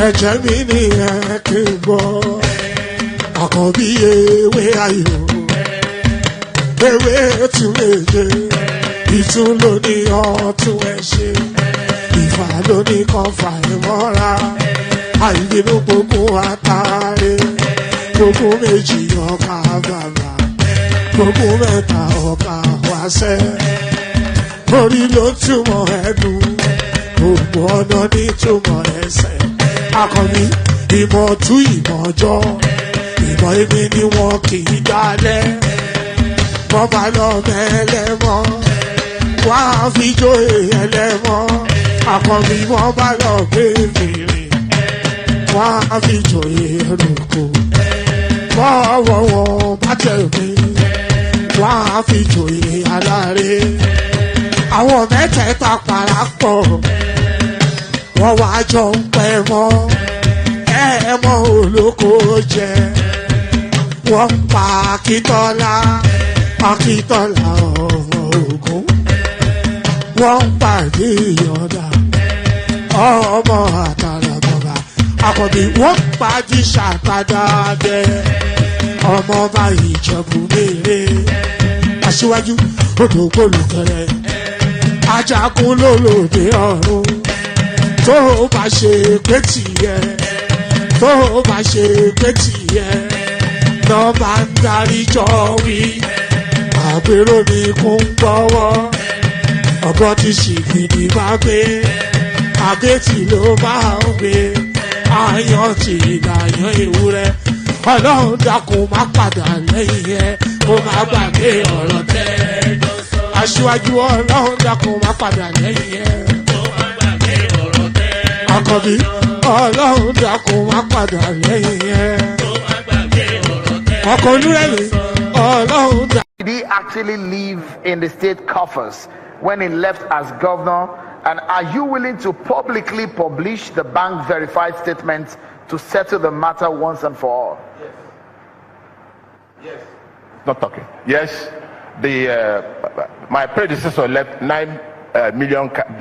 ẹ̀jẹ̀ mi ní ẹ̀ kí n gbọ́ àkọ́bí ewé ayò ewé tún méje ìtún ló ní ọ̀tún ẹ̀ ṣe ìfà ló ní kan fà ẹ̀ mọ́ra àìbínú gbogbo àtàrẹ gbogbo méjì ọkà bàbà gbogbo mẹ́ta ọkà wáṣẹ́ orí ló túmọ̀ ẹ̀dùn gbogbo ọ̀nà ní túmọ̀ ẹsẹ̀ akọni ìmọ̀ tú ìmọ̀ ọjọ́ ìmọ̀ èmi ni wọn kì í dálẹ̀ wọ́n bá lọ mẹ́lẹ́mọ́ wọ́n á fi jó ẹlẹ́mọ́ akọni wọ́n bá lọ bèbèrè wọ́n á fi jó ẹrùkù bọ́ọ̀wọ̀ wọn bá tẹ̀lé wọ́n á fi jó aláre àwọn mẹ́tẹ̀ẹ̀ta parapọ̀ wọ́n wá jọ ń pẹ́ mọ́ ẹ̀ẹ́mọ́ olóko jẹ wọ́n pa Akíntọ́lá ọmọ Ògún wọ́n pàdé Ìyọ̀dà ọmọ Àtàràbọ̀bà Àkànbí wọ́n pàdé Ṣàtàdàdẹ ọmọ ọba Ìjẹ̀bú Mèrè Aṣíwájú odògbólùkẹrẹ ajagun lólòdì ọ̀run tó bá ṣe pé tìyẹ tó bá ṣe pé tìyẹ náà bá ń darí jọ wí àgbèrò ní kún gbọ́wọ́ ọgbọ́n ti ṣìgìdì bá gbé àbẹ́tì ló máa ń gbé àyàn tí ìlàyàn ewúrẹ́ Ọlọ́run dákun má padà lẹ́yìn ẹ kó má gbàgbé ọ̀rọ̀ tẹ́ Aṣíwájú Ọlọ́run dákun má padà lẹ́yìn ẹ Àkànbí Ọlọ́run dákun má padà lẹ́yìn ẹ ọkọ̀ olúrẹ̀lẹ̀ Ọlọ́run dákun. Did he actually live in the state coffers when he left as governor? And are you willing to publicly publish the bank verified statements to settle the matter once and for all? Yes. Not talking. Yes. My predecessor left 9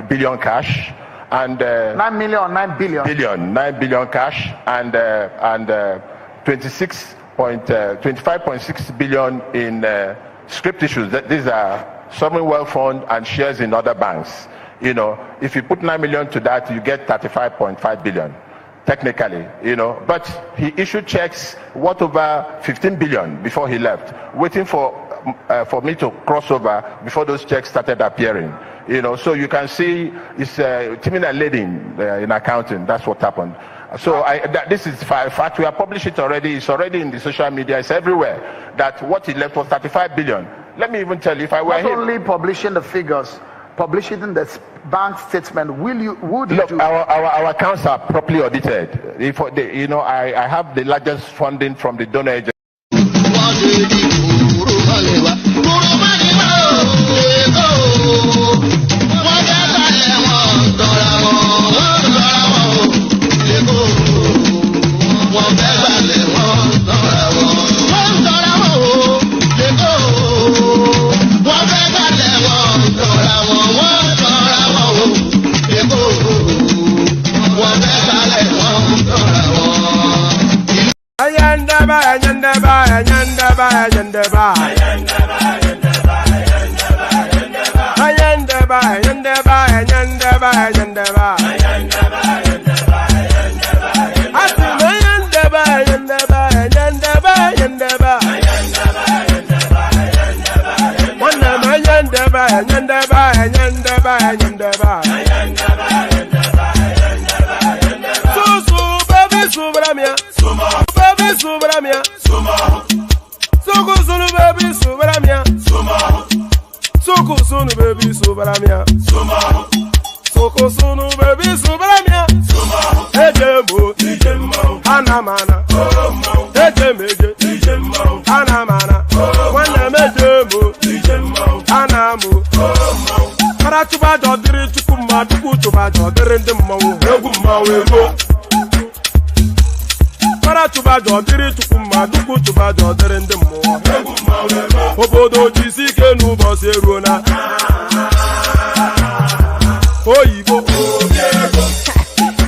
billion cash and 9 million or 9 billion? 9 billion cash and 25.6 billion in script issues. These are sovereign wealth fund and shares in other banks. You know, if you put 9 million to that, you get 35.5 billion. Technically, you know, but he issued checks worth over 15 billion before he left, waiting for me to cross over before those checks started appearing. You know, so you can see it's teaming and leading in accounting. That's what happened. So this is fact. We have published it already. It's already in the social media. It's everywhere. That what he left was 35 billion. Let me even tell you, if I were not only publishing the figures, publishing the bank statement, would you look, do? Our accounts are properly audited. You know, I have the largest funding from the donor agency.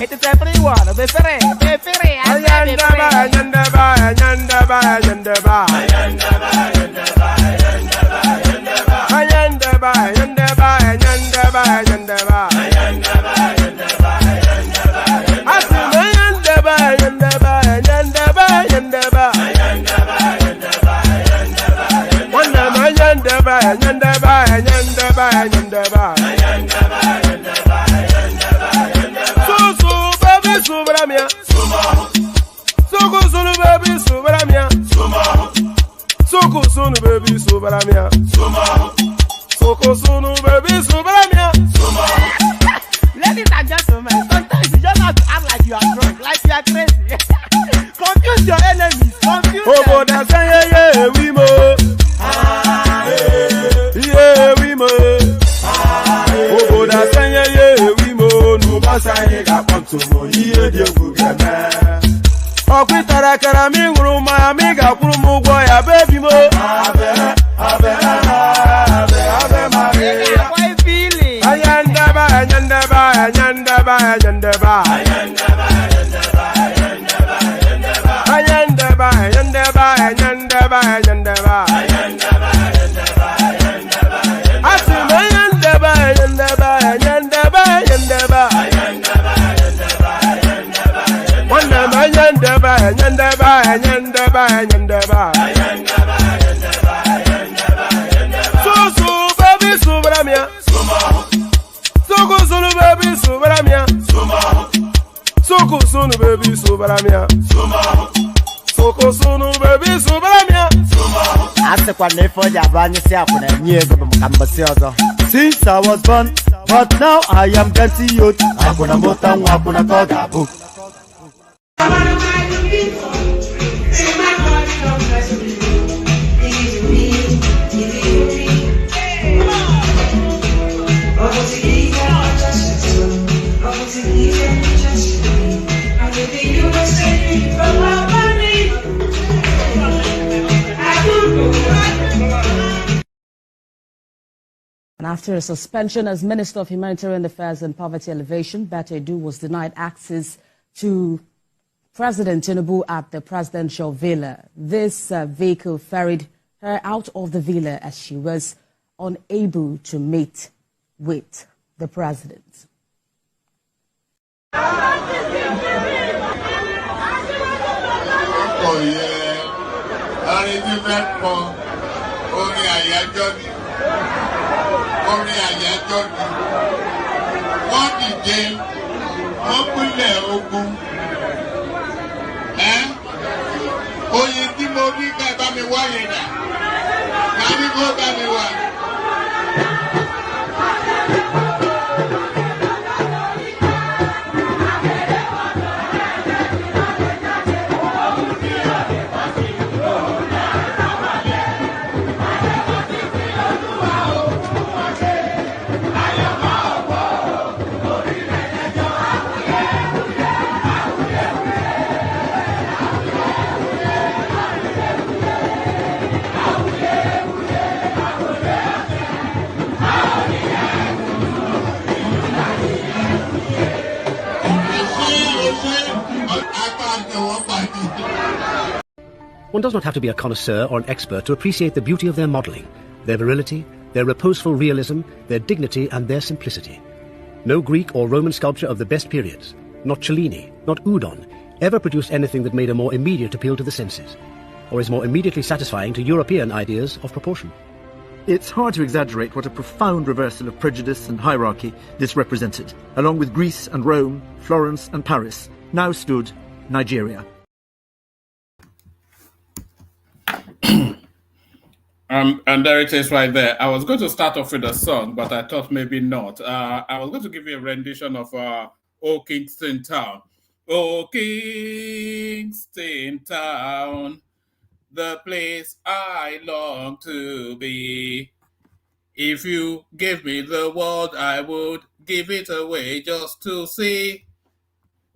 It's a Ladies and gentlemen, sometimes you just have to act like you are drunk, like you are crazy. Confuse your enemies, confuse them. We mo. Yeah, we mo. We mo. No basanye ga ponto mo. Iye die gugeme. Okwitara kara mi nguru ma mi ga kwuru mu gwo ya baby mo. Abe Maria. Boy feeling. Ayandaba. Since I was born, but now I am getting youth. Hakuna mota, hakuna toga. And after a suspension as Minister of Humanitarian Affairs and Poverty Alleviation, BETTA was denied access to President Tinubu at the presidential villa. This vehicle ferried her out of the villa as she was unable to meet with the president. Orin àyájọ́ ni wọ́n dìde wọ́n pínlẹ̀ ogun oyin tí mo rí ká bá mi wá yẹn dà ká ní kó bá mi wá. One does not have to be a connoisseur or an expert to appreciate the beauty of their modelling, their virility, their reposeful realism, their dignity and their simplicity. No Greek or Roman sculpture of the best periods, not Cellini, not Udon, ever produced anything that made a more immediate appeal to the senses, or is more immediately satisfying to European ideas of proportion. It's hard to exaggerate what a profound reversal of prejudice and hierarchy this represented. Along with Greece and Rome, Florence and Paris, now stood Nigeria. And there it is right there. I was going to start off with a song, but I thought maybe not. I was going to give you a rendition of O Kingston Town. O Kingston Town, the place I long to be. If you gave me the world, I would give it away just to see.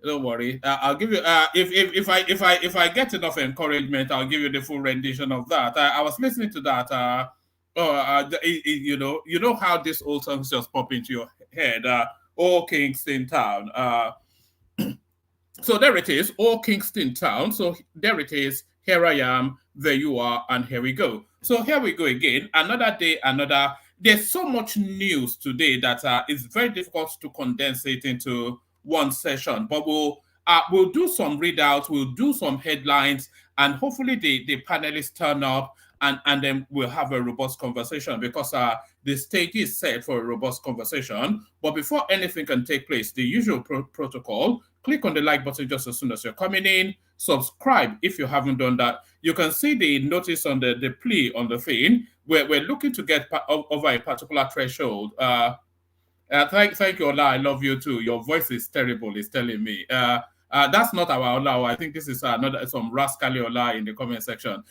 Don't worry. I'll give you. If I get enough encouragement, I'll give you the full rendition of that. I was listening to that. You know how these old songs just pop into your head. Oh, Kingston Town. So there it is, Old Kingston Town. So there it is. Here I am, there you are, and here we go. So here we go again. Another day, another. There's so much news today that it's very difficult to condense it into one session. But we'll do some readouts, we'll do some headlines, and hopefully the panelists turn up, and then we'll have a robust conversation, because the stage is set for a robust conversation. But before anything can take place, the usual protocol: click on the like button just as soon as you're coming in. Subscribe if you haven't done that. You can see the notice on the plea on the thing. We're looking to get over a particular threshold. Thank you, Ola. I love you too. Your voice is terrible, it's telling me. That's not our Ola. I think this is some rascally Ola in the comment section.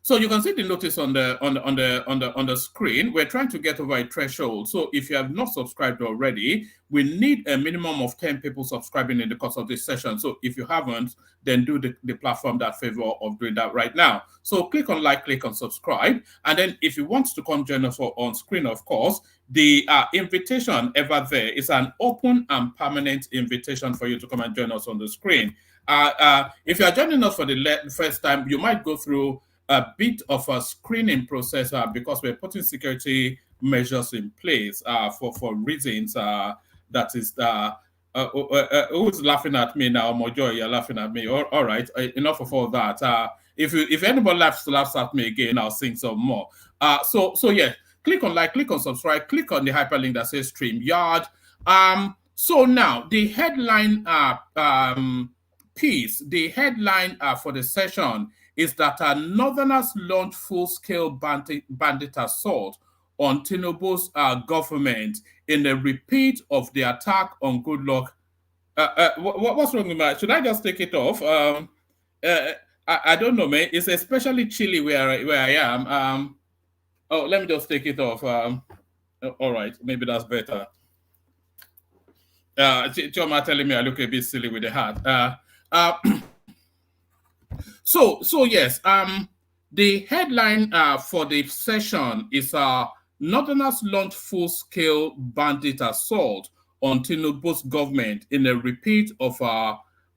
So you can see the notice on the screen. We're trying to get over a threshold. So if you have not subscribed already, we need a minimum of 10 people subscribing in the course of this session. So if you haven't, then do the platform that favor of doing that right now. So click on like, click on subscribe. And then if you want to come join us on screen, of course, the invitation ever there is an open and permanent invitation for you to come and join us on the screen. If you are joining us for the first time, you might go through a bit of a screening process because we're putting security measures in place for reasons that is who's laughing at me now? Mojo, you're laughing at me. All right, enough of all that. If anybody laughs at me again, I'll sing some more. So yeah, click on like, click on subscribe, click on the hyperlink that says StreamYard. So now the headline piece, the headline for the session is that Northerners launch full-scale bandit assault on Tinubu's government in a repeat of the attack on Goodluck. What's wrong with that? Should I just take it off? I don't know, man. It's especially chilly where I am. Oh, let me just take it off. All right, maybe that's better. Choma telling me I look a bit silly with the hat. So yes, the headline for the session is Northerners launch full-scale bandit assault on Tinubu's government in a repeat of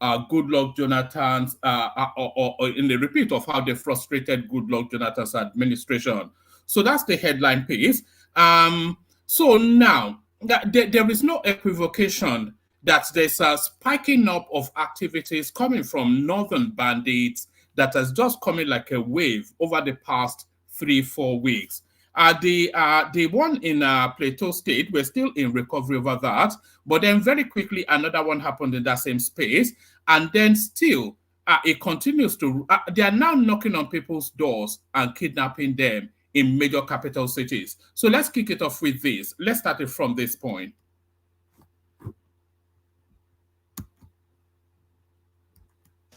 Goodluck Jonathan's, or in the repeat of how they frustrated Goodluck Jonathan's administration. So that's the headline piece. So now, there is no equivocation that there's a spiking up of activities coming from northern bandits that has just come in like a wave over the past 3-4 weeks. The one in Plateau State, we're still in recovery over that, but then very quickly another one happened in that same space, and then still it continues to, they are now knocking on people's doors and kidnapping them in major capital cities. So let's kick it off with this. Let's start it from this point.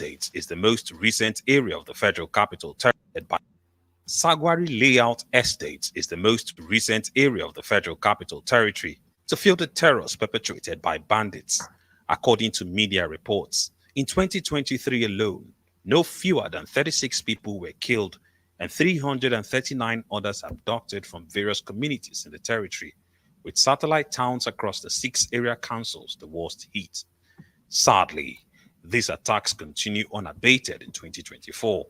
Estates is the most recent area of the Federal Capital Territory by Sagwari Layout Estates is the most recent area of the Federal Capital Territory to feel the terrors perpetrated by bandits. According to media reports, in 2023 alone, no fewer than 36 people were killed and 339 others abducted from various communities in the territory, with satellite towns across the 6 area councils the worst hit. Sadly, these attacks continue unabated in 2024.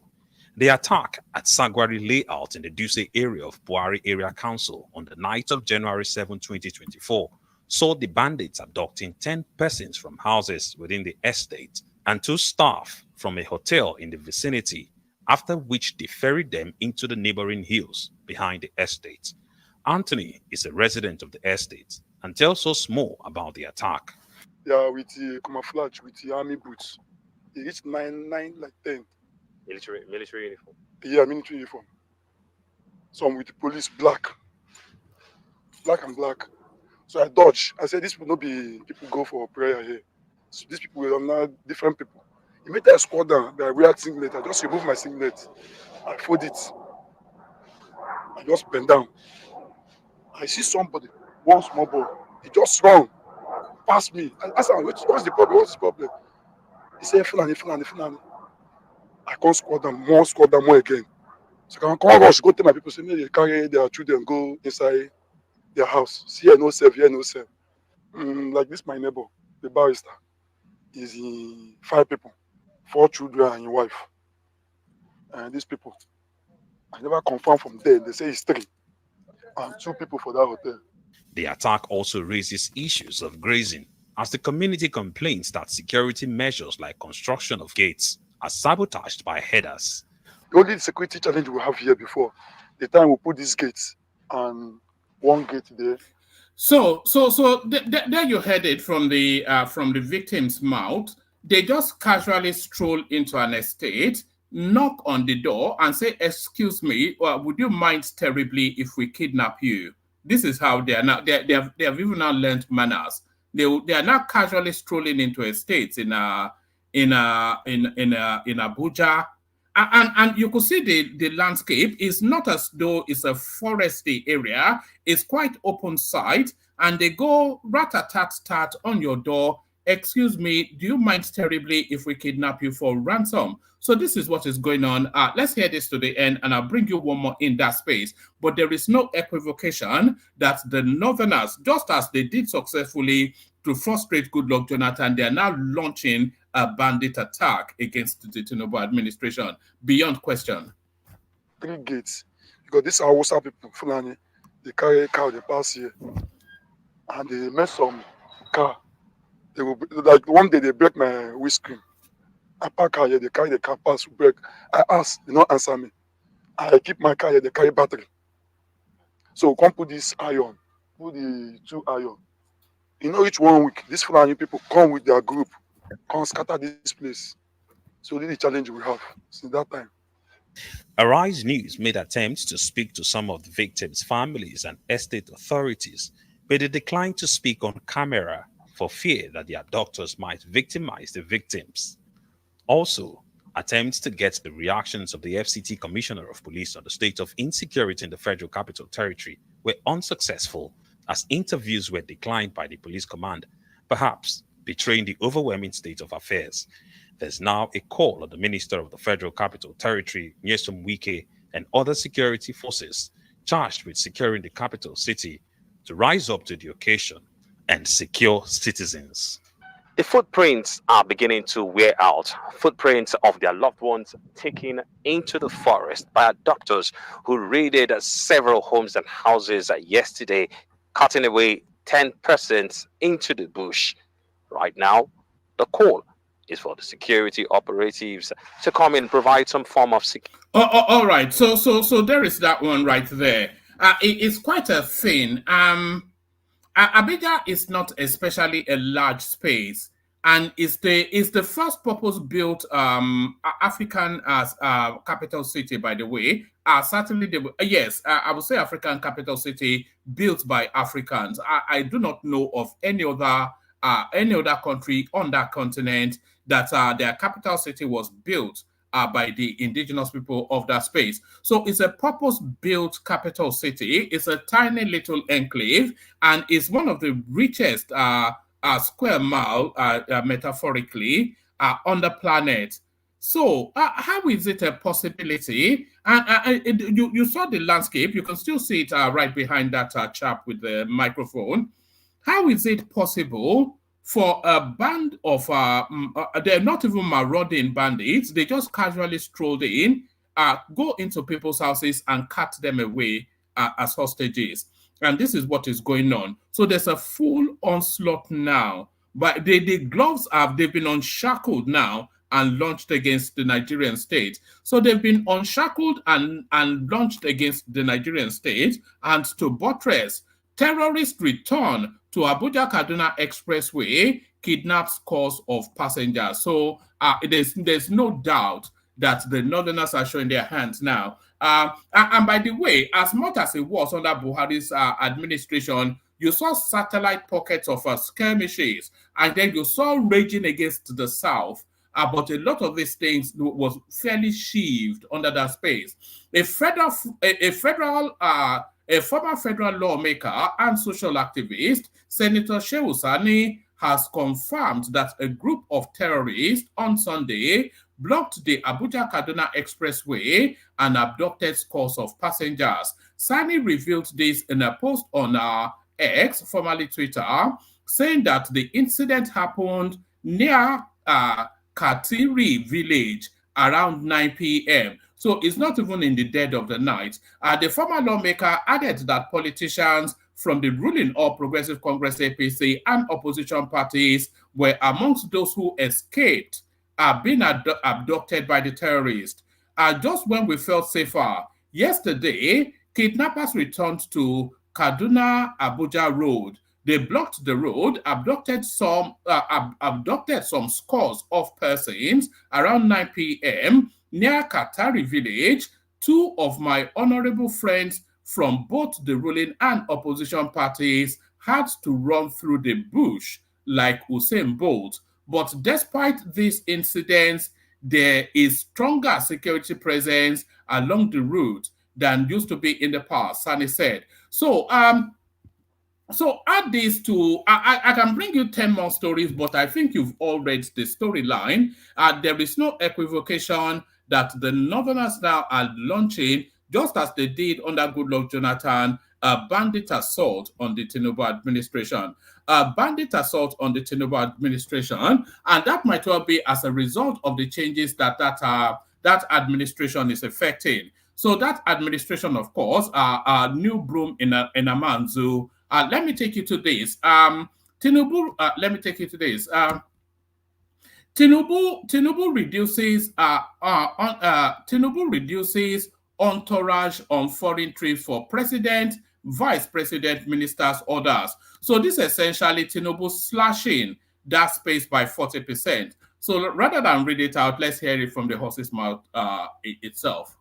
The attack at Sagwari Layout in the Duse area of Buhari Area Council on the night of January 7, 2024, saw the bandits abducting 10 persons from houses within the estate and 2 staff from a hotel in the vicinity, after which they ferried them into the neighboring hills behind the estate. Anthony is a resident of the estate and tells us more about the attack. Yeah, with the camouflage, with the army boots. He reached 9, like 10. Military uniform? Yeah, military uniform. Some with the police, black and black. So I dodged. I said, these people not be people go for prayer here. So these people were not different people. He made a squad down. I wear singlet. I just removed my singlet. I fold it. I just bend down. I see somebody, one small boy. He just run past me. I asked him, what's the problem? What's the problem? He said, Fulani. I can't squad them more again. So I can't rush, go tell my people, say, maybe they carry their children, go inside their house. See, here no self. Like this, my neighbor, the barrister. is 5 people, 4 children and your wife. And these people, I never confirmed from there. They say it's 3 and 2 people for that hotel. The attack also raises issues of grazing, as the community complains that security measures like construction of gates are sabotaged by headers. The only security challenge we have here before, the time we put these gates and one gate there. So there you heard it from the victim's mouth. They just casually stroll into an estate, knock on the door, and say, "Excuse me, would you mind terribly if we kidnap you?" This is how they are now. They have even now learned manners. They are now casually strolling into estates in Abuja. And you could see the landscape is not as though it's a foresty area. It's quite open site, and they go rat-a-tat-tat on your door. "Excuse me, do you mind terribly if we kidnap you for ransom?" So this is what is going on. Let's hear this to the end, and I'll bring you one more in that space. But there is no equivocation that the Northerners, just as they did successfully to frustrate Goodluck Jonathan, they are now launching a bandit attack against the Tinubu administration, beyond question. 3 gates. Because these are Hausa people, Fulani, they carry a car, they pass here. And they mess some car. They will, like one day they break my windscreen. I park car here, they carry the car pass, break. I ask, they don't answer me. I keep my car here, they carry battery. So come put this iron, put the 2 iron. You know, each 1 week, these Fulani people come with their group, come scatter this place. So this is the challenge we have since that time. Arise News made attempts to speak to some of the victims' families and estate authorities, but they declined to speak on camera for fear that the abductors might victimize the victims. Also, attempts to get the reactions of the FCT Commissioner of Police on the state of insecurity in the Federal Capital Territory were unsuccessful, as interviews were declined by the police command, perhaps betraying the overwhelming state of affairs. There's now a call on the Minister of the Federal Capital Territory, Nyesom Wike, and other security forces charged with securing the capital city to rise up to the occasion and secure citizens. The footprints are beginning to wear out. Footprints of their loved ones taken into the forest by abductors who raided several homes and houses yesterday, cutting away 10 persons into the bush. Right now, the call is for the security operatives to come and provide some form of security. All right. So there is that one right there. It's quite a thing. Abuja is not especially a large space, and it's the first purpose-built African capital city, by the way. Certainly, yes, I would say African capital city built by Africans. I do not know of any other country on that continent that their capital city was built by the indigenous people of that space. So it's a purpose-built capital city. It's a tiny little enclave, and it's one of the richest square mile, metaphorically, on the planet. So how is it a possibility? And you saw the landscape. You can still see it right behind that chap with the microphone. How is it possible for a band of, they're not even marauding bandits, they just casually strolled in, go into people's houses and cut them away as hostages? And this is what is going on. So there's a full onslaught now. But the gloves they've been unshackled now and launched against the Nigerian state. So they've been unshackled and launched against the Nigerian state, and to buttress, terrorists return to Abuja-Kaduna Expressway, kidnaps scores of passengers. So there's no doubt that the Northerners are showing their hands now. And by the way, as much as it was under Buhari's administration, you saw satellite pockets of skirmishes, and then you saw raging against the South. But a lot of these things was fairly sheathed under that space. A former federal lawmaker and social activist, Senator Shehu Sani, has confirmed that a group of terrorists on Sunday blocked the Abuja-Kaduna Expressway and abducted scores of passengers. Sani revealed this in a post on X, formerly Twitter, saying that the incident happened near Katiri village around 9 p.m. So it's not even in the dead of the night. The former lawmaker added that politicians from the ruling All Progressive Congress APC and opposition parties were amongst those who escaped being abducted by the terrorists. Just when we felt safer, yesterday, kidnappers returned to Kaduna-Abuja Road. They blocked the road, abducted some scores of persons around 9 p.m. near Katari village. Two of my honorable friends from both the ruling and opposition parties had to run through the bush like Usain Bolt. But despite these incidents, there is stronger security presence along the route than used to be in the past, Sani said. So add this to, I can bring you 10 more stories, but I think you've all read the storyline. There is no equivocation that the Northerners now are launching, just as they did under Goodluck Jonathan, a bandit assault on the Tinubu administration. A bandit assault on the Tinubu administration, and that might well be as a result of the changes that administration is effecting. So that administration, of course, a new broom in a man's zoo. Let me take you to this. Tinubu, let me take you to this. Tinubu reduces entourage on foreign trips for president, vice president, ministers, orders. So this essentially Tinubu slashing that space by 40%. So rather than read it out, let's hear it from the horse's mouth itself.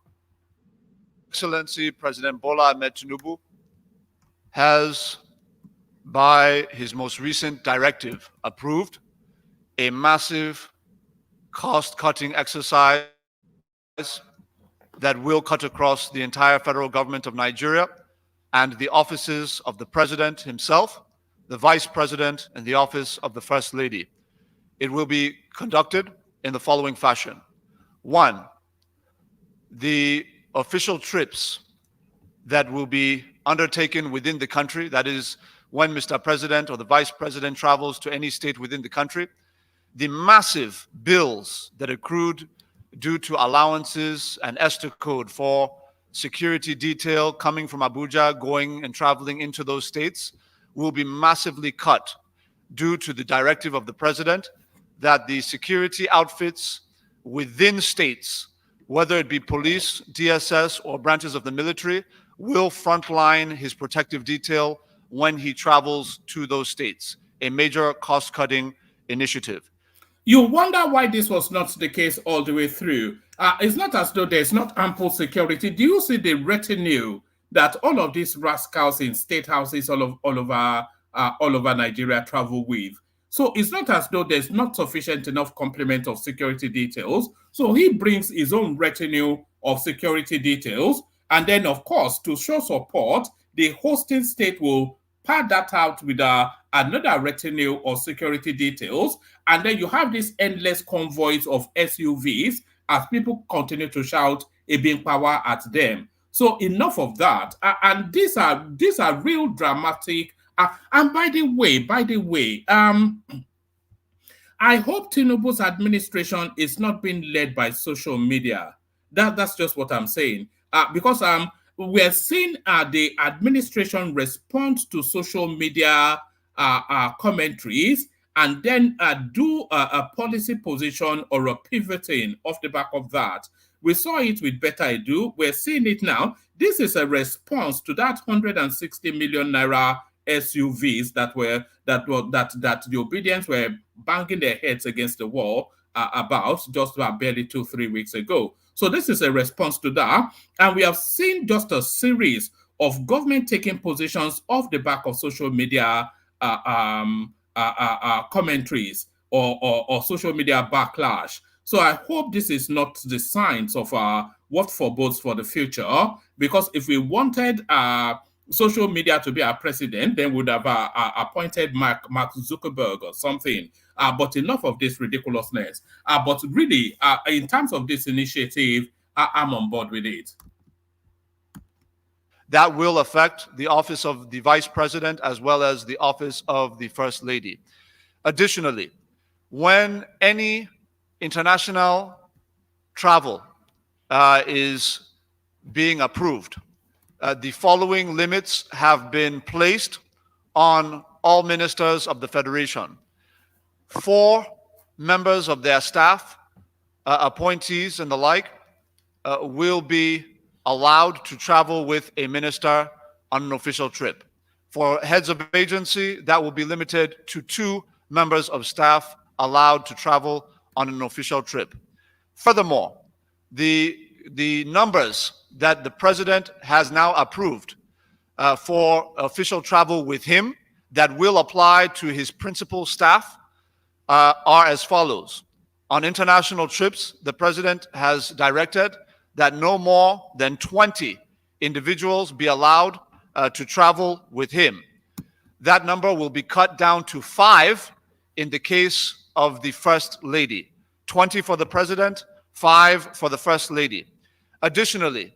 Excellency President Bola Ahmed Tinubu has, by his most recent directive, approved a massive cost-cutting exercise that will cut across the entire federal government of Nigeria and the offices of the president himself, the vice president, and the office of the first lady. It will be conducted in the following fashion. One, the official trips that will be undertaken within the country, that is, when Mr. President or the Vice President travels to any state within the country, the massive bills that accrued due to allowances and ESTA code for security detail coming from Abuja, going and traveling into those states, will be massively cut due to the directive of the President that the security outfits within states, whether it be police, DSS, or branches of the military, will frontline his protective detail when he travels to those states. A major cost-cutting initiative. You wonder why this was not the case all the way through. It's not as though there's not ample security. Do you see the retinue that all of these rascals in state houses all over Nigeria travel with? So it's not as though there's not sufficient enough complement of security details. So he brings his own retinue of security details. And then, of course, to show support, the hosting state will pad that out with another retinue of security details. And then you have these endless convoys of SUVs as people continue to shout Ebin power at them. So enough of that. And these are real dramatic. And by the way, I hope Tinubu's administration is not being led by social media. That's just what I'm saying. Because we're seeing the administration respond to social media commentaries and then do a policy position or a pivoting off the back of that. We saw it with BETTA. We're seeing it now. This is a response to that 160 million naira SUVs that the obedience were banging their heads against the wall about just barely 2-3 weeks ago. So this is a response to that. And we have seen just a series of government taking positions off the back of social media commentaries or social media backlash. So I hope this is not the signs of what forebodes for the future, because if we wanted social media to be our president, then we would have appointed Mark Zuckerberg or something. But enough of this ridiculousness. But really, in terms of this initiative, I'm on board with it. That will affect the office of the vice president as well as the office of the first lady. Additionally, when any international travel is being approved, the following limits have been placed on all ministers of the Federation. 4 members of their staff, appointees and the like, will be allowed to travel with a minister on an official trip. For heads of agency, that will be limited to 2 members of staff allowed to travel on an official trip. Furthermore, the numbers that the president has now approved for official travel with him that will apply to his principal staff are as follows. On international trips, the president has directed that no more than 20 individuals be allowed to travel with him. That number will be cut down to 5 in the case of the First Lady. 20 for the president, 5 for the First Lady. Additionally,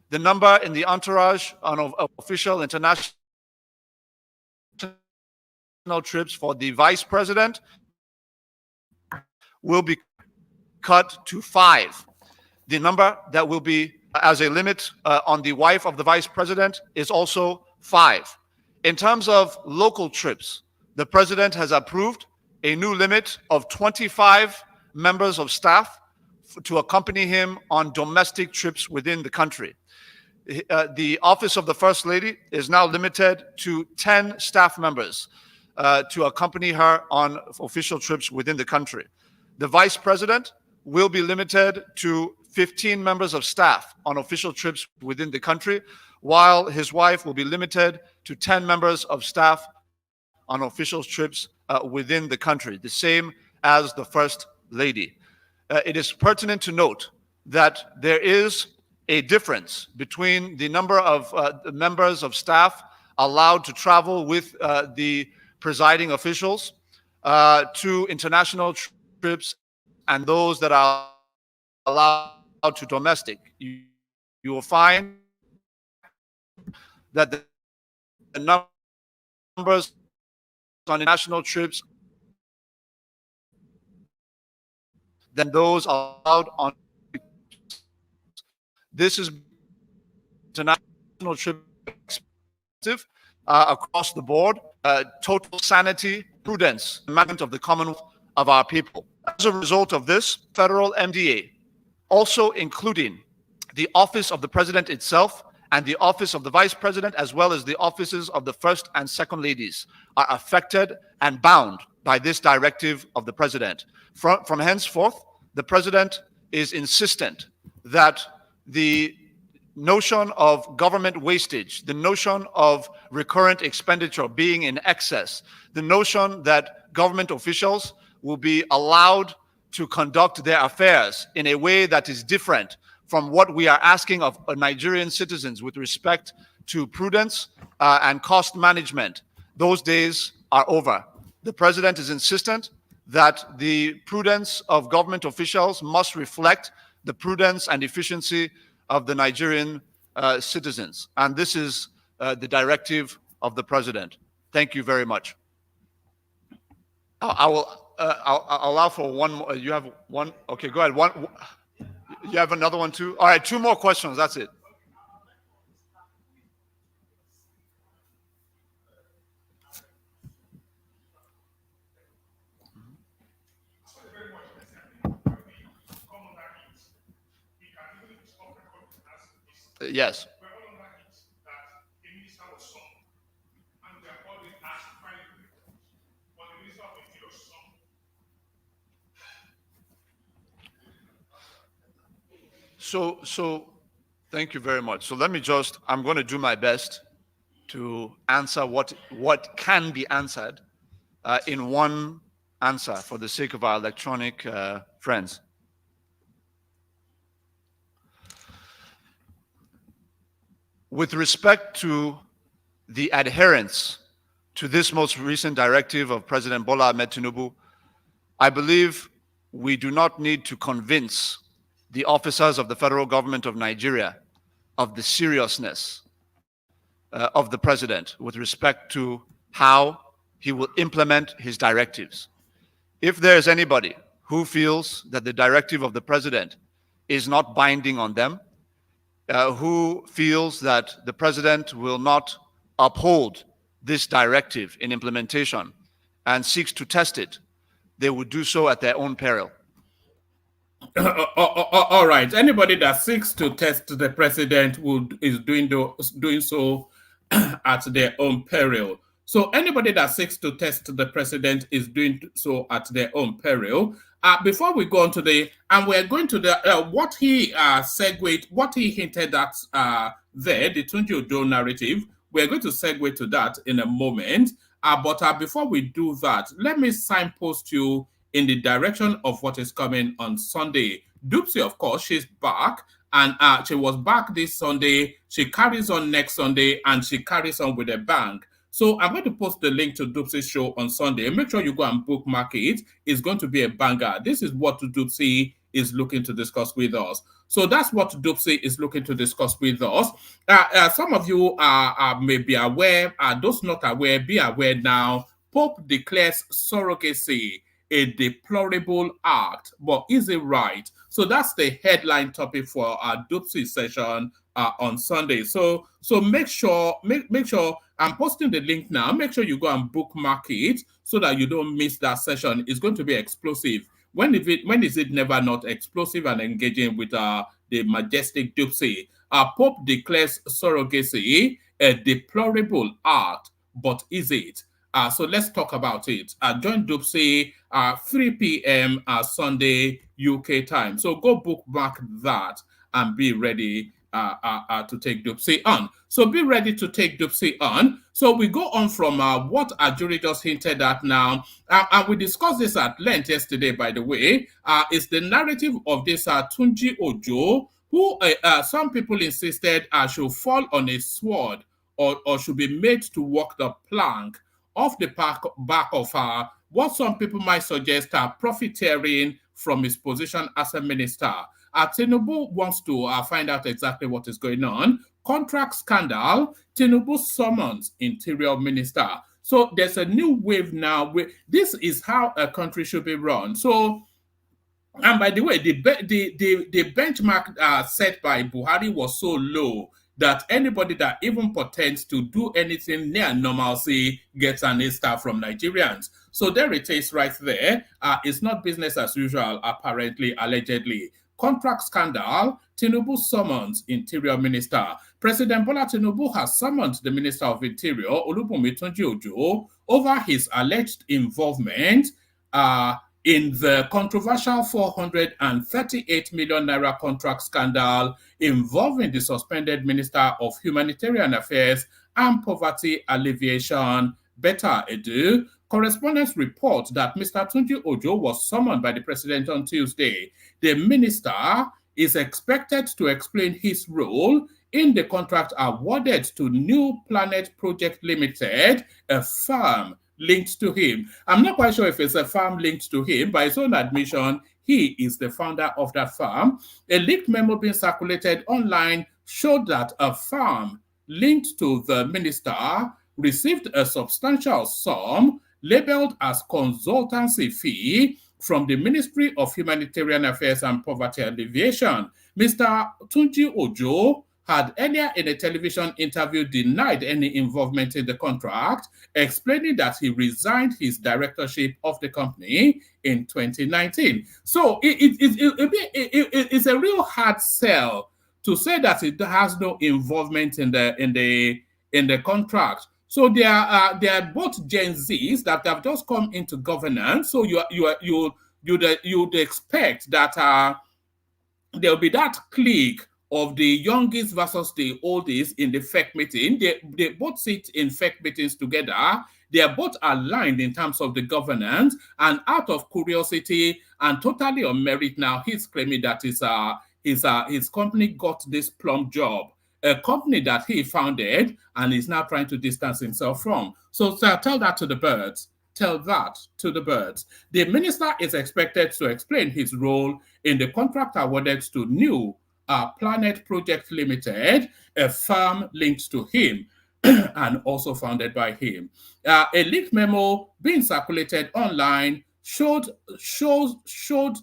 the number in the entourage on official international trips for the Vice President will be cut to 5. The number that will be as a limit on the wife of the Vice President is also 5. In terms of local trips, the President has approved a new limit of 25 members of staff to accompany him on domestic trips within the country. The office of the First Lady is now limited to 10 staff members to accompany her on official trips within the country. The Vice President will be limited to 15 members of staff on official trips within the country, while his wife will be limited to 10 members of staff on official trips within the country, the same as the First Lady. It is pertinent to note that there is a difference between the number of members of staff allowed to travel with the presiding officials to international trips and those that are allowed to domestic. You will find that the numbers on international trips than those allowed on. This is international trip expensive across the board, total sanity, prudence, management of the Commonwealth of our people. As a result of this, federal MDA, also including the office of the president itself and the office of the vice president, as well as the offices of the first and second ladies, are affected and bound by this directive of the president. From henceforth, the president is insistent that the notion of government wastage, the notion of recurrent expenditure being in excess, the notion that government officials will be allowed to conduct their affairs in a way that is different from what we are asking of Nigerian citizens with respect to prudence and cost management. Those days are over. The president is insistent that the prudence of government officials must reflect the prudence and efficiency of the Nigerian citizens. And this is the directive of the president. Thank you very much. I'll allow for one more. You have one? Okay, go ahead. One. You have another one too? All right, 2 more questions. That's it. Yes. So thank you very much. So let me just, I'm going to do my best to answer what can be answered in one answer for the sake of our electronic friends. With respect to the adherence to this most recent directive of President Bola Ahmed Tinubu, I believe we do not need to convince the officers of the federal government of Nigeria of the seriousness of the president with respect to how he will implement his directives. If there's anybody who feels that the directive of the president is not binding on them, who feels that the president will not uphold this directive in implementation and seeks to test it, they would do so at their own peril. All right. Anybody that seeks to test the president is doing so at their own peril. So anybody that seeks to test the president is doing so at their own peril. Before we go on to and we're going to what he segued, what he hinted at there, the Tunji Ojo narrative. We're going to segue to that in a moment. But before we do that, let me signpost you in the direction of what is coming on Sunday. Dupsy, of course, she's back, and she was back this Sunday. She carries on next Sunday, and she carries on with a bang. So I'm going to post the link to Dupsy's show on Sunday. Make sure you go and bookmark it. It's going to be a banger. This is what Dupsy is looking to discuss with us. So that's what Dupsy is looking to discuss with us. Some of you may be aware. Those not aware, be aware now. Pope declares surrogacy a deplorable act, but is it right? So that's the headline topic for our Dupsy session on Sunday. So make sure I'm posting the link now. Make sure you go and bookmark it so that you don't miss that session. It's going to be explosive. When is it never not explosive and engaging with the majestic Dupsy? Pope declares surrogacy a deplorable act, but is it? So let's talk about it. Join Dupsy 3 p.m. Sunday UK time. So go bookmark that and be ready to take Dupsy on. So be ready to take Dupsy on. So we go on from what Ajuri just hinted at now. And we discussed this at length yesterday, by the way. Is the narrative of this Tunji Ojo, who some people insisted should fall on a sword or should be made to walk the plank off the back of what some people might suggest profiteering from his position as a minister. Tinubu wants to find out exactly what is going on. Contract scandal, Tinubu summons interior minister. So there's a new wave now. This is how a country should be run. So, and by the way, the benchmark set by Buhari was so low that anybody that even pretends to do anything near normalcy gets an A-star from Nigerians. So there it is right there. It's not business as usual, apparently, allegedly. Contract scandal, Tinubu summons Interior Minister. President Bola Tinubu has summoned the Minister of Interior, Olubunmi Tunji Ojo, over his alleged involvement in the controversial 438 million naira contract scandal involving the suspended Minister of Humanitarian Affairs and Poverty Alleviation, BETTA Edu. Correspondents report that Mr. Tunji Ojo was summoned by the president on Tuesday. The minister is expected to explain his role in the contract awarded to New Planet Project Limited, a firm linked to him. I'm not quite sure if it's a firm linked to him. By his own admission, he is the founder of that firm. A leaked memo being circulated online showed that a firm linked to the minister received a substantial sum labeled as consultancy fee from the Ministry of Humanitarian Affairs and Poverty Alleviation. Mr. Tunji Ojo had earlier in a television interview denied any involvement in the contract, explaining that he resigned his directorship of the company in 2019. So it's a real hard sell to say that it has no involvement in the contract. So they are both Gen Zs that have just come into governance. So you'd expect that there'll be that clique of the youngest versus the oldest in the FEC meeting. They both sit in FEC meetings together. They are both aligned in terms of the governance, and out of curiosity and totally on merit now, he's claiming that his company got this plum job, a company that he founded and is now trying to distance himself from. So tell that to the birds. Tell that to the birds. The minister is expected to explain his role in the contract awarded to New Planet Project Limited, a firm linked to him and also founded by him. A leaked memo being circulated online showed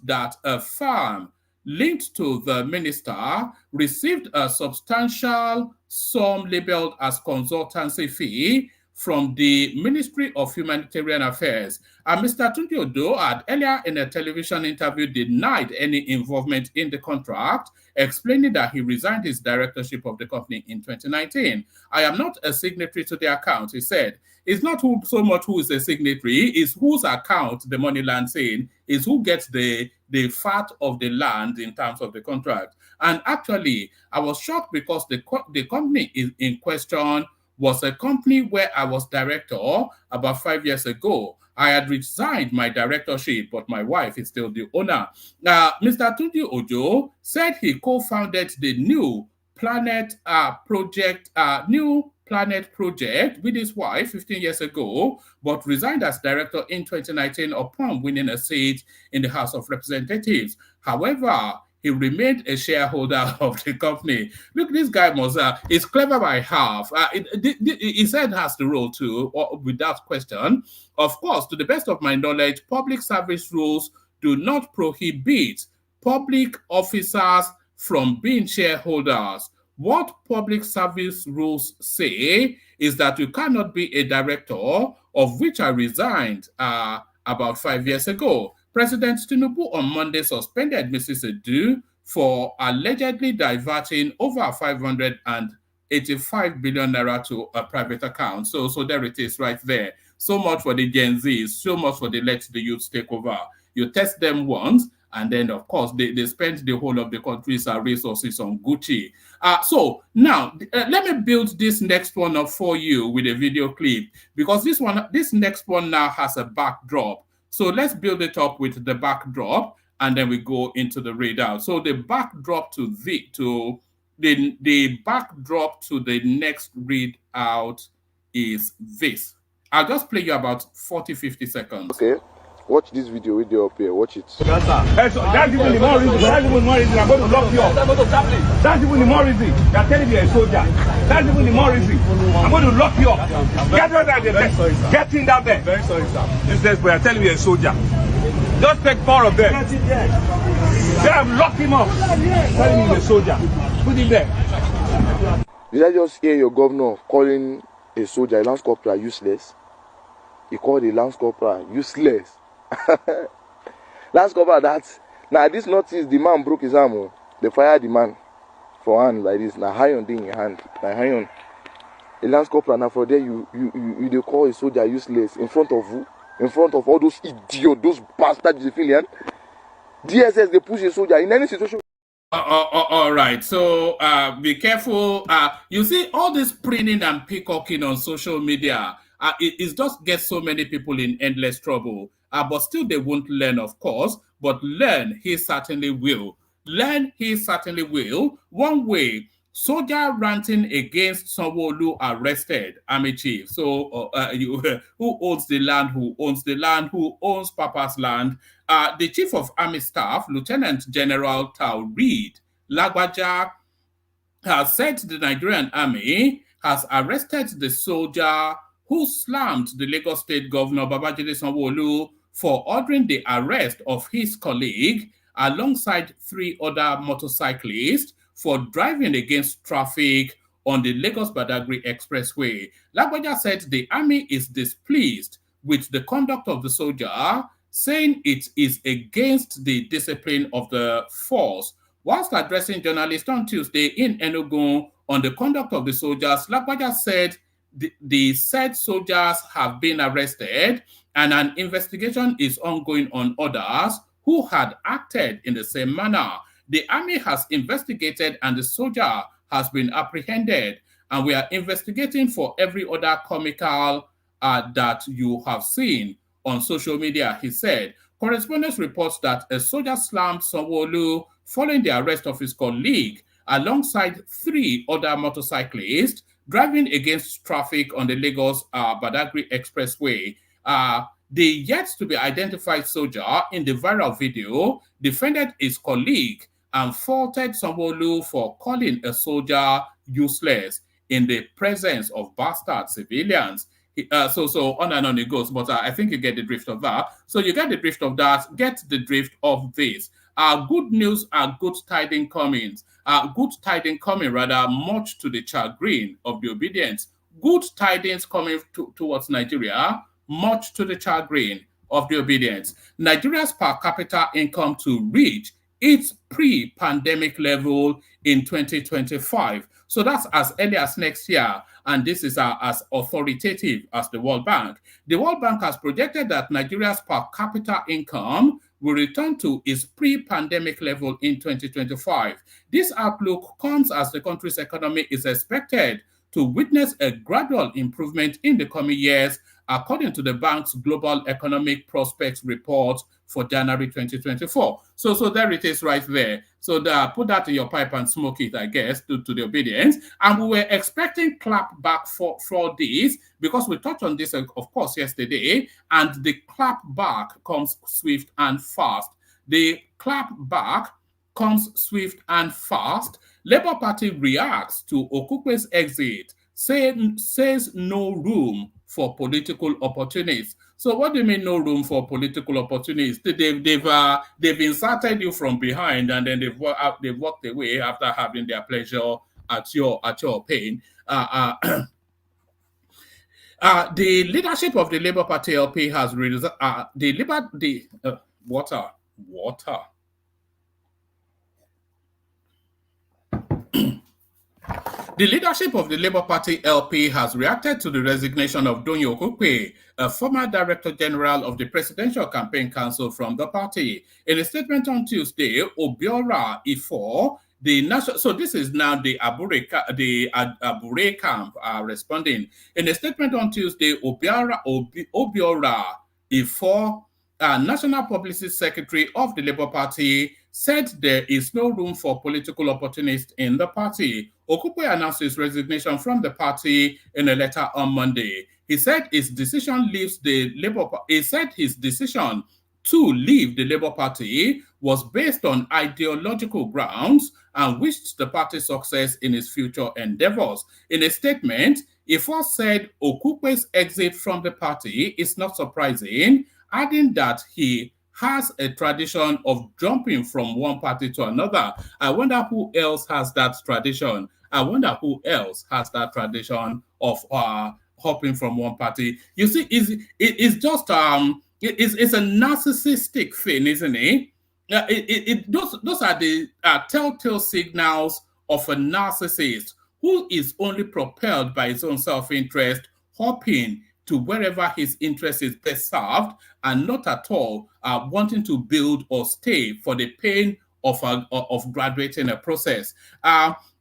that a firm linked to the minister received a substantial sum labeled as consultancy fee from the Ministry of Humanitarian Affairs. And Mr. Tunji Ojo had earlier in a television interview denied any involvement in the contract, explaining that he resigned his directorship of the company in 2019. I am not a signatory to the account, he said. It's not so much who is a signatory, it's whose account the money lands in, is who gets the fat of the land in terms of the contract. And actually, I was shocked because the company in question was a company where I was director about 5 years ago. I had resigned my directorship, but my wife is still the owner. Mr. Tunji Ojo said he co-founded the New Planet project with his wife 15 years ago, but resigned as director in 2019 upon winning a seat in the House of Representatives. However, he remained a shareholder of the company. Look, this guy is clever by half. He said has the role too, without question. Of course, to the best of my knowledge, public service rules do not prohibit public officers from being shareholders. What public service rules say is that you cannot be a director, of which I resigned about 5 years ago. President Tinubu on Monday suspended Mrs. Edu for allegedly diverting over 585 billion naira to a private account. So there it is right there. So much for the Gen Zs, so much for the let the youth take over. You test them once, and then, of course, they spend the whole of the country's resources on Gucci. So now, let me build this next one up for you with a video clip, because this next one now has a backdrop. So let's build it up with the backdrop, and then we go into the readout. So the backdrop to the backdrop to the next readout is this. I'll just play you about 40-50 seconds. Okay. Watch this video with you up here. Watch it. That's even the more reason. That's even the more reason I'm going to lock you up. That's even the more reason. You're telling me you're a soldier. That's even the more reason. I'm going to lock you up. Get out of there. Get in down there. Very sorry, sir. This is but you're telling me you're a soldier. Just take 4 of them. Then I've locked him up. Telling me you're a soldier. Put him there. Did I just hear your governor calling a soldier, a lance corporal, useless? He called a lance corporal useless. Last cover that now this notice the man broke his arm. They fired the man for hand like this. Now high on in your hand. Now high on. The last corporal now for there you they call a soldier useless in front of who? In front of all those idiots, those bastards civilian. DSS they push a soldier in any situation. All right, so be careful. You see all this printing and peacocking on social media. It just gets so many people in endless trouble. But still they won't learn, of course. But learn, he certainly will. Learn, he certainly will. One way, soldier ranting against Sanwo-Olu arrested army chief. So who owns the land? Who owns the land? Who owns Papa's land? The chief of army staff, Lieutenant General Taoreed Lagbaja, has said the Nigerian army has arrested the soldier who slammed the Lagos State Governor Babajide Sanwo-Olu for ordering the arrest of his colleague alongside 3 other motorcyclists for driving against traffic on the Lagos-Badagry Expressway. Lagbaja said the army is displeased with the conduct of the soldier, saying it is against the discipline of the force. Whilst addressing journalists on Tuesday in Enugu on the conduct of the soldiers, Lagbaja said the said soldiers have been arrested and an investigation is ongoing on others who had acted in the same manner. The army has investigated and the soldier has been apprehended, and we are investigating for every other comical that you have seen on social media, he said. Correspondence reports that a soldier slammed Sanwo-Olu following the arrest of his colleague alongside 3 other motorcyclists driving against traffic on the Lagos-Badagry Expressway. The yet-to-be-identified soldier in the viral video defended his colleague and faulted Sanwo-Olu for calling a soldier useless in the presence of bastard civilians. So on and on it goes. But I think you get the drift of that. So you get the drift of that. Get the drift of this. Good news are good tidings coming. Good tidings coming rather much to the chagrin of the obedience. Good tidings coming towards Nigeria, much to the chagrin of the obedience. Nigeria's per capita income to reach its pre-pandemic level in 2025. So that's as early as next year, and this is as authoritative as the World Bank. The World Bank has projected that Nigeria's per capita income will return to its pre-pandemic level in 2025. This outlook comes as the country's economy is expected to witness a gradual improvement in the coming years, according to the bank's Global Economic Prospects Report for January 2024. So there it is right there. So put that in your pipe and smoke it, I guess, to the obedience. And we were expecting clap back for this, because we touched on this, of course, yesterday, and the clap back comes swift and fast. The clap back comes swift and fast. Labour Party reacts to Okukwe's exit, says no room for political opportunists. So what do you mean no room for political opportunists? They've inserted you from behind, and then they've walked away after having their pleasure at your pain. The leadership of the Labour Party LP has water. The leadership of the Labour Party LP has reacted to the resignation of Donyo Okukwe, a former Director General of the Presidential Campaign Council from the party. In a statement on Tuesday, Obiora Ifo, the national, so this is now the Abure camp responding. In a statement on Tuesday, Obiora Ifo, National Publicity Secretary of the Labour Party, said there is no room for political opportunists in the party. Okukwe announced his resignation from the party in a letter on Monday. He said his decision to leave the Labour Party was based on ideological grounds and wished the party success in its future endeavors. In a statement, Ifo said Okukwe's exit from the party is not surprising, adding that he has a tradition of jumping from one party to another. I wonder who else has that tradition. of hopping from one party. You see, it's just it's a narcissistic thing, isn't it? Those are the telltale signals of a narcissist who is only propelled by his own self-interest, hopping to wherever his interest is best served, and not at all wanting to build or stay for the pain of graduating a process.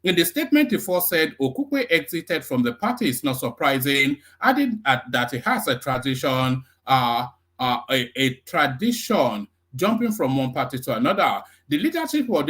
In the statement, Ifo said Okukwe exited from the party is not surprising, adding that he has a tradition, jumping from one party to another. The leadership of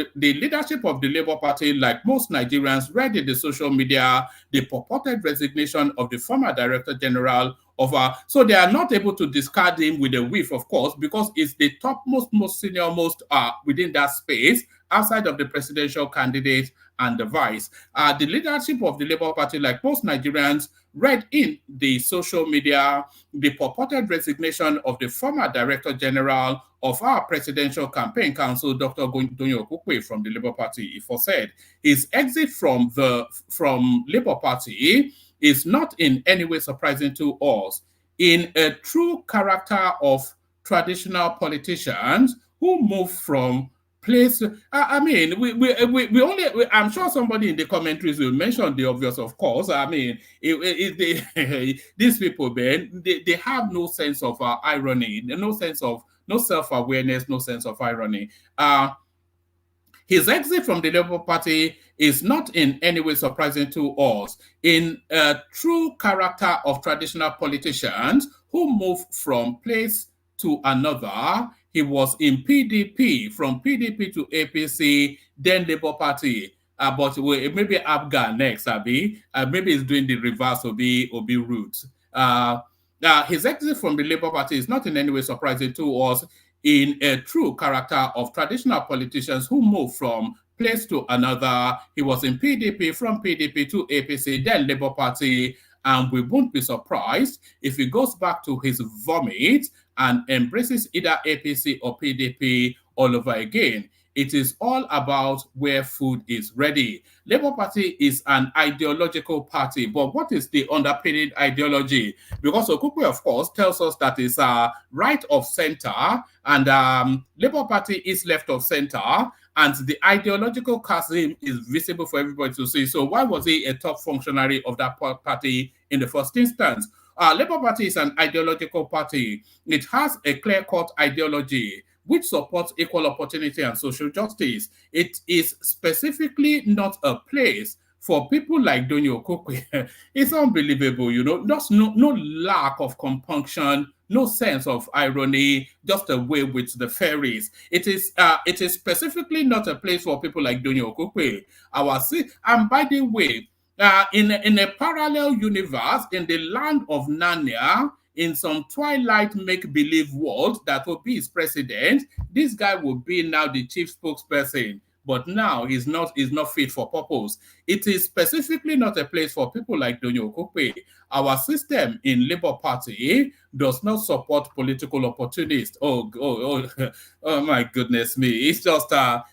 the Labour Party, like most Nigerians, read in the social media the purported resignation of the former Director General of so they are not able to discard him with a whiff, of course, because it's the topmost, most senior, most within that space, outside of the presidential candidate and the vice. The leadership of the Labour Party, like most Nigerians, read in the social media the purported resignation of the former Director General of our Presidential Campaign Council, Dr. Donyo Okukwe, from the Labour Party. Ifo said his exit from Labour Party is not in any way surprising to us. In a true character of traditional politicians who move from place, I'm sure somebody in the commentaries will mention the obvious, of course. These people, man, they have no sense of irony, no self-awareness, no sense of irony. His exit from the Labour Party is not in any way surprising to us. In a true character of traditional politicians who move from place to another, he was in PDP, from PDP to APC, then Labour Party. But maybe Abga next, maybe he's doing the reverse, Obi route. His exit from the Labour Party is not in any way surprising to us. In a true character of traditional politicians who move from place to another, he was in PDP, from PDP to APC, then Labour Party. And we won't be surprised if he goes back to his vomit and embraces either APC or PDP all over again. It is all about where food is ready. Labour Party is an ideological party, but what is the underpinning ideology? Because Okukwe, of course, tells us that it's right of centre, and Labour Party is left of centre, and the ideological chasm is visible for everybody to see. So why was he a top functionary of that party in the first instance? Labour Party is an ideological party. It has a clear-cut ideology which supports equal opportunity and social justice. It is specifically not a place for people like Donyo Okokwe. It's unbelievable, you know, just no lack of compunction, no sense of irony, just away with the fairies. It is specifically not a place for people like Donyo Okokwe. And by the way, in a parallel universe, in the land of Narnia, in some twilight make-believe world that will be his president, this guy will be now the chief spokesperson. But now he's not fit for purpose. It is specifically not a place for people like Donyo Okokwe. Our system in Labour Party does not support political opportunists. Oh my goodness me. It's just,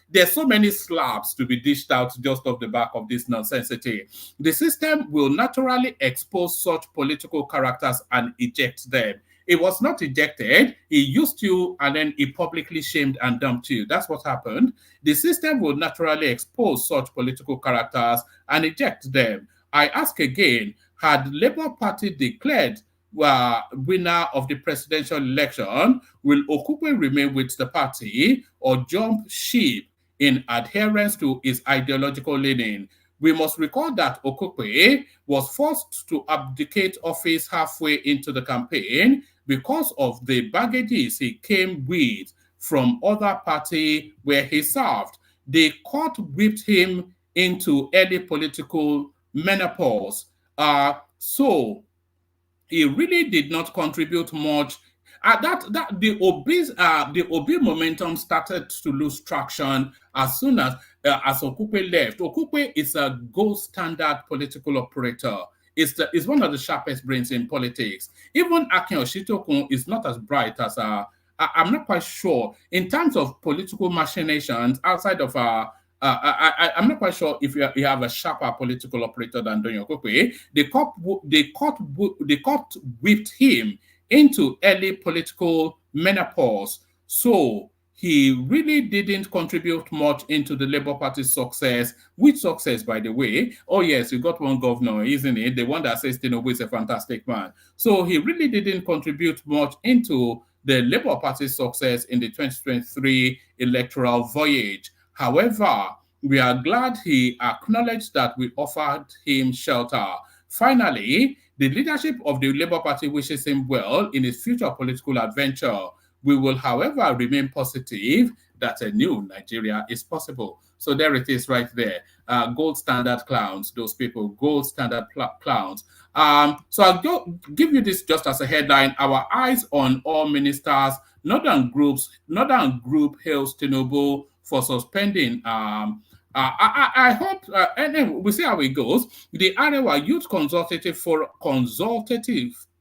there's so many slaps to be dished out just off the back of this nonsensity. The system will naturally expose such political characters and eject them. It was not ejected. He used you and then he publicly shamed and dumped you. That's what happened. The system will naturally expose such political characters and eject them. I ask again, had Labour Party declared winner of the presidential election, will Okukwe remain with the party or jump ship in adherence to his ideological leaning? We must recall that Okukwe was forced to abdicate office halfway into the campaign because of the baggages he came with from other party where he served. The court whipped him into early political menopause. So he really did not contribute much. The Obi momentum started to lose traction as soon as Okukwe left. Okukwe is a gold standard political operator. It's one of the sharpest brains in politics. Even Akin Oshitokun is not as bright as I'm not quite sure in terms of political machinations outside of I'm not quite sure if you have a sharper political operator than Donyo Okokwe. The court whipped him into early political menopause. So he really didn't contribute much into the Labour Party's success. Which success, by the way? Oh yes, you got one governor, isn't it? The one that says Tinubu is a fantastic man. So he really didn't contribute much into the Labour Party's success in the 2023 electoral voyage. However, we are glad he acknowledged that we offered him shelter. Finally, the leadership of the Labour Party wishes him well in his future political adventure. We will, however, remain positive that a new Nigeria is possible. So there it is right there. Gold standard clowns, those people, gold standard clowns. So I'll give you this just as a headline. Our eyes on all ministers. Northern Group hails Tinubu for suspending. I hope, and we'll see how it goes. The Arewa Youth Consultative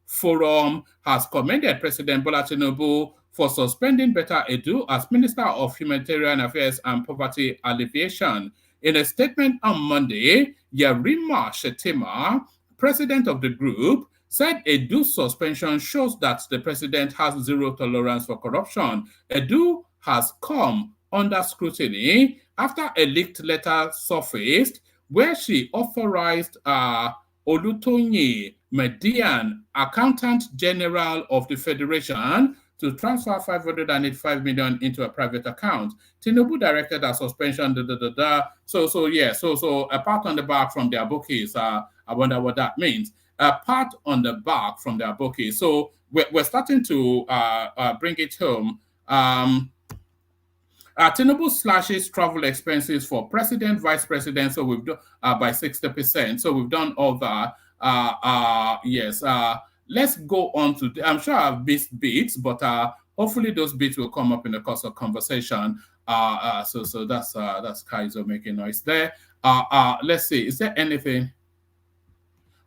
Forum has commended President Bola Tinubu for suspending BETTA Edu as Minister of Humanitarian Affairs and Poverty Alleviation. In a statement on Monday, Yarima Shetima, president of the group, said Edu's suspension shows that the president has zero tolerance for corruption. Edu has come under scrutiny after a leaked letter surfaced where she authorized Olutoyin Median, Accountant General of the Federation, to transfer 585 million into a private account. Tinubu directed a suspension. So a pat on the back from their bookies. I wonder what that means. A pat on the back from their bookies. So we're starting to bring it home. Tinubu slashes travel expenses for president, vice president. So we've done by 60%. So we've done all that. Yes. Let's go on to. I'm sure I've missed bits, but hopefully those bits will come up in the course of conversation. So that's Kaizo making noise there. Let's see. Is there anything?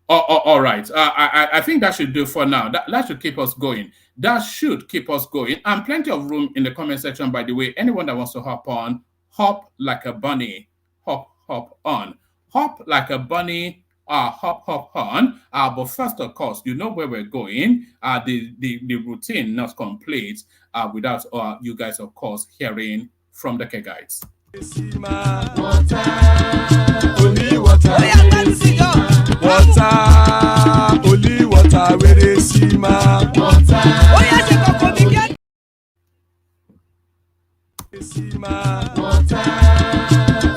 All right. I think that should do for now. That should keep us going. That should keep us going. And plenty of room in the comment section, by the way. Anyone that wants to hop on, hop like a bunny. Hop on. Hop like a bunny. Hop on. But first, of course, you know where we're going. The routine not complete without you guys, of course, hearing from the Guides. Only water, where they see ma. Water. Oh yeah, she go for me get. See ma. Water.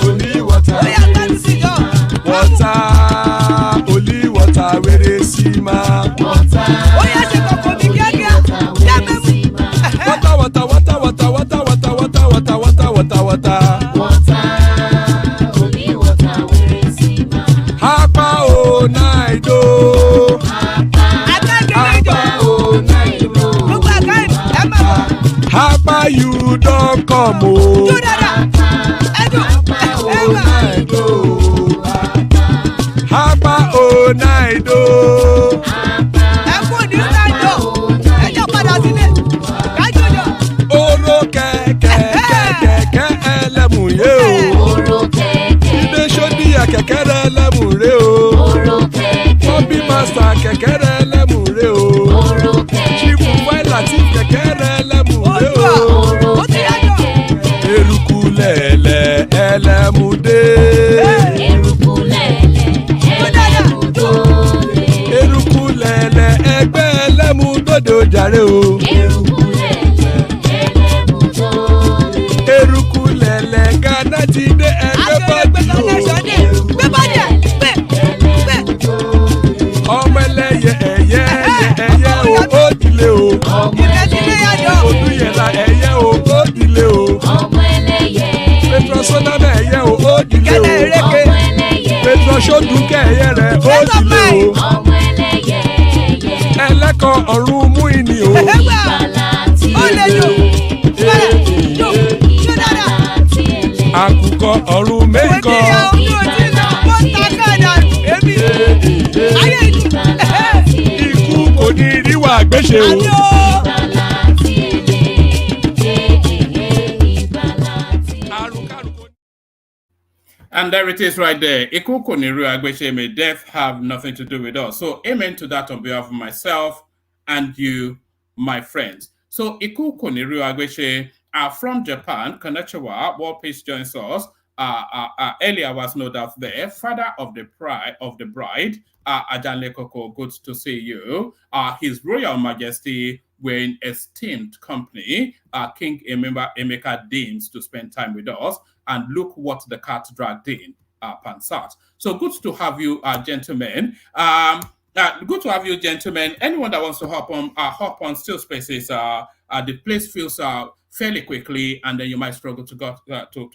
Only water. Oh yeah, let me see go. Water. Only water, where they see ma. Water. Oh yeah, she go for me get. Water, water, water, water, water, water, water, water, water, water. Water. Only water, where they see ma. Hapa o naido. Hapa you don't come o. Hapa o naido. Oro kẹ̀kẹ́ kẹ̀kẹ́ ẹlẹ́mùyé o. Ilé sọ́dí àkẹ́kẹ́ ẹlẹ́mùrè o. Bobby Master kẹ̀kẹ́ ẹlẹ́mùrè o. Chief Wáìlà tí kẹ̀kẹ́ ẹlẹ́mùrè o. Eruku lẹ̀lẹ̀ ẹlẹ́mùdé. Eruku lẹ̀lẹ̀ ẹgbẹ́ ẹlẹ́mùdódò jàre o. Eruku lẹ̀lẹ̀ Ghana ti dé ẹgbẹ́ bọ́dì o. Ọmọ ẹlẹ́yẹ ẹ̀yẹ ẹ̀yẹ o ó dilé o. Odúyẹ̀lá ẹ̀yẹ o ó dilé o. Petrosoname ẹ̀yẹ o ó dilé o. Petrosodúnkẹ́ ẹ̀yẹ rẹ̀ ó dilé o. Ẹlẹ́kọ̀ ọ̀run mú ìní o. Àkùkọ ọ̀run mẹ́kọ̀. Ikú kò ní ríwà gbéṣe o. And there it is right there. Iku koniru agbeshe, may death have nothing to do with us. So amen to that on behalf of myself and you, my friends. So Iku koniru agbeshe are from Japan. Konnichiwa, War Peace joins us. Earlier was no doubt there. Father of the bride, Ajanle Koko, good to see you. His Royal Majesty, we're in esteemed company. King Emeka deigns to spend time with us. And look what the cat dragged in, Pansat. So good to have you, gentlemen. Good to have you, gentlemen. Anyone that wants to hop on Still Spaces. The place fills fairly quickly, and then you might struggle to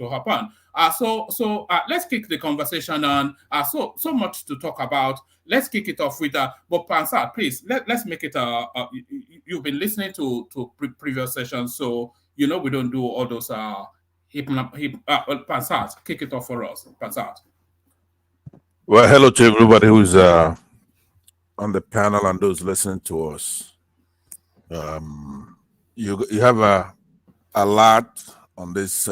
hop on. So let's kick the conversation on. So much to talk about. Let's kick it off with but Pansat, please let's make it. You've been listening to previous sessions, so you know we don't do all those. Pansat, kick it off for us, Pansat. Well, hello to everybody who's on the panel and those listening to us. You have a lot on this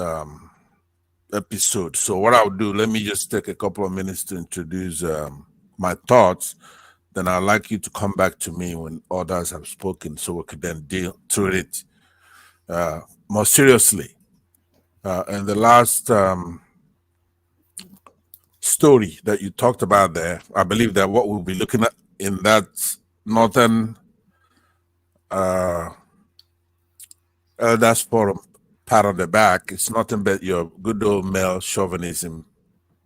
episode. So what I'll do, let me just take a couple of minutes to introduce my thoughts. Then I'd like you to come back to me when others have spoken so we can then deal through it more seriously. And the last story that you talked about there, I believe that what we'll be looking at in that Northern Elders Forum part of the back, it's nothing but your good old male chauvinism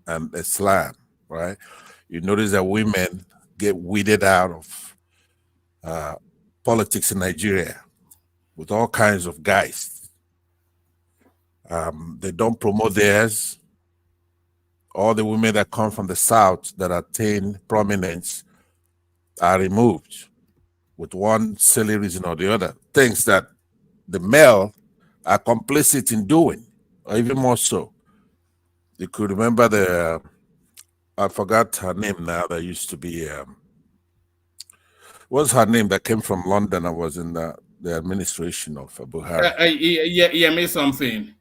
and Islam, right? You notice that women get weeded out of politics in Nigeria with all kinds of guys. They don't promote theirs. All the women that come from the South that attain prominence are removed with one silly reason or the other. Things that the male are complicit in doing, or even more so. You could remember I forgot her name now, that used to be what's her name that came from London and was in the administration of Buhari? Yeah, me something.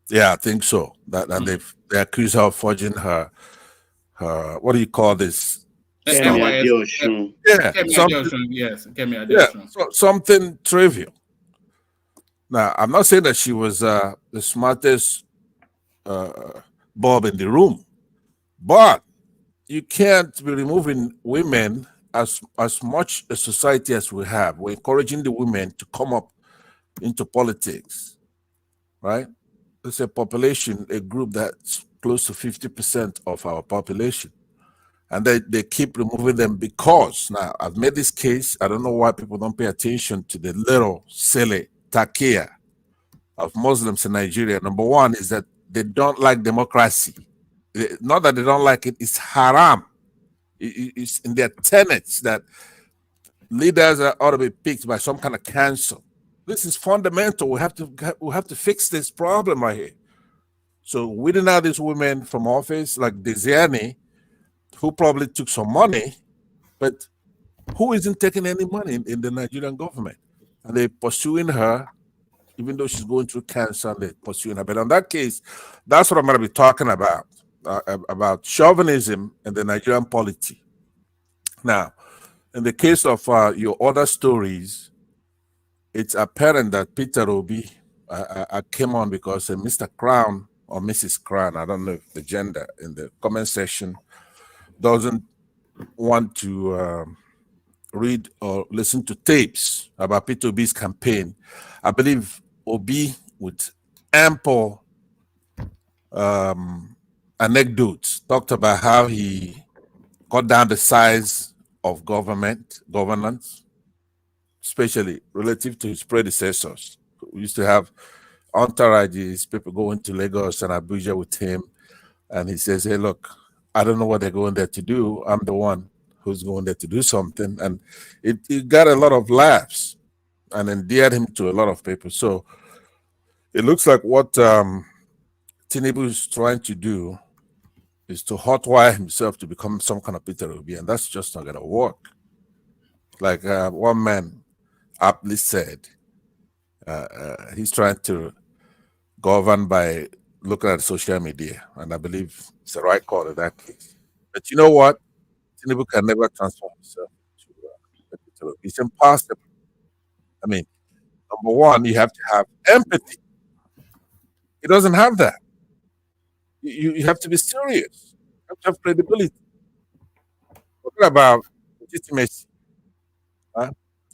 Yeah, I think so. That and they accuse her of forging her what do you call this? Yeah, something trivial. Now, I'm not saying that she was the smartest bulb in the room, but you can't be removing women as much a society as we have. We're encouraging the women to come up into politics, right? It's a population, a group that's close to 50% of our population. And they keep removing them because, now, I've made this case. I don't know why people don't pay attention to the little silly takia of Muslims in Nigeria. Number one is that they don't like democracy. Not that they don't like it, it's haram. It's in their tenets that leaders ought to be picked by some kind of council. This is fundamental. We have to fix this problem right here. So weeding out these women from office, like Desiani, who probably took some money, but who isn't taking any money in the Nigerian government? And they're pursuing her, even though she's going through cancer, and they're pursuing her. But in that case, that's what I'm going to be talking about chauvinism and the Nigerian polity. Now, in the case of your other stories, it's apparent that Peter Obi I came on because Mr. Crown or Mrs. Crown, I don't know if the gender in the comment section, doesn't want to read or listen to tapes about Peter Obi's campaign. I believe Obi, with ample anecdotes, talked about how he cut down the size of governance, especially relative to his predecessors. We used to have entourages, people going to Lagos and Abuja with him, and he says, hey, look, I don't know what they're going there to do. I'm the one who's going there to do something. And it got a lot of laughs and endeared him to a lot of people. So it looks like what Tinubu is trying to do is to hotwire himself to become some kind of Peter Obi, and that's just not going to work. Like one man aptly said, he's trying to govern by looking at social media, and I believe it's the right call in that case. But you know what? Tinubu can never transform himself to Peter Obi. It's impossible. I mean, number one, you have to have empathy. He doesn't have that. You have to be serious. You have to have credibility. Talking about legitimacy,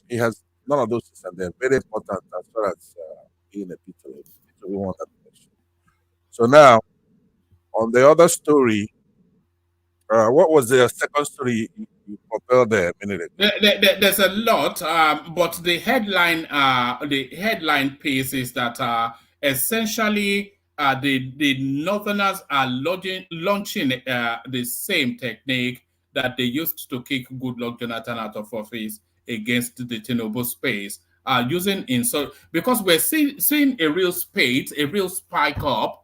he has none of those things, and they're very important as far as being a Peter Obi. We want that question. So now, on the other story, what was the second story you propelled there a minute ago? There's a lot, but the headline piece is that essentially the Northerners are launching the same technique that they used to kick Goodluck Jonathan out of office against the Tinubu space, using insult, because we're seeing a real spike up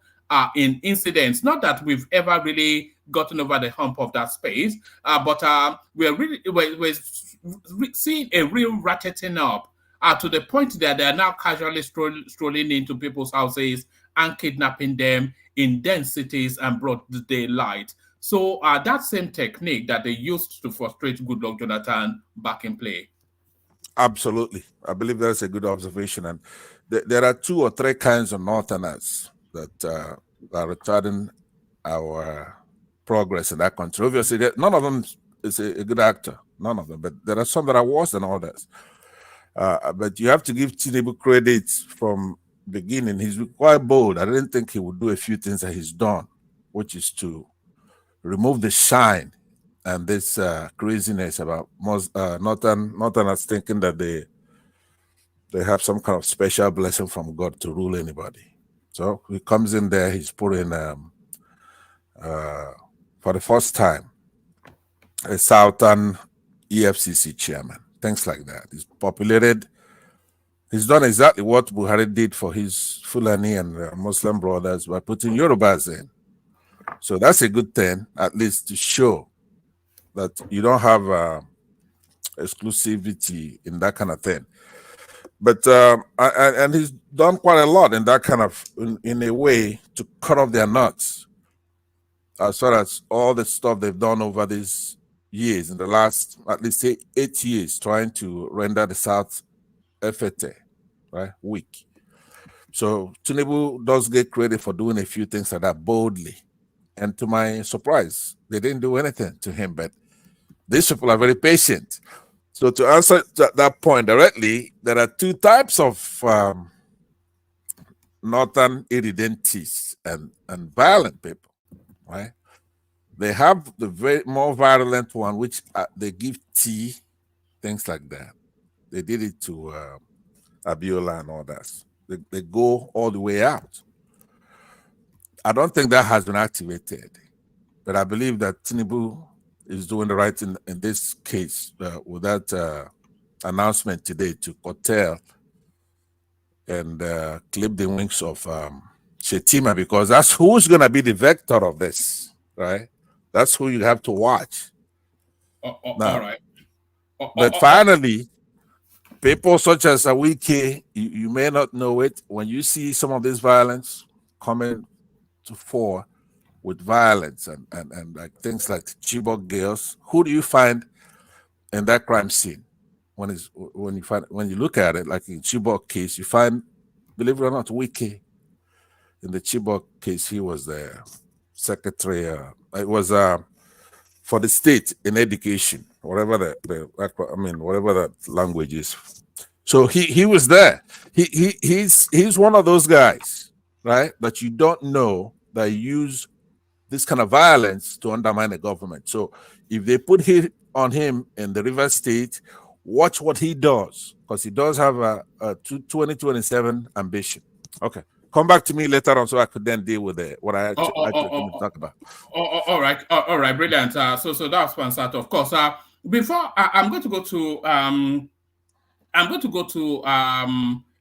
in incidents. Not that we've ever really gotten over the hump of that space, but we're seeing a real ratcheting up to the point that they are now casually strolling into people's houses and kidnapping them in dense cities and broad daylight. So that same technique that they used to frustrate Goodluck Jonathan back in play. Absolutely. I believe that's a good observation. And there are 2 or 3 kinds of Northerners that are retarding our progress in that country. Obviously, none of them is a good actor. None of them. But there are some that are worse than others. But you have to give Tinubu credit from the beginning. He's quite bold. I didn't think he would do a few things that he's done, which is to remove the shine and this craziness about Northerners thinking that they have some kind of special blessing from God to rule anybody. So he comes in there, he's putting for the first time a Southern EFCC chairman, things like that. He's done exactly what Buhari did for his Fulani and Muslim brothers by putting Yorubas in. So that's a good thing, at least to show that you don't have exclusivity in that kind of thing. But and he's done quite a lot in that kind of in a way to cut off their nuts, as far as all the stuff they've done over these years, in the last at least 8 years, trying to render the South effete, right, weak. So Tinubu does get credit for doing a few things like that boldly. And to my surprise, they didn't do anything to him, but these people are very patient. So to answer that point directly, there are two types of northern irredentists and violent people, right? They have the very more virulent one, which they give tea, things like that. They did it to Abiola and all that. They go all the way out. I don't think that has been activated, but I believe that Tinubu is doing the right thing in this case with that announcement today to curtail and clip the wings of Shetima, because that's who's going to be the vector of this, right? That's who you have to watch. Now, all right. But finally, people such as Awike, you may not know it, when you see some of this violence coming to fore with violence and like things like Chibok girls, who do you find in that crime scene? When you look at it, like in Chibok case, you find, believe it or not, Wike. In the Chibok case, he was the secretary. It was for the state in education, whatever whatever that language is. So he was there. He's one of those guys, right, that you don't know that use this kind of violence to undermine the government. So if they put hit on him in the River State, watch what he does, because he does have a 2027 ambition. Okay, come back to me later on so I could then deal with what I actually talk about. All right, brilliant. So that's one start, of course. Before I'm going to go to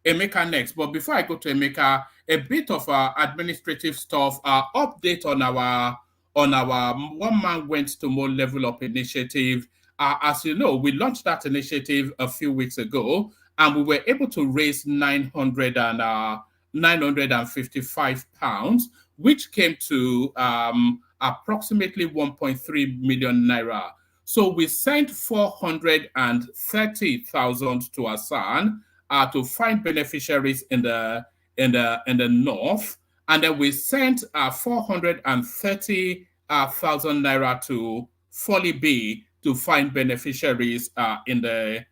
Emeka next, but before I go to Emeka, a bit of administrative stuff. Update on our One Man Went to More Level Up initiative. As you know, we launched that initiative a few weeks ago, and we were able to raise 955 pounds, which came to approximately 1.3 million naira. So we sent 430,000 to Asan to find beneficiaries in the north, and then we sent 430,000 naira to Folly B to find beneficiaries in the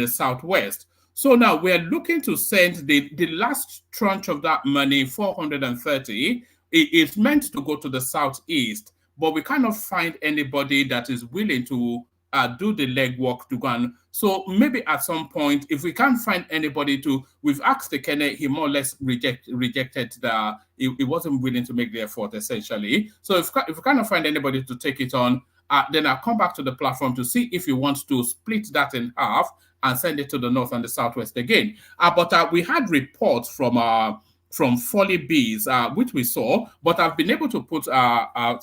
southwest. So now we're looking to send the last tranche of that money, 430. It's meant to go to the southeast, but we cannot find anybody that is willing to do the legwork to go on. So maybe at some point, if we can't find anybody we've asked the Kenneth, he more or less rejected he wasn't willing to make the effort, essentially. So if we cannot find anybody to take it on, then I'll come back to the platform to see if you want to split that in half and send it to the north and the southwest again. But we had reports from Folly B's, which we saw, but I've been able to put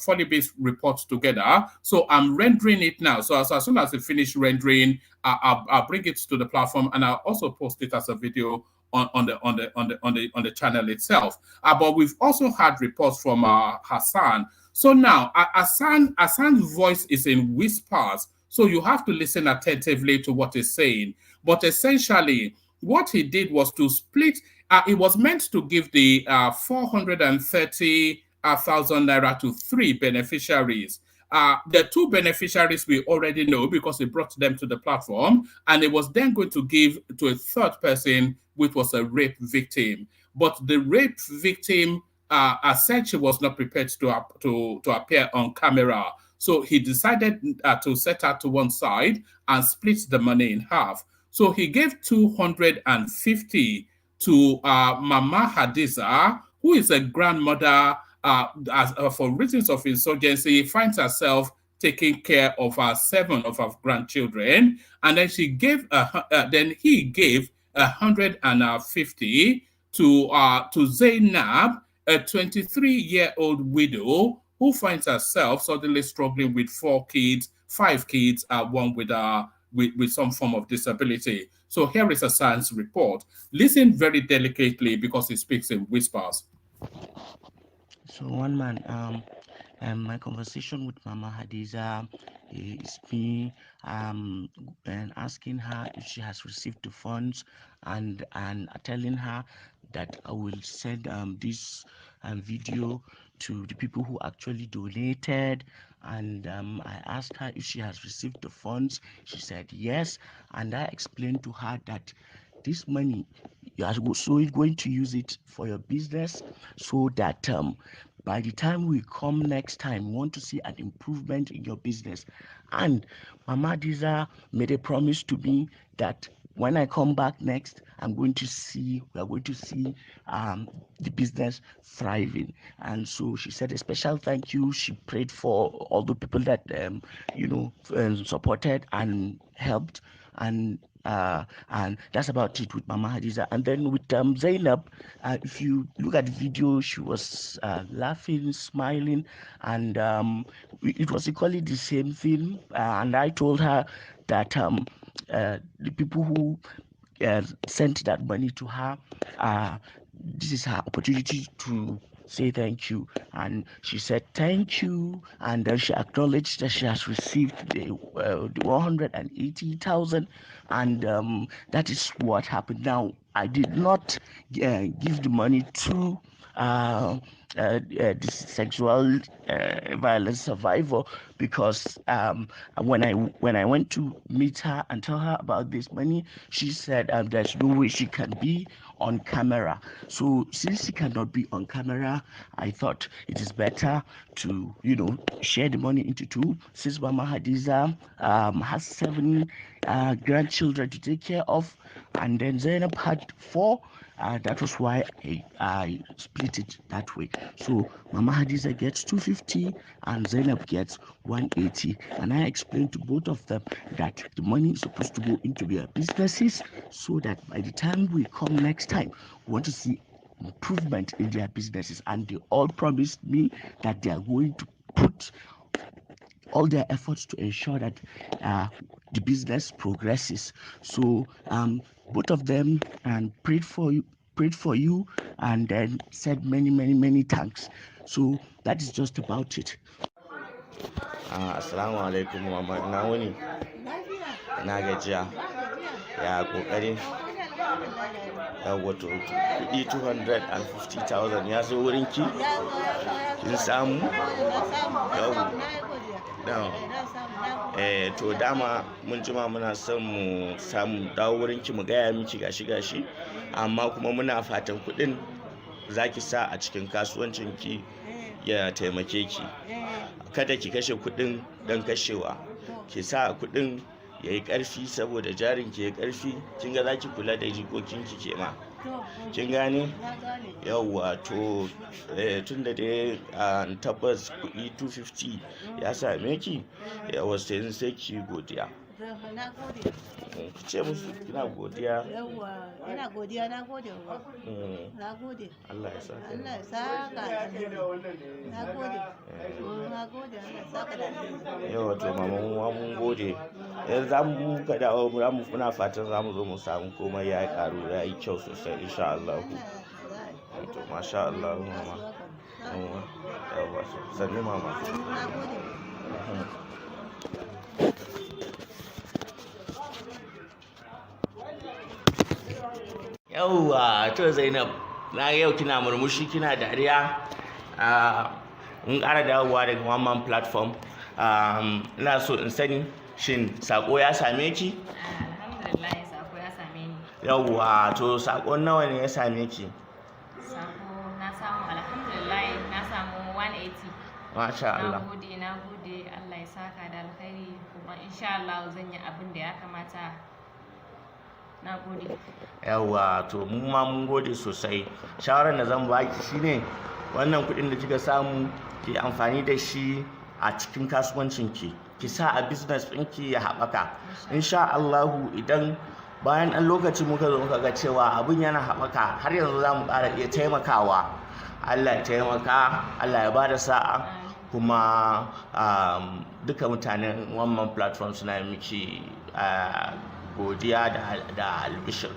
Folly B's reports together. So I'm rendering it now. So as soon as I finish rendering, I'll bring it to the platform, and I'll also post it as a video on the channel itself. But we've also had reports from Hassan. So now Hassan's voice is in whispers, so you have to listen attentively to what he's saying. But essentially, what he did was to split. It was meant to give the 430,000 naira to 3 beneficiaries. The 2 beneficiaries we already know because he brought them to the platform, and it was then going to give to a 3rd person, which was a rape victim. But the rape victim said she was not prepared to appear on camera. So he decided to set her to one side and split the money in half. So he gave 250 to Mama Hadiza, who is a grandmother. For reasons of insurgency, finds herself taking care of 7 of her grandchildren, and then he gave 150 to Zainab, a 23-year-old widow who finds herself suddenly struggling with 5 kids, one with with some form of disability. So here is Hassan's report. Listen very delicately because he speaks in whispers. So one man, my conversation with Mama Hadiza is me and asking her if she has received the funds and telling her that I will send this video to the people who actually donated, and I asked her if she has received the funds. She said yes, and I explained to her that this money, you are going to use it for your business, so that by the time we come next time, we want to see an improvement in your business. And Mama Diza made a promise to me that when I come back next, we are going to see the business thriving. And so she said a special thank you. She prayed for all the people that supported and helped, and that's about it with Mama Hadiza. And then with Zainab, if you look at the video, she was laughing, smiling, and it was equally the same thing. And I told her that the people who sent that money to her, this is her opportunity to say thank you. And she said thank you, and then she acknowledged that she has received the 180,000, and that is what happened. Now, I did not give the money to this sexual violence survivor, because when I went to meet her and tell her about this money, she said there's no way she can be on camera. So since she cannot be on camera, I thought it is better to share the money into two. Since Mama Hadiza has 7 grandchildren to take care of, and then Zainab had 4. That was why I split it that way. So Mama Hadiza gets 250 and Zainab gets 180. And I explained to both of them that the money is supposed to go into their businesses, so that by the time we come next time, we want to see improvement in their businesses. And they all promised me that they are going to put all their efforts to ensure that the business progresses. So both of them prayed for you and then said many thanks. So that is just about it. Assalamu alaikum mama, ina wuni? Ina gajiya? Ya kokari? Yawa to kuɗi 250,000 ya zo wurinki? Kin samu? Yawa. To dama mun jima muna son mu samu dawo wurinki mu gaya miki gashi, amma kuma muna fatan kuɗin zaki sa a cikin kasuwancinki ya taimake ki. Kada ki kashe kuɗin don kashewa, ki sa kuɗin ya yi ƙarfi saboda jarin ki ya ƙarfi. Kin ga zaki kula da jikokinki ke ma, kin gane? Yawwa to tun da dai tabbas kuɗi 250 ya same ki, yawa sai ki godiya. Ki ce musu kina godiya. Yawwa ina godiya, na gode wa. Na gode. Allah ya saka. Allah ya saka. Na gode. Na gode, Allah ya saka da alheri. Yawa to mama mun gode. Yanzu za mu ka dawo, muna fatan za mu zo mu samu komai ya karu, ya yi kyau sosai insha Allah. To masha Allah mama. Yawa sannu mama. Yauwa to Zainab, na yau kina murmushi, kina dariya. Mun ƙara dawowa daga wannan platform. Ina so in sani, shin sako ya same ki? Alhamdulillah sako ya same ni. Yauwa to sakon nawa ne ya same ki? Sako na samu, alhamdulillah na samu 180. Masha Allah. Na gode, Allah ya saka da alkhairi, kuma insha Allah zan yi abin da ya kamata. Na gode. Yawa to mu ma mun gode sosai. Shawarar da zan baki shine wannan kuɗin da kika samu ki amfani da shi a cikin kasuwancinki, ki sa a business ɗinki ya haɓaka. Insha Allah idan bayan ɗan lokaci muka zo muka ga cewa abin yana haɓaka, har yanzu za mu ƙara iya taimakawa. Allah ya taimaka, Allah ya bada sa'a, kuma duka mutanen wannan platform suna miki godiya da albishir.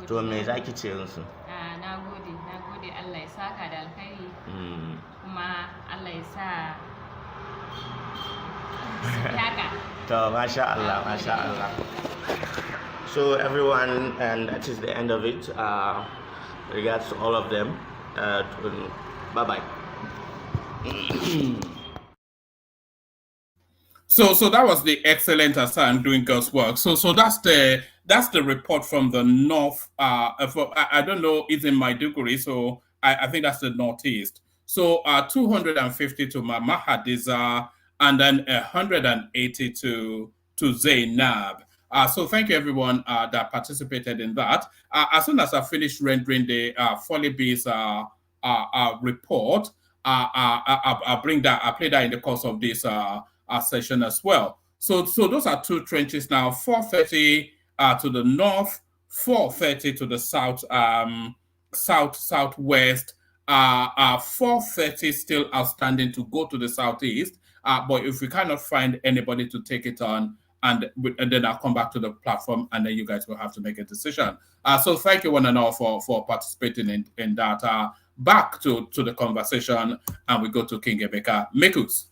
To me za ki ce musu? Na gode Allah ya saka da alkhairi kuma Allah ya sa haka. So masha Allah. So everyone, and that is the end of it. Regards to all of them. Bye bye. So that was the excellent Hassan doing God's work. So that's the report from the north. I don't know, it's in Maiduguri, so I think that's the northeast. So 250 to Mahadiza, and then 180 to Zainab. So thank you everyone that participated in that. As soon as I finish rendering the Foleybees report, I'll play that in the course of this session as well. So those are two trenches now: 430 to the north, 430 to the southwest. 430 still outstanding to go to the southeast. But if we cannot find anybody to take it on, and then I'll come back to the platform, and then you guys will have to make a decision. So thank you one and all for participating in that. Back to the conversation, and we go to King Emeka. Mekus.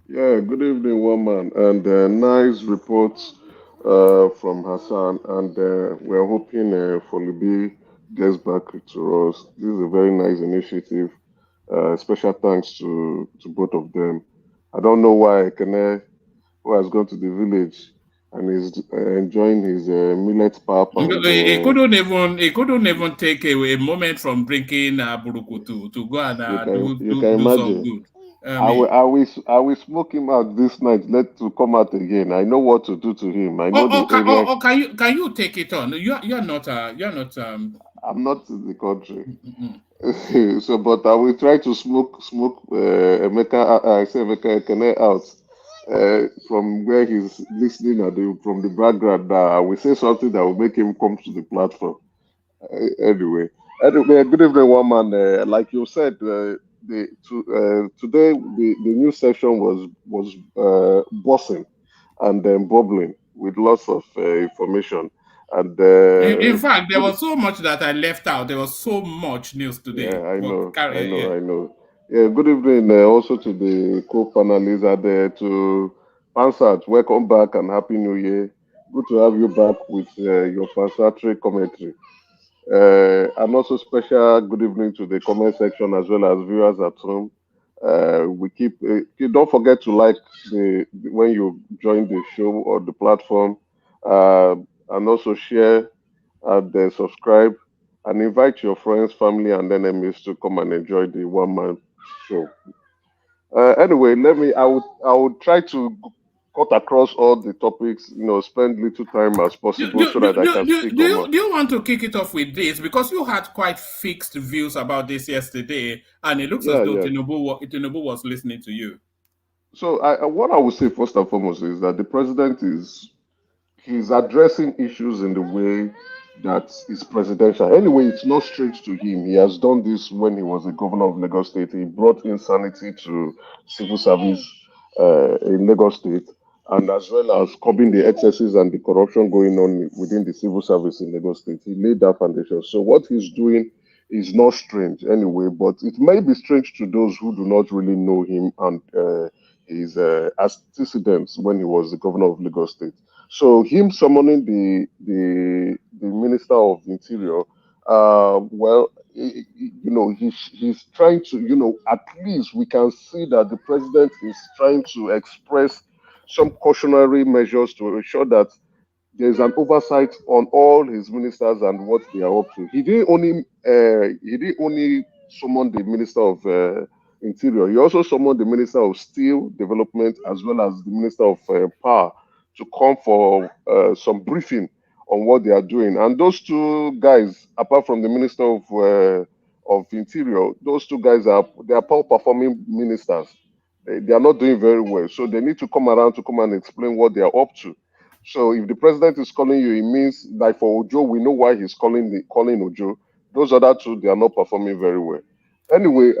Yeah, good evening, woman, and nice reports from Hassan, and we're hoping Foleybees gets back to us. This is a very nice initiative. Special thanks to both of them. I don't know why Ekene, who has gone to the village and is enjoying his millet pap. He couldn't even take a moment from drinking burukutu to go and do some good. I will smoke him out this night. Let to come out again. I know what to do to him. I know can you take it on? You're not. I'm not in the country. So, but I will try to smoke Emeka Ekene out from where he's listening from the background. I will say something that will make him come to the platform. Anyway, good evening, woman. Like you said, today the new session was buzzing and bubbling with lots of information. And in fact, there was so much that I left out. There was so much news today. Yeah, I know. Yeah, good evening also to the co-panelists and to Pansat. Welcome back and Happy New Year. Good to have you back with your Pansatry commentary. And also special good evening to the comment section as well as viewers at home. Don't forget to like when you join the show or the platform, and also share and subscribe and invite your friends, family, and enemies to come and enjoy the one-man show. Anyway, I would try to cut across all the topics, spend little time as possible so that I can speak. Do you want to kick it off with this? Because you had quite fixed views about this yesterday, and it looks as though Tinubu was listening to you. So what I would say first and foremost is that the president he's addressing issues in the way that is presidential. Anyway, it's not strange to him. He has done this when he was the governor of Lagos State. He brought insanity to civil service in Lagos State, and as well as curbing the excesses and the corruption going on within the civil service in Lagos State. He laid that foundation. So what he's doing is not strange anyway, but it may be strange to those who do not really know him and his antecedents when he was the governor of Lagos State. So him summoning the Minister of Interior, he's trying to, at least we can see that the president is trying to express some cautionary measures to ensure that there's an oversight on all his ministers and what they are up to. He didn't only summon the Minister of Interior. He also summoned the Minister of Steel Development as well as the Minister of Power to come for some briefing on what they are doing. And those two guys, apart from the Minister of Interior, those two guys they are poor-performing ministers. They are not doing very well. So they need to come around to come and explain what they are up to. So if the president is calling you, it means, like for Ojo, we know why he's calling Ojo. Those other two, they are not performing very well. Anyway,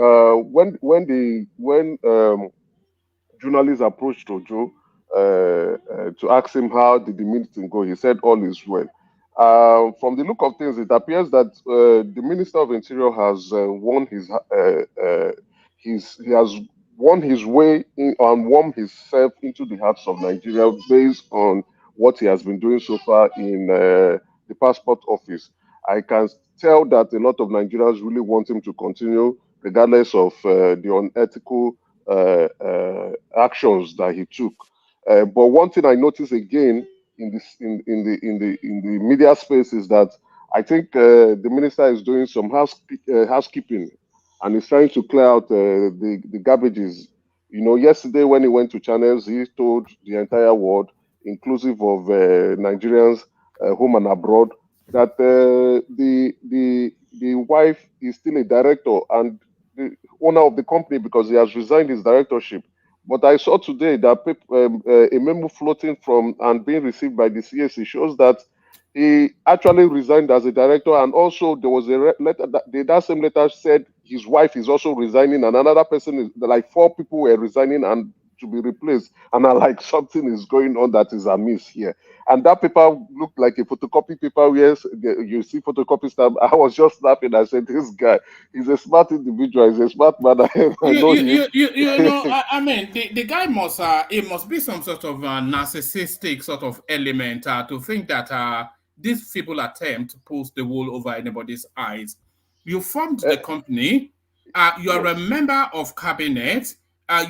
when journalists approached Ojo, to ask him how did the meeting go. He said all is well. From the look of things, it appears that the Minister of Interior has won he has won his way in and warmed himself into the hearts of Nigeria based on what he has been doing so far in the passport office. I can tell that a lot of Nigerians really want him to continue, regardless of the unethical actions that he took. But one thing I notice again in the media space is that I think the minister is doing some housekeeping, and he's trying to clear out the garbages. You know, yesterday when he went to channels, he told the entire world, inclusive of Nigerians home and abroad, that the wife is still a director and the owner of the company because he has resigned his directorship. But I saw today that a memo floating from and being received by the CAC shows that he actually resigned as a director, and also there was a letter that same letter said his wife is also resigning, and another person is like 4 people were resigning and to be replaced, and I like something is going on that is amiss here. And that paper looked like a photocopy paper. Yes, you see photocopy stamp. I was just laughing. I said, "This guy, he's a smart individual. He's a smart man." I know him. You know, I mean, the guy must it must be some sort of narcissistic sort of element to think that these people attempt to pull the wool over anybody's eyes. You formed the company. You are a member of cabinet.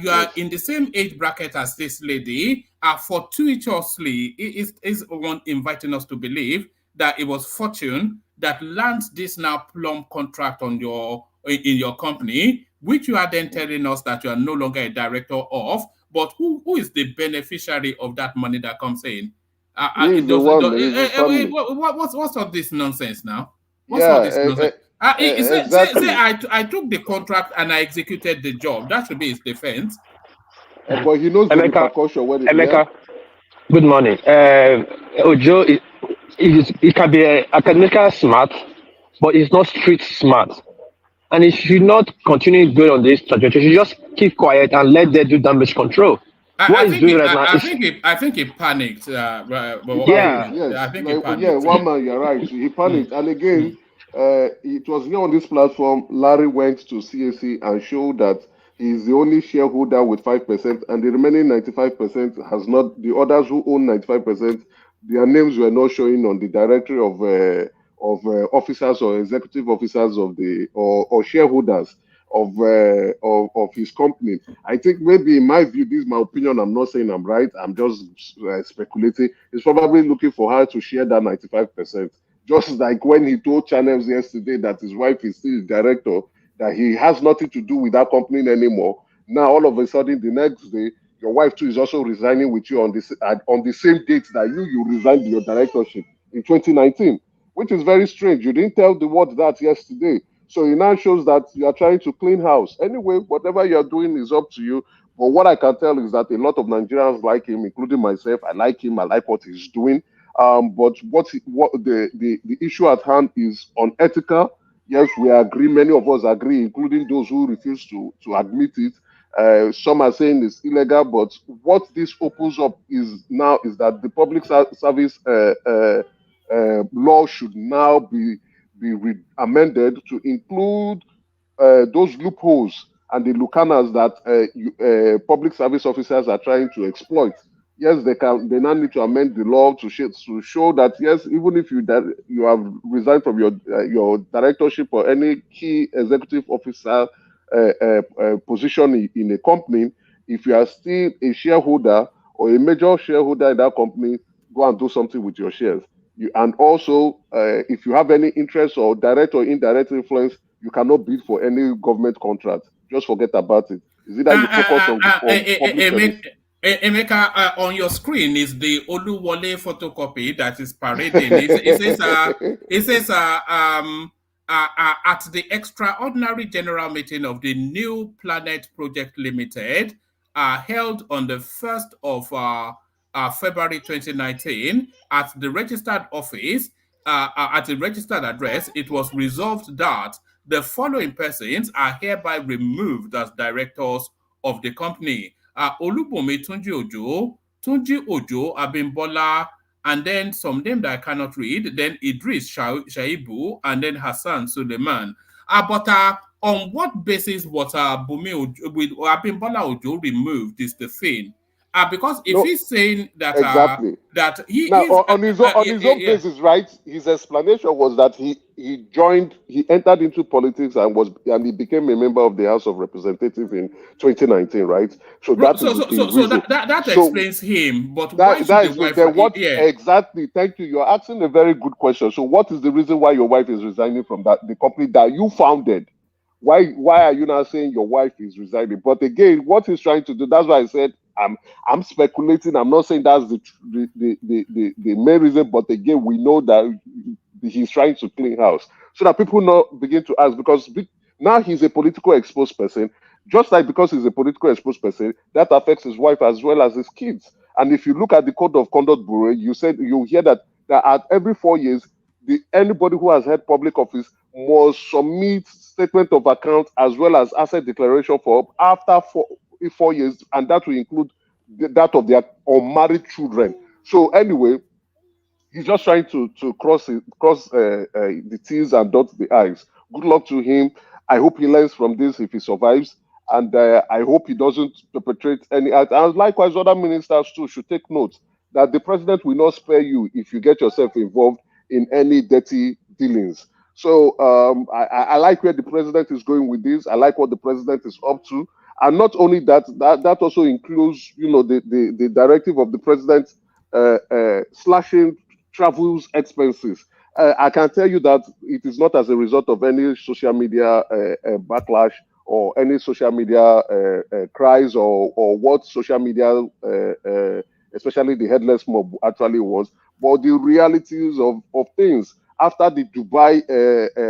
You are in the same age bracket as this lady. Fortuitously, is one inviting us to believe that it was fortune that lands this now plum contract on in your company, which you are then telling us that you are no longer a director of. But who is the beneficiary of that money that comes in? What's all this nonsense now? What's all this nonsense? Exactly. Say I took the contract and I executed the job. That should be his defense. But he knows the repercussion. Emeka, good morning. Ojo, he can be academically smart, but he's not street smart. And he should not continue going on this trajectory. He should just keep quiet and let them do damage control. I think he panicked. Yes, I think he panicked. Yeah, one man, you're right. He panicked. And again, it was here on this platform, Larry went to CAC and showed that he's the only shareholder with 5%, and the remaining 95% has not. The others who own 95%, their names were not showing on the directory of officers or executive officers of the or shareholders of his company. I think maybe in my view, this is my opinion. I'm not saying I'm right. I'm just speculating. He's probably looking for her to share that 95%. Just like when he told channels yesterday that his wife is still the director, that he has nothing to do with that company anymore. Now, all of a sudden, the next day, your wife too is also resigning with you on the same date that you resigned your directorship in 2019, which is very strange. You didn't tell the world that yesterday. So it now shows that you are trying to clean house. Anyway, whatever you're doing is up to you. But what I can tell is that a lot of Nigerians like him, including myself. I like him. I like what he's doing. But what the issue at hand is unethical. Yes, we agree. Many of us agree, including those who refuse to admit it. Some are saying it's illegal, but what this opens up is that the public service law should now be amended to include those loopholes and the lucanas that public service officers are trying to exploit. Yes, they now need to amend the law to show that yes, even if you have resigned from your directorship or any key executive officer position in a company, if you are still a shareholder or a major shareholder in that company, go and do something with your shares. And also, if you have any interest or direct or indirect influence, you cannot bid for any government contract. Just forget about it. Is it that you focus on public service? Emeka, on your screen is the Oluwole photocopy that is parading. It says at the extraordinary general meeting of the New Planet Project Limited, held on the 1st of February 2019 at the registered office, at the registered address, it was resolved that the following persons are hereby removed as directors of the company. Olubunmi Tunji Ojo, Tunji Ojo, Abimbola, and then some name that I cannot read, then Idris Shaibu, and then Hassan Suleiman. But on what basis was Bumi Ojo, with Abimbola Ojo removed is the thing. Because if No, he's saying that exactly. that he Now, is on his own basis, right? His explanation was that he entered into politics and he became a member of the House of Representatives in 2019, right? So that is the reason. that So explains him. But why should that the is wife? then what Yeah. exactly? Thank you. You're asking a very good question. So what is the reason why your wife is resigning from the company that you founded? Why are you now saying your wife is resigning? But again, what he's trying to do, that's why I said I'm speculating. I'm not saying that's the main reason, but again, we know that he's trying to clean house so that people not begin to ask, because now he's a political exposed person. Just like because he's a political exposed person, that affects his wife as well as his kids. And if you look at the Code of Conduct Bureau, you hear that at every 4 years, anybody who has held public office must submit statement of account as well as asset declaration for after 4 years, and that will include that of their unmarried children. So anyway, he's just trying to cross the T's and dot the I's. Good luck to him. I hope he learns from this if he survives, and I hope he doesn't perpetrate any act. And likewise, other ministers too should take note that the president will not spare you if you get yourself involved in any dirty dealings. So I like where the president is going with this. I like what the president is up to. And not only that, that also includes, the directive of the president slashing travels expenses. I can tell you that it is not as a result of any social media backlash or any social media cries or what social media, especially the headless mob, actually was, but the realities of things. After the Dubai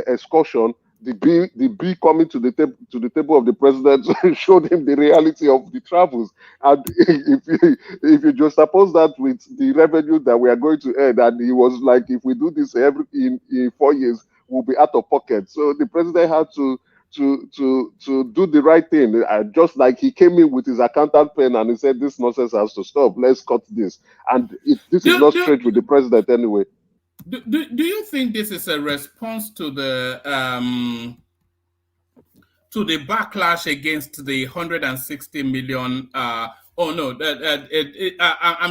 excursion, the B coming to the table of the president showed him the reality of the travels. And if you just suppose that with the revenue that we are going to earn, and he was like, if we do this in 4 years, we'll be out of pocket. So the president had to do the right thing. Just like he came in with his accountant pen and he said, this nonsense has to stop. Let's cut this. And this is not straight with the president anyway. Do you think this is a response to the backlash against the 160 million? I'm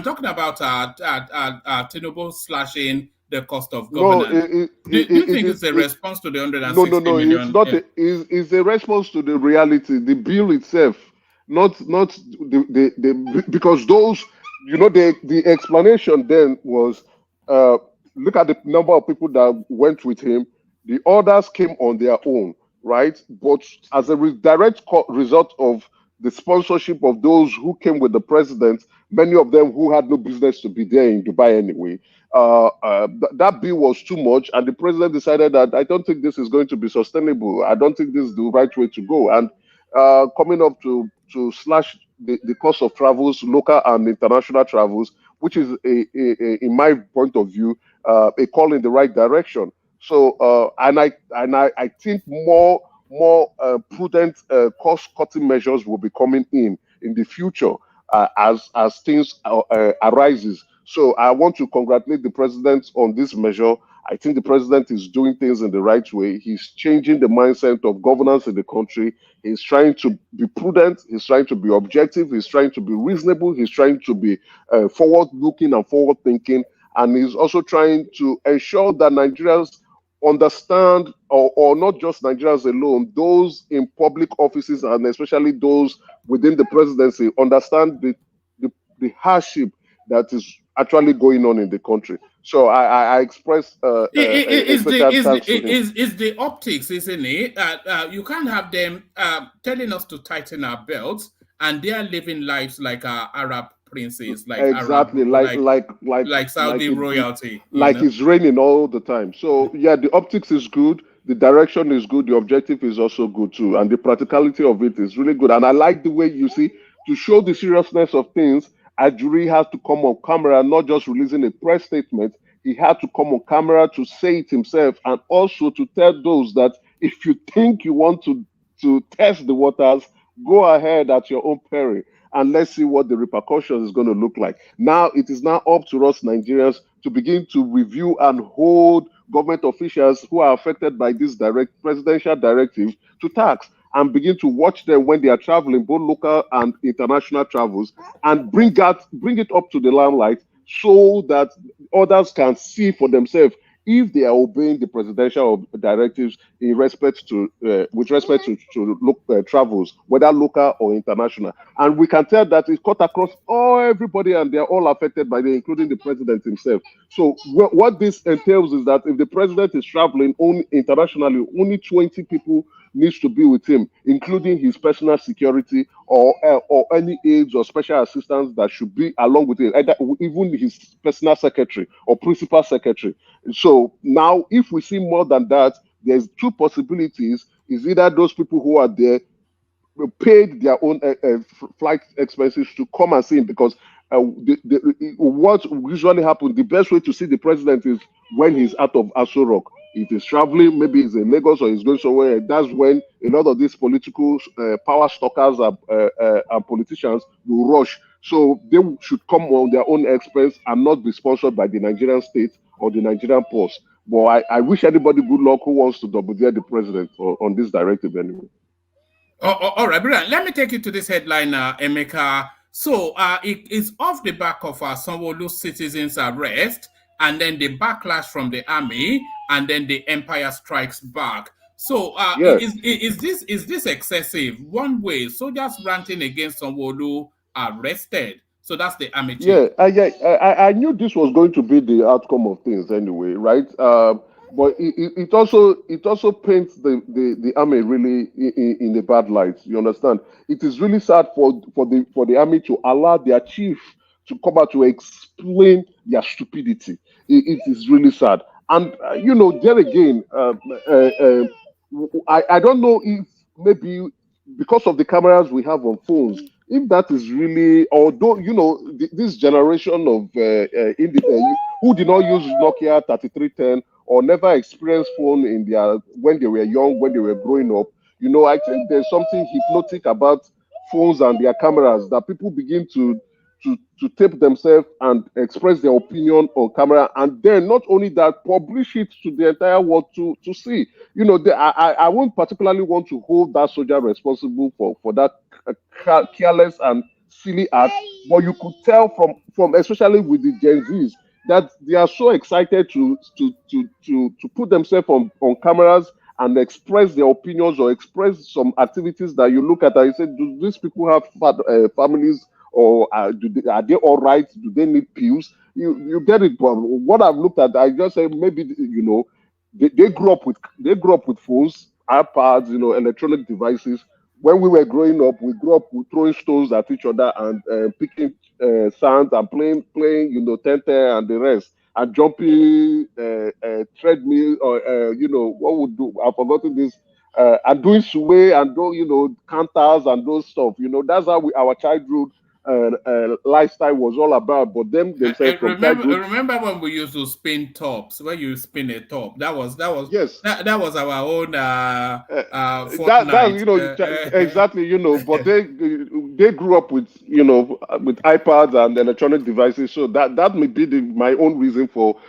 talking about Tinubu slashing the cost of governance. Do you think it's a response to the 160 million? It's not. It's a response to the reality. The bill itself, not the because those, the explanation then was. Look at the number of people that went with him. The others came on their own, right? But as a direct result of the sponsorship of those who came with the president, many of them who had no business to be there in Dubai anyway, that bill was too much. And the president decided that I don't think this is going to be sustainable. I don't think this is the right way to go. And coming up to slash the cost of travels, local and international travels, which is, in my point of view, a call in the right direction. So, and I think more prudent cost-cutting measures will be coming in the future as things arises. So, I want to congratulate the president on this measure. I think the president is doing things in the right way. He's changing the mindset of governance in the country. He's trying to be prudent. He's trying to be objective. He's trying to be reasonable. He's trying to be forward-looking and forward-thinking. And he's also trying to ensure that Nigerians understand, or not just Nigerians alone, those in public offices and especially those within the presidency understand the hardship that is actually going on in the country. So I express is the optics, isn't it? You can't have them telling us to tighten our belts and they are living lives like Arab princes, like exactly Arab, like Saudi royalty, it's raining all the time. So yeah, the optics is good, the direction is good, the objective is also good too, and the practicality of it is really good. And I like the way you see, to show the seriousness of things, Ajuri has to come on camera, not just releasing a press statement. He had to come on camera to say it himself, and also to tell those that if you think you want to test the waters, go ahead at your own peril. and let's see what the repercussions is going to look like. Now it is now up to us Nigerians to begin to review and hold government officials who are affected by this presidential directive to tax, and begin to watch them when they are traveling, both local and international travels, and bring it up to the limelight so that others can see for themselves if they are obeying the presidential directives in respect to with respect to travels, whether local or international. And we can tell that it's cut across everybody, and they're all affected by it, including the president himself. So what this entails is that if the president is traveling internationally, only 20 people needs to be with him, including his personal security or any aides or special assistants that should be along with him, even his personal secretary or principal secretary. So now, if we see more than that, there's two possibilities. Is either those people who are there paid their own flight expenses to come and see him, because what usually happens, the best way to see the president is when he's out of Aso Rock. If he's traveling, maybe he's in Lagos or he's going somewhere, that's when a lot of these political power stalkers and politicians will rush. So they should come on their own expense and not be sponsored by the Nigerian state or the Nigerian post. But I wish anybody good luck who wants to double dare the president on this directive anyway. All right, brilliant. Let me take you to this headline, Emeka. So it is off the back of Sanwo-Olu's citizens' arrest, and then the backlash from the army, and then the empire strikes back. So Yes. is this excessive? One way, soldiers ranting against Sanwo-Olu arrested. So that's the army chief. Yeah, I knew this was going to be the outcome of things anyway, right? But it also paints the army really in a bad light. You understand? It is really sad for the army to allow their chief to come out to explain their stupidity. It is really sad. And there again, I don't know if maybe because of the cameras we have on phones, if that is really, although this generation of who did not use Nokia 3310 or never experienced phone when they were young, when they were growing up, I think there's something hypnotic about phones and their cameras that people begin to tape themselves and express their opinion on camera, and then not only that, publish it to the entire world to see. I won't particularly want to hold that soldier responsible for that careless and silly act, but you could tell from especially with the Gen Zs that they are so excited to put themselves on cameras and express their opinions or express some activities that you look at and you say, do these people have families, or are they all right? Do they need pills? You get it. But what I've looked at, I just say maybe they grew up with phones, iPads, electronic devices. When we were growing up, we grew up with throwing stones at each other and picking sand and playing 10-10 and the rest, and jumping treadmill or what would do? I've forgotten this. And doing sway and do counters and those stuff. That's how our childhood lifestyle was all about. But them themselves from childhood. Remember when we used to spin tops? When you spin a top, that was yes. That was our own exactly. But they grew up with with iPads and electronic devices. So that may be my own reason for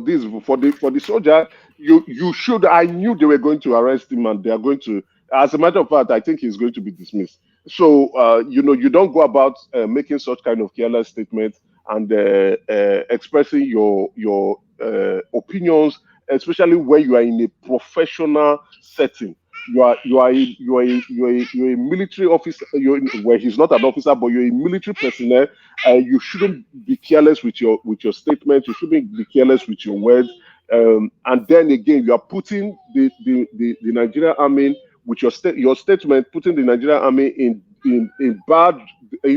this for the soldier. You should. I knew they were going to arrest him, and they are going to. As a matter of fact, I think he's going to be dismissed. So you don't go about making such kind of careless statements and expressing your opinions, especially when you are in a professional setting. You are a military officer. Where he's not an officer, but you're a military personnel. You shouldn't be careless with your statements. You shouldn't be careless with your words. And then again, you are putting the Nigerian army with your statement, putting the Nigerian army in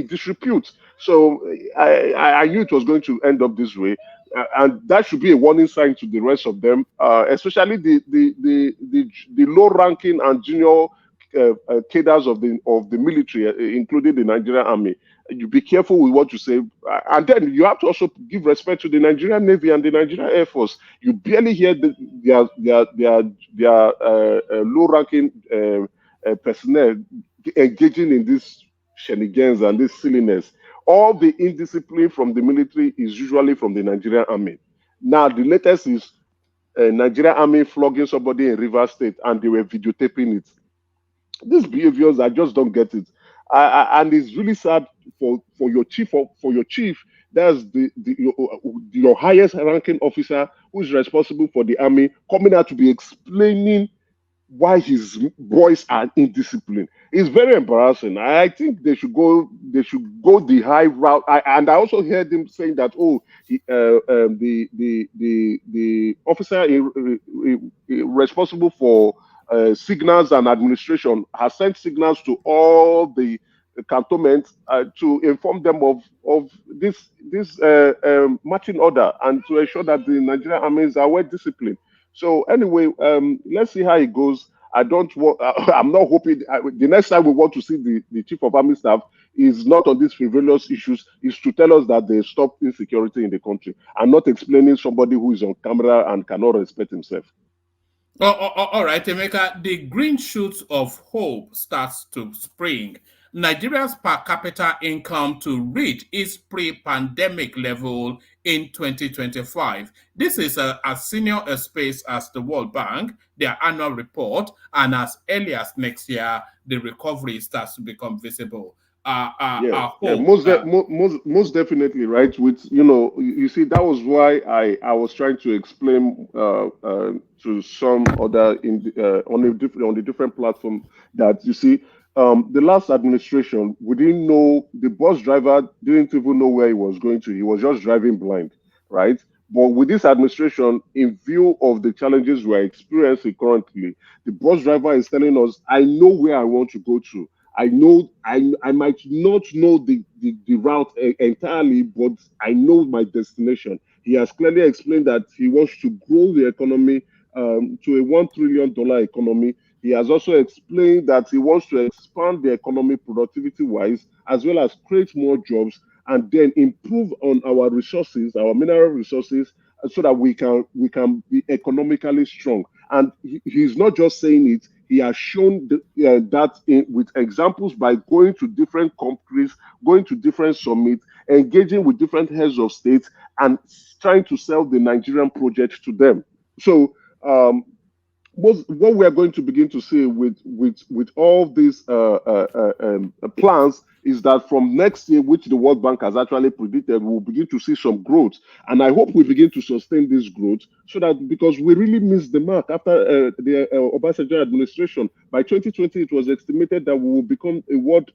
disrepute. So I knew it was going to end up this way, and that should be a warning sign to the rest of them, especially the low-ranking and junior cadres of the military, including the Nigerian army. You be careful with what you say, and then you have to also give respect to the Nigerian Navy and the Nigerian Air Force. You barely hear their low-ranking personnel engaging in this shenanigans and this silliness. All the indiscipline from the military is usually from the Nigerian army. Now, the latest is Nigerian army flogging somebody in Rivers State, and they were videotaping it. These behaviors, I just don't get it. And it's really sad for your chief. For your chief, that's your highest ranking officer who is responsible for the army, coming out to be explaining why his boys are indisciplined. It's very embarrassing. I think they should go the high route. And I also heard him saying that the officer responsible for signals and administration has sent signals to all the cantonments to inform them of this marching order and to ensure that the Nigerian armies are well disciplined. So anyway, let's see how it goes. I'm not hoping the next time we want to see the chief of army staff is not on these frivolous issues, is to tell us that they stop insecurity in the country and not explaining somebody who is on camera and cannot respect himself. All right, Emeka, the green shoots of hope starts to spring. Nigeria's per capita income to reach its pre-pandemic level in 2025. This is as senior a space as the World Bank, their annual report, and as early as next year, the recovery starts to become visible. Most definitely, right? With you see, that was why I was trying to explain to some other on the different platform that you see. The last administration, we didn't know, the bus driver didn't even know where he was going to. He was just driving blind, right? But with this administration, in view of the challenges we're experiencing currently, the bus driver is telling us, I know where I want to go to. I know I might not know the route entirely, but I know my destination. He has clearly explained that he wants to grow the economy to a $1 trillion economy. He has also explained that he wants to expand the economy productivity-wise, as well as create more jobs, and then improve on our resources, our mineral resources, so that we can be economically strong. And he's not just saying it; he has shown that with examples by going to different countries, going to different summits, engaging with different heads of states, and trying to sell the Nigerian project to them. So. What we are going to begin to see with all these plans is that from next year, which the World Bank has actually predicted, we'll begin to see some growth. And I hope we begin to sustain this growth so that, because we really missed the mark after the Obasanjo administration. By 2020, it was estimated that we will become a world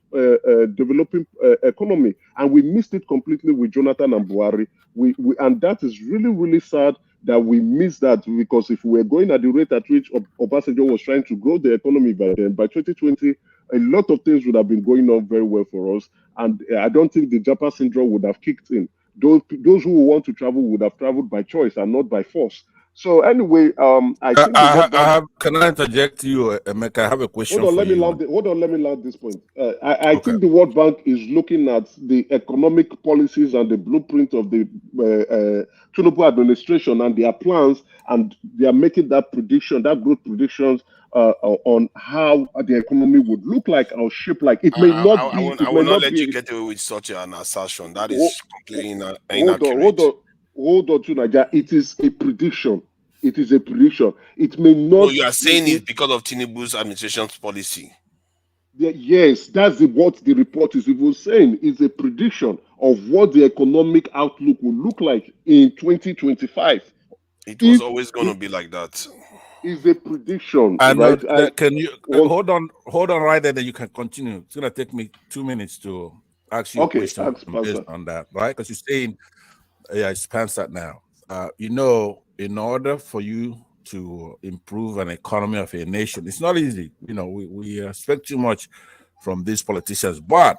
developing economy. And we missed it completely with Jonathan and Buhari. And that is really, really sad that we missed that, because if we were going at the rate at which Obasanjo was trying to grow the economy by then, by 2020, a lot of things would have been going on very well for us. And I don't think the Japa syndrome would have kicked in. Those who want to travel would have traveled by choice and not by force. So anyway, I think can I interject you, Emeka? I have a question for you. Hold on, let me land this point. I think the World Bank is looking at the economic policies and the blueprint of the Tinubu administration and their plans, and they are making that prediction, that growth predictions on how the economy would look like or shape like. It may not be. I will not let you get away with such an assertion. That is completely inaccurate. Hold on to Nigeria. It is a prediction. It is a prediction. It may not. So you are saying it because of Tinubu's administration's policy. Yes, that's what the report is even saying. It's a prediction of what the economic outlook will look like in 2025. It was always going to be like that. It's a prediction. And can you hold on right there? Then you can continue. It's going to take me 2 minutes to ask you a question based on that, right? Because you're saying. Yeah, it's Spencer now. In order for you to improve an economy of a nation, it's not easy. We expect too much from these politicians, but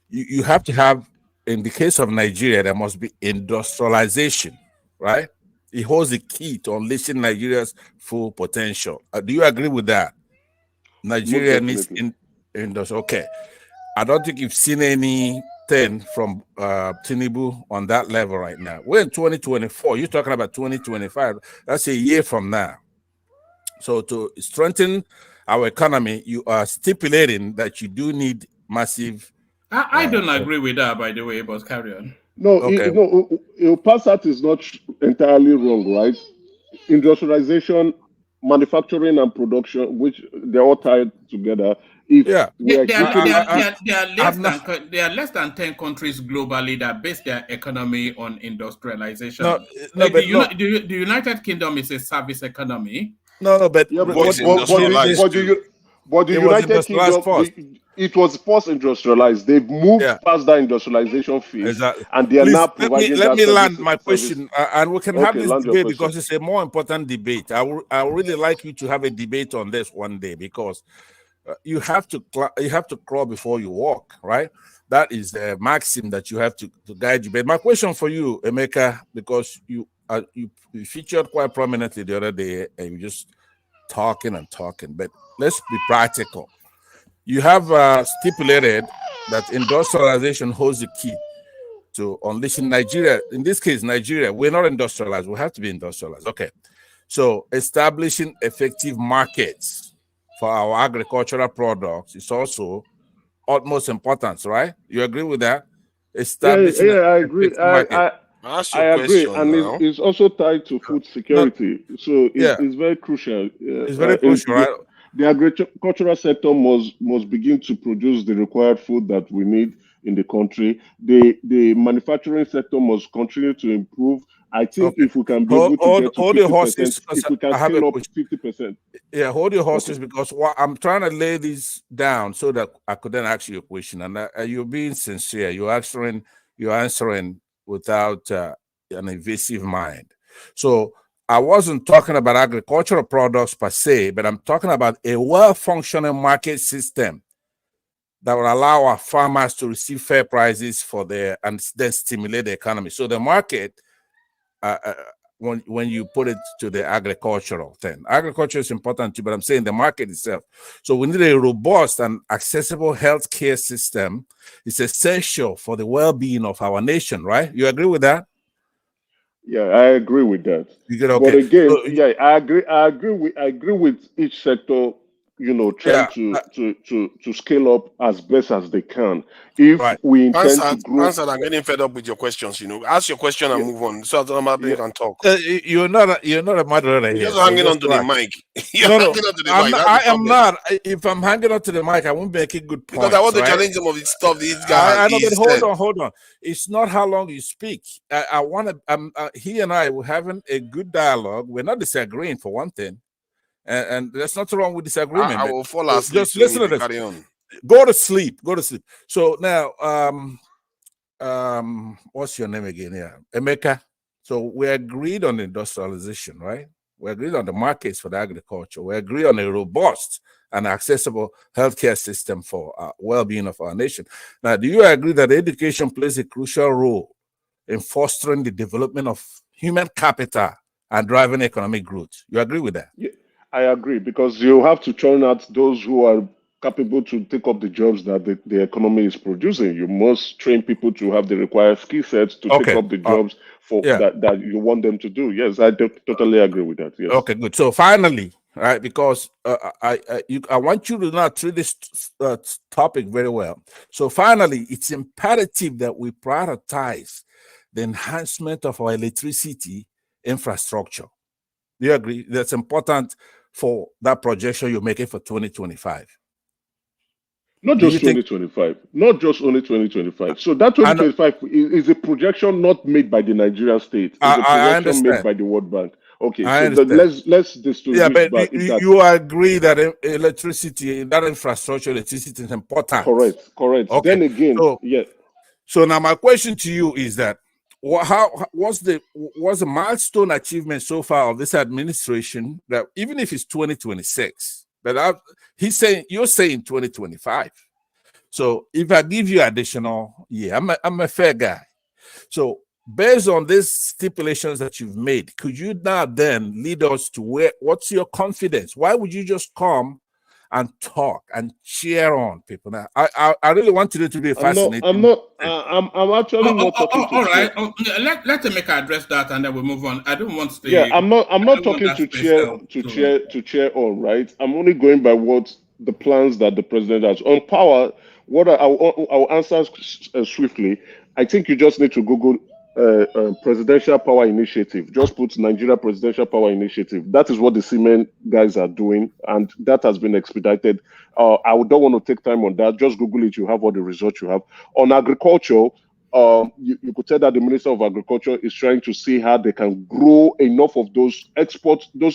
you have to have, in the case of Nigeria, there must be industrialization, right? It holds the key to unleashing Nigeria's full potential. Do you agree with that? Nigeria needs industry. Okay. I don't think you've seen anything from Tinubu on that level right now. We're in 2024. You're talking about 2025. That's a year from now. So to strengthen our economy, you are stipulating that you do need massive I don't agree with that, by the way, but carry on. No, Passat is not entirely wrong, right? Industrialization, manufacturing, and production, which they're all tied together. If Yeah, we're There hitting, are less than 10 countries globally that base their economy on industrialization. No, but the United Kingdom is a service economy. No, but yeah, but the United Kingdom, it was first industrialized. They've moved past that industrialization phase, and they are now providing. Let me land my question, and we can have this debate because it's a more important debate. I would really like you to have a debate on this one day because you have to crawl before you walk, right? That is a maxim that you have to guide you. But my question for you, Emeka, because you featured quite prominently the other day, and you just talking and talking. But let's be practical. You have stipulated that industrialization holds the key to unleashing Nigeria. In this case, Nigeria, we're not industrialized. We have to be industrialized. Okay. So establishing effective markets for our agricultural products is also utmost importance, right? You agree with that? Establishing I agree. I agree, and it's also tied to food security. So it's very crucial. It's very crucial, right? The agricultural sector must begin to produce the required food that we need in the country. The manufacturing sector must continue to improve. I think if we can be able to get to 50%, if we can scale up 50%. Yeah, hold your horses because I'm trying to lay this down so that I could then ask you a question. And you're being sincere. You're answering without an evasive mind. So I wasn't talking about agricultural products per se, but I'm talking about a well-functioning market system that will allow our farmers to receive fair prices for and then stimulate the economy. So the market, when you put it to the agricultural thing, agriculture is important too, but I'm saying the market itself. So we need a robust and accessible healthcare system. It's essential for the well-being of our nation, right? You agree with that? Yeah, I agree with that. Okay. But again, I agree with each sector, trying to scale up as best as they can. If we intend to grow, I'm getting fed up with your questions. Ask your question and move on, so that can talk. You're not a moderator here. You're just hanging on to the mic. I am not. If I'm hanging on to the mic, I won't be making good points. Because I want to challenge some of the stuff these guys. I know, but hold on. It's not how long you speak. I want to. He and I were having a good dialogue. We're not disagreeing for one thing. And there's nothing wrong with disagreement. I will fall asleep. Just listen to this. Carry on. Go to sleep. So now, what's your name again? Yeah, Emeka. So we agreed on industrialization, right? We agreed on the markets for the agriculture. We agreed on a robust and accessible healthcare system for well-being of our nation. Now, do you agree that education plays a crucial role in fostering the development of human capital and driving economic growth? You agree with that? Yeah, I agree, because you have to churn out those who are capable to take up the jobs that the economy is producing. You must train people to have the required skill sets to take up the jobs that you want them to do. Yes, I totally agree with that. Yes. Okay, good. So finally, right, because I want you to now treat this topic very well. So finally, it's imperative that we prioritize the enhancement of our electricity infrastructure. Do you agree? That's important for that projection you're making for 2025. Not just 2025, not just only 2025. So that 2025 is a projection not made by the Nigerian state. It's a projection made by the World Bank. Okay, so let's distinguish. Yeah, but you agree that electricity, that infrastructure, electricity is important. Correct. Okay. Then again, So now my question to you is that what's the milestone achievement so far of this administration, that even if it's 2026? But you're saying 2025. So if I give you additional year, I'm a fair guy. So based on these stipulations that you've made, could you now then lead us to what's your confidence? Why would you just come and talk and cheer on people? Now, I really want you to be fascinating. I'm actually not talking to. All right, let Emeka address that, and then we'll move on. I don't want to. Yeah, I'm not talking to cheer on. Right, I'm only going by what the plans that the president has on power. I'll answer swiftly. I think you just need to Google presidential power initiative. Just put Nigeria presidential power initiative. That is what the cement guys are doing, and that has been expedited. I don't want to take time on that. Just Google it. You have all the results you have on agriculture. You could tell that the Minister of Agriculture is trying to see how they can grow enough of those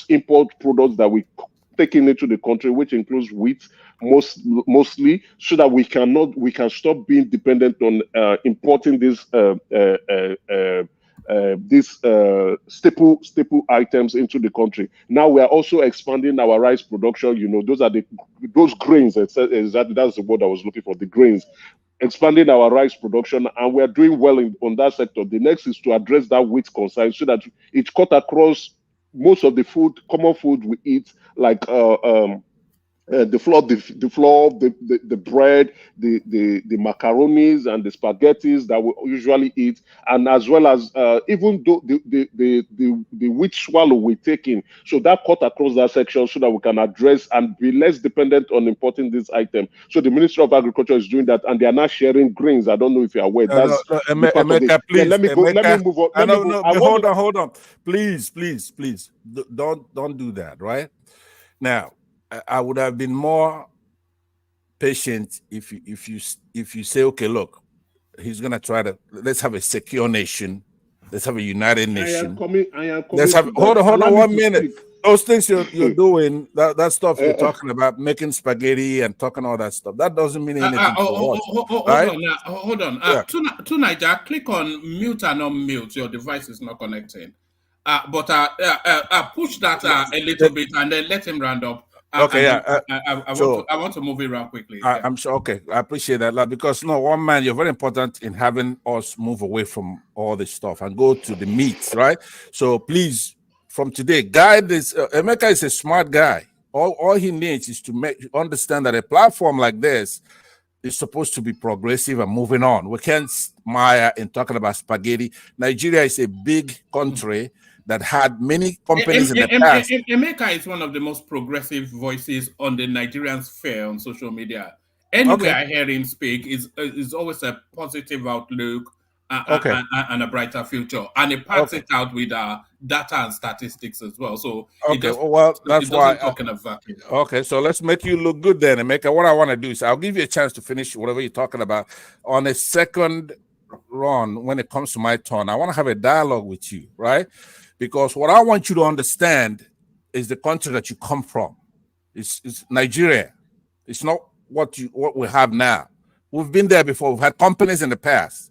import products that we taking into the country, which includes wheat mostly, so that we can stop being dependent on importing these staple items into the country. Now we are also expanding our rice production. You know, those grains. Exactly, that's the word I was looking for. The grains. Expanding our rice production, and we're doing well on that sector. The next is to address that wheat concern so that it cut across most of the common food we eat, like the flour, the bread, the macaronis and the spaghettis that we usually eat, and as well as even though the wheat swallow we're taking, so that cut across that section so that we can address and be less dependent on importing this item. So the Ministry of Agriculture is doing that, and they are not sharing grains. I don't know if you're aware. Emeka, please. Let me move on. Hold on. Please. Don't do that, right? Now, I would have been more patient if you say, okay, look, he's gonna try to, let's have a secure nation, let's have a united nation. Let's have hold on 1 minute. Those things you're doing, that stuff you're talking about, making spaghetti and talking all that stuff, that doesn't mean anything to us. Hold on. To Niger, click on mute and unmute. Your device is not connecting. But push that a little bit and then let him round up. Okay, I want to move it around quickly. I'm sure. Okay, I appreciate that, because one man, you're very important in having us move away from all this stuff and go to the meat, right? So please, from today, guide this. Emeka is a smart guy. All he needs is to understand that a platform like this is supposed to be progressive and moving on. We can't mire in talking about spaghetti. Nigeria is a big country that had many companies in the past. Emeka is one of the most progressive voices on the Nigerian sphere on social media. Anywhere I hear him speak is always a positive outlook and a brighter future. And he packs it out with data and statistics as well. So that's why talking about it. Okay, so let's make you look good then, Emeka. What I want to do is I'll give you a chance to finish whatever you're talking about. On a second run, when it comes to my turn, I want to have a dialogue with you, right? Because what I want you to understand is the country that you come from. It's Nigeria. It's not what we have now. We've been there before. We've had companies in the past.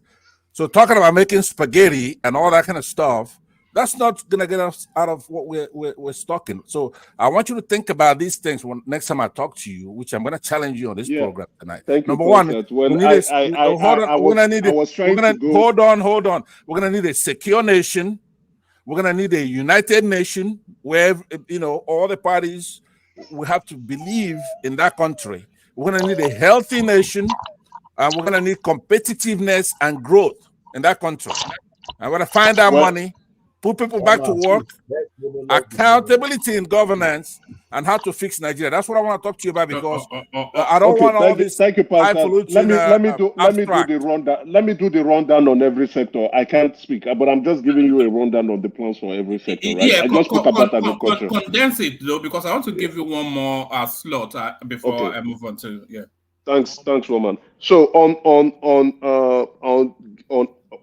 So talking about making spaghetti and all that kind of stuff, that's not gonna get us out of what we're stuck in. So I want you to think about these things when next time I talk to you, which I'm gonna challenge you on this program tonight. Thank Number you, one, hold on. We're gonna need a secure nation. We're going to need a united nation where, all the parties will have to believe in that country. We're going to need a healthy nation, and we're going to need competitiveness and growth in that country. I'm going to find that money, put people back to work, accountability in governance, and how to fix Nigeria. That's what I want to talk to you about, because I don't want all this. Thank you, Pastor. Let me do the rundown. Let me do the rundown on every sector. I can't speak, but I'm just giving you a rundown on the plans for every sector. Right? Yeah, I just spoke about agriculture. Condense it though, because I want to give you one more slot before I move on to Thanks, Roman. So on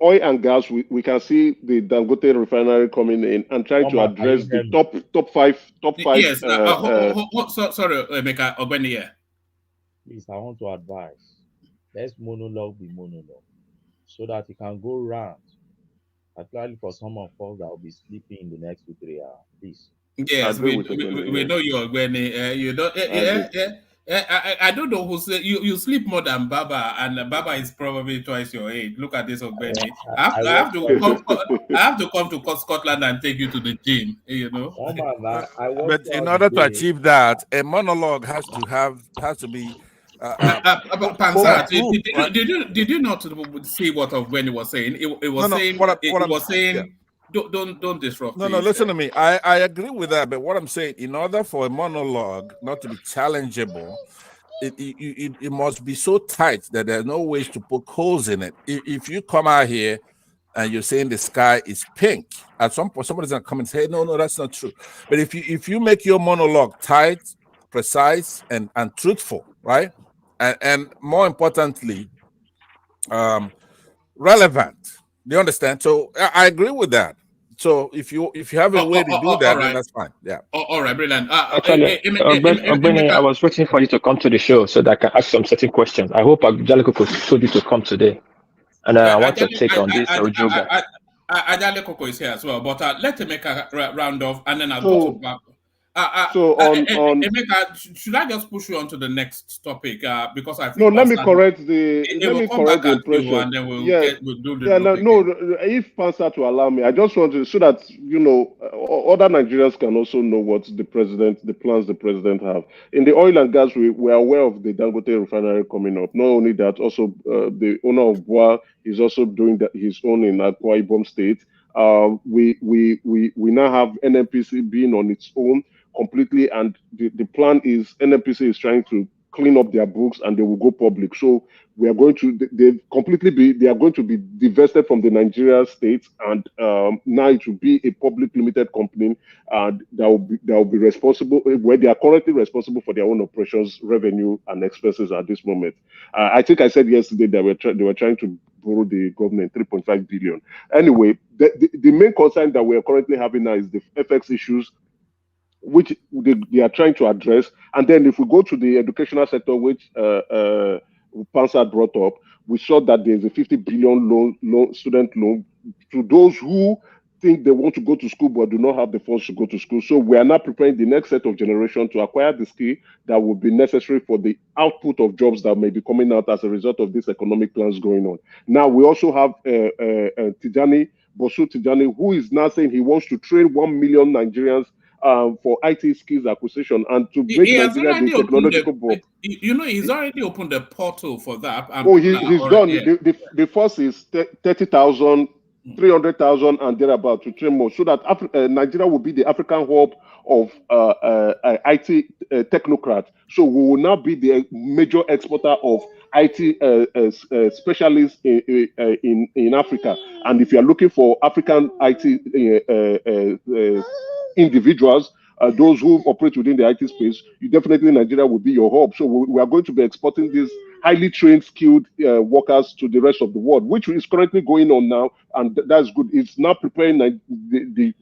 oil and gas, we can see the Dangote refinery coming in and trying to address the top five. Yes. Sorry, Emeka Ogbeni here. Please, I want to advise. Let's monologue be monologue, so that it can go round. Particularly for some of us that will be sleeping in the next 2-3 hours. Please. Yes, we know you, Ogbeni. You don't. I don't know who said you sleep more than Baba, and Baba is probably twice your age. Look at this, Ogbeni. I have to come to Scotland and take you to the gym. But in order to achieve that, a monologue has to be. Pansa, did you not see what Ogbeni was saying? It was saying. Don't disrupt. No, listen to me. I agree with that, but what I'm saying, in order for a monologue not to be challengeable, it must be so tight that there are no ways to poke holes in it. If you come out here and you're saying the sky is pink, at some point somebody's gonna come and say, no, that's not true. But if you make your monologue tight, precise, and truthful, right, and more importantly, relevant. Do you understand? So I agree with that. So if you have a way to do that, then that's fine. Yeah. All right, brilliant. Actually, Ogbeni, I was waiting for you to come to the show so that I can ask some certain questions. I hope Jaleko told you to come today, and I want to take on this Ojoga. Ajale Koko is here as well, but let him make a round off, and then I'll So- go to back. Emeka, should I just push you on to the next topic? Because I think No, let me Pastor- correct the it let will me come correct back the at you, impression. and then we'll do the yeah, loop no, again. if Pastor to allow me, I just want to so that other Nigerians can also know what the plans the president have in the oil and gas. We are aware of the Dangote refinery coming up. Not only that, also the owner of Boa is also doing his own in Akwa Ibom State. We now have NNPC being on its own completely, and the plan is NNPC is trying to clean up their books and they will go public. So we are going to they are going to be divested from the Nigeria state, and now it will be a public limited company, and that will be responsible where they are currently responsible for their own operations, revenue, and expenses at this moment. I think I said yesterday that they were trying to borrow the government 3.5 billion. Anyway, the main concern that we are currently having now is the FX issues, which they are trying to address. And then if we go to the educational sector, which Pansat brought up, we saw that there's a 50 billion student loan to those who think they want to go to school but do not have the funds to go to school. So we are now preparing the next set of generation to acquire the skill that will be necessary for the output of jobs that may be coming out as a result of these economic plans going on. Now we also have Bosu Tijani, who is now saying he wants to train 1 million Nigerians for IT skills acquisition and to make He has Nigeria already the technological hub. he's already opened the portal for that. And Oh, people are he's already- done. yeah. The first is 30,000, 300,000, and thereabout to train more, so that Nigeria will be the African hub of IT technocrats. So we will now be the major exporter of IT specialists in Africa. And if you are looking for African IT individuals, those who operate within the IT space, definitely Nigeria will be your hub. So we are going to be exporting these highly trained, skilled workers to the rest of the world, which is currently going on now, and that's good. It's now preparing the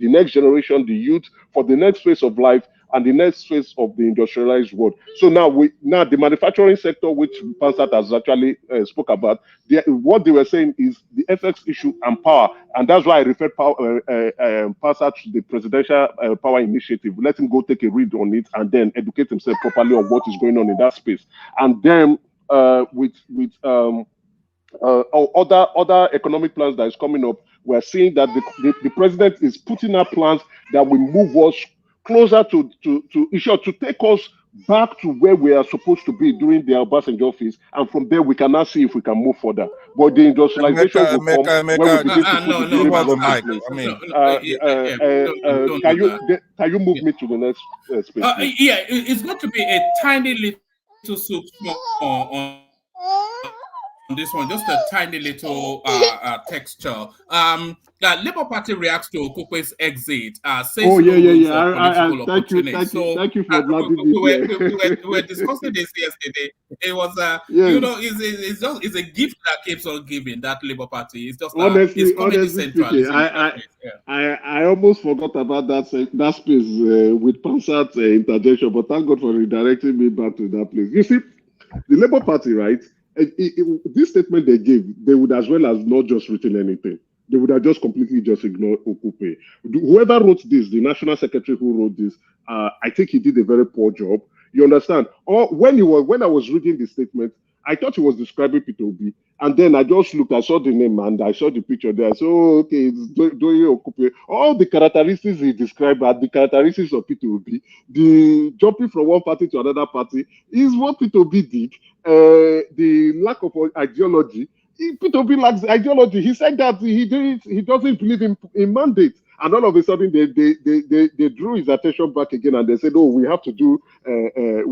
next generation, the youth, for the next phase of life and the next phase of the industrialized world. So now the manufacturing sector, which Pansat has actually spoke about, what they were saying is the FX issue and power, and that's why I referred Pansat to the Presidential Power Initiative. Let him go take a read on it and then educate himself properly on what is going on in that space. And then with other economic plans that is coming up, we're seeing that the president is putting up plans that will move us closer to take us back to where we are supposed to be during the Obasanjo phase, and from there we can now see if we can move further. But the industrialization will come when we begin to put the building blocks in place. Can you move me to the next space? Please? Yeah, it's going to be a tiny little soup on this one, just a tiny little texture. The Labour Party reacts to Okupe's exit, says Oh, yeah. political opportunities. Thank you for blabbing we were discussing this yesterday. It was it's a gift that keeps on giving. That Labour Party is just honestly speaking, I almost forgot about that space with Pansat interjection, but thank God for redirecting me back to that place. You see, the Labour Party, right? This statement they gave, they would as well as not just written anything. They would have just completely just ignored Okupe. Whoever wrote this, the national secretary who wrote this, I think he did a very poor job. You understand? Or when I was reading the statement, I thought he was describing Peter Obi, and then I just looked, I saw the name and I saw the picture there. So okay, it's Doye Okupe. All the characteristics he described are the characteristics of Peter Obi. The jumping from one party to another party is what Peter Obi did. The lack of ideology. Peter Obi lacks ideology. He said that he doesn't believe in mandate. And all of a sudden, they drew his attention back again, and they said, "Oh, we have to do a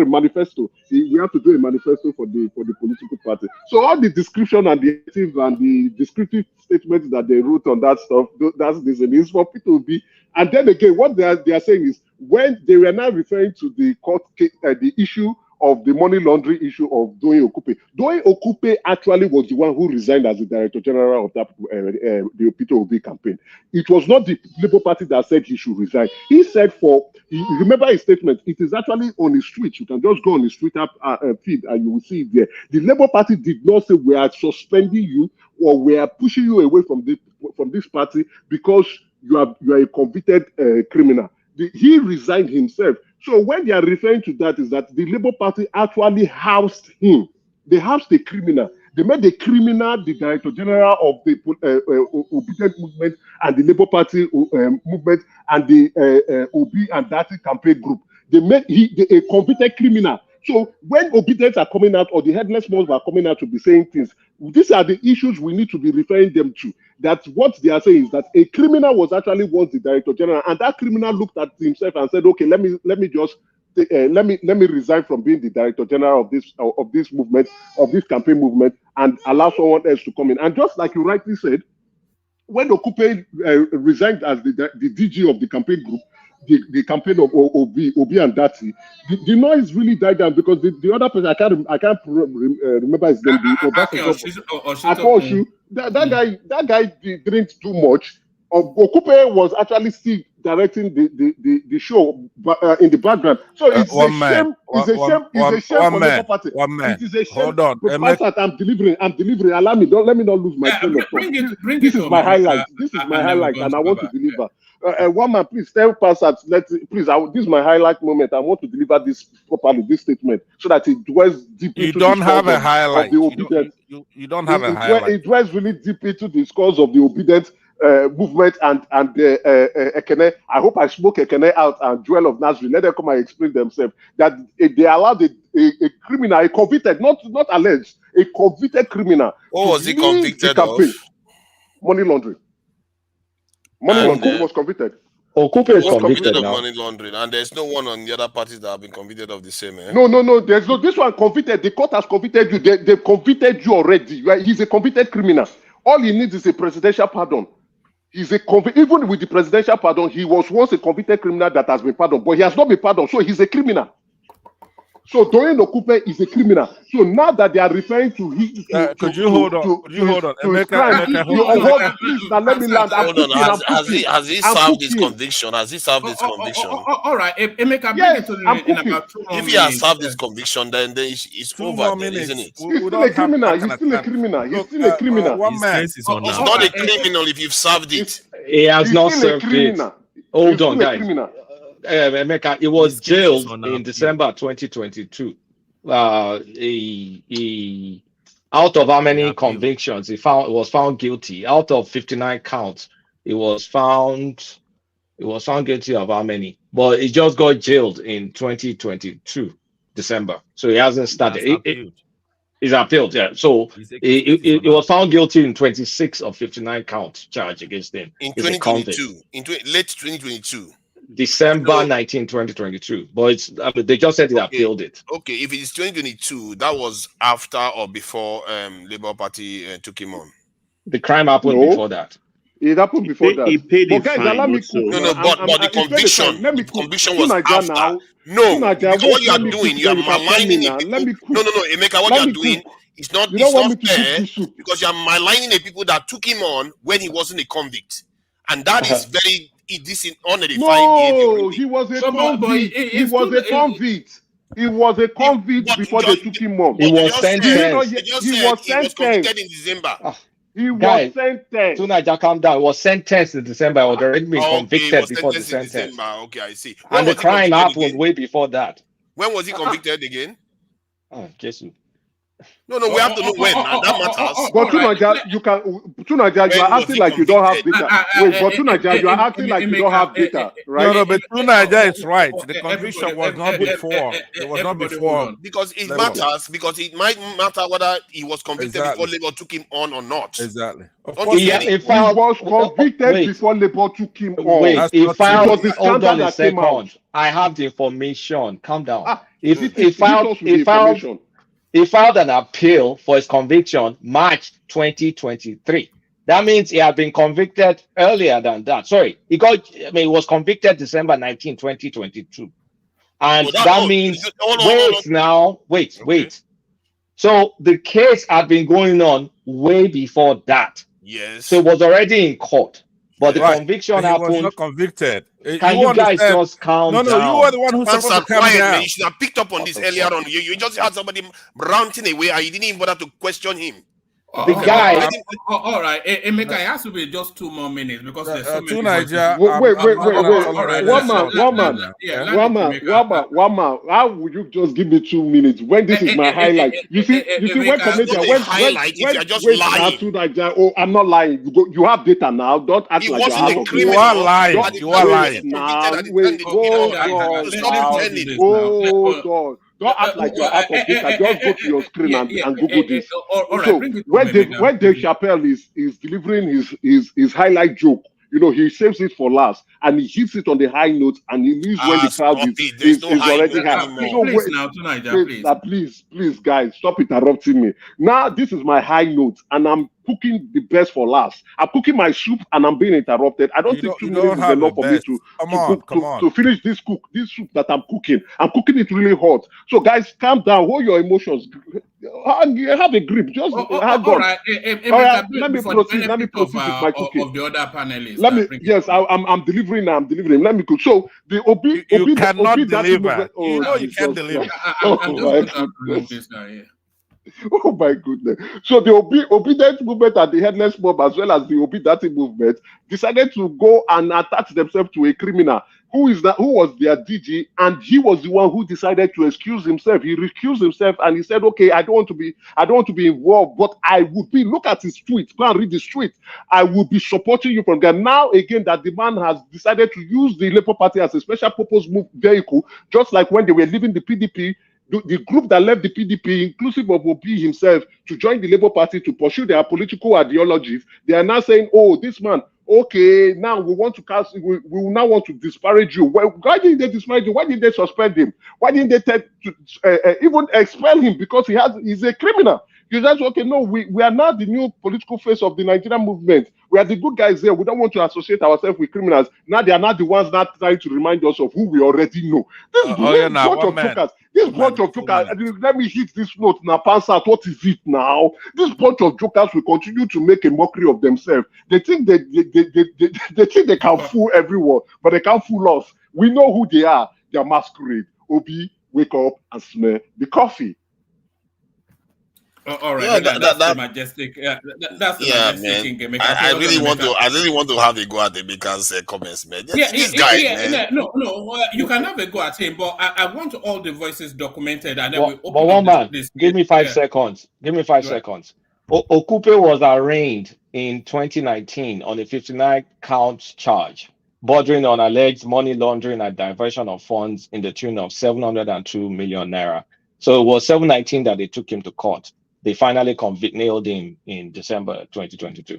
manifesto. We have to do a manifesto for the political party." So all the description and the descriptive statements that they wrote on that stuff, that's this, and it's for people to be. And then again, what they are saying is, when they were now referring to the court case, the issue of the money laundering issue of Doyin Okupe. Doyin Okupe actually was the one who resigned as the Director General of that the Peter Obi campaign. It was not the Labour Party that said he should resign. He said remember his statement, it is actually on his tweet. You can just go on his Twitter feed and you will see it there. The Labour Party did not say we are suspending you or we are pushing you away from this party because you are a convicted criminal. He resigned himself. So when they are referring to that, is that the Labour Party actually housed him. They housed the criminal. They made the criminal the Director General of the Obedient Movement and the Labour Party movement and the Obi and Dati campaign group. They made a convicted criminal. So when obedience are coming out or the headless ones are coming out to be saying things, these are the issues we need to be referring them to. That what they are saying is that a criminal was actually once the Director General, and that criminal looked at himself and said, "Okay, let me resign from being the Director General of this movement, of this campaign movement, and allow someone else to come in." And just like you rightly said, when Okupe resigned as the DG of the campaign group, the campaign of Obi and Dati, the noise really died down because the other person, I can't remember his name. That guy didn't do much. Okupe was actually still directing the show in the background. So it's a shame. It's a shame for the Labour Party. It is a shame. Hold on. I'm delivering. Allow me. Let me not lose my train of thought. This is my highlight. This is my highlight, and I want to deliver. One man, please tell Passat. This is my highlight moment. I want to deliver this properly, this statement, so that it dwells deep into. You don't have a highlight. You don't have a highlight. It dwells really deep into the scores of the obedient movement and Ekene. I hope I spoke Ekene out and Joel of Nazareth. Let them come and explain themselves that they allowed a criminal, a convicted, not alleged, a convicted criminal. What was he convicted of? Money laundering. Money laundering was convicted. Okupe is convicted of now. money laundering, and there's no one on the other parties that have been convicted of the same. No. There's no. This one convicted. The court has convicted you. They've convicted you already. Right? He's a convicted criminal. All he needs is a presidential pardon. Even with the presidential pardon, he was once a convicted criminal that has been pardoned, but he has not been pardoned, so he's a criminal. So Doyin Okupe is a criminal. So now that they are referring to him, could you hold on? Emeka, let me land. Hold on. Has he served this conviction? Has he served this conviction? All right, Emeka, bring it to in about 2 more If he has served this conviction, then it's over, then, isn't it? He's still a criminal. He's still a criminal. He's still a criminal. One man. It's not a criminal if you've served it. He has not served it. Hold on, guys. Emeka, he was jailed in December 2022. He out of how many convictions he was found guilty? Out of 59 counts, he was found guilty of how many? But he just got jailed in 2022 December, so he hasn't started. He's appealed, yeah. So he was found guilty in 26 of 59 counts charged against him. In 2022, late 2022. December 19, 2022. But they just said they appealed it. Okay, if it is 2022, that was after or before Labour Party took him on. The crime happened before that. It happened before that. He paid but guys, allow me cook. No, but the conviction was after. No, because what you are doing, you are maligning a people. No, Emeka, what you are doing is not fair because you are maligning the people that took him on when he wasn't a convict, and that is very unedifying behavior. No, he was a convict. He was a convict. He was a convict before they took him on. He was sentenced. He was convicted in December. He was sentenced. Tunaja, calm down. He was sentenced in December. He was already been convicted before the sentence. Okay, I see. And the crime happened way before that. When was he convicted again? Jesus. No, we have to know when. That matters. But Tunaja, you are acting like you don't have data. Wait, but Tunaja, you are acting like you don't have data, right? No, but Tunaja is right. The conviction was not before. It was not before. Because it matters. Because it might matter whether he was convicted before Labour took him on or not. Exactly. He was convicted before Labour took him on. Wait, he filed. the Hold scandal on a that came out. second. I have the information. Calm down. He filed an appeal for his conviction March 2023. That means he had been convicted earlier than that. Sorry, he was convicted December 19, 2022. And that means, wait. So the case had been going on way before that. Yes. So it was already in court. But the conviction happened. He was not convicted. Can you guys just calm down? No, you were the one who supposed to calm down. You should have picked up on this earlier on. You just had somebody ranting away and you didn't even bother to question him. The guy. All right, Emeka, it has to be just 2 more minutes because there's so many. Wait. One man. How would you just give me 2 minutes when this is my highlight? You see, when highlight if you're just lying. Oh, I'm not lying. You have data now. Don't act like you're out of You are lying. You are lying. Hold on. Don't act like you're out of data. Just go to your screen and Google this. So when Dave Chappelle is delivering his highlight joke, he saves it for last and he hits it on the high note and he leaves when the crowd is already high. Please, guys, stop interrupting me. Now, this is my high note and I'm cooking the best for last. I'm cooking my soup and I'm being interrupted. I don't think 2 minutes is enough for me to finish this soup that I'm cooking. I'm cooking it really hot. So, guys, calm down. Hold your emotions. Have a grip. Just hang on. All right. Let me proceed with my cooking. Of the other panelists. I'm delivering now. Let me cook. So the Obi cannot deliver. You can't deliver. Oh my goodness. So the obedient movement and the headless mob, as well as the obedient movement, decided to go and attach themselves to a criminal who was their DG, and he was the one who decided to excuse himself. He recused himself and he said, okay, I don't want to be involved, but I would be. Look at his tweet. Go and read his tweet. I will be supporting you from there. Now again, that the man has decided to use the Labour Party as a special purpose vehicle, just like when they were leaving the PDP. The group that left the PDP, inclusive of Obi himself, to join the Labour Party to pursue their political ideologies, they are now saying, oh, this man, okay, now we want to cast, we now want to disparage you. Well, why didn't they disparage you? Why didn't they suspend him? Why didn't they even expel him? Because he's a criminal. You just, okay, no, we are now the new political face of the Nigerian movement. We are the good guys there. We don't want to associate ourselves with criminals. Now they are not the ones not trying to remind us of who we already know. This bunch of jokers, let me hit this note now, pass out. What is it now? This bunch of jokers will continue to make a mockery of themselves. They think they think they can fool everyone, but they can't fool us. We know who they are. They are masquerade. Obi, wake up and smell the coffee. All right, that's the majestic. That's the majestic man. I really want to have a go at Emeka's comments, man. This guy, man. No, you can have a go at him, but I want all the voices documented, and then we open but one man, give me 5 seconds. Give me 5 seconds. Okupe was arraigned in 2019 on a 59-count charge, bordering on alleged money laundering and diversion of funds in the tune of 702 million naira. So it was 719 that they took him to court. They finally nailed him in December 2022.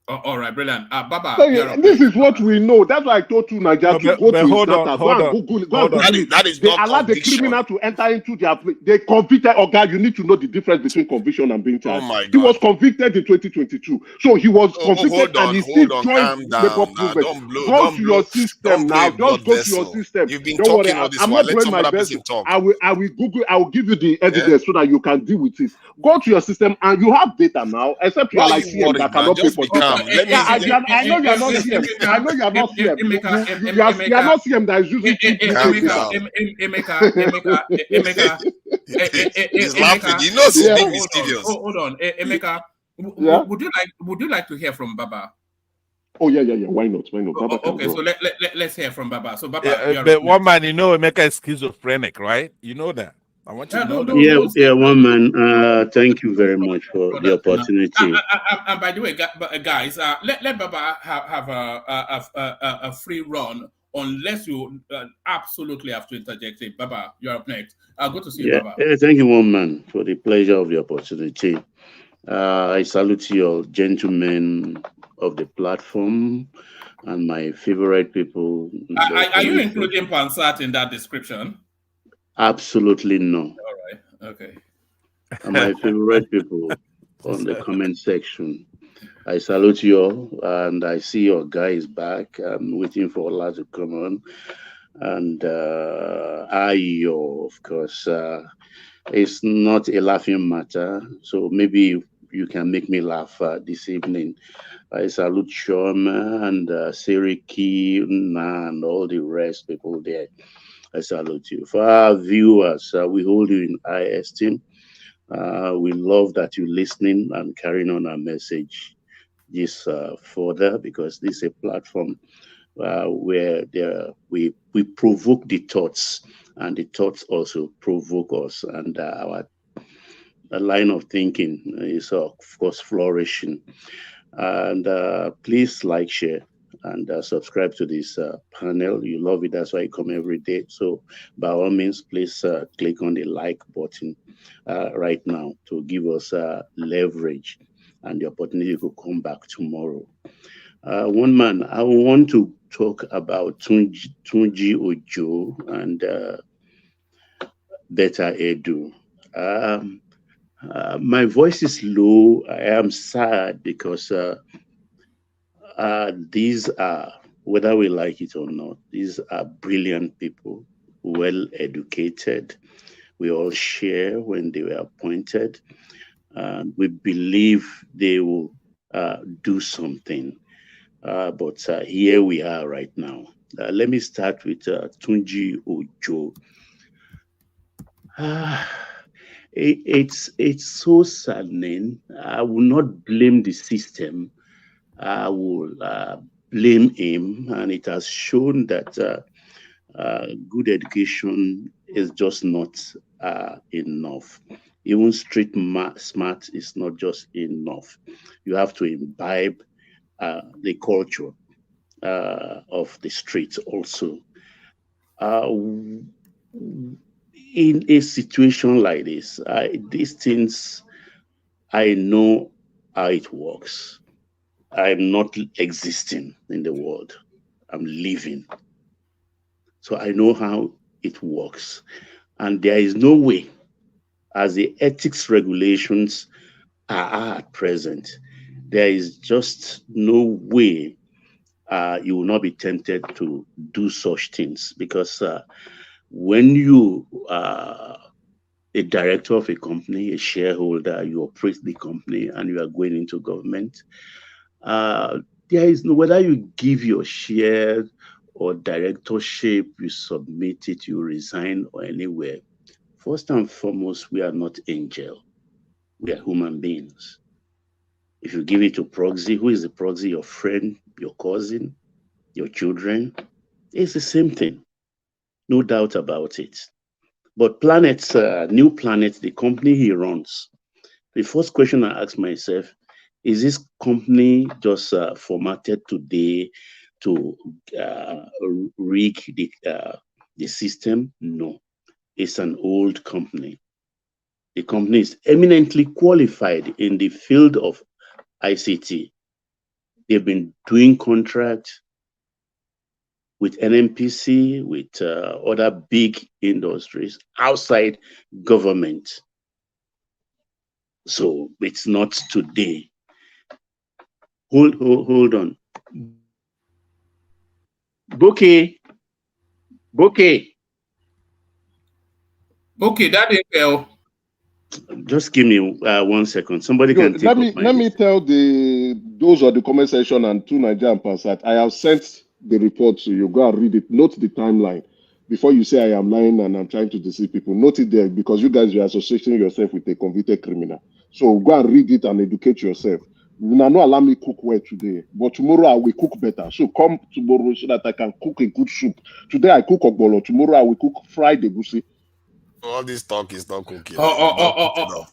All right, brilliant. Baba, this is what we know. That's why I told you, Nigeria, to go to his data. Go and Google it. That is they not allowed the criminal to enter into their place. They convicted. Oh God, you need to know the difference between conviction and being charged. Oh my God. He was convicted in 2022. So he was convicted and he still joined the movement. Go to your system now. Just go to your system. You've been don't worry, talking all this I'm while. not Let doing my somebody best. person talk. I will Google. I will give you the evidence so that you can deal with it. Go to your system and you have data now. Except you are like CM that cannot pay for data. I know you are not CM. I know you are not CM. You are not CM that is using He's laughing. He knows he's being mysterious. Hold on, Emeka. Would you like to hear from Baba? Oh yeah. Why not? Baba okay, so let's hear from Baba. So Baba, but one man, Emeka is schizophrenic, right? You know that. I want to know. Yeah, one man. Thank you very much for the opportunity. And by the way, guys, let Baba have a free run, unless you absolutely have to interject it. Baba, you're up next. I'll go to see you, Baba. Thank you, one man, for the pleasure of the opportunity. I salute your gentlemen of the platform and my favorite people. Are you including Pansat in that description? Absolutely no. All right. Okay. And my favorite people on the comment section. I salute you all, and I see your guys back. I'm waiting for Allah to come on. And Ayo, of course, it's not a laughing matter. So maybe you can make me laugh this evening. I salute Shoma and Siriki and all the rest people there. I salute you. For our viewers, we hold you in high esteem. We love that you're listening and carrying on our message this further, because this is a platform where we provoke the thoughts, and the thoughts also provoke us, and our line of thinking is of course flourishing. And please like, share, and subscribe to this panel. You love it, that's why you come every day. So by all means, please click on the like button right now to give us leverage and the opportunity to come back tomorrow. One man, I want to talk about Tunji Ojo and BETTA Edu. My voice is low. I am sad because these are, whether we like it or not, these are brilliant people, well educated. We all share when they were appointed. We believe they will do something. But here we are right now. Let me start with Tunji Ojo. It's so saddening. I will not blame the system. I will blame him, and it has shown that good education is just not enough. Even street smart is not just enough. You have to imbibe the culture of the streets also. In a situation like this, these things, I know how it works. I'm not existing in the world. I'm living. So I know how it works. And there is no way, as the ethics regulations are at present, there is just no way you will not be tempted to do such things, because when you are a director of a company, a shareholder, you operate the company and you are going into government, there is no, whether you give your share or directorship, you submit it, you resign, or anywhere. First and foremost, we are not angels. We are human beings. If you give it to proxy, who is the proxy? Your friend, your cousin, your children. It's the same thing. No doubt about it. But Planets, New Planet, the company he runs, the first question I ask myself, is this company just formatted today to rig the system? No, it's an old company. The company is eminently qualified in the field of ICT. They've been doing contracts with NNPC, with other big industries outside government. So it's not today. Hold on. Bouquet, that didn't go. Just give me 1 second. Somebody can take let me tell those are the comment section and to Niger and Pansat. I have sent the report to you. Go and read it. Note the timeline before you say I am lying and I'm trying to deceive people. Note it there, because you guys are associating yourself with a convicted criminal. So go and read it and educate yourself. Now, not allow me cook well today, but tomorrow I will cook better. So come tomorrow so that I can cook a good soup. Today I cook ogbolo. Tomorrow I will cook fried egusi. All this talk is not cooking. All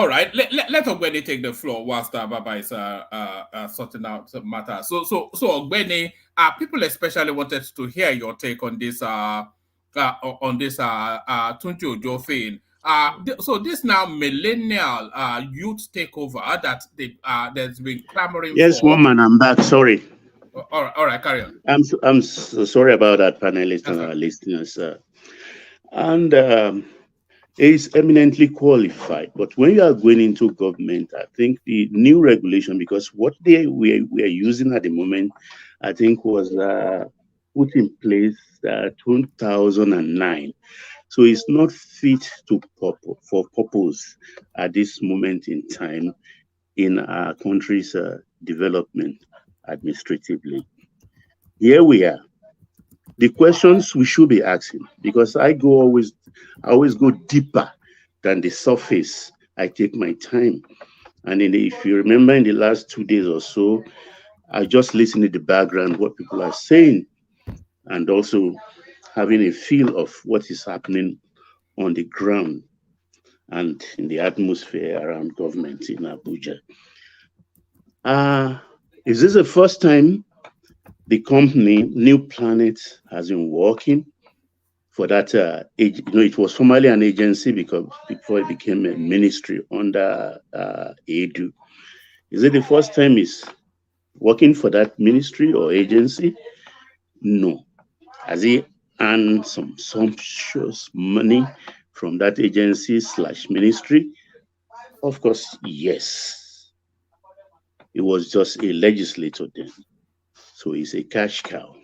right. Let Ogbeni take the floor whilst Baba is sorting out the matter. So Ogbeni, people especially wanted to hear your take on this Tunji Ojo thing. So this now millennial youth takeover that there's been clamoring Yes, for. woman, I'm back. Sorry. All right, carry on. I'm so sorry about that, panelists and our listeners. And is eminently qualified. But when you are going into government, I think the new regulation, because what we are using at the moment, I think was put in place 2009. So it's not fit for purpose at this moment in time in our country's development administratively. Here we are. The questions we should be asking, because I always go deeper than the surface. I take my time. And if you remember in the last 2 days or so, I just listen to the background, what people are saying, and also having a feel of what is happening on the ground and in the atmosphere around government in Abuja. Is this the first time the company New Planet has been working for that? It was formerly an agency because before it became a ministry under EDU. Is it the first time it's working for that ministry or agency? No. Has he earned some sumptuous money from that agency / ministry? Of course, yes. It was just a legislator then. So he's a cash cow.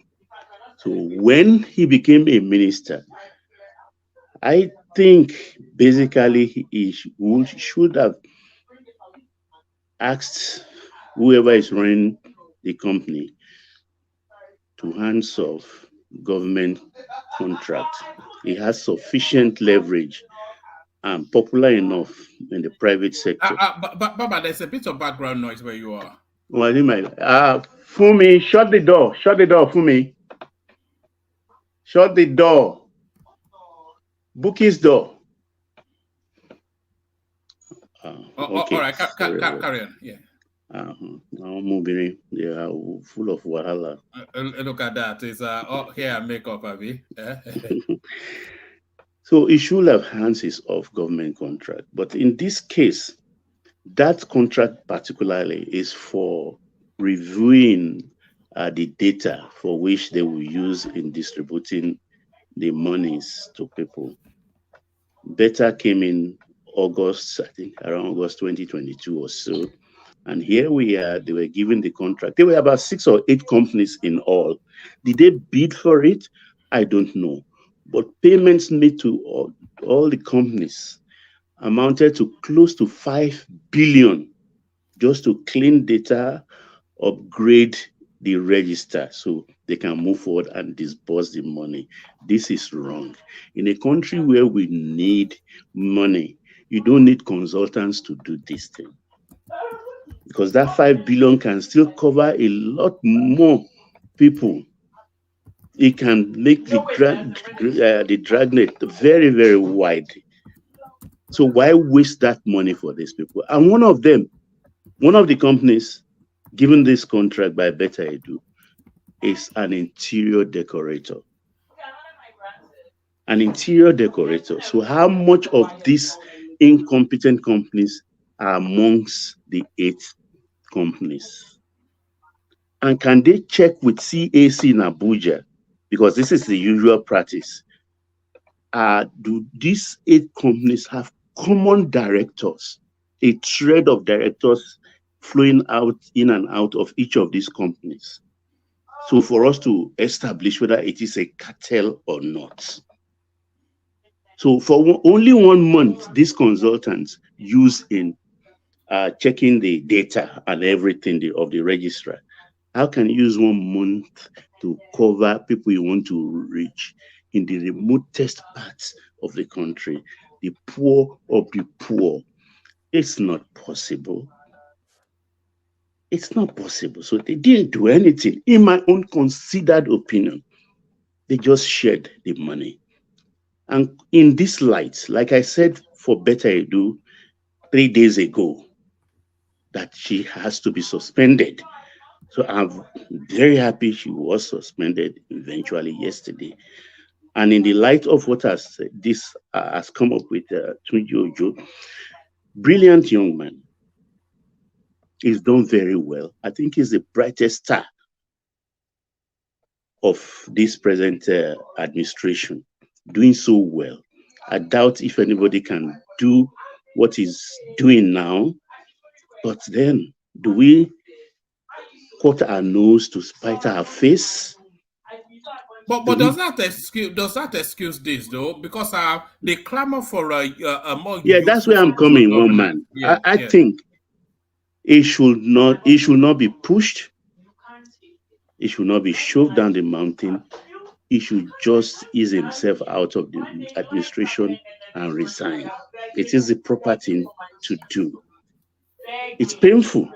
So when he became a minister, I think basically he should have asked whoever is running the company to hands off government contract. He has sufficient leverage and popular enough in the private sector. Baba, there's a bit of background noise where you are. Well, Fumi, shut the door. Shut the door, Fumi. Shut the door. Bookie's door. Okay. All right, carry on. Yeah. Moving. They are full of wahala. Look at that. It's hair and makeup, Abby. So it should have hands off government contract. But in this case, that contract particularly is for reviewing the data for which they will use in distributing the monies to people. BETTA came in August, I think around August 2022 or so. And here we are, they were given the contract. There were about 6 or 8 companies in all. Did they bid for it? I don't know. But payments made to all the companies amounted to close to 5 billion just to clean data, upgrade the register so they can move forward and disburse the money. This is wrong. In a country where we need money, you don't need consultants to do this thing. Because that 5 billion can still cover a lot more people. It can make the dragnet very, very wide. So why waste that money for these people? And one of the companies given this contract by BETTA Edu is an interior decorator. An interior decorator. So how much of these incompetent companies are amongst the 8 companies? And can they check with CAC in Abuja? Because this is the usual practice. Do these 8 companies have common directors, a thread of directors flowing out in and out of each of these companies? So for us to establish whether it is a cartel or not. So for only 1 month, these consultants use in checking the data and everything of the registrar. How can you use 1 month to cover people you want to reach in the remotest parts of the country, the poor of the poor? It's not possible. It's not possible. So they didn't do anything. In my own considered opinion, they just shared the money. And in this light, like I said for BETTA 3 days ago, that she has to be suspended. So I'm very happy she was suspended eventually yesterday. And in the light of what has come up with Tinubu'S, brilliant young man, he's done very well. I think he's the brightest star of this present administration, doing so well. I doubt if anybody can do what he's doing now. But then, do we cut our nose to spite our face? But does that excuse this though? Because they clamor for a more that's where I'm coming, one man. Yeah, I think it should not be pushed. It should not be shoved down the mountain. He should just ease himself out of the administration and resign. It is the proper thing to do. It's painful,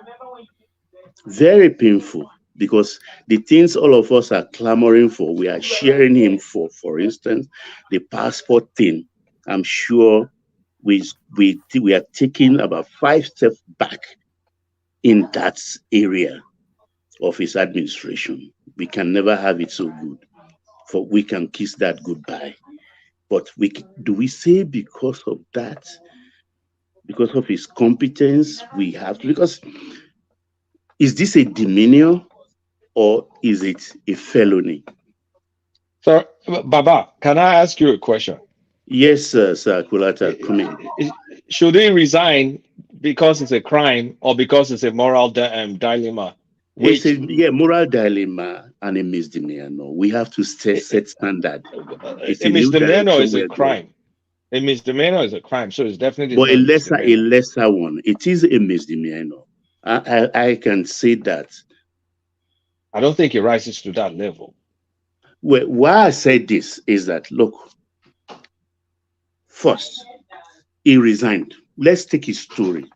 very painful, because the things all of us are clamoring for, we are sharing him for instance, the passport thing. I'm sure we are taking about 5 steps back in that area of his administration. We can never have it so good, for we can kiss that goodbye. But do we say because of that, because of his competence, we have to? Because is this a demeanor or is it a felony? So, Baba, can I ask you a question? Yes, Sir Kulata, come in. Should he resign because it's a crime or because it's a moral dilemma? It's a moral dilemma and a misdemeanor. No, we have to set standard. A misdemeanor is a crime. A misdemeanor is a crime, so it's definitely. But a lesser one. It is a misdemeanor. I can say that. I don't think it rises to that level. Well, why I said this is that, look, first, he resigned. Let's take his story.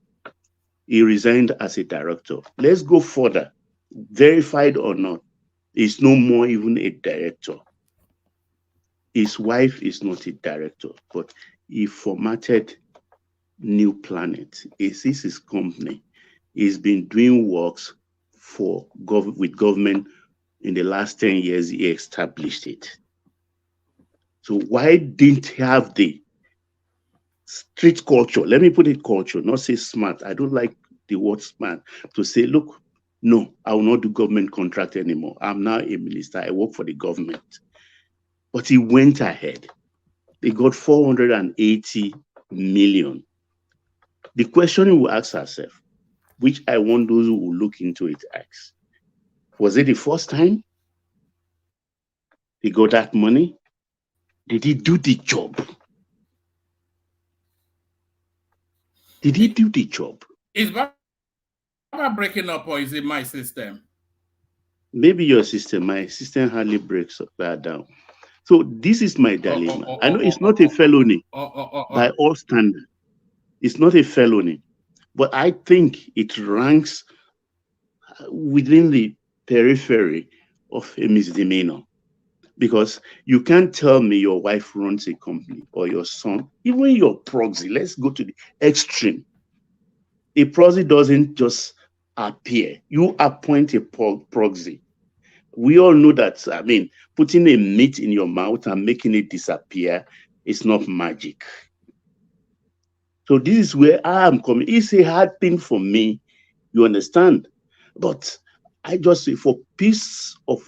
He resigned as a director. Let's go further. Verified or not, he's no more even a director. His wife is not a director, but he formatted New Planet. This is his company. He's been doing works with government in the last 10 years. He established it. So why didn't he have the street culture? Let me put it culture, not say smart. I don't like the word smart. To say, look, no, I will not do government contract anymore. I'm now a minister. I work for the government. But he went ahead. They got 480 million. The question we will ask ourselves, which I want those who will look into it ask, was it the first time he got that money? Did he do the job? Did he do the job? Is Baba breaking up or is it my system? Maybe your system. My system hardly breaks that down. So this is my dilemma. I know it's not a felony by all standards. It's not a felony. But I think it ranks within the periphery of a misdemeanor. Because you can't tell me your wife runs a company or your son, even your proxy. Let's go to the extreme. A proxy doesn't just appear. You appoint a proxy. We all know that, I mean, putting a meat in your mouth and making it disappear is not magic. So this is where I am coming. It's a hard thing for me, you understand? But I just say for peace of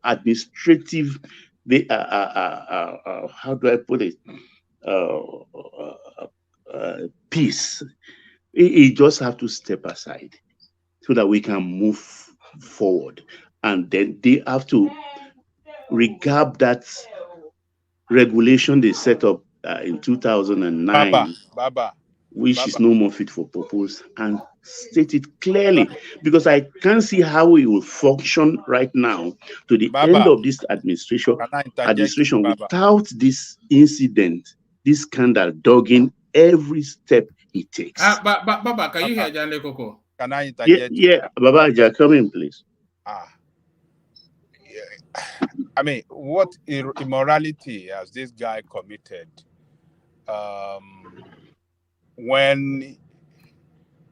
administrative, how do I put it? Peace. He just have to step aside so that we can move forward. And then they have to regard that regulation they set up in 2009, which is no more fit for purpose, and state it clearly, because I can't see how it will function right now to the end of this administration without this incident, this scandal dogging every step he takes. Baba, can you hear Janle Koko? Can I interject? Yeah, Baba, come in, please. I mean, what immorality has this guy committed when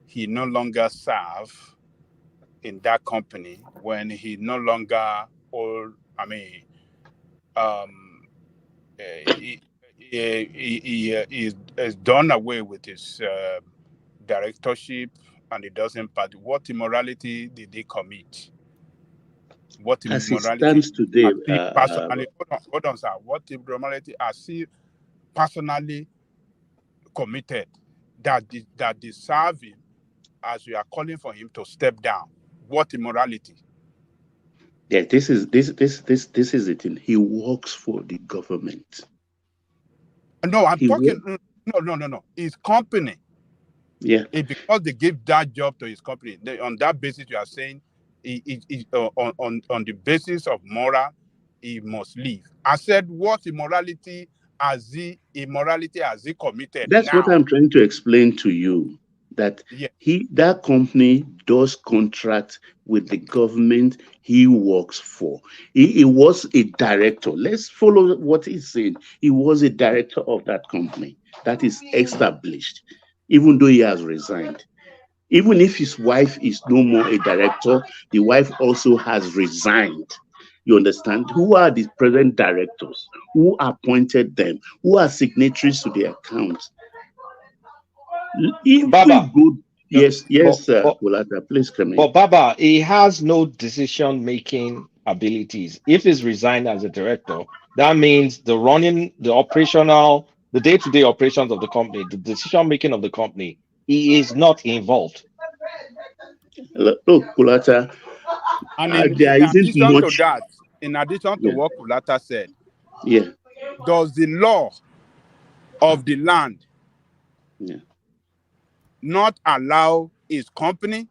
he no longer serve in that company, when he no longer he is done away with his directorship and he doesn't party? What immorality did he commit? What As it immorality stands today, has he personally hold on, sir. What immorality has he personally committed that deserve him as we are calling for him to step down? What immorality? Yeah, this is the thing. He works for the government. No, I'm talking. No. His company. Yeah. Because they gave that job to his company. On that basis, you are saying, on the basis of moral, he must leave. I said, what immorality has he committed? That's what I'm trying to explain to you. That that company does contract with the government he works for. He was a director. Let's follow what he's saying. He was a director of that company. That is established, even though he has resigned. Even if his wife is no more a director, the wife also has resigned. You understand? Who are the present directors? Who appointed them? Who are signatories to the accounts? Baba. Yes, Kulata, please come in. But Baba, he has no decision-making abilities. If he's resigned as a director, that means the day-to-day operations of the company, the decision-making of the company, he is not involved. Look, Kulata, and in addition to what Kulata said, does the law of the land not allow his company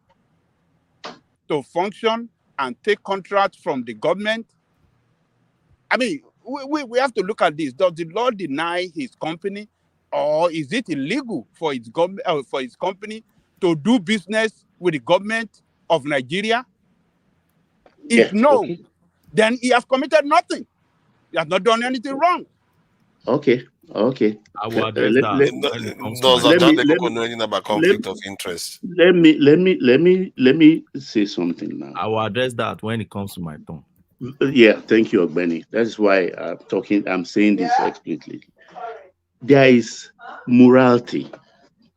to function and take contracts from the government? I mean, we have to look at this. Does the law deny his company, or is it illegal for his company to do business with the government of Nigeria? If then he has committed nothing. He has not done anything wrong. Okay. I will address that. Does Ajaneko know anything about conflict of interest? Let me say something now. I will address that when it comes to my turn. Yeah, thank you, Ogbeni. That's why I'm saying this explicitly. There is morality.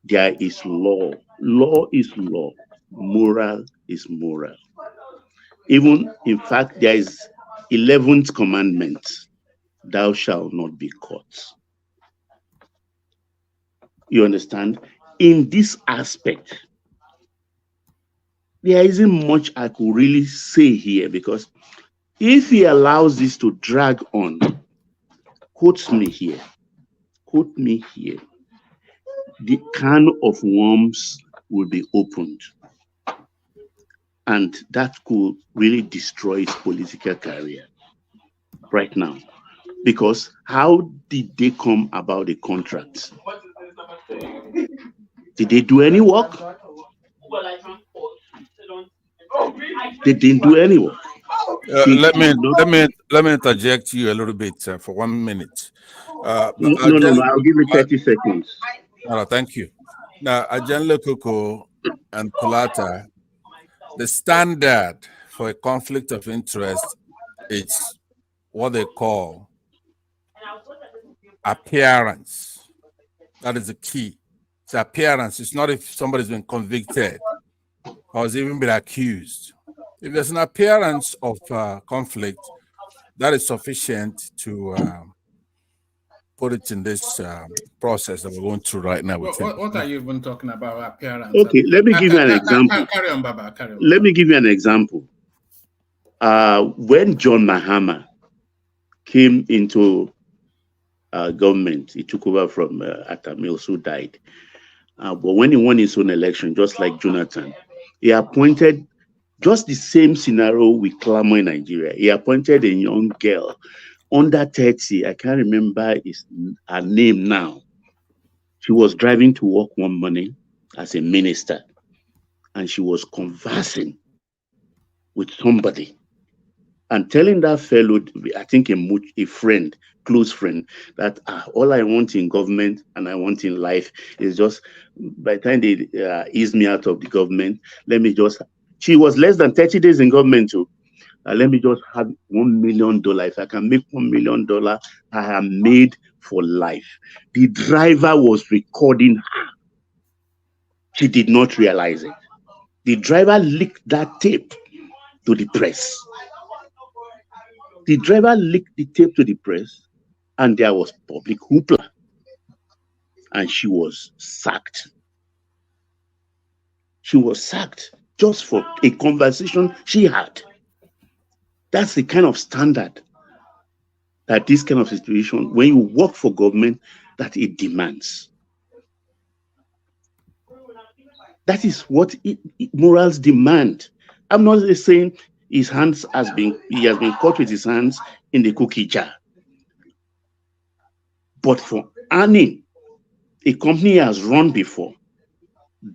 There is law. Law is law. Moral is moral. Even, in fact, there is 11th commandment. Thou shalt not be caught. You understand? In this aspect, there isn't much I could really say here, because if he allows this to drag on, quote me here, the can of worms will be opened. And that could really destroy his political career right now. Because how did they come about the contract? Did they do any work? They didn't do any work. Let me interject you a little bit for 1 minute. No, I'll give you 30 seconds. Thank you. Now, Ajanle Koko and Kulata, the standard for a conflict of interest is what they call appearance. That is the key. It's appearance. It's not if somebody's been convicted or has even been accused. If there's an appearance of conflict, that is sufficient to put it in this process that we're going through right now. What are you even talking about, appearance? Okay, let me give you an example. Carry on, Baba. Carry on. Let me give you an example. When John Mahama came into government, he took over from Atta Mills, who died. But when he won his own election, just like Jonathan, he appointed just the same scenario we clamor in Nigeria. He appointed a young girl under 30. I can't remember her name now. She was driving to work one morning as a minister, and she was conversing with somebody and telling that fellow, I think a friend, close friend, that all I want in government and I want in life is just, by the time they ease me out of the government, she was less than 30 days in government too. Let me just have $1 million. If I can make $1 million, I am made for life. The driver was recording her. She did not realize it. The driver leaked that tape to the press. The driver leaked the tape to the press, and there was public hoopla. And she was sacked. She was sacked just for a conversation she had. That's the kind of standard that this kind of situation, when you work for government, that it demands. That is what morals demand. I'm not saying he has been caught with his hands in the cookie jar. But for earning, a company has run before,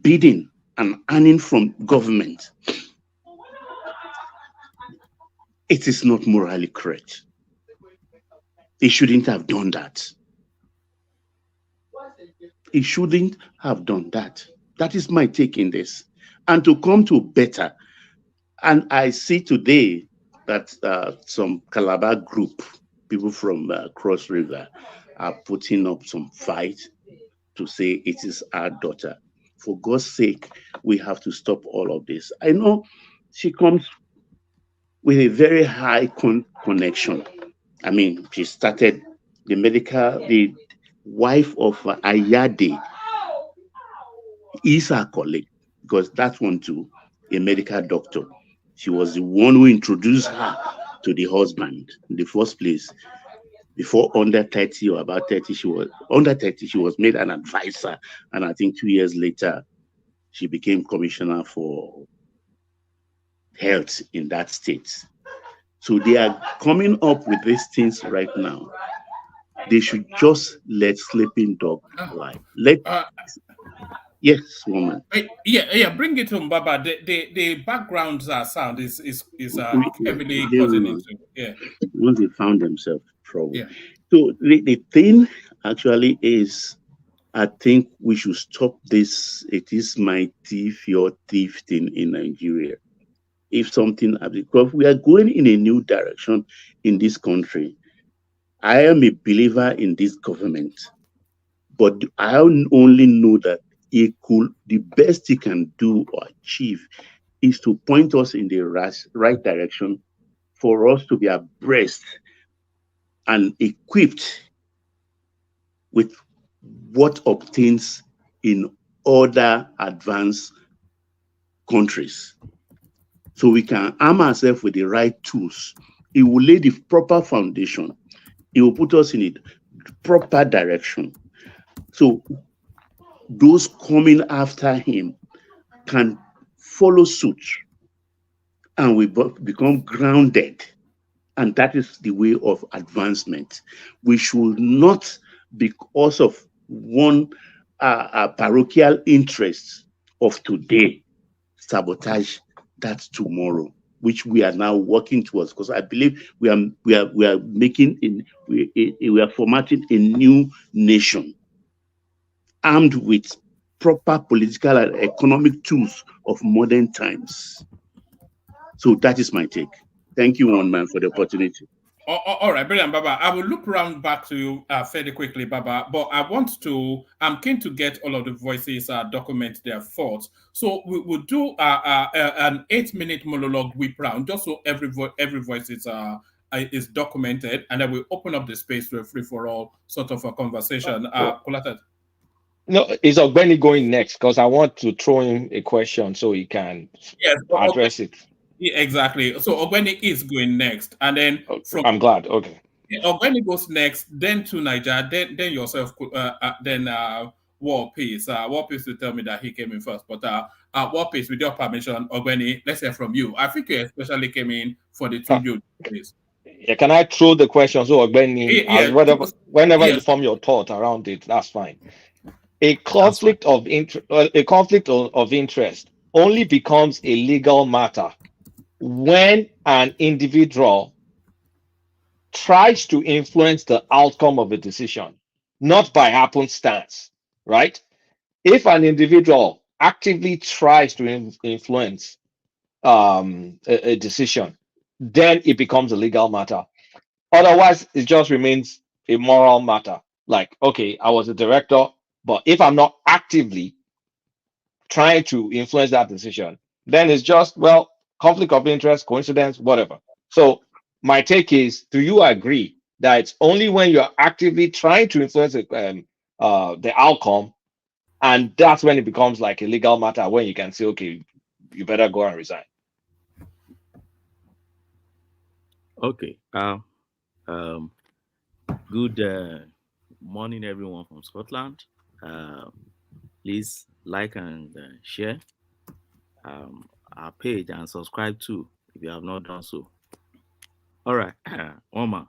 bidding and earning from government, it is not morally correct. He shouldn't have done that. He shouldn't have done that. That is my take in this. And to come to BETTA, and I see today that some Calabar group, people from Cross River, are putting up some fight to say it is our daughter. For God's sake, we have to stop all of this. I know she comes with a very high connection. I mean, she started the wife of Ayade is her colleague, because that one too, a medical doctor. She was the one who introduced her to the husband in the first place. Before under 30 or about 30, she was made an advisor. And I think 2 years later, she became commissioner for health in that state. So they are coming up with these things right now. They should just let sleeping dog lie. Yes, woman. Yeah. Bring it home, Baba. The background sound is heavily causing into. Yeah. Once they found themselves trouble. Yeah. So the thing actually is, I think we should stop this. It is my thief, your thief thing in Nigeria. If something, because we are going in a new direction in this country. I am a believer in this government, but I only know that the best he can do or achieve is to point us in the right direction for us to be abreast and equipped with what obtains in other advanced countries. So we can arm ourselves with the right tools. It will lay the proper foundation. It will put us in a proper direction. So those coming after him can follow suit, and we become grounded. And that is the way of advancement. We should not, because of one parochial interest of today, sabotage that tomorrow, which we are now working towards. Because I believe we are formatting a new nation, armed with proper political and economic tools of modern times. So that is my take. Thank you, one man, for the opportunity. All right, brilliant, Baba. I will look around back to you fairly quickly, Baba, but I'm keen to get all of the voices document their thoughts. So we will do an 8-minute monologue whip round, just so every voice is documented, and then we open up the space to a free-for-all sort of a conversation. No, is Ogbeni going next? Because I want to throw him a question so he can address it. Yeah, exactly. So Ogbeni is going next, and then I'm glad. Okay. Ogbeni goes next, then to Niger, then yourself, then War Peace. War Peace will tell me that he came in first, but War Peace, with your permission, Ogbeni, let's hear from you. I think you especially came in for the tribute, please. Yeah, can I throw the question so Ogbeni, whenever you form your thought around it, that's fine. A conflict of interest only becomes a legal matter when an individual tries to influence the outcome of a decision, not by happenstance, right? If an individual actively tries to influence a decision, then it becomes a legal matter. Otherwise, it just remains a moral matter. Like, okay, I was a director, but if I'm not actively trying to influence that decision, then it's just, well, conflict of interest, coincidence, whatever. So my take is, do you agree that it's only when you're actively trying to influence the outcome, and that's when it becomes like a legal matter, when you can say, okay, you better go and resign? Okay. Good morning, everyone from Scotland. Please like and share our page and subscribe too if you have not done so. All right, Oma.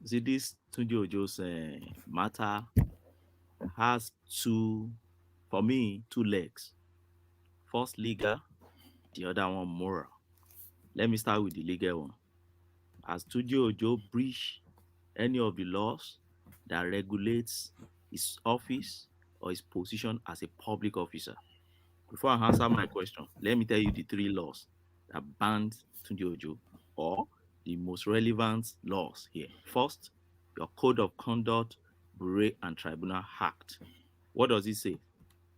See, this Tunji Ojo's matter has for me, two legs. First, legal, the other one moral. Let me start with the legal one. Has Tunji Ojo breached any of the laws that regulates his office or his position as a public officer? Before I answer my question, let me tell you the three laws that banned Tunji Ojo, or the most relevant laws here. First, your Code of Conduct, Bureau and Tribunal Act. What does it say?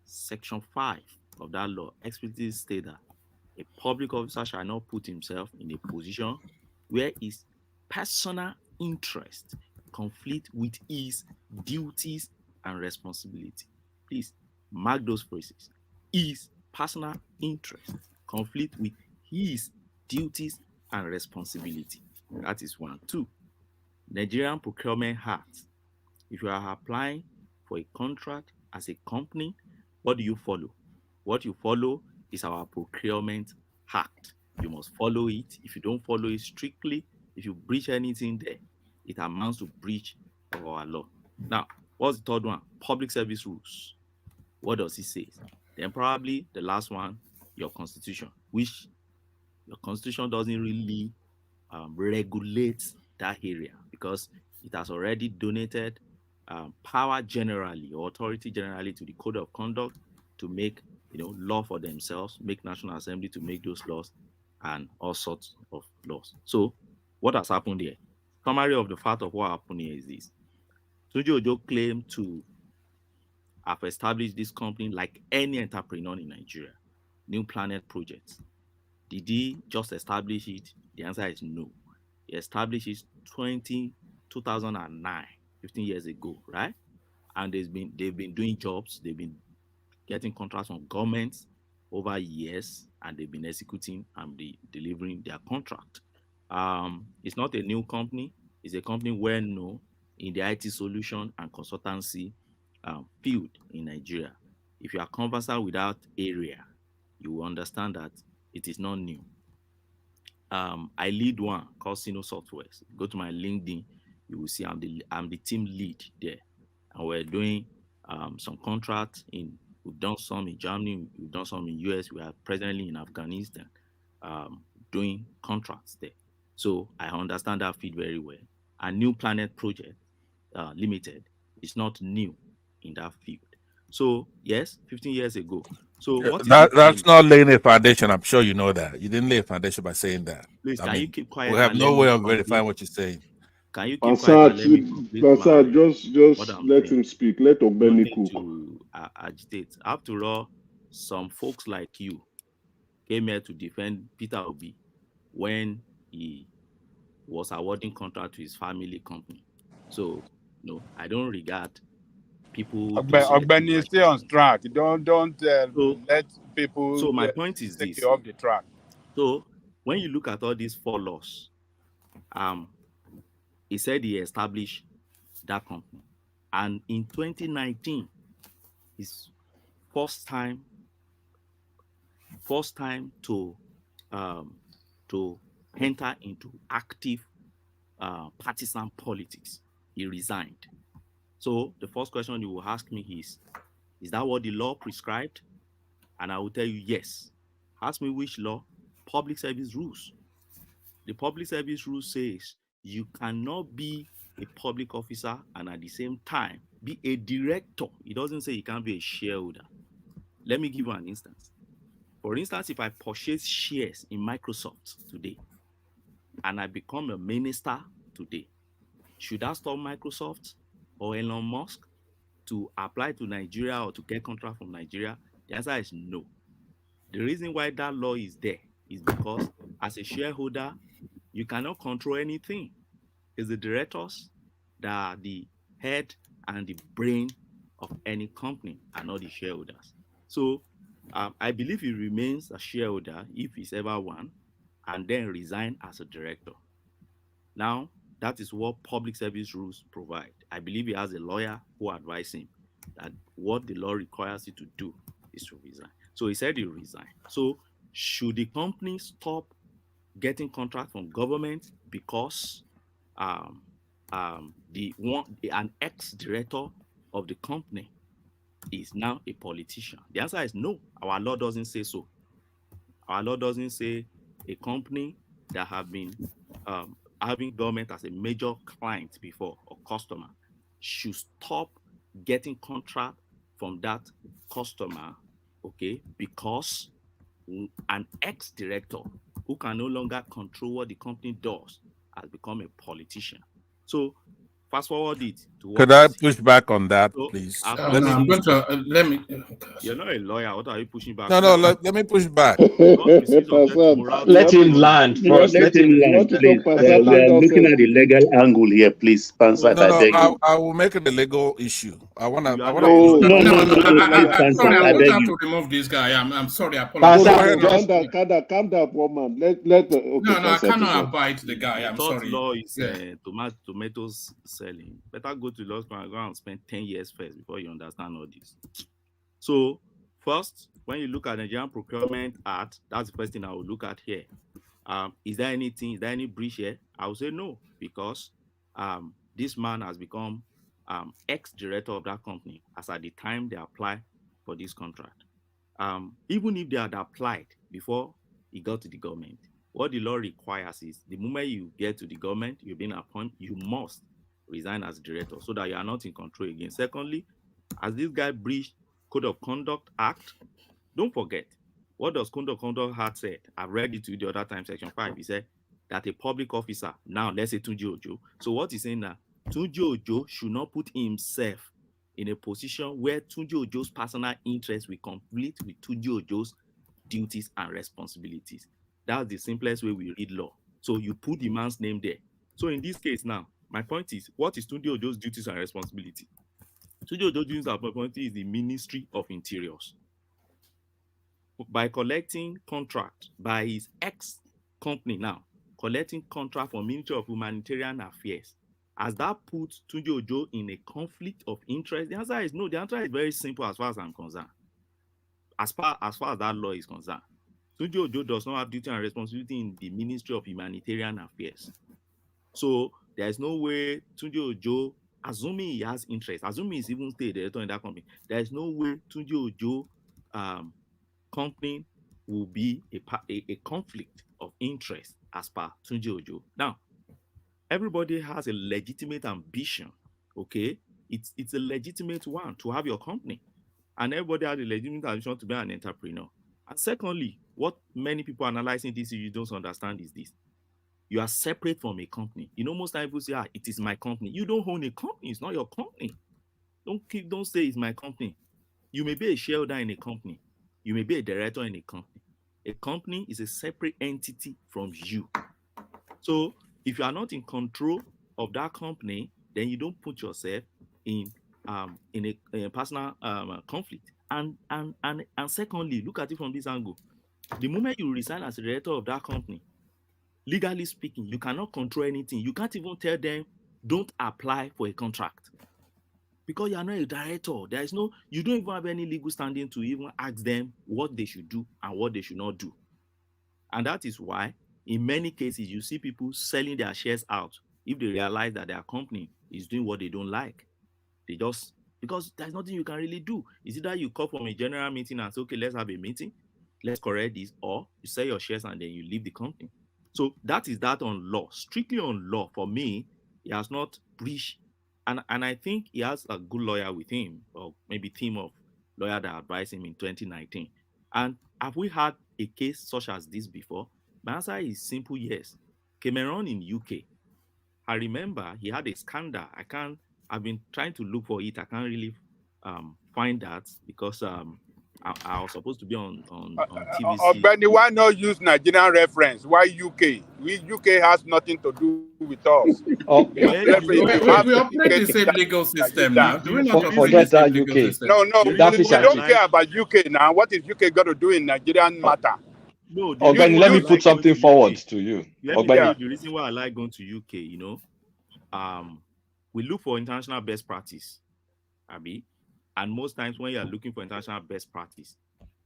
Section 5 of that law explicitly states that a public officer shall not put himself in a position where his personal interest conflict with his duties and responsibility. Please mark those phrases. His personal interest conflict with his duties and responsibility. That is one. Two, Nigerian Procurement Act. If you are applying for a contract as a company, what do you follow? What you follow is our Procurement Act. You must follow it. If you don't follow it strictly, if you breach anything there, it amounts to breach of our law. Now, what's the third one? Public service rules. What does it say? Then probably the last one, your constitution, which your constitution doesn't really regulate that area, because it has already donated power generally, or authority generally, to the Code of Conduct to make law for themselves, make National Assembly to make those laws, and all sorts of laws. So what has happened here? Summary of the fact of what happened here is this. Tunji Ojo claimed to have established this company like any entrepreneur in Nigeria, New Planet Projects. Did he just establish it? The answer is no. He established it 2009, 15 years ago, right? And they've been doing jobs, they've been getting contracts from governments over years, and they've been executing and delivering their contract. It's not a new company. It's a company well known in the IT solution and consultancy field in Nigeria. If you are conversant with that area, you will understand that it is not new. I lead one called Sino Softwares. Go to my LinkedIn, you will see I'm the team lead there, and we're doing some contracts we've done some in Germany, we've done some in US, we are presently in Afghanistan doing contracts there. So I understand that field very well. A New Planet Project Limited is not new in that field. So yes, 15 years ago. So what that's not laying a foundation. I'm sure you know that. You didn't lay a foundation by saying that. Please, can you keep quiet? We have no way of verifying what you're saying. Can you keep quiet and let me complete just let him speak. Let Obeni cook. To agitate. After all, some folks like you came here to defend Peter Obi when he was awarding contract to his family company. So no, I don't regard people. Ogbeni, stay on track. Don't let people. So my point is take this: you off the track. So when you look at all these four laws, he said he established that company, and in 2019, his first time to enter into active partisan politics, he resigned. So the first question you will ask me is that what the law prescribed? And I will tell you yes. Ask me which law public service rules. The public service rule says you cannot be a public officer and at the same time be a director. It doesn't say you can't be a shareholder. Let me give you an instance. For instance, if I purchase shares in Microsoft today and I become a minister today, should I stop Microsoft or Elon Musk to apply to Nigeria or to get contract from Nigeria? The answer is no. The reason why that law is there is because as a shareholder, you cannot control anything. It's the directors that are the head and the brain of any company and not the shareholders. So I believe he remains a shareholder if he's ever one and then resign as a director. Now, that is what public service rules provide. I believe he has a lawyer who advised him that what the law requires you to do is to resign. So he said he resigned. So should the company stop getting contract from government because an ex-director of the company is now a politician? The answer is no. Our law doesn't say so. Our law doesn't say a company that have been having government as a major client before or customer should stop getting contract from that customer, okay, because an ex-director who can no longer control what the company does has become a politician. So fast forward it to what could I push back on that, please? I'm going to let me. You're not a lawyer. What are you pushing back? No, let me push back. Let him land first. Let him land, please. We are looking at the legal angle here, please. Pansat, I beg you. I will make it a legal issue. I want to. No, please, Pansat, I beg you. To remove this guy. I'm sorry. I apologize. Calm down, poor man. Let. Okay, no, I cannot abide the guy. I'm sorry. Law is tomatoes selling. Better go to law school and go and spend 10 years first before you understand all this. So first, when you look at the Nigerian Procurement Act, that's the first thing I will look at here. Is there any breach here? I will say no, because this man has become ex-director of that company as at the time they apply for this contract. Even if they had applied before he got to the government, what the law requires is the moment you get to the government, you've been appointed, you must resign as director so that you are not in control again. Secondly, as this guy breached Code of Conduct Act, don't forget, what does Code of Conduct Act said? I've read it to you the other time, section 5. He said that a public officer, now let's say Tunji Ojo. So what he's saying now, Tunji Ojo should not put himself in a position where Tunji Ojo's personal interests will conflict with Tunji Ojo's duties and responsibilities. That's the simplest way we read law. So you put the man's name there. So in this case now, my point is, what is Tunji Ojo's duties and responsibility? Tunji Ojo's duties and responsibility is the Ministry of Interiors. By collecting contract by his ex-company now, collecting contract from Ministry of Humanitarian Affairs, has that put Tunji Ojo in a conflict of interest? The answer is no. The answer is very simple as far as I'm concerned. As far as that law is concerned, Tunji Ojo does not have duty and responsibility in the Ministry of Humanitarian Affairs. So there is no way Tunji Ojo, assuming he has interest, assuming he's even still a director in that company, there is no way Tunji Ojo company will be a conflict of interest as per Tunji Ojo. Now, everybody has a legitimate ambition, okay? It's a legitimate one to have your company. And everybody has a legitimate ambition to be an entrepreneur. And secondly, what many people analyzing this issue don't understand is this. You are separate from a company. You know, most times people say, it is my company. You don't own a company. It's not your company. Don't say it's my company. You may be a shareholder in a company. You may be a director in a company. A company is a separate entity from you. So if you are not in control of that company, then you don't put yourself in a personal conflict. And secondly, look at it from this angle. The moment you resign as a director of that company, legally speaking, you cannot control anything. You can't even tell them, don't apply for a contract. Because you are not a director. You don't even have any legal standing to even ask them what they should do and what they should not do. And that is why, in many cases, you see people selling their shares out if they realize that their company is doing what they don't like. Because there's nothing you can really do. It's either you call from a general meeting and say, okay, let's have a meeting, let's correct this, or you sell your shares and then you leave the company. So that is that on law. Strictly on law, for me, he has not breached, and I think he has a good lawyer with him, or maybe team of lawyer that advised him in 2019. And have we had a case such as this before? My answer is simple yes. Cameron in UK. I remember he had a scandal. I've been trying to look for it. I can't really find that because I was supposed to be on TVC. Benny, why not use Nigerian reference? Why UK? UK has nothing to do with us. We operate the same legal system now. Do we not forget that UK? No, we don't care about UK now. What is UK got to do in Nigerian matter? No, Benny, let me put something forward to you. Let me tell you the reason why I like going to UK. We look for international best practice, Abi, and most times when you are looking for international best practice,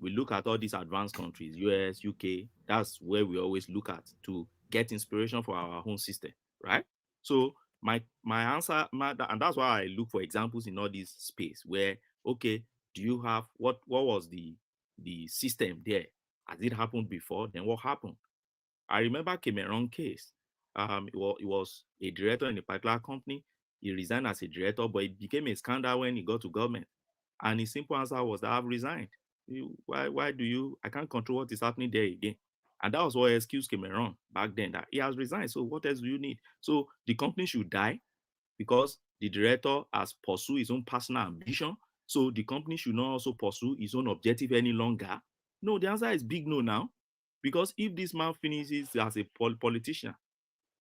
we look at all these advanced countries, US, UK. That's where we always look at to get inspiration for our own system, right? So my answer, and that's why I look for examples in all this space where, okay, do you have what was the system there? Has it happened before? Then what happened? I remember Cameron case. It was a director in a particular company. He resigned as a director, but it became a scandal when he got to government. And his simple answer was that I've resigned. Why do you? I can't control what is happening there again. And that was what excused Cameron back then, that he has resigned. So what else do you need? So the company should die because the director has pursued his own personal ambition. So the company should not also pursue his own objective any longer. No, the answer is big no now. Because if this man finishes as a politician,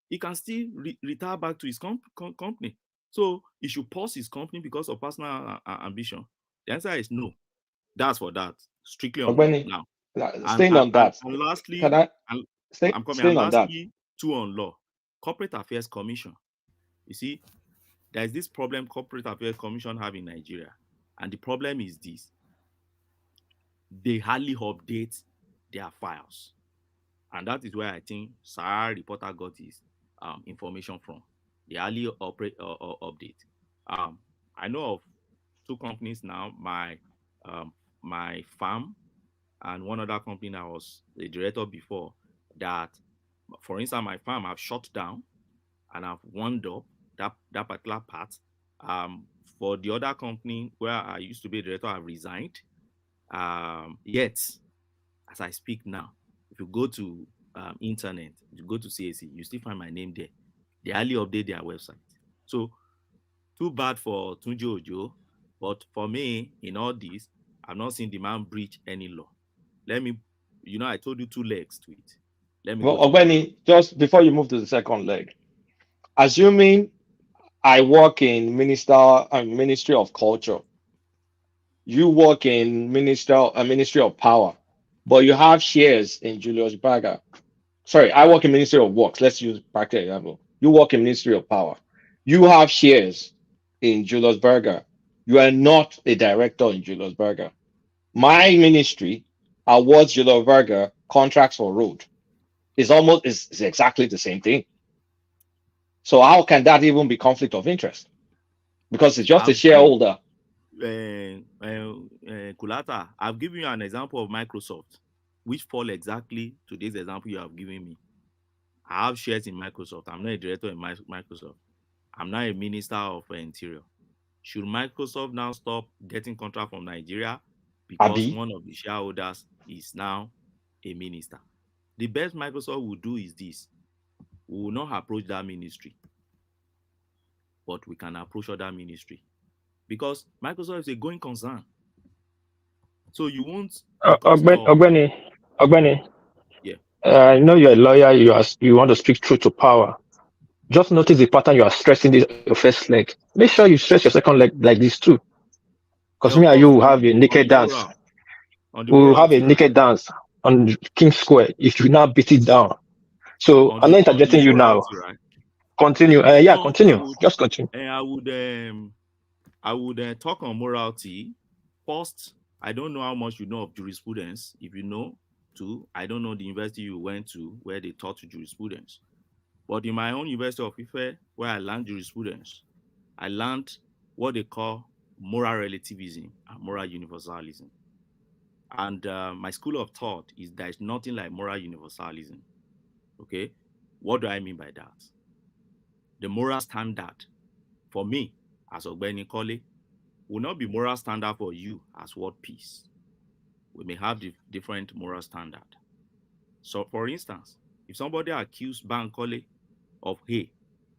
he can still retire back to his company. So he should pause his company because of personal ambition. The answer is no. That's for that. Strictly on now. Staying on that. And lastly, Can I I'm coming. And lastly, two on law. Corporate Affairs Commission. You see, there is this problem Corporate Affairs Commission have in Nigeria. And the problem is this. They hardly update their files. And that is where I think Sahara reporter got his information from. They hardly update. I know of two companies now, my farm and one other company that was the director before, that, for instance, my farm I've shut down and I've wound up that particular part. For the other company where I used to be a director, I've resigned. Yet, as I speak now, if you go to internet, if you go to CAC, you still find my name there. They hardly update their website. So, too bad for Tunji Ojo, but for me, in all this, I've not seen the man breach any law. Let me, I told you two legs to it. Let me. Well, Ogbeni, just before you move to the second leg, assuming I work in Ministry of Culture, you work in Ministry of Power, but you have shares in Julius Berger. Sorry, I work in Ministry of Works. Let's use practical example. You work in Ministry of Power. You have shares in Julius Berger. You are not a director in Julius Berger. My ministry awards Julius Berger contracts for road. It's exactly the same thing. So how can that even be conflict of interest? Because it's just a shareholder. Kulata, I've given you an example of Microsoft, which fall exactly to this example you have given me. I have shares in Microsoft. I'm not a director in Microsoft. I'm not a minister of Interior. Should Microsoft now stop getting contract from Nigeria because one of the shareholders is now a minister? The best Microsoft will do is this. We will not approach that ministry, but we can approach other ministry because Microsoft is a going concern. So you won't. Ogbeni. Yeah. I know you're a lawyer. You want to speak truth to power. Just notice the pattern you are stressing your first leg. Make sure you stress your second leg like this too. Because me and you will have a naked dance. We will have a naked dance on King Square if you now beat it down. So I'm not interjecting you now. Right? Continue. Continue. Just continue. I would talk on morality. First, I don't know how much you know of jurisprudence. If you know, too, I don't know the university you went to where they taught you jurisprudence. But in my own University of Ife, where I learned jurisprudence, I learned what they call moral relativism and moral universalism. And my school of thought is there is nothing like moral universalism. Okay? What do I mean by that? The moral standard for me as Ogbeni Kole will not be moral standard for you as world peace. We may have different moral standard. So, for instance, if somebody accused Bankole of hate,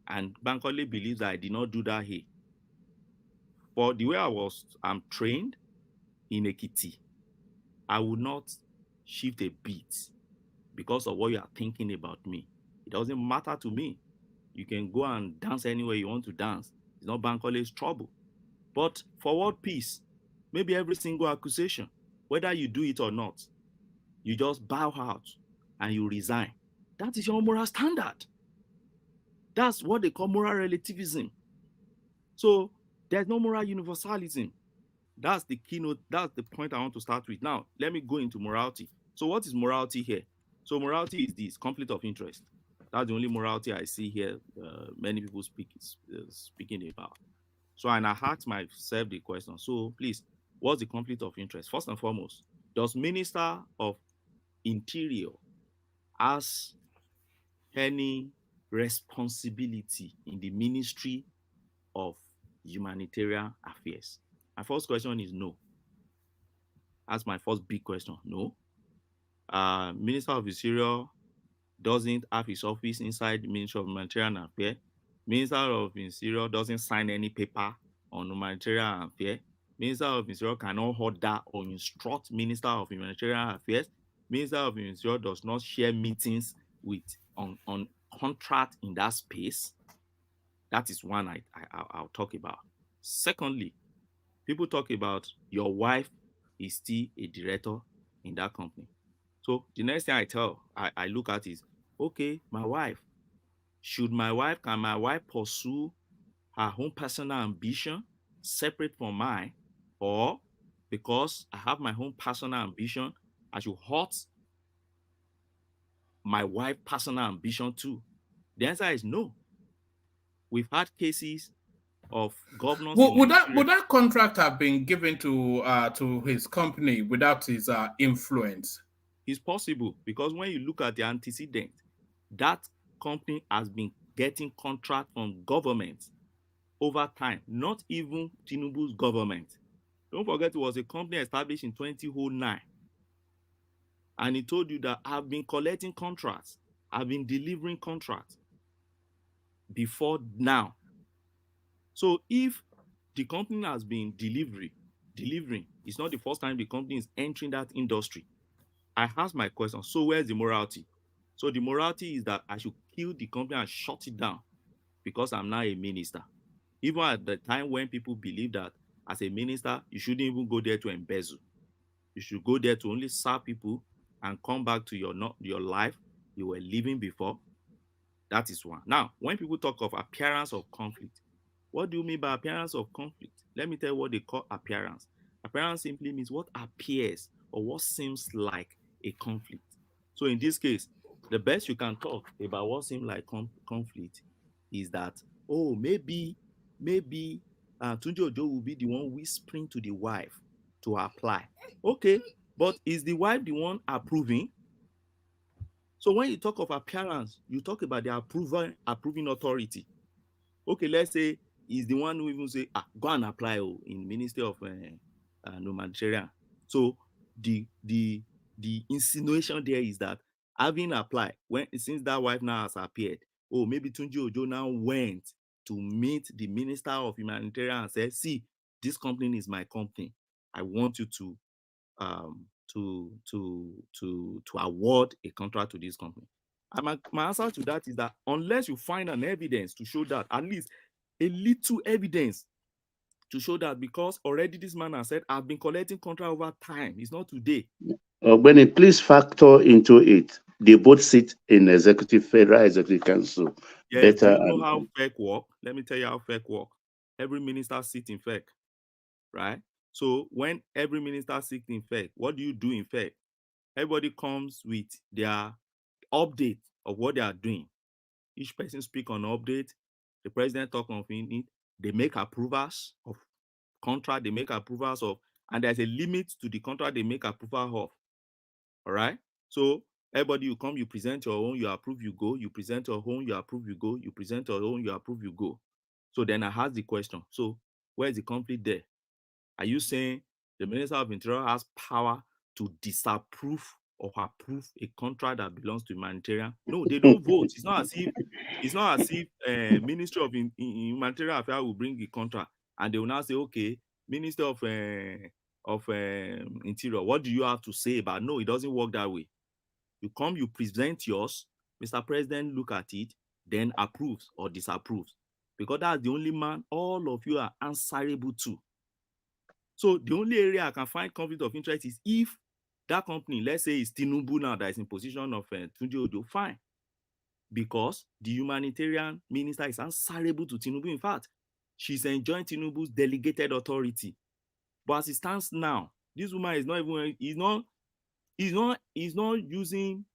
and Bankole believes that I did not do that hate, but the way I'm trained in Ekiti, I would not shift a beat because of what you are thinking about me. It doesn't matter to me. You can go and dance anywhere you want to dance. It's not Bankole's trouble. But for world peace, maybe every single accusation, whether you do it or not, you just bow out and you resign. That is your moral standard. That's what they call moral relativism. So there's no moral universalism. That's the keynote. That's the point I want to start with. Now, let me go into morality. So what is morality here? So morality is this, conflict of interest. That's the only morality I see here many people speaking about. So, and I asked myself the question. So please, what's the conflict of interest? First and foremost, does Minister of Interior has any responsibility in the Ministry of Humanitarian Affairs? My first question is no. That's my first big question. No. Minister of Interior doesn't have his office inside the Ministry of Humanitarian Affairs. Minister of Interior doesn't sign any paper on humanitarian affairs. Minister of Interior cannot order or instruct Minister of Humanitarian Affairs. Minister of Interior does not share meetings with on contract in that space. That is one I'll talk about. Secondly, people talk about your wife is still a director in that company. So the next thing I look at is, okay, my wife. Can my wife pursue her own personal ambition separate from mine? Or because I have my own personal ambition, I should hurt my wife's personal ambition too? The answer is no. We've had cases of governors. Would that contract have been given to his company without his influence? It's possible, because when you look at the antecedent, that company has been getting contract from government over time, not even Tinubu's government. Don't forget, it was a company established in 2009. And he told you that I've been collecting contracts, I've been delivering contracts before now. So if the company has been delivering, it's not the first time the company is entering that industry. I asked my question, so where's the morality? So the morality is that I should kill the company and shut it down because I'm now a minister. Even at the time when people believe that as a minister, you shouldn't even go there to embezzle. You should go there to only serve people and come back to your life you were living before. That is one. Now, when people talk of appearance of conflict, what do you mean by appearance of conflict? Let me tell you what they call appearance. Appearance simply means what appears or what seems like a conflict. So in this case, the best you can talk about what seems like conflict is that, oh, maybe Tunji Ojo will be the one whispering to the wife to apply. Okay, but is the wife the one approving? So when you talk of appearance, you talk about the approving authority. Okay, let's say he's the one who even say, go and apply in Ministry of Humanitarian. So the insinuation there is that having applied, since that wife now has appeared, maybe Tunji Ojo now went to meet the Minister of Humanitarian and said, see, this company is my company. I want you to award a contract to this company. And my answer to that is that unless you find an evidence to show that, at least a little evidence to show that, because already this man has said, I've been collecting contract over time. It's not today. Benny, please factor into it. They both sit in Federal Executive Council. Yes, do you know how FEC work? Let me tell you how FEC work. Every minister sits in FEC, right? So when every minister sits in FEC, what do you do in FEC? Everybody comes with their update of what they are doing. Each person speak on update. The president talk on it. They make approvals of contract. They make approvals of and there's a limit to the contract they make approval of. All right. So everybody, you come, you present your own, you approve, you go. You present your own, you approve, you go. You present your own, you approve, you go. So then I ask the question. So where is the conflict there? Are you saying the Minister of Interior has power to disapprove or approve a contract that belongs to humanitarian? No, they don't vote. It's not as if Ministry of Humanitarian Affairs will bring the contract and they will now say, okay, Minister of Interior, what do you have to say about? No, it doesn't work that way. You come, you present yours, Mr. President look at it, then approves or disapproves, because that's the only man all of you are answerable to. So the only area I can find conflict of interest is if that company, let's say it's Tinubu now that is in position of Tunji Ojo, fine, because the humanitarian minister is answerable to Tinubu. In fact, she's enjoying Tinubu's delegated authority. But as it stands now, this woman is not even, he's not using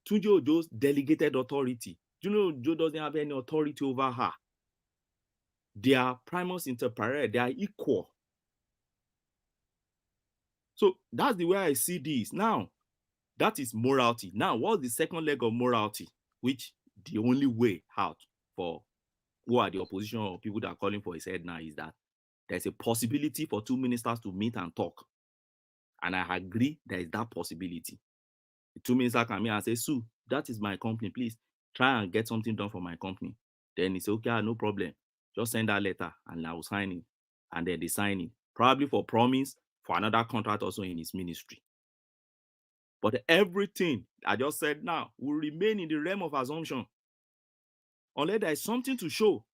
Tunji Ojo's delegated authority. Tunji Ojo doesn't have any authority over her. They are primus inter pares, they are equal. So that's the way I see this. Now, that is morality. Now, what's the second leg of morality? Which the only way out for who are the opposition or people that are calling for his head now is that there's a possibility for two ministers to meet and talk. And I agree there is that possibility. The two ministers come here and say, Sue, that is my company. Please try and get something done for my company. Then he said, okay, no problem. Just send that letter and I will sign it. And then they sign it. Probably for promise for another contract also in his ministry. But everything I just said now will remain in the realm of assumption unless there is something to show.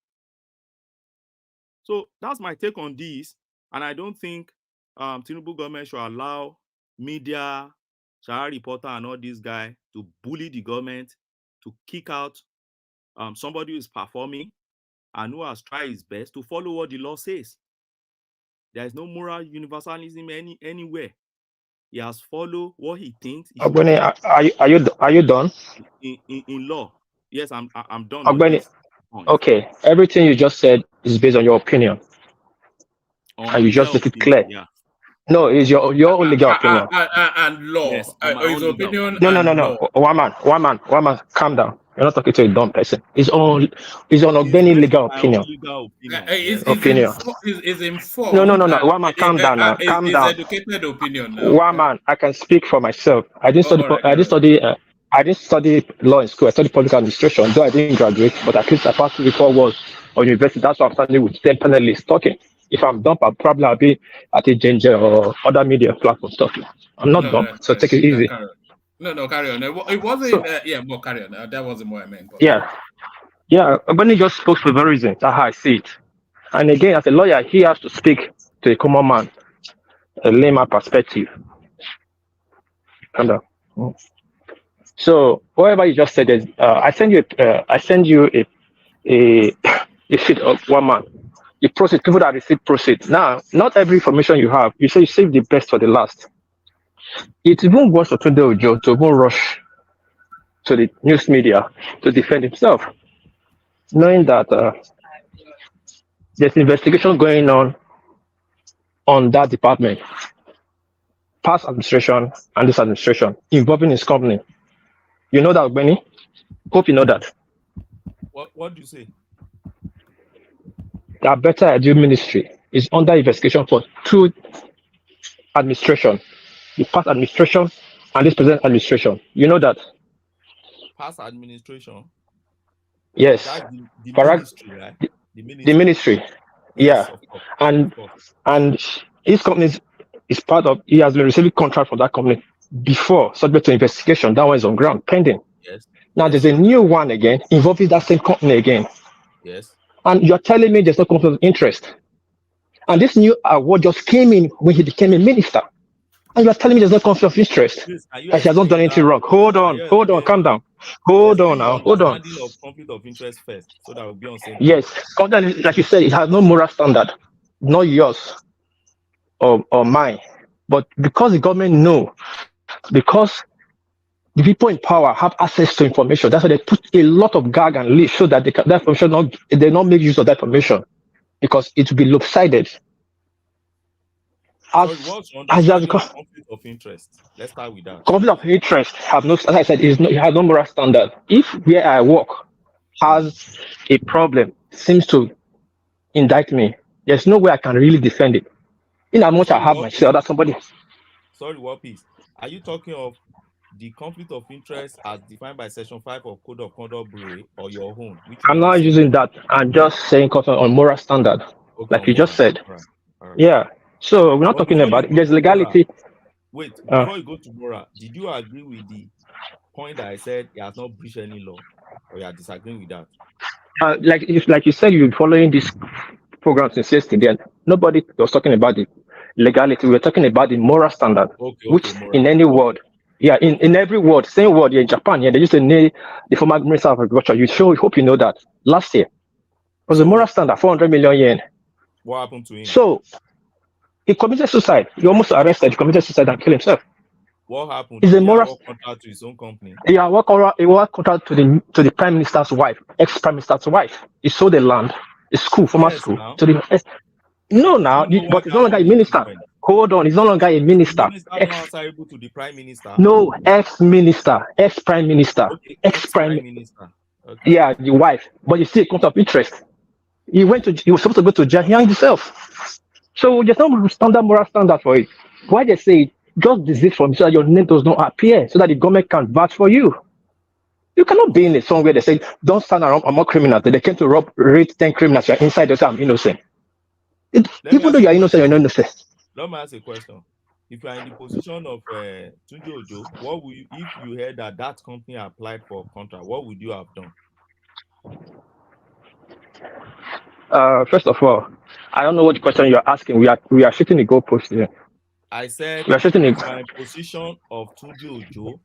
So that's my take on this. And I don't think Tinubu government should allow media, Shara reporter and all these guys to bully the government, to kick out somebody who is performing and who has tried his best to follow what the law says. There is no moral universalism anywhere. He has followed what he thinks. Ogbeni, are you done? In law, yes, I'm done. Ogbeni, okay, everything you just said is based on your opinion, and you just make it clear. Yeah. No, it's your own legal opinion. And law. Yes, his opinion. No. One man. Calm down. You're not talking to a dumb person. It's on Ogbeni legal opinion. Opinion. Is informed. No. One man, calm down now. Calm down. Educated opinion now. One man, I can speak for myself. I didn't study law in school. I studied public administration. Though I didn't graduate, but at least I passed the 4 years on university. That's why I'm standing with 10 panelists talking. If I'm dumb, I'll probably be at a GEJ'S or other media platforms talking. I'm not dumb, so take it easy. Carry on. It wasn't. But carry on. That wasn't what I meant. But... Yeah. Ogbeni just spoke for the reason. That's how I see it. And again, as a lawyer, he has to speak to a common man, a layman perspective. So whatever you just said is, I send you a sheet of one man. You proceed, people that receive proceed. Now, not every information you have, you say you save the best for the last. It even worse for Tunde Ojo to even rush to the news media to defend himself, knowing that there's investigation going on that department, past administration and this administration, involving his company. You know that, Benny? Hope you know that. What do you say? The BETTA ministry is under investigation for 2 administration, the past administration and this present administration. You know that? Past administration? Yes. That's the ministry, right? The ministry. Yes, yeah. And his company is part of, he has been receiving contract from that company before, subject to investigation. That one is on ground, pending. Yes. Now there's a new one again, involving that same company again. Yes. And you're telling me there's no conflict of interest. And this new award just came in when he became a minister. And you're telling me there's no conflict of interest. That he has not done anything wrong. Hold on, calm down. Hold on. Of conflict of interest first, so that will be on same. Yes, like you said, it has no moral standard, not yours or mine. But because the government know, because the people in power have access to information, that's why they put a lot of gag and leash so that that information they not make use of that information, because it will be lopsided. What's your understanding of conflict of interest? Let's start with that. Conflict of interest have no, as I said, it has no moral standard. If where I work has a problem, seems to indict me, there's no way I can really defend it. In as much I have myself, that somebody. Sorry, what piece? Are you talking of the conflict of interest as defined by Section 5 of Code of Conduct Bureau or your own? I'm not using that. I'm just saying on moral standard, okay, like you just said. All right. Yeah. So we're not talking about there's legality. Wait, before you go to moral, did you agree with the point that I said he has not breached any law, or you are disagreeing with that? Like you said, you're following this program since yesterday, and nobody was talking about the legality. We were talking about the moral standard, which in any word, in every word, same word. In Japan, they used to name the former Minister of Agriculture. Hope you know that last year was a moral standard, 400 million yen. What happened to him? So he committed suicide. He almost arrested. He committed suicide and killed himself. What happened? Is a He moral work contract to his own company. Yeah, work contract to the Prime Minister's wife, ex-Prime Minister's wife. He sold the land, the school, former school, to the. No, now, but he's no longer a minister. Hold on, he's no longer a minister. Answerable to the Prime Minister. No, ex-minister, ex-Prime Minister, ex-Prime Minister. Okay. Yeah, the wife, but you see a conflict of interest. He was supposed to go to jail. He hanged himself. So there's no moral standard for it. Why they say just desist from so that your name does not appear, so that the government can vouch for you. You cannot be in a song where they say, don't stand around among criminals. They came to raid 10 criminals. You're inside, they say, I'm innocent. Even though you're innocent, you're not innocent. Let me ask a question. If you are in the position of Tunji Ojo, what would you, if you heard that company applied for a contract, what would you have done? First of all, I don't know what question you're asking. We are shooting the goalpost here. I said, we are shooting if you are in position of Tunji Ojo,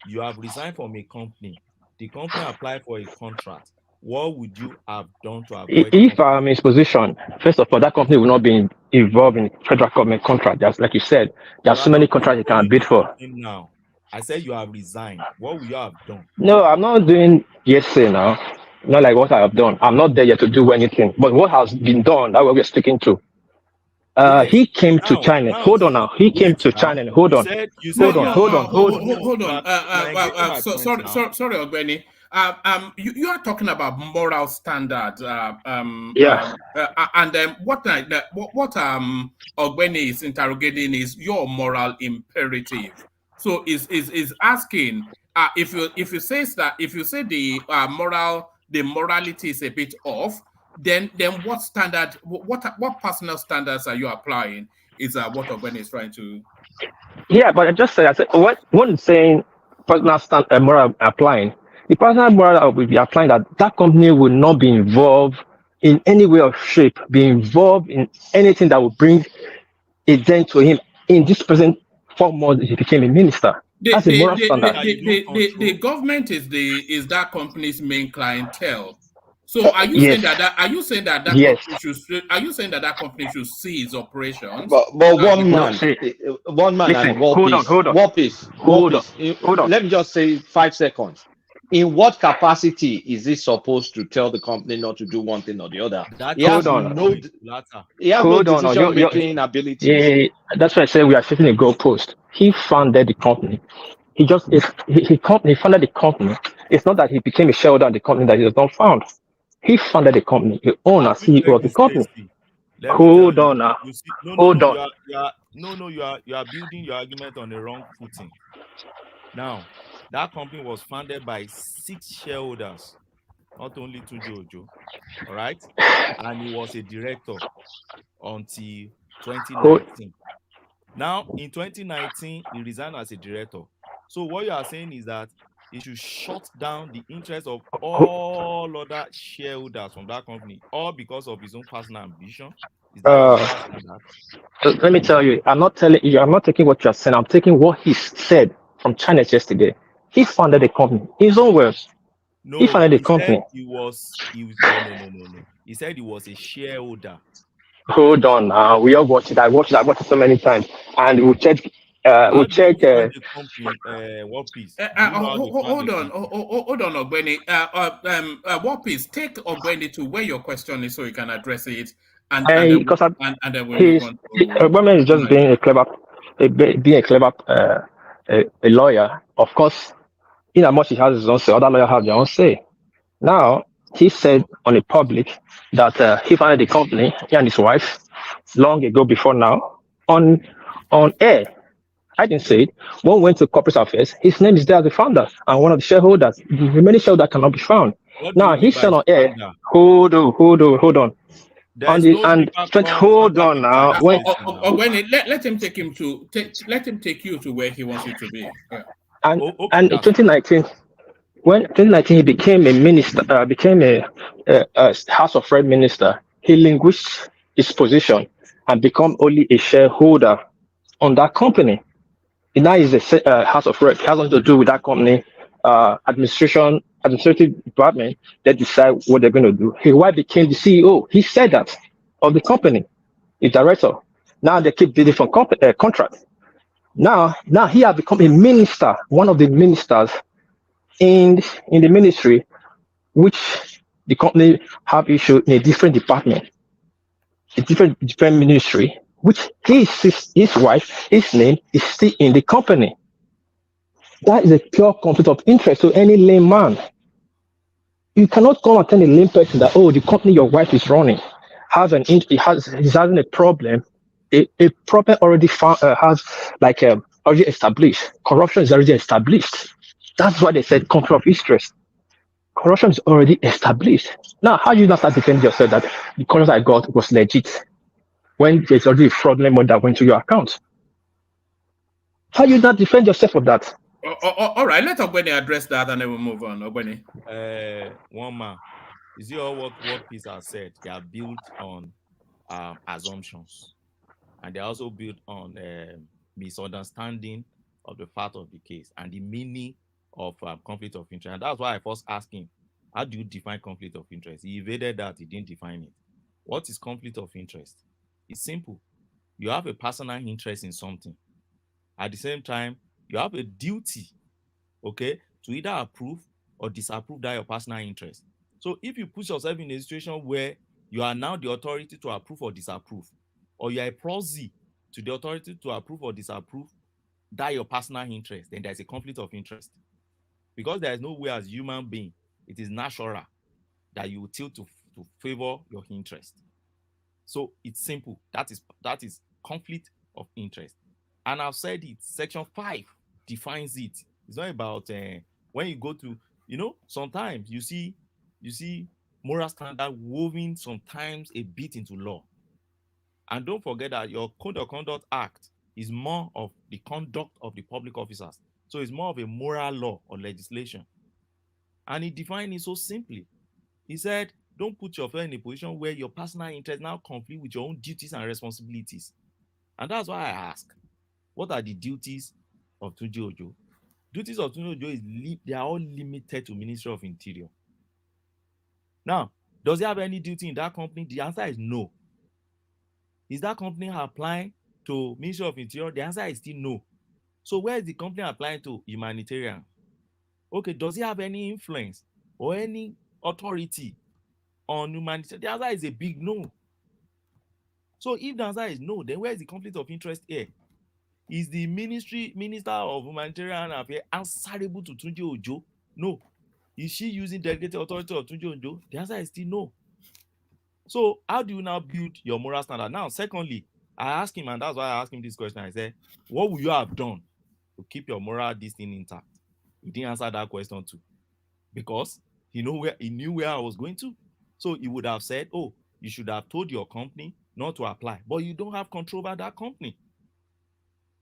you have resigned from a company. The company applied for a contract. What would you have done to avoid? If I'm in his position, first of all, that company will not be involved in federal government contract. Just like you said, there are so many contracts you can bid for. Now, I said you have resigned. What would you have done? No, I'm not doing yesterday now. Not like what I have done. I'm not there yet to do anything. But what has been done, that's what we're sticking to. Yes. He came to China. Hold on now. He came to China. Hold on. Hold on. Sorry, Ogbeni. You are talking about moral standards. And what Ogbeni is interrogating is your moral imperative. So is asking if you say the morality is a bit off, then what standard, what personal standards are you applying? Is what Ogbeni is trying to. Yeah, but I said what one is saying personal moral applying. The personal moral I will be applying that company will not be involved in any way or shape, be involved in anything that will bring a dent to him in this present 4 months he became a minister. That's a moral standard. The government is that company's main clientele. So are you saying that company should cease operations? But one man and what piece? Hold on. Let me just say 5 seconds. In what capacity is he supposed to tell the company not to do one thing or the other? He has no decision-making ability. Yeah, that's why I say we are setting a goalpost. He founded the company. He founded the company. It's not that he became a shareholder in the company that he was not found. He founded the company. He owned as CEO of the company. Hold on now. Hold on. You are building your argument on the wrong footing. Now, that company was founded by 6 shareholders, not only Tunji Ojo, all right? And he was a director until 2019. Now, in 2019, he resigned as a director. So what you are saying is that he should shut down the interest of all other shareholders from that company, all because of his own personal ambition. Is that let me tell you, I'm not taking what you're saying. I'm taking what he said from China yesterday. He founded the company. His own words. No, he founded the company. No. He said he was a shareholder. Hold on. We all watched it. I watched it so many times. And we'll check. We'll check. What piece? Hold on, Ogbeni. What piece? Take Ogbeni to where your question is so you can address it. And then we'll move on. Obama is just being a clever a lawyer. Of course, in as much he has his own say, other lawyers have their own say. Now, he said on the public that he founded the company, he and his wife, long ago before now, on air. I didn't say it. When we went to corporate affairs, his name is there as the founder and one of the shareholders. The remaining shareholder cannot be found. Now, he said on air, hold on. Hold on now. Let him take you to where he wants you to be. Yeah. And in 2019, when 2019 he became a minister, became a House of Rep minister, he relinquished his position and become only a shareholder on that company. And now he's a House of Rep. It has nothing to do with that company, administrative department that decide what they're going to do. His wife became the CEO. He said that of the company, the director. Now they keep the different contracts. Now he has become a minister, one of the ministers in the ministry, which the company have issued in a different department, a different ministry, which his wife, his name is still in the company. That is a pure conflict of interest to any layman. You cannot come and tell a lame person that, the company your wife is running is having a problem. A problem already already established. Corruption is already established. That's why they said conflict of interest. Corruption is already established. Now, how do you not start defending yourself that the contract I got was legit when there's already a fraudulent money that went to your account? How do you not defend yourself of that? All right, let Ogbeni address that and then we'll move on. Ogbeni. One man. You see all what Peace has said? They are built on assumptions. And they're also built on misunderstanding of the fact of the case and the meaning of conflict of interest. And that's why I first asked him, how do you define conflict of interest? He evaded that, he didn't define it. What is conflict of interest? It's simple. You have a personal interest in something. At the same time, you have a duty, okay, to either approve or disapprove that your personal interest. So if you put yourself in a situation where you are now the authority to approve or disapprove, or you are a proxy to the authority to approve or disapprove that your personal interest, then there's a conflict of interest. Because there is no way as a human being, it is natural that you will tilt to favor your interest. So it's simple. That is conflict of interest. And I've said it, Section 5 defines it. It's not about when you go to, sometimes you see moral standard woven sometimes a bit into law. And don't forget that your Code of Conduct Act is more of the conduct of the public officers. So it's more of a moral law or legislation. And he defined it so simply. He said, don't put yourself in a position where your personal interest now conflict with your own duties and responsibilities. And that's why I ask, what are the duties of Tunji Ojo? Duties of Tunji Ojo they are all limited to Ministry of Interior. Now, does he have any duty in that company? The answer is no. Is that company applying to Ministry of Interior? The answer is still no. So where is the company applying to? Humanitarian. Okay, does he have any influence or any authority on humanitarian? The answer is a big no. So if the answer is no, then where is the conflict of interest here? Is the Minister of Humanitarian Affairs answerable to Tunji Ojo? No. Is she using delegated authority of Tunji Ojo? The answer is still no. So how do you now build your moral standard? Now, secondly, I asked him, and that's why I asked him this question. I said, what would you have done to keep your moral this thing intact? He didn't answer that question too, because he knew where I was going to. So he would have said, oh, you should have told your company not to apply, but you don't have control over that company.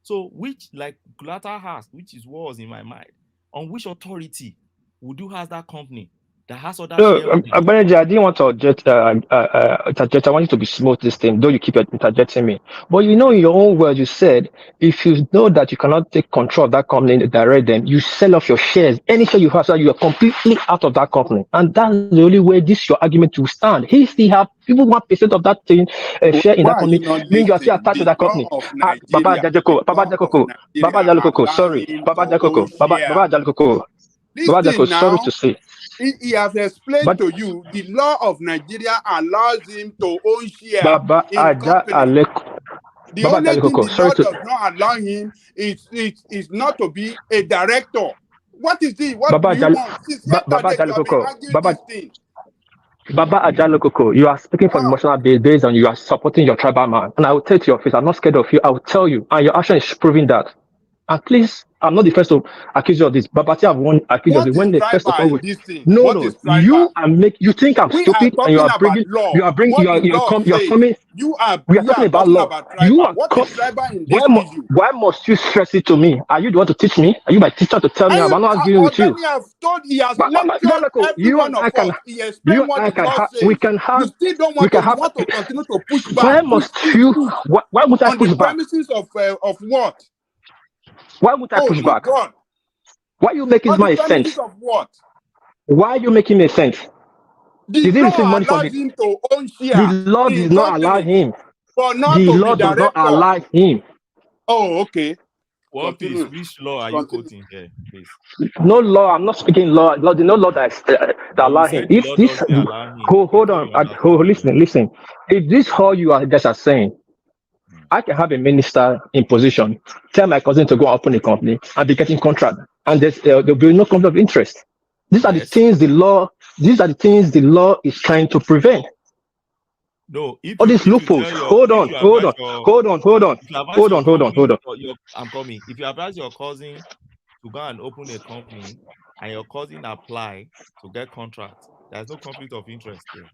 So which, like Kulata asked, which is what was in my mind, on which authority would you ask that company that has other Benji, I didn't want to interject. I want you to be smooth this thing, though you keep interjecting me. But in your own words, you said if you know that you cannot take control of that company and direct them, you sell off your shares. Any share you have, so you are completely out of that company. And that's the only way your argument will stand. He still have people 1% of that thing share in that company, meaning you are still attached to that company. Baba Jalukoko, sorry, Baba Jalukoko. This Baba thing Jacko, sorry now, to say. he has explained But to you the law of Nigeria allows him to own share Baba in Aja company. Aleko. The Baba only thing Jalekoko, the sorry law to does not allow him is not to be a director. What is it? What do Baba you Jal want? Since Baba yesterday, you have been Jalekoko. arguing this thing. Baba Ajalokoko, you are speaking from emotional base and you are supporting your tribal man. And I will tell you to your face, I'm not scared of you. I will tell you. And your action is proving that. And please, I'm not the first to accuse you of this. Babati have one accuse of What it. is When they first of tribal all, in this thing? no, What no, is tribal? you think I'm We are stupid and talking about law. What the law says. coming. We are You talking are about talking law. about You tribal. are What is tribal in this why issue? must you stress it to me? Are you the one to teach me? Are you my teacher to tell me? I'm not arguing with you. Ogani have told, he has But lectured every you one and of I can, us. He explained what the law we says. can You have, still don't we want to. can You have. want to continue to push Why back. must you? Why would I On the push back? premises of what? Why would I Oh push my back? God! Why are you making On the my premises sense? of what? Why are you making me sense? The Did he receive law money from allows the? him to own The share law in did not allow companies, him. but not The to be law does not director. allow him. Oh, okay. One piece. Continue. Which law are you quoting here, please? No law. I'm not speaking law. Law. No law that allow You him. said the If law this, doesn't allow him. hold on. Listen. If this all you are guys are saying, I can have a minister in position, tell my cousin to go open a company and be getting contract, and there'll be no conflict of interest. These are the things the law. These are the things the law is trying to prevent. No, if All you, these loopholes. Hold on. I'm coming. If you advise your cousin to go and open a company and your cousin apply to get contracts, there's no conflict of interest there.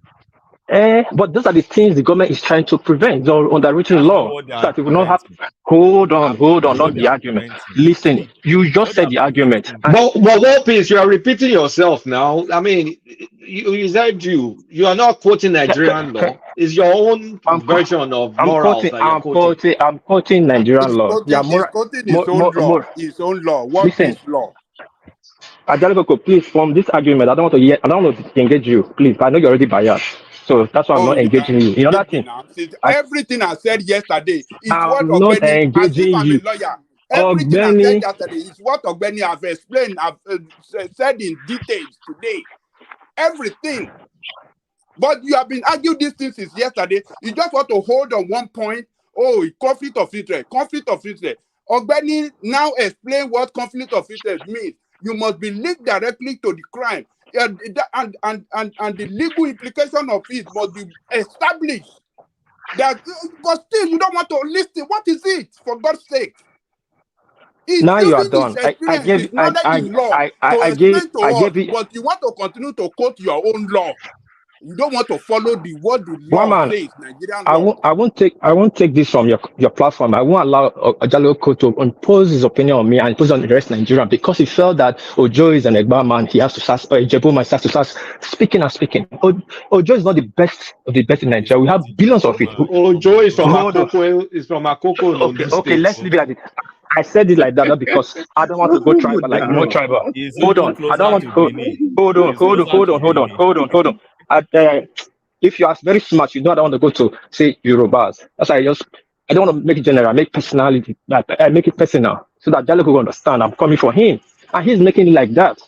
But those are the things the government is trying to prevent the underwritten law, so that it will not happen. Hold on, not the argument. Listen, you just said the argument. But one piece, you are repeating yourself now. I mean, you said you are not quoting Nigerian law. It's your own version of morals that you're quoting. I'm quoting Nigerian law. He's quoting his own law. His own law. What is law? Ajaloko, please, from this argument, I don't want to engage you, please. But I know you're already biased, so that's why I'm not engaging you. Another thing, everything I said yesterday is what I'm not Ogbeni, as if engaging I'm you. a lawyer. Everything I said yesterday is what Ogbeni have explained, I've said in details today. Everything. But you have been arguing these things since yesterday. You just want to hold on one point. Oh, conflict of interest. Conflict of interest. Ogbeni now explain what conflict of interest means. You must be linked directly to the crime. And the legal implication of it must be established. But still, you don't want to listen. What is it, for God's sake? He's now you are using done. his experience, his knowledge in law to explain to us, but you want to continue to quote your own law. You don't want to follow what the law says, Nigerian law. I won't take this from your platform. I won't allow Ajaloko to impose his opinion on me and impose on the rest of Nigeria because he felt that Ojo is an Egba man. He has to start, Jebu man has to start speaking and speaking. Ojo is not the best of the best in Nigeria. We have billions of it. Ojo is from Akoko. Okay, let's leave it at it. I said it like that not because I don't want to go tribal, like no tribal. Hold on. I don't want to hold on. If you are very smart, you know I don't want to go to say Yorubas. That's why I don't want to make it general, make personality, make it personal, so that Jaleko will understand I'm coming for him, and he's making it like that.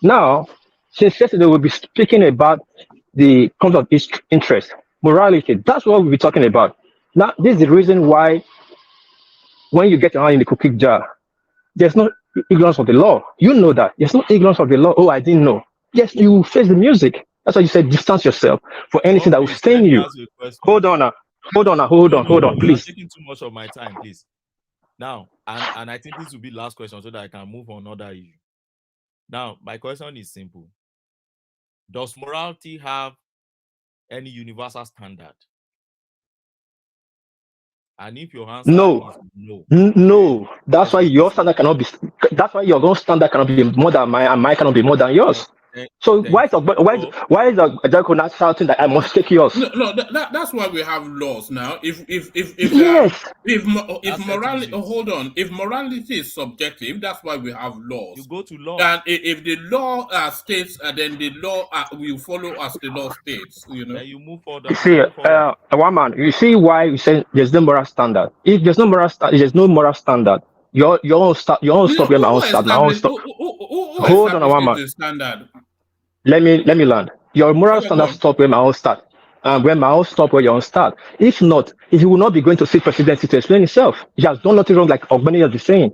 Now, since yesterday we'll be speaking about the conflict of interest, morality. That's what we'll be talking about. Now, this is the reason why when you get your hand in the cookie jar, there's no ignorance of the law. You know that there's no ignorance of the law. Oh, I didn't know. Yes, you face the music. That's why you said distance yourself for anything that will stain you. Hold on, please. You're taking too much of my time, please. Now, and I think this will be the last question so that I can move on another issue. Now, my question is simple. Does morality have any universal standard? And if your answer is no, that's why your standard cannot be. That's why your own standard cannot be more than mine, and mine cannot be more than yours. So why is Ajaloko not shouting that I must take yours? No, that's why we have laws now. If morality, hold on, if morality is subjective, that's why we have laws. You go to law, and if the law states, then the law will follow as the law states. You know. Then you move forward. You see, one man. You see why you say there's no moral standard. If there's no moral standard, Your own start. Your own stop where my own start. My own stop. Who Hold on, one establishes man. the standard? Let me land. Your moral Okay, go standard on. stop where my own start. And where my own stop where your own start. If not, he will not be going to seek presidency to explain himself. He has done nothing wrong, like Ogbeni has been saying.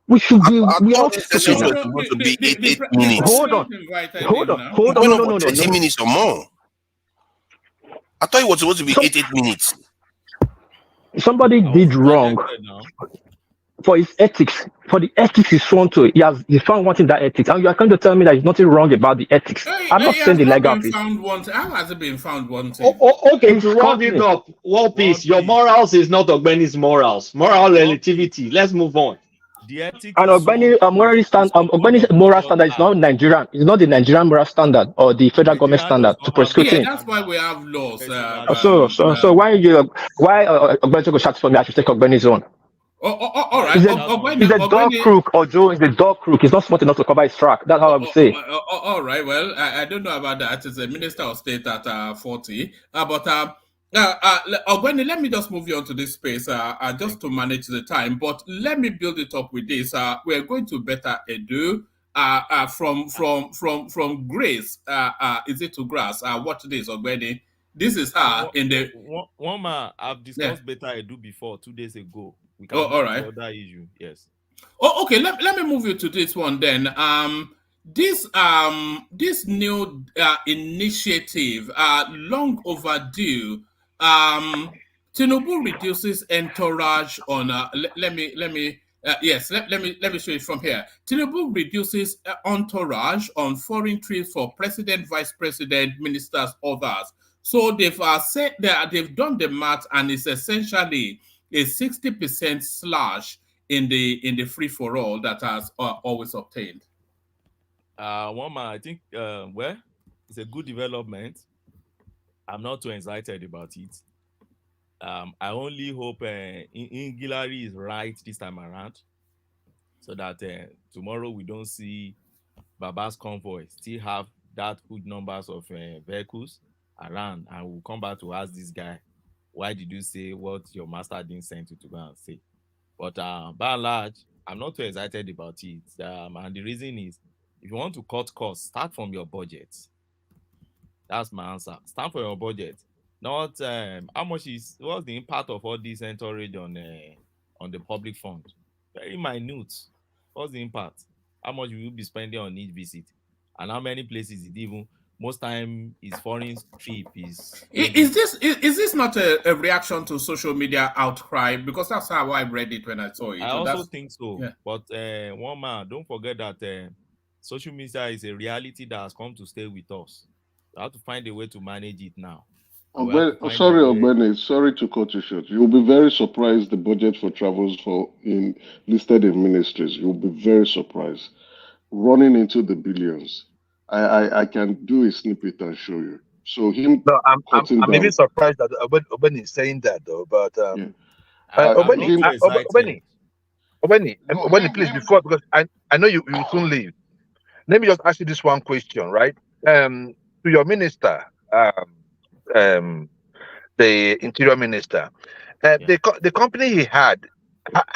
We should be. We are not This session stupid was now. supposed to be 8 The minutes. Hold on. invited Hold him on. now. Hold It on. went No, on no, for no, no, 30 no. minutes or more. I thought it was supposed to be So, 8 minutes. somebody did wrong for his ethics. For the ethics he's sworn to, he found wanting that ethics. And you are coming to tell me that there's nothing wrong about the ethics. I'm not It saying has the not legal been piece. found wanting. How has it been found wanting? Okay, It's to round it company. up, One Piece, your morals is not Ogbeni's morals. Moral relativity. Let's move on. The ethics And is sworn Ogbeni's moral standard is not Nigerian. It's not the Nigerian moral standard or the federal government standard to prosecute Yeah, him. that's why we have laws. So why Ogbeni go shout for me? I should take Ogbeni's own. All right. He's a dog crook, or Joe is a dog crook. He's not smart enough to cover his track. That's how I would say. All right. Well, I don't know about that. It's a minister of state at 40. Ogbeni, let me just move you on to this space just to manage the time. But let me build it up with this. We're going to BETTA Edu from Grace. Is it to grass? Watch this, Ogbeni. This is her in the one man. I've discussed BETTA Edu before 2 days ago. We can all right. other issue. Yes. Oh, okay. Let me move you to this one then. This new initiative, long overdue. Tinubu reduces entourage on. Let me show it from here. Tinubu reduces entourage on foreign trips for president, vice president, ministers, others. So they've said that they've done the math, and it's essentially a 60% slash in the free for all that has always obtained. One man, I think well, it's a good development. I'm not too excited about it. I only hope Hillary is right this time around, so that tomorrow we don't see Baba's convoy still have that good numbers of vehicles around, and we'll come back to ask this guy, why did you say what your master didn't send you to go and say? But by and large, I'm not too excited about it. And the reason is, if you want to cut costs, start from your budget. That's my answer. Start from your budget. Not how much what's the impact of all this entourage on the public fund? Very minute. What's the impact? How much will you be spending on each visit? And how many places it even? Most time is foreign trip is. Is this not a reaction to social media outcry? Because that's how I read it when I saw it. I also think so. Yeah. But one man, don't forget that social media is a reality that has come to stay with us. We have to find a way to manage it now. Ogbeni, sorry to cut you short. You'll be very surprised the budget for travels listed in ministries. You'll be very surprised. Running into the billions. I can do a snippet and show you. So I'm even surprised that Ogbeni is saying that though. But Ogbeni, please, because I know you will soon leave. Let me just ask you this one question, right? To your minister, the interior minister, the company he had,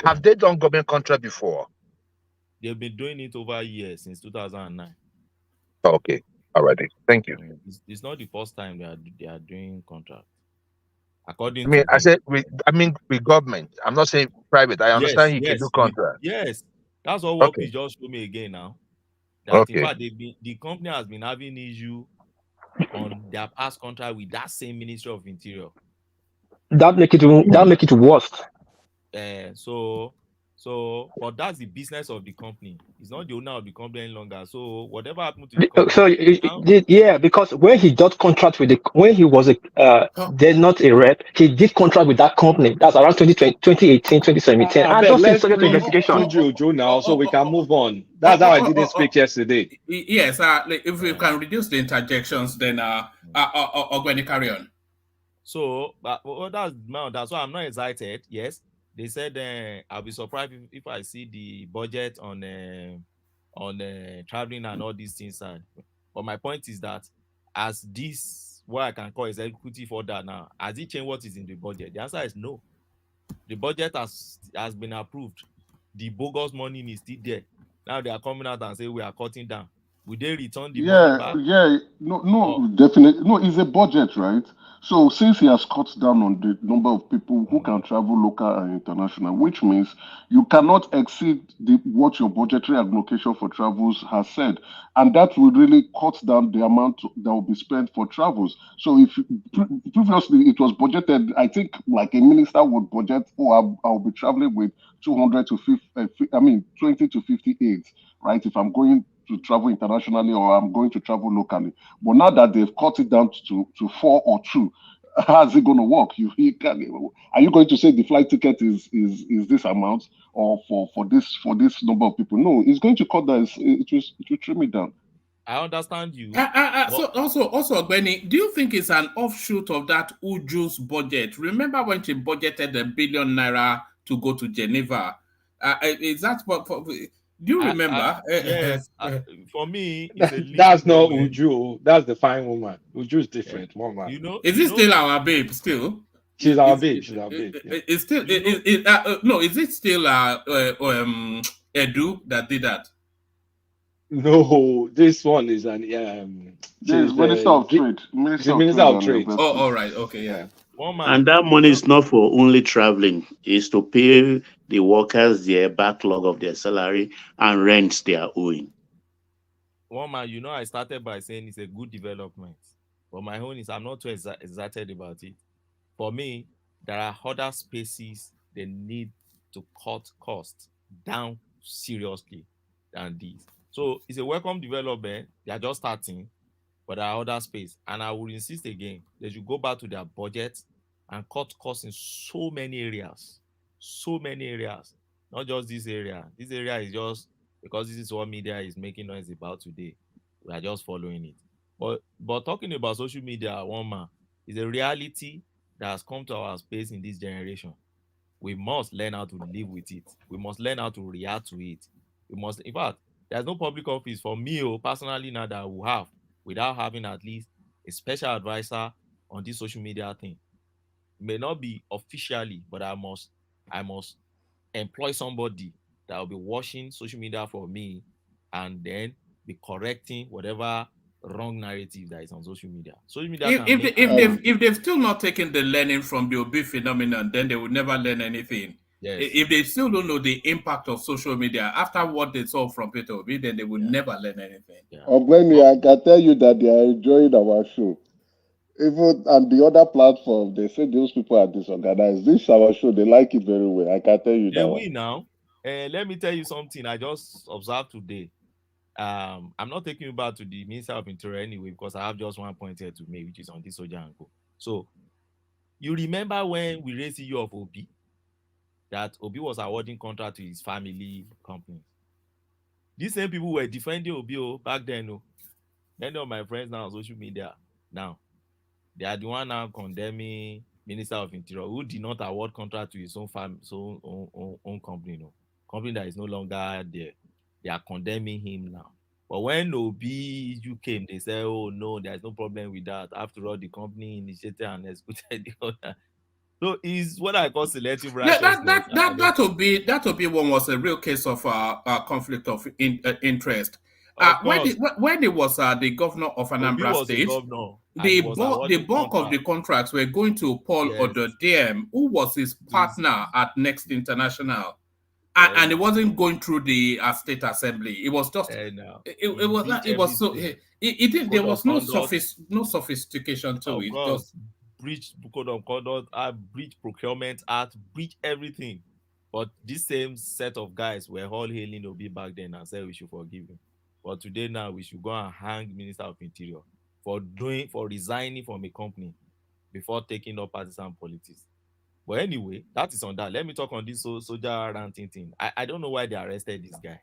have they done government contract before? They've been doing it over years, since 2009. Okay, alrighty, thank you. It's not the first time they are doing contract. According to I said with government. I'm not saying private. I understand he can do contract. Yes, that's what we just showed me again now. That in fact the company has been having issue on their past contract with that same Ministry of Interior. That make it worse. But that's the business of the company. It's not the owner of the company any longer. So whatever happened to the company, because when he got contract with when he was they're not a rep, he did contract with that company. That's around 2018, 2017. And just let's subject to investigation. Joe now, so we can move on. That's how I didn't speak yesterday. Yes, if we can reduce the interjections, then Ogbeni, carry on. So, that's why I'm not excited. Yes. They said I'll be surprised if I see the budget on traveling and all these things. But my point is that as this, what I can call executive order now, has it changed what is in the budget? The answer is no. The budget has been approved. the bogus money is still there. Now they are coming out and say we are cutting down. Will they return the money Yeah, back? yeah, no, definitely. No, it's a budget, right? So since he has cut down on the number of people who can travel local and international, which means you cannot exceed what your budgetary allocation for travels has said, and that will really cut down the amount that will be spent for travels. So if previously it was budgeted, I think like a minister would budget, oh, I'll be traveling with 200 to 50, 20 to 50 aids, right? If I'm going to travel internationally or I'm going to travel locally. But now that they've cut it down to 4 or 2, how's it going to work? Are you going to say the flight ticket is this amount or for this number of people? No, it's going to cut down. It will trim it down. I understand you. So also, Benny, do you think it's an offshoot of that Uju's budget? Remember when she budgeted #1 billion to go to Geneva? Is that what? Do you remember? Yes. For me, it's that's not Uju. That's the fine woman. Uju is different. Woman. You know, is it still our babe? Still, she's our babe. She's our babe. Yeah. It's still. No, is it still Edu that did that? No, this one is an Minister of Trade. Minister of Trade. Oh, all right. Okay, yeah. And that money is not for only traveling. It's to pay the workers their backlog of their salary and rents they are owing. Woman, you know, I started by saying it's a good development. But my own is I'm not too excited about it. For me, there are other spaces they need to cut costs down seriously than these. So it's a welcome development. They are just starting, but there are other space. And I will insist again, they should go back to their budget and cut costs in so many areas. So many areas. Not just this area. This area is just because this is what media is making noise about today. We are just following it. But talking about social media, woman, is a reality that has come to our space in this generation. We must learn how to live with it. We must learn how to react to it. We must, in fact, there's no public office for me personally now that I will have without having at least a special advisor on this social media thing. It may not be officially, but I must employ somebody that will be watching social media for me and then be correcting whatever wrong narrative that is on social media. Social media if they've still not taken the learning from the Obi phenomenon, then they would never learn anything. Yes. If they still don't know the impact of social media after what they saw from Peter Obi, then they would never learn anything. Ogbeni, I can tell you that they are enjoying our show. Even on the other platform, they say those people are disorganized. This our show, they like it very well. I can tell you that. We now. Let me tell you something I just observed today. I'm not taking you back to the Minister of Interior anyway, because I have just one point here to make, which is on this Soja and Co. So, you remember when we raised the issue of Obi, that Obi was awarding contract to his family company. These same people were defending Obi back then. Many of my friends now on social media now, they are the one now condemning Minister of Interior who did not award contract to his own own company. Company that is no longer there. They are condemning him now. But when Obi came, they said, oh no, there's no problem with that. After all, the company initiated and executed the order. So is what I call selective righteousness. That Obi one was a real case of conflict of interest. When it was the governor of Anambra State, the bulk of the contracts were going to Paul Ododiem, who was his partner at Next International. And it wasn't going through the state assembly. It was just there was no sophistication to it. Just breach code of conduct, breach procurement act, breach everything. But this same set of guys were all hailing Obi back then and said we should forgive him. But today now we should go and hang Minister of Interior for resigning from a company before taking up partisan politics. But anyway, that is on that. Let me talk on this soldier ranting thing. I don't know why they arrested this guy.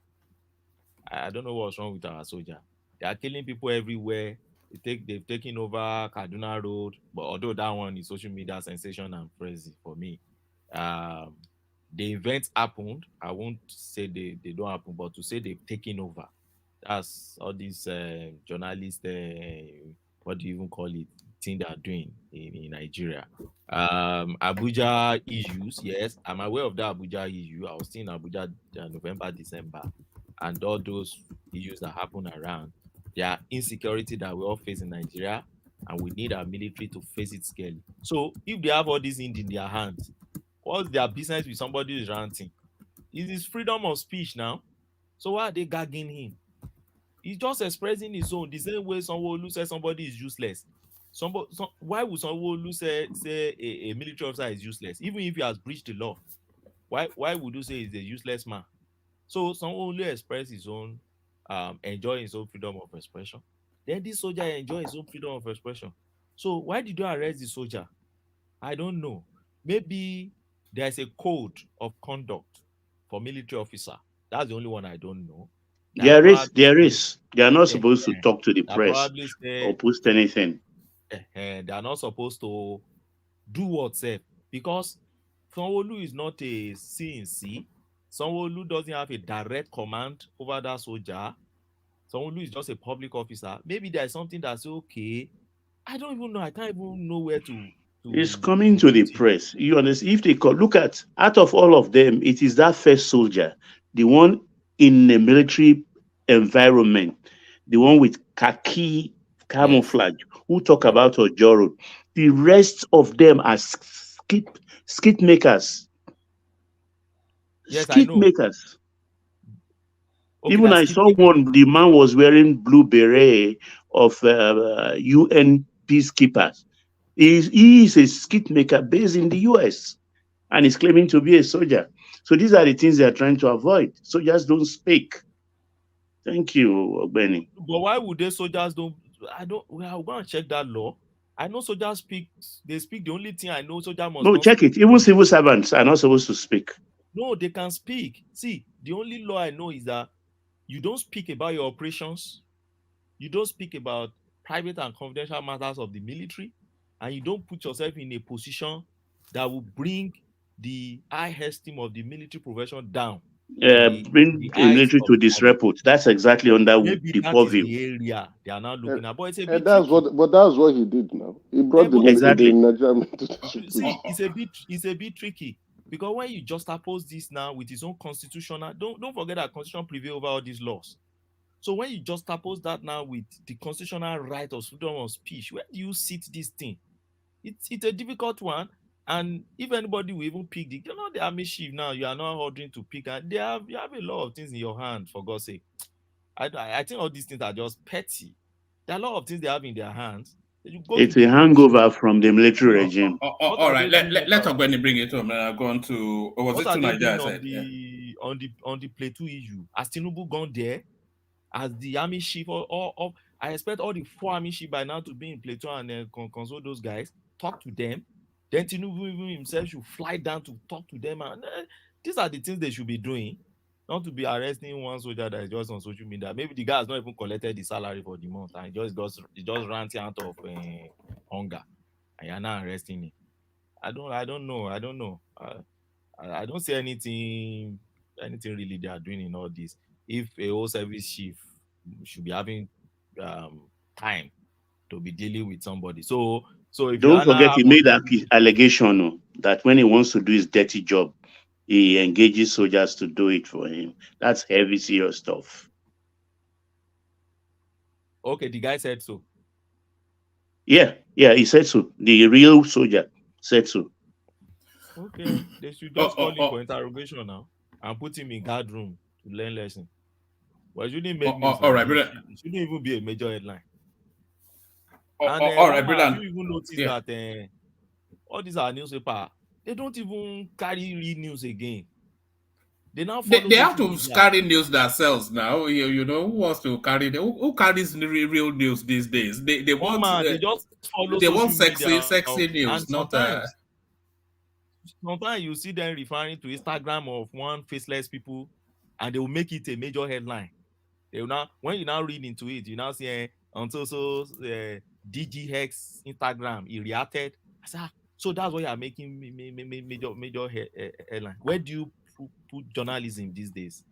I don't know what's wrong with our soldier. They are killing people everywhere. They've taken over Kaduna Road, but although that one is social media sensation and crazy for me. The events happened. I won't say they don't happen, but to say they've taken over, that's all these journalists, what do you even call it? thing they are doing in Nigeria. Abuja issues, yes, I'm aware of that Abuja issue. I was still in Abuja November, December, and all those issues that happen around. There are insecurity that we all face in Nigeria, and we need our military to face it scarcely. So if they have all these in their hands, what's their business with somebody who's ranting? It is freedom of speech now. So why are they gagging him? He's just expressing his own. The same way Sanwo-Olu says somebody is useless. Why would Sanwo-Olu say a military officer is useless, even if he has breached the law? Why would you say he's a useless man? So Sanwo-Olu express his own, enjoy his own freedom of expression. Then this soldier enjoy his own freedom of expression. So why did you arrest the soldier? I don't know. Maybe there's a code of conduct for military officer. That's the only one I don't know. There is. They are not supposed to talk to the press or post anything. They are not supposed to do whatsapp, because Sanwo-Olu is not a CNC. Sanwo-Olu doesn't have a direct command over that soldier. Sanwo-Olu is just a public officer. Maybe there's something that's okay. I don't even know. I can't even know where to. It's coming to the press. You understand? If they look at, out of all of them, it is that first soldier, the one in a military environment, the one with khaki camouflage, who talk about Ojoro. The rest of them are skit makers. Yes, skit I know. makers. Okay, Even I that's saw one, the man was wearing blue beret of UN peacekeepers. He is a skit maker based in the US, and he's claiming to be a soldier. So these are the things they are trying to avoid. Soldiers don't speak. Thank you, Benny. But why would they soldiers don't? I don't. Well, I'll go and check that law. I know soldiers speak. They speak. The only thing I know, soldier must. No, not check speak. it. Even civil servants are not supposed to speak. No, they can speak. See, the only law I know is that you don't speak about your operations. You don't speak about private and confidential matters of the military, and you don't put yourself in a position that will bring the high esteem of the military profession down. Bring the military to disrepute. That's exactly under Maybe the that purview. is the area they are now looking at. But it's a bit And that's what he did now. He brought the Nigerian to disrepute. See, it's a bit tricky, because when you juxtapose this now with his own constitutional, don't forget that constitution prevail over all these laws. So when you juxtapose that now with the constitutional right of freedom of speech, where do you sit this thing? It's a difficult one. And if anybody will even pick the army chief now, you are not ordering to pick, and you have a lot of things in your hand, for God's sake. I think all these things are just petty. There are a lot of things they have in their hands. It's a hangover from the military regime. All right, let Ogbeni bring it home. I'll go on to what are they doing on the Plateau issue? Has Tinubu gone there? As the army chief, or I expect all the 4 army chiefs by now to be in Plateau and consult those guys, talk to them. Then Tinubu even himself should fly down to talk to them. And these are the things they should be doing, not to be arresting one soldier that is just on social media. Maybe the guy has not even collected the salary for the month, and he just ranting out of hunger, and you're not arresting him. I don't know. I don't see anything really they are doing in all this. If a whole service chief should be having time to be dealing with somebody. So if don't forget, he made an allegation that when he wants to do his dirty job, he engages soldiers to do it for him. That's heavy, serious stuff. Okay, the guy said so. Yeah, he said so. The real soldier said so. Okay, they should just call him for interrogation now and put him in guard room to learn lesson. Well, it shouldn't make news. All right, brother. It shouldn't even be a major headline. All right, brother. You even notice that all these are newspaper, they don't even read news again. They now they have to carry news themselves now. You know, who wants to carry who carries real news these days? They want they just follow. They want sexy news, not Sometimes you see them referring to Instagram of one faceless people, and they will make it a major headline. They will now, when you now read into it, you now see on DGEJ'S Instagram, he reacted. I said, so that's why you are making major headline. Where do you put journalism these days?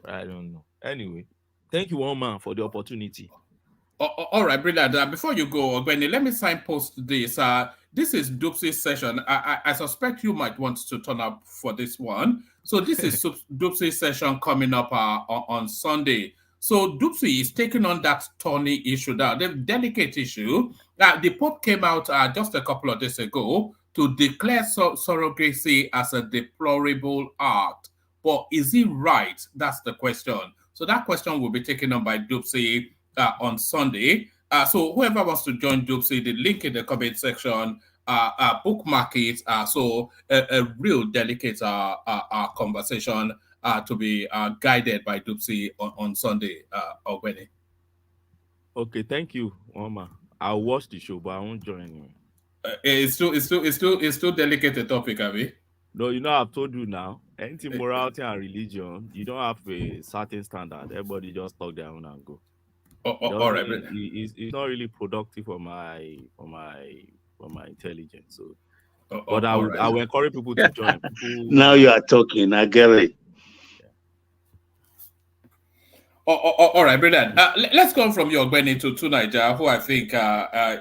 I don't know. Anyway, thank you, one man, for the opportunity. All right, brilliant. Before you go, Benny, let me signpost this. This is Doopsy's session. I suspect you might want to turn up for this one. So this is Doopsy's session coming up on Sunday. So Doopsy is taking on that thorny issue, that the delicate issue. The Pope came out just a couple of days ago to declare surrogacy as a deplorable act. But is it right? That's the question. So that question will be taken on by Doopsy on Sunday. So whoever wants to join Doopsy, the link in the comment section, bookmark it. So a real delicate conversation to be guided by Doopsy on Sunday, Ogweni. Okay, thank you, Oma. I'll watch the show, but I won't join you. It's still delicate a topic, Abi. No, you know, I've told you now. Anything morality and religion, you don't have a certain standard. Everybody just talk their own and go. All right, it's not really productive for my intelligence. So, but I will encourage people to join. Now you are talking. I get it. All right, brilliant. Let's go from your Ogweni to Niger, who I think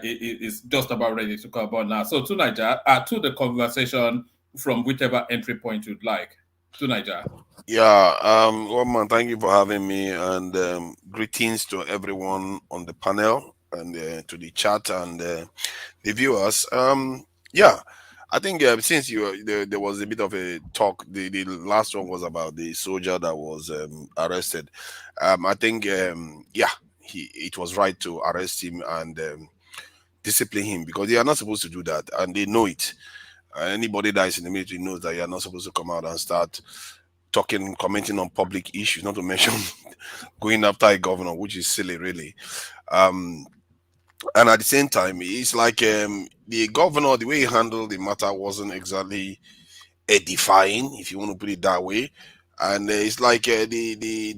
is just about ready to come on now. So to Niger, to the conversation from whichever entry point you'd like. To Niger. Yeah, Woman, thank you for having me, and greetings to everyone on the panel and to the chat and the viewers. Yeah, I think since there was a bit of a talk, the last one was about the soldier that was arrested. I think yeah, it was right to arrest him and discipline him, because they are not supposed to do that, and they know it. Anybody that is in the military knows that you are not supposed to come out and start talking, commenting on public issues, not to mention going after a governor, which is silly, really. And at the same time, it's like the governor, the way he handled the matter wasn't exactly edifying, if you want to put it that way. And it's like the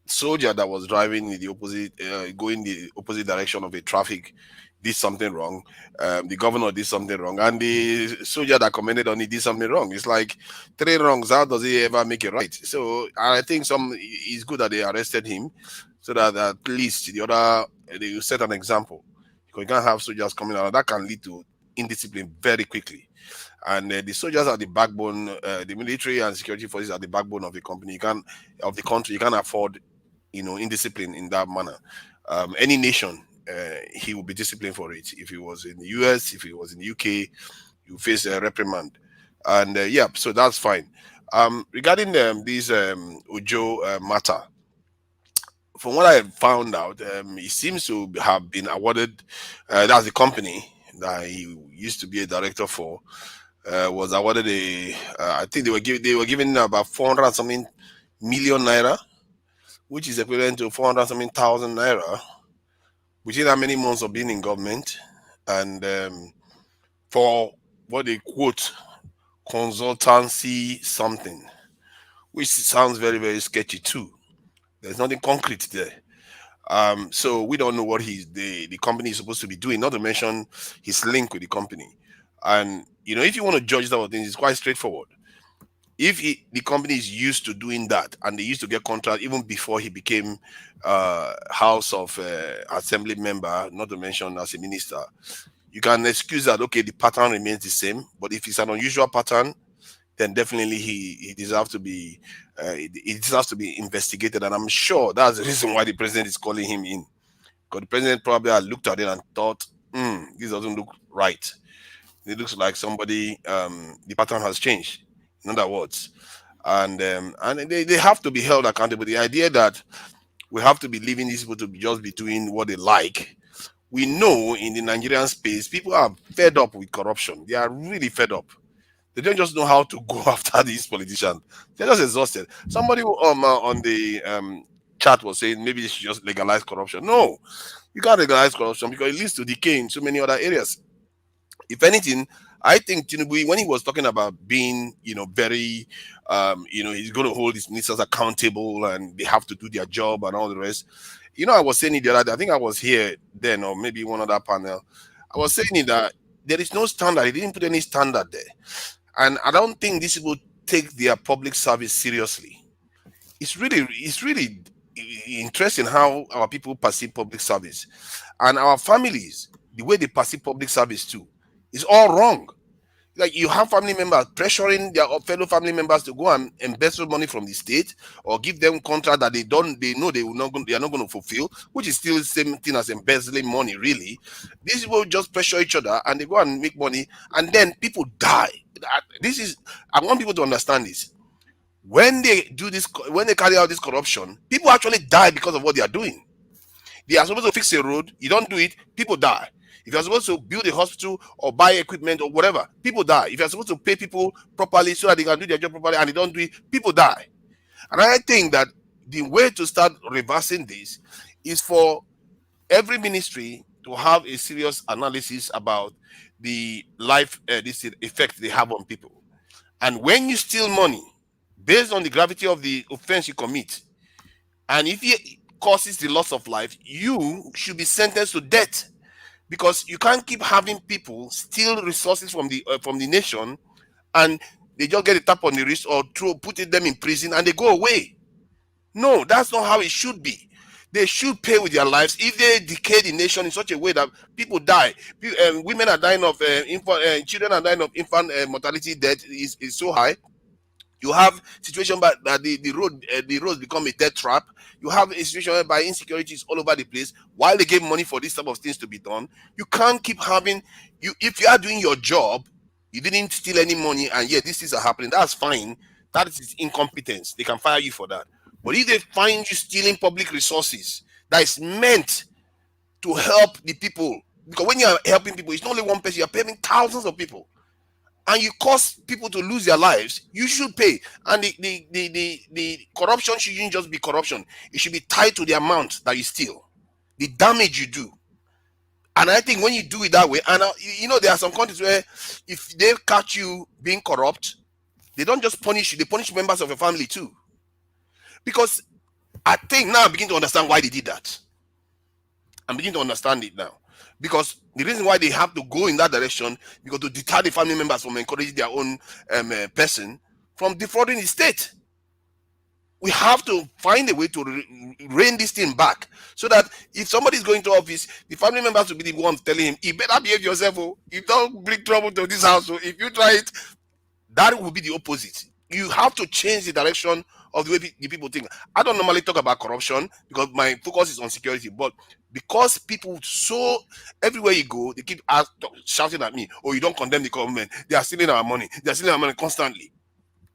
soldier that was driving in the opposite, going the opposite direction of a traffic did something wrong. The governor did something wrong, and the soldier that commented on it did something wrong. It's like three wrongs. How does he ever make it right? So I think it's good that they arrested him, so that at least the other, they will set an example. Because you can't have soldiers coming out. That can lead to indiscipline very quickly. And the soldiers are the backbone. The military and security forces are the backbone of the company. Of the country. You can't afford, indiscipline in that manner. Any nation. He will be disciplined for it. If he was in the US, if he was in the UK, you face a reprimand. And yeah, so that's fine. Regarding this Ojo matter, from what I found out, he seems to have been awarded, that's the company that he used to be a director for, was awarded I think they were given about 400 something million naira, which is equivalent to 400 something thousand naira, within how many months of being in government, and for what they quote consultancy something, which sounds very, very sketchy too. There's nothing concrete there. So we don't know what the company is supposed to be doing, not to mention his link with the company. And if you want to judge that things, it's quite straightforward. If the company is used to doing that, and they used to get contract even before he became House of Assembly member, not to mention as a minister, you can excuse that, okay, the pattern remains the same. But if it's an unusual pattern, then definitely he deserves to be investigated. And I'm sure that's the reason why the president is calling him in, because the president probably had looked at it and thought, this doesn't look right. It looks like somebody, the pattern has changed. In other words, and they have to be held accountable. The idea that we have to be leaving these people to just be doing what they like. We know in the Nigerian space, people are fed up with corruption. They are really fed up. They don't just know how to go after these politicians. They're just exhausted. Somebody on the chat was saying maybe they should just legalize corruption. No, you can't legalize corruption, because it leads to decay in so many other areas. If anything, I think Tinubu, when he was talking about being, very, he's going to hold his ministers accountable and they have to do their job and all the rest. I was saying it the other day, I think I was here then, or maybe one other panel. I was saying that there is no standard. He didn't put any standard there. And I don't think these people take their public service seriously. It's really, interesting how our people perceive public service, and our families, the way they perceive public service too, is all wrong. Like you have family members pressuring their fellow family members to go and embezzle money from the state or give them contract that they know they are not going to fulfill, which is still the same thing as embezzling money. Really, these people just pressure each other and they go and make money, and then people die. I want people to understand this. When they do this, when they carry out this corruption, people actually die because of what they are doing. They are supposed to fix a road, you don't do it, people die. If you're supposed to build a hospital or buy equipment or whatever, people die. If you're supposed to pay people properly so that they can do their job properly and they don't do it, people die. And I think that the way to start reversing this is for every ministry to have a serious analysis about the life this effect they have on people. And when you steal money based on the gravity of the offense you commit, and if it causes the loss of life, you should be sentenced to death. Because you can't keep having people steal resources from the nation, and they just get a tap on the wrist or putting them in prison and they go away. No, that's not how it should be. They should pay with their lives. If they decay the nation in such a way that people die, women are dying of children are dying of infant mortality death is so high. You have situation that the roads become a death trap. You have a situation whereby insecurity is all over the place. While they give money for this type of things to be done, you can't keep having if you are doing your job, you didn't steal any money, and yet these things are happening. That's fine. That is incompetence. They can fire you for that. But if they find you stealing public resources that is meant to help the people, because when you are helping people, it's not only one person, you're paying thousands of people, and you cause people to lose their lives, you should pay. And the corruption shouldn't just be corruption. It should be tied to the amount that you steal, the damage you do. And I think when you do it that way, and there are some countries where if they catch you being corrupt, they don't just punish you, they punish members of your family too. Because I think now I begin to understand why they did that. I'm beginning to understand it now. Because the reason why they have to go in that direction, because to deter the family members from encouraging their own person from defrauding the state. We have to find a way to rein this thing back, so that if somebody is going to office, the family members will be the ones telling him, you better behave yourself, you don't bring trouble to this house. So if you try it, that will be the opposite. You have to change the direction of the way the people think. I don't normally talk about corruption because my focus is on security, but because people everywhere you go, they keep shouting at me, oh, you don't condemn the government, they are stealing our money constantly.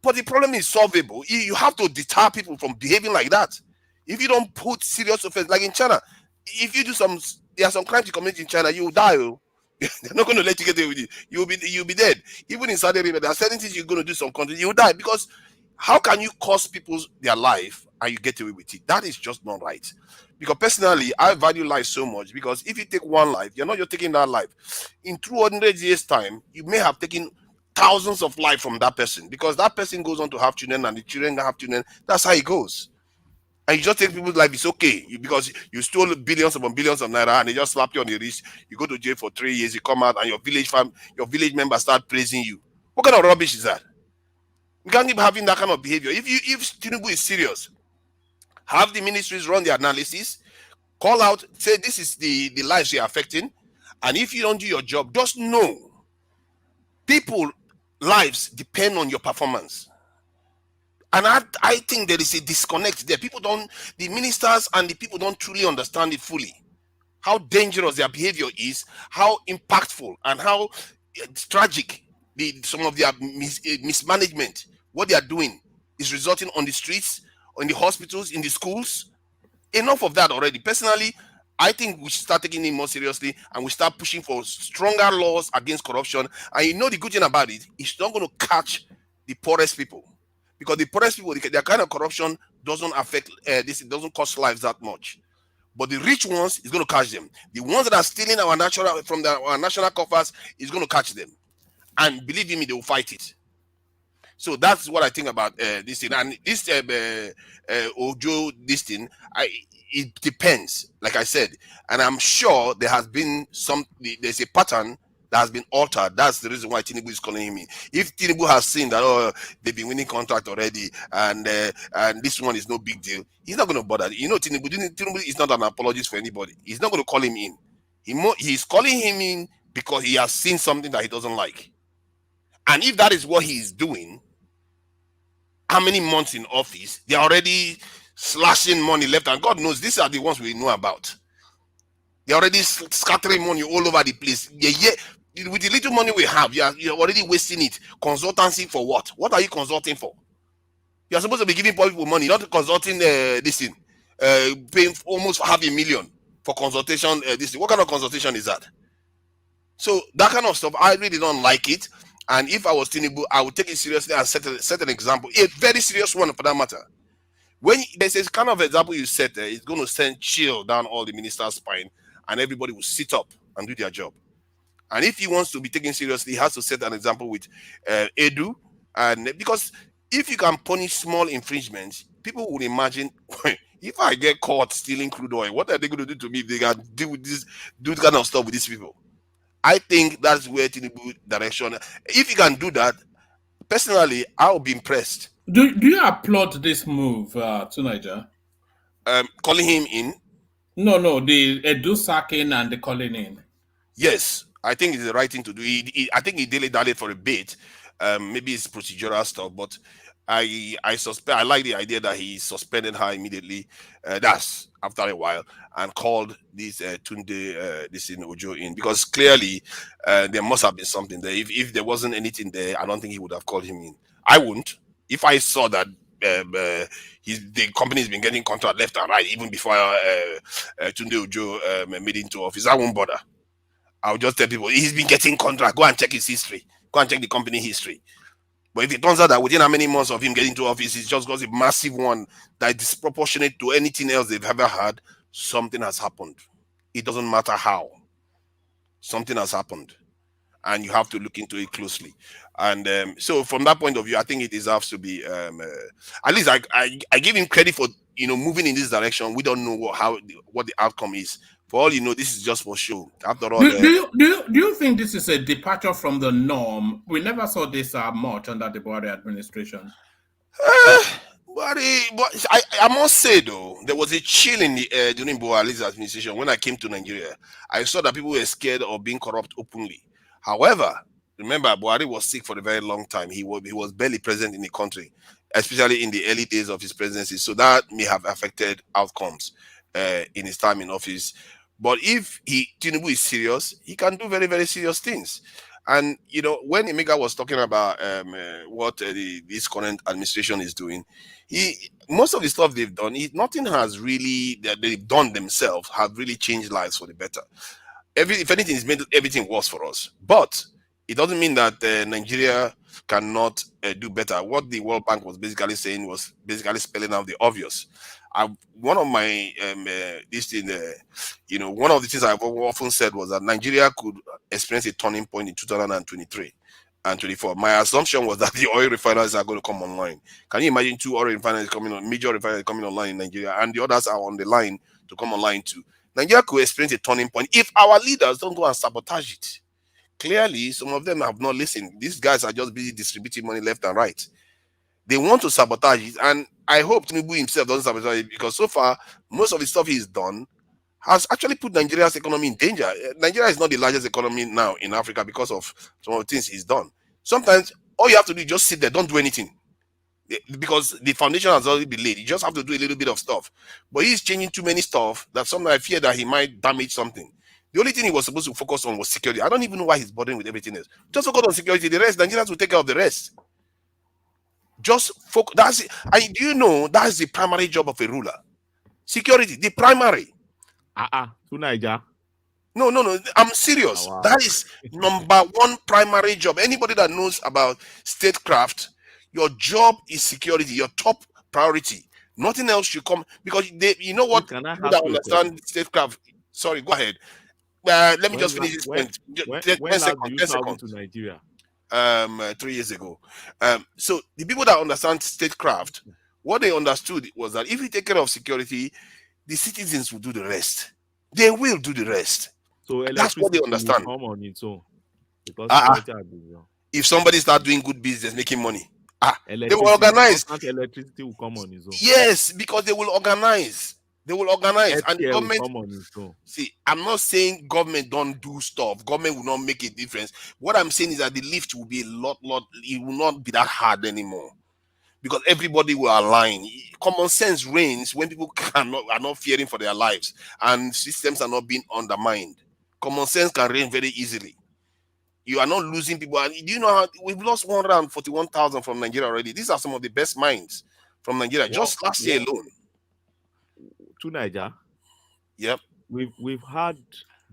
But the problem is solvable. You have to deter people from behaving like that. If you don't put serious offense, like in China, if you do there are some crimes you commit in China, you will die. They're not going to let you get away with it. You'll be dead. Even in Saudi Arabia, there are certain things you're going to do some countries, you will die. Because how can you cost people their life and you get away with it? That is just not right. Because personally, I value life so much, because if you take one life, you're not just taking that life. In 200 years' time, you may have taken thousands of life from that person, because that person goes on to have children and the children have children. That's how it goes. And you just take people's life, it's okay, because you stole billions upon billions of naira and they just slap you on the wrist. You go to jail for 3 years, you come out and your village members start praising you. What kind of rubbish is that? You can't keep having that kind of behavior. If Tinubu is serious, have the ministries run the analysis, call out, say this is the lives you're affecting, and if you don't do your job, just know people lives depend on your performance. And I think there is a disconnect there. The ministers and the people don't truly understand it fully. How dangerous their behavior is, how impactful and how tragic some of their mismanagement, what they are doing, is resulting on the streets, on the hospitals, in the schools. Enough of that already. Personally, I think we should start taking it more seriously, and we start pushing for stronger laws against corruption. And the good thing about it, it's not going to catch the poorest people, because the poorest people, their kind of corruption doesn't affect this. It doesn't cost lives that much. But the rich ones is going to catch them. The ones that are stealing our national coffers is going to catch them. And believe me, they will fight it. So that's what I think about this thing. And this Ojo, this thing, it depends, like I said. And I'm sure there's a pattern that has been altered. That's the reason why Tinubu is calling him in. If Tinubu has seen that they've been winning contract already and this one is no big deal, he's not going to bother. Tinubu is not an apologist for anybody. He's not going to call him in. He's calling him in because he has seen something that he doesn't like. And if that is what he's doing, how many months in office, they're already slashing money left, and God knows these are the ones we know about. They're already scattering money all over the place. With the little money we have, you're already wasting it. Consultancy for what? What are you consulting for? You're supposed to be giving people money, not consulting this thing. Paying almost $500,000 for consultation. This thing. What kind of consultation is that? So that kind of stuff, I really don't like it. And if I was Tinubu, I would take it seriously and set an example, a very serious one for that matter. When there's this kind of example you set there, it's going to send chill down all the ministers' spine, and everybody will sit up and do their job. And if he wants to be taken seriously, he has to set an example with Edu, and because if you can punish small infringements, people would imagine, if I get caught stealing crude oil, what are they going to do to me if they can do this kind of stuff with these people? I think that's where Tinubu direction. If you can do that, personally, I'll be impressed. Do you applaud this move to Niger? Calling him in? No, the Edu sacking and the calling in. Yes, I think it's the right thing to do. I think he dilly-dallied for a bit. Maybe it's procedural stuff, but I suspect, I like the idea that he suspended her immediately. That's after a while, and called this Tunde this in Ojo in, because clearly there must have been something there. If there wasn't anything there, I don't think he would have called him in. I wouldn't. If I saw that the company's been getting contract left and right even before Tunde Ojo made it into office, I won't bother. I'll just tell people he's been getting contract. Go and check his history. Go and check the company history. But if it turns out that within how many months of him getting into office, he's just got a massive one that is disproportionate to anything else they've ever had, something has happened. It doesn't matter how. Something has happened. And you have to look into it closely. And so from that point of view, I think it deserves to be, at least I give him credit for, moving in this direction. We don't know what the outcome is. For all you know, this is just for show. After all, do you think this is a departure from the norm? We never saw this much under the Buhari administration. But I must say though, there was a chill in the air during Buhari's administration. When I came to Nigeria, I saw that people were scared of being corrupt openly. However, remember, Buhari was sick for a very long time. He was barely present in the country, especially in the early days of his presidency. So that may have affected outcomes in his time in office. But if Tinubu is serious, he can do very, very serious things. And, when Emeka was talking about what this current administration is doing, most of the stuff they've done, nothing has really, that they've done themselves, have really changed lives for the better. If anything, it's made everything worse for us. But it doesn't mean that Nigeria cannot do better. What the World Bank was basically saying was basically spelling out the obvious. One of my one of the things I've often said was that Nigeria could experience a turning point in 2023 and 24. My assumption was that the oil refineries are going to come online. Can you imagine 2 oil refineries major refineries coming online in Nigeria, and the others are on the line to come online too? Nigeria could experience a turning point if our leaders don't go and sabotage it. Clearly, some of them have not listened. These guys are just busy distributing money left and right. They want to sabotage it, and I hope Tinubu himself doesn't sabotage it, because so far, most of the stuff he's done has actually put Nigeria's economy in danger. Nigeria is not the largest economy now in Africa because of some of the things he's done. Sometimes, all you have to do is just sit there, don't do anything. Because the foundation has already been laid. You just have to do a little bit of stuff. But he's changing too many stuff that sometimes I fear that he might damage something. The only thing he was supposed to focus on was security. I don't even know why he's bothering with everything else. Just focus on security. The rest, Nigerians will take care of the rest. Just focus. That's it. Do you know that's the primary job of a ruler? Security, the primary. To Niger. No. I'm serious. Wow. That is number one primary job. Anybody that knows about statecraft, your job is security, your top priority. Nothing else should come, because you know what? People that understand statecraft. Sorry, go ahead. Let me just finish this point. 10 seconds. To Nigeria? 3 years ago. So the people that understand statecraft, what they understood was that if you take care of security, the citizens will do the rest. They will do the rest. So that's what they understand. Come on its own. because security has been if somebody start doing good business, making money, they will electricity, organize. constant electricity will come on its own. Yes, because they will organize. They will organize, and the Healthcare will government. come on its own. See, I'm not saying government don't do stuff. Government will not make a difference. What I'm saying is that the lift will be a lot. It will not be that hard anymore, because everybody will align. Common sense reigns when people are not fearing for their lives, and systems are not being undermined. Common sense can reign very easily. You are not losing people. And do you know how we've lost 141,000 from Nigeria already? These are some of the best minds from Nigeria just last year alone. To Nigeria. Yep. We've had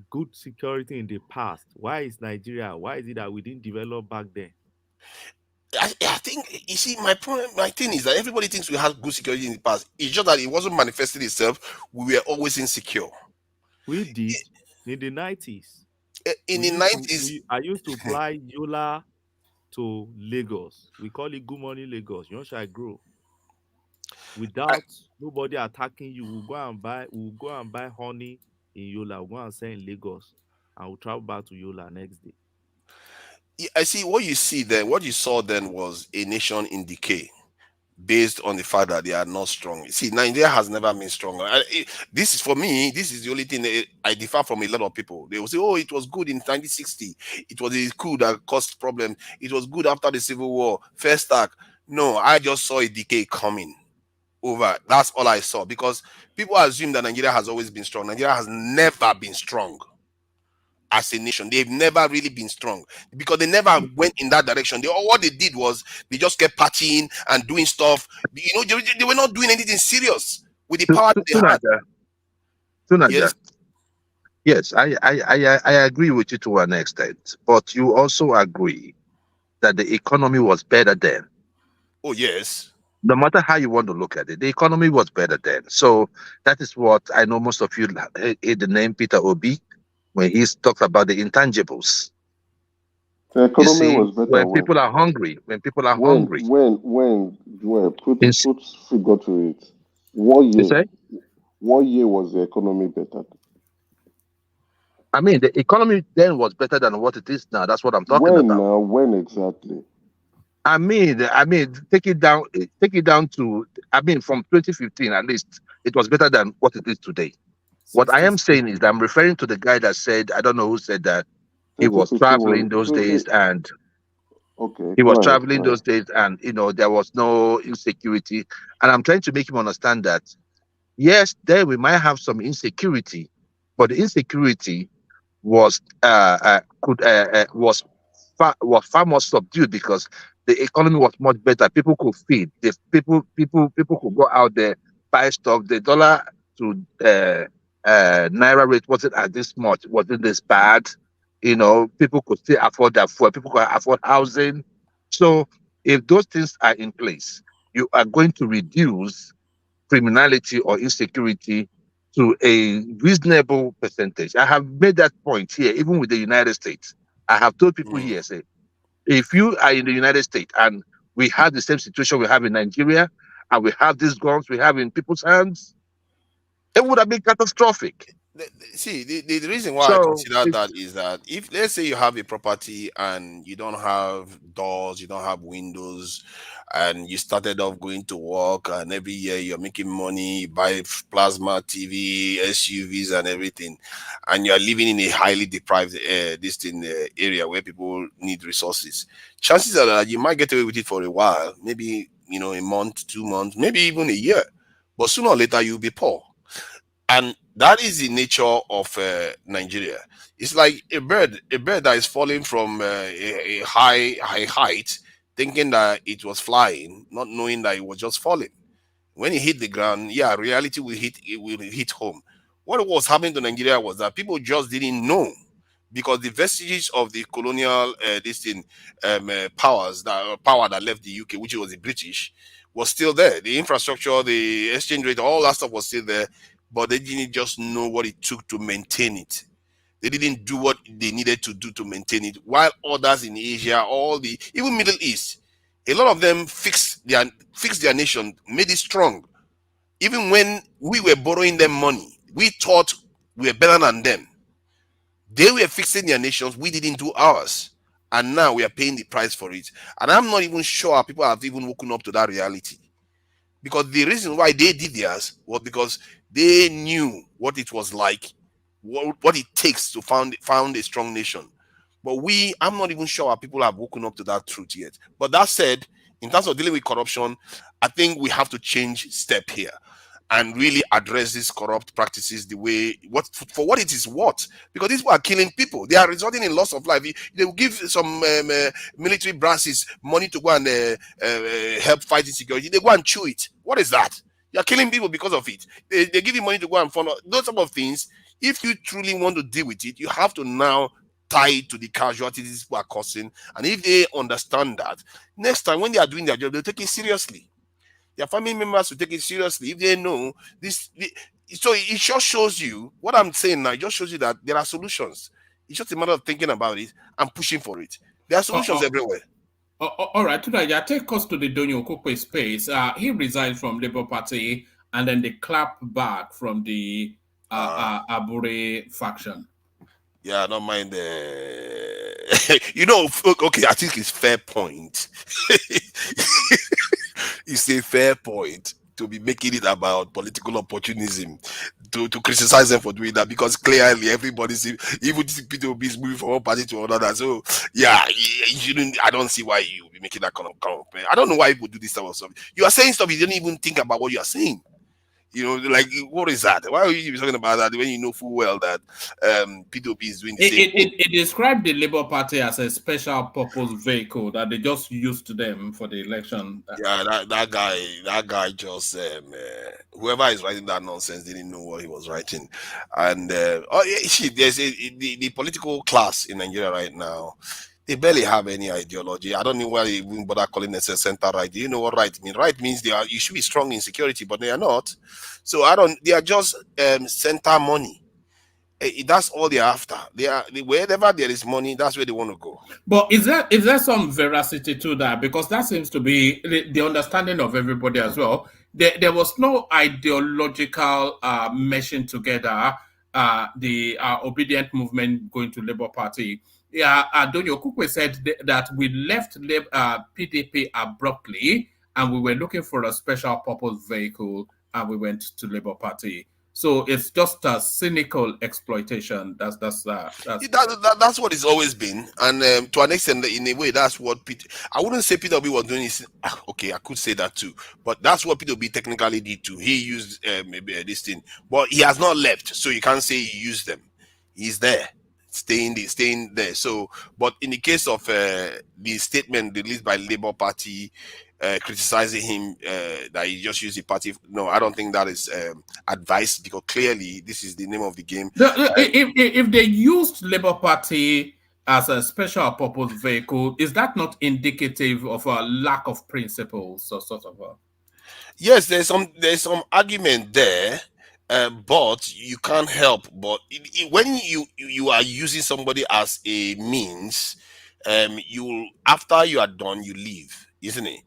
good security in the past. Why is Nigeria? Why is it that we didn't develop back then? I think, you see, my thing is that everybody thinks we had good security in the past. It's just that it wasn't manifesting itself. We were always insecure. We did in the 90s. In the 90s, I used to fly Yola to Lagos. We call it Good Morning Lagos. You shall grow. Without nobody attacking you, we'll go and buy honey in Yola. We'll go and sell in Lagos, and we'll travel back to Yola next day. I see what you see then. What you saw then was a nation in decay, based on the fact that they are not strong. See, Nigeria has never been strong. This is, for me, this is the only thing that I differ from a lot of people. They will say, oh, it was good in 1960. It was a coup that caused problem. It was good after the Civil War. First attack. No, I just saw a decay coming over. That's all I saw, because people assume that Nigeria has always been strong. Nigeria has never been strong. As a nation, they've never really been strong, because they never went in that direction. What they did was they just kept partying and doing stuff. You know, they were not doing anything serious with the power that they had. Yes, I agree with you to an extent, but you also agree that the economy was better then. Oh yes. No matter how you want to look at it, the economy was better then. So that is what I know most of you hate the name Peter Obi when he's talked about the intangibles. The economy was better when people are hungry. When people are hungry. When put figure to it. What year was the economy better? I mean, the economy then was better than what it is now. That's what I'm talking about. When exactly? I mean, take it down to, from 2015 at least, it was better than what it is today. What I am saying is that I'm referring to the guy that said, I don't know who said that he was traveling those days, and he was traveling those days, and there was no insecurity. And I'm trying to make him understand that yes, there we might have some insecurity, but the insecurity was far more subdued, because the economy was much better. People could feed. People could go out there, buy stuff. The dollar to Naira rate wasn't as this much, wasn't this bad. People could still afford their food. People could afford housing. So if those things are in place, you are going to reduce criminality or insecurity to a reasonable percentage. I have made that point here, even with the United States. I have told people here, say, if you are in the United States and we have the same situation we have in Nigeria, and we have these guns we have in people's hands, it would have been catastrophic. See, the reason why I consider that is that if, let's say, you have a property and you don't have doors, you don't have windows, and you started off going to work, and every year you're making money, you buy plasma TV, SUVs and everything, and you're living in a highly deprived area where people need resources, chances are that you might get away with it for a while, maybe a month, 2 months, maybe even a year, but sooner or later you'll be poor. And that is the nature of Nigeria. It's like a bird that is falling from a high height, thinking that it was flying, not knowing that it was just falling. When it hit the ground, reality will hit home. What was happening to Nigeria was that people just didn't know, because the vestiges of the colonial power that left the UK, which was the British, was still there. The infrastructure, the exchange rate, all that stuff was still there. But they didn't just know what it took to maintain it. They didn't do what they needed to do to maintain it. While others in Asia, even Middle East, a lot of them fixed their nation, made it strong. Even when we were borrowing them money, we thought we were better than them. They were fixing their nations, we didn't do ours. And now we are paying the price for it. And I'm not even sure people have even woken up to that reality. Because the reason why they did theirs was because they knew what it was like, what it takes to found a strong nation. But I'm not even sure people have woken up to that truth yet. But that said, in terms of dealing with corruption, I think we have to change step here and really address these corrupt practices the way for what it is worth. Because these people are killing people. They are resulting in loss of life. They will give some military brasses money to go and help fight insecurity. They go and chew it. What is that? You're killing people because of it. They give you money to go and follow those type of things. If you truly want to deal with it, you have to now tie it to the casualties people are causing. And if they understand that, next time when they are doing their job, they'll take it seriously. Their family members will take it seriously if they know this. So it just shows you what I'm saying now. It just shows you that there are solutions. It's just a matter of thinking about it and pushing for it. There are solutions everywhere. All right, Tudaja, take us to the Donyo Okokwe space. He resigned from Labour Party, and then they clap back from the Abure faction. Yeah, I don't mind. You know, okay, I think it's fair point. It's a fair point to be making it about political opportunism, to criticize them for doing that, because clearly everybody's, even P2B is moving from one party to another. So yeah, you shouldn't. I don't see why you be making that kind of comment. I don't know why people do this type of stuff. You are saying stuff you don't even think about what you are saying. You know, like, what is that? Why are you talking about that when you know full well that P2P is doing the same thing? It described the Labour Party as a special purpose vehicle that they just used them for the election. Yeah, that guy just whoever is writing that nonsense didn't know what he was writing. And there's the political class in Nigeria right now. They barely have any ideology. I don't know why they even bother calling it a center right. Do you know what right means? Right means you should be strong in security, but they are not. So they are just center money. That's all they're after. Wherever there is money, that's where they want to go. But is there some veracity to that? Because that seems to be the understanding of everybody as well. There was no ideological meshing together. The obedient movement going to Labour Party. Yeah, Donyo Okokwe said that we left PDP abruptly and we were looking for a special purpose vehicle and we went to Labour Party. So it's just a cynical exploitation. That's what it's always been, and to an extent, in a way, that's what I wouldn't say PWB was doing. Okay, I could say that too, but that's what PWB technically did too. He used maybe this thing, but he has not left, so you can't say he used them. He's there, staying there. So, but in the case of the statement released by Labour Party, criticizing him that he just used the party. No, I don't think that is advice, because clearly this is the name of the game. If they used Labour Party as a special purpose vehicle, is that not indicative of a lack of principles or sort of? Yes, there's some argument there, but you can't help. But when you are using somebody as a means, after you are done, you leave, isn't it?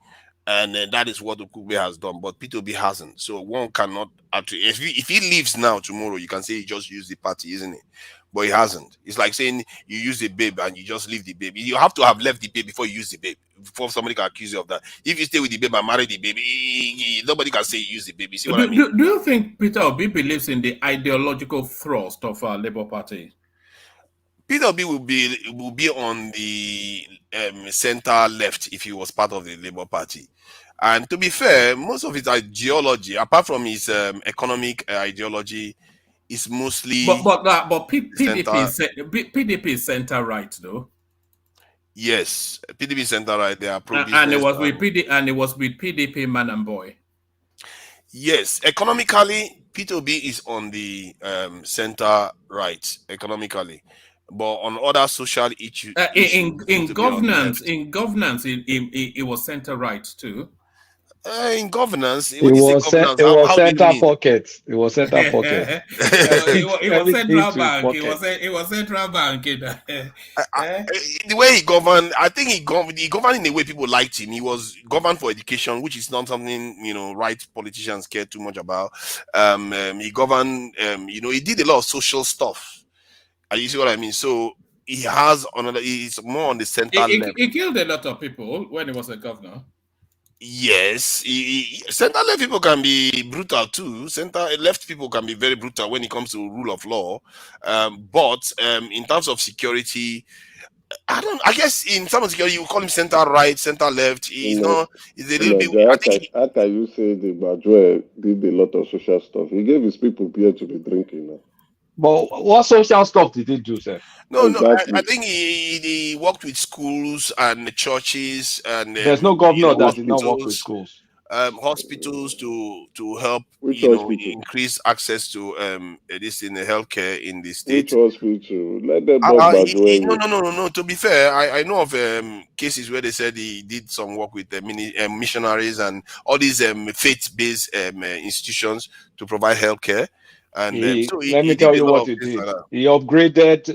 And that is what Okukwe has done, but P2B hasn't. So one cannot actually, if he leaves now tomorrow, you can say he just used the party, isn't it? But he hasn't. It's like saying you use the babe and you just leave the baby. You have to have left the babe before you use the babe, before somebody can accuse you of that. If you stay with the babe and marry the baby, nobody can say you use the baby. See what I mean? Do you think Peter Obi believes in the ideological thrust of our Labour Party? Peter Obi will be on the center left if he was part of the Labour Party. And to be fair, most of his ideology, apart from his economic ideology, is mostly. But PDP is center right, though. Yes, PDP center right. They are and it was with PDP man and boy. Yes, economically, P2B is on the center right economically. But on other social issues, in governance, it was center right too. In governance, it was center pocket. It was center pocket. It was central bank. It was central bank. The way he governed, I think he governed in a way people liked him. He was governed for education, which is not something right politicians care too much about. He governed. He did a lot of social stuff. You see what I mean? So he has another. He's more on the center left. He killed a lot of people when he was a governor. Yes, center left people can be brutal too. Center left people can be very brutal when it comes to rule of law. But in terms of security, I guess in terms of security, you call him center right, center left. He's not. He's a little bit. How can you say the Bajwe did a lot of social stuff? He gave his people beer to be drinking now. But what social stuff did he do, sir? No, I think he worked with schools and churches and there's no governor that did not work with schools. Hospitals to help increase access to this in the healthcare in the state. Which hospital? Let them No. To be fair, I know of cases where they said he did some work with missionaries and all these faith-based institutions to provide healthcare. And let me tell you what he did. He upgraded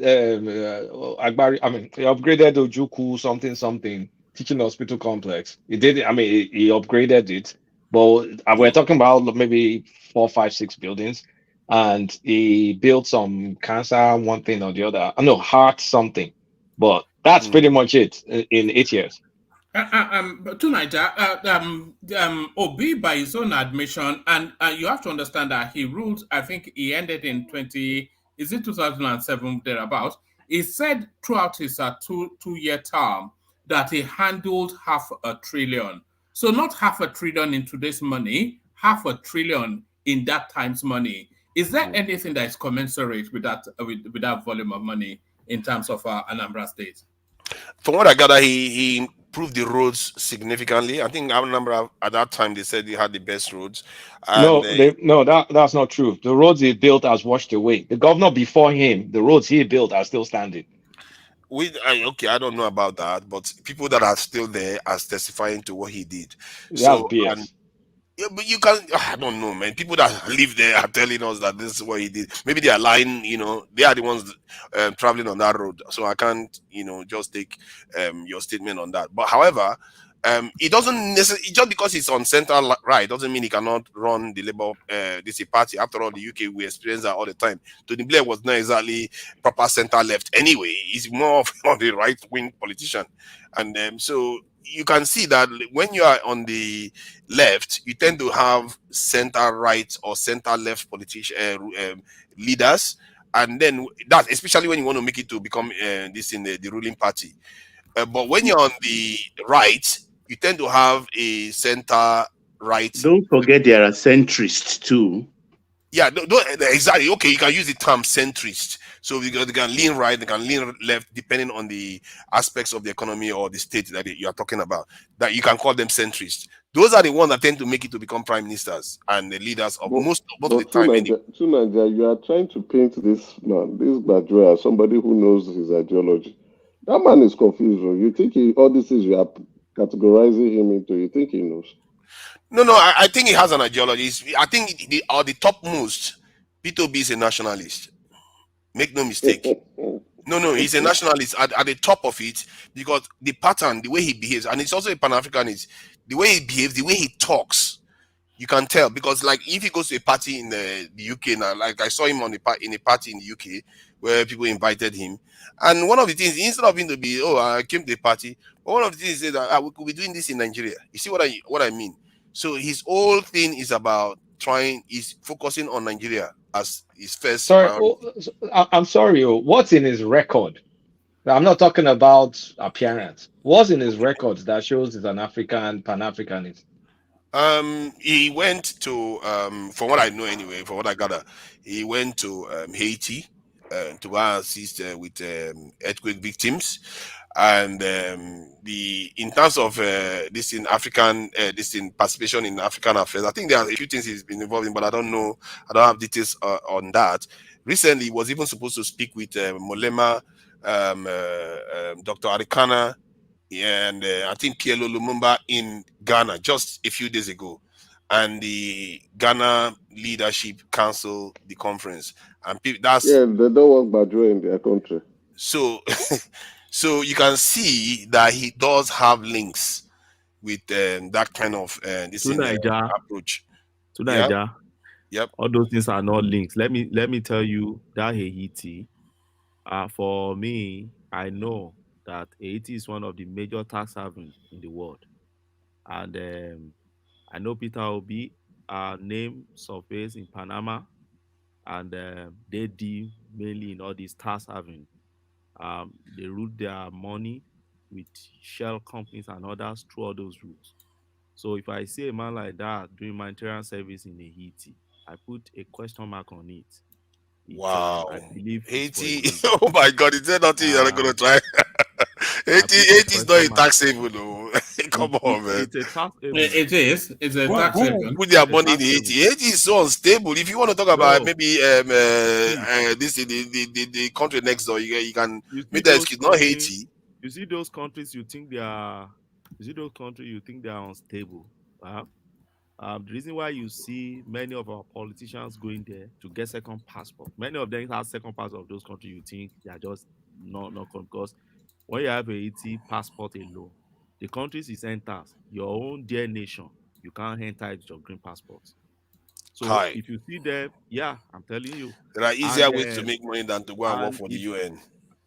he upgraded Ojuku something teaching hospital complex. He did. He upgraded it, but we're talking about maybe 4, 5, 6 buildings, and he built some cancer one thing or the other. Heart something, but that's pretty much it in 8 years. Tonight, Obi, by his own admission, and you have to understand that he ruled, I think he ended in 2007 thereabouts. He said throughout his two-year term that he handled 500 billion. So not 500 billion in today's money, 500 billion in that time's money. Is there anything that is commensurate with that volume of money in terms of Anambra State? From what I gather, he improved the roads significantly. I think I remember at that time they said he had the best roads. That's not true. The roads he built has washed away. The governor before him, the roads he built are still standing. I don't know about that, but people that are still there are testifying to what he did. But you can, I don't know, man. People that live there are telling us that this is what he did. Maybe they are lying, they are the ones traveling on that road. So I can't, just take your statement on that. But however, it doesn't necessarily, just because it's on center right, doesn't mean he cannot run the Labour party. After all, the UK, we experience that all the time. Tony Blair was not exactly proper center left anyway. He's more of a right wing politician. And so you can see that when you are on the left, you tend to have center right or center left leaders, and then that, especially when you want to make it to become this in the ruling party. But when you're on the right, you tend to have a center right. Don't forget there are centrists too. Yeah, exactly. Okay, you can use the term centrist. So they can lean right, they can lean left, depending on the aspects of the economy or the state that you are talking about. That you can call them centrist. Those are the ones that tend to make it to become prime ministers and the leaders of most of the time. Tunaja, you are trying to paint this man, this Badre, as somebody who knows his ideology. That man is confused. You think all these things you are categorizing him into, you think he knows? No, I think he has an ideology. I think the topmost, P2B is a nationalist. Make no mistake. No, he's a nationalist at the top of it, because the pattern, the way he behaves, and it's also a Pan-Africanist, the way he behaves, the way he talks, you can tell. Because like if he goes to a party in the UK now, like I saw him in a party in the UK where people invited him, and one of the things, instead of him to be, I came to the party, one of the things is that we could be doing this in Nigeria. You see what I mean? So his whole thing is about is focusing on Nigeria as his first priority. I'm sorry, what's in his record? I'm not talking about appearance. What's in his records that shows he's an African, Pan-Africanist? He went to, from what I know anyway, from what I gather, he went to Haiti to assist with earthquake victims. And in terms of this in African, participation in African affairs, I think there are a few things he's been involved in, but I don't know. I don't have details on that. Recently, he was even supposed to speak with Molema, Dr. Arikana, and I think Pielo Lumumba in Ghana just a few days ago. And the Ghana Leadership canceled the conference. And they don't want Badre in their country. So. So you can see that he does have links with that kind of approach. To Nigeria. Yep. All those things are not links. Let me tell you that Haiti, for me, I know that Haiti is one of the major tax havens in the world. And I know Peter Obi name surface in Panama, and they deal mainly in all these tax havens. They route their money with shell companies and others through all those routes. So if I see a man like that doing humanitarian service in Haiti, I put a question mark on it. Wow. I believe Haiti. Oh my God! Is there nothing you're not gonna try? Haiti is not a tax haven, though. Come on, man. It's a tax haven. It is. It's a tax haven. Who put their money in Haiti? Haiti is so unstable. If you want to talk about maybe this the country next door, you can make that excuse. Not Haiti. You see those countries you think they are. You see those countries you think they are unstable. The reason why you see many of our politicians going there to get second passport, many of them have second passport of those countries you think they are just not because when you have a Haiti passport alone, the countries it enters, your own dear nation, you can't enter it with your green passport. So if you see them, yeah, I'm telling you, there are easier ways to make money than to go and work for the UN.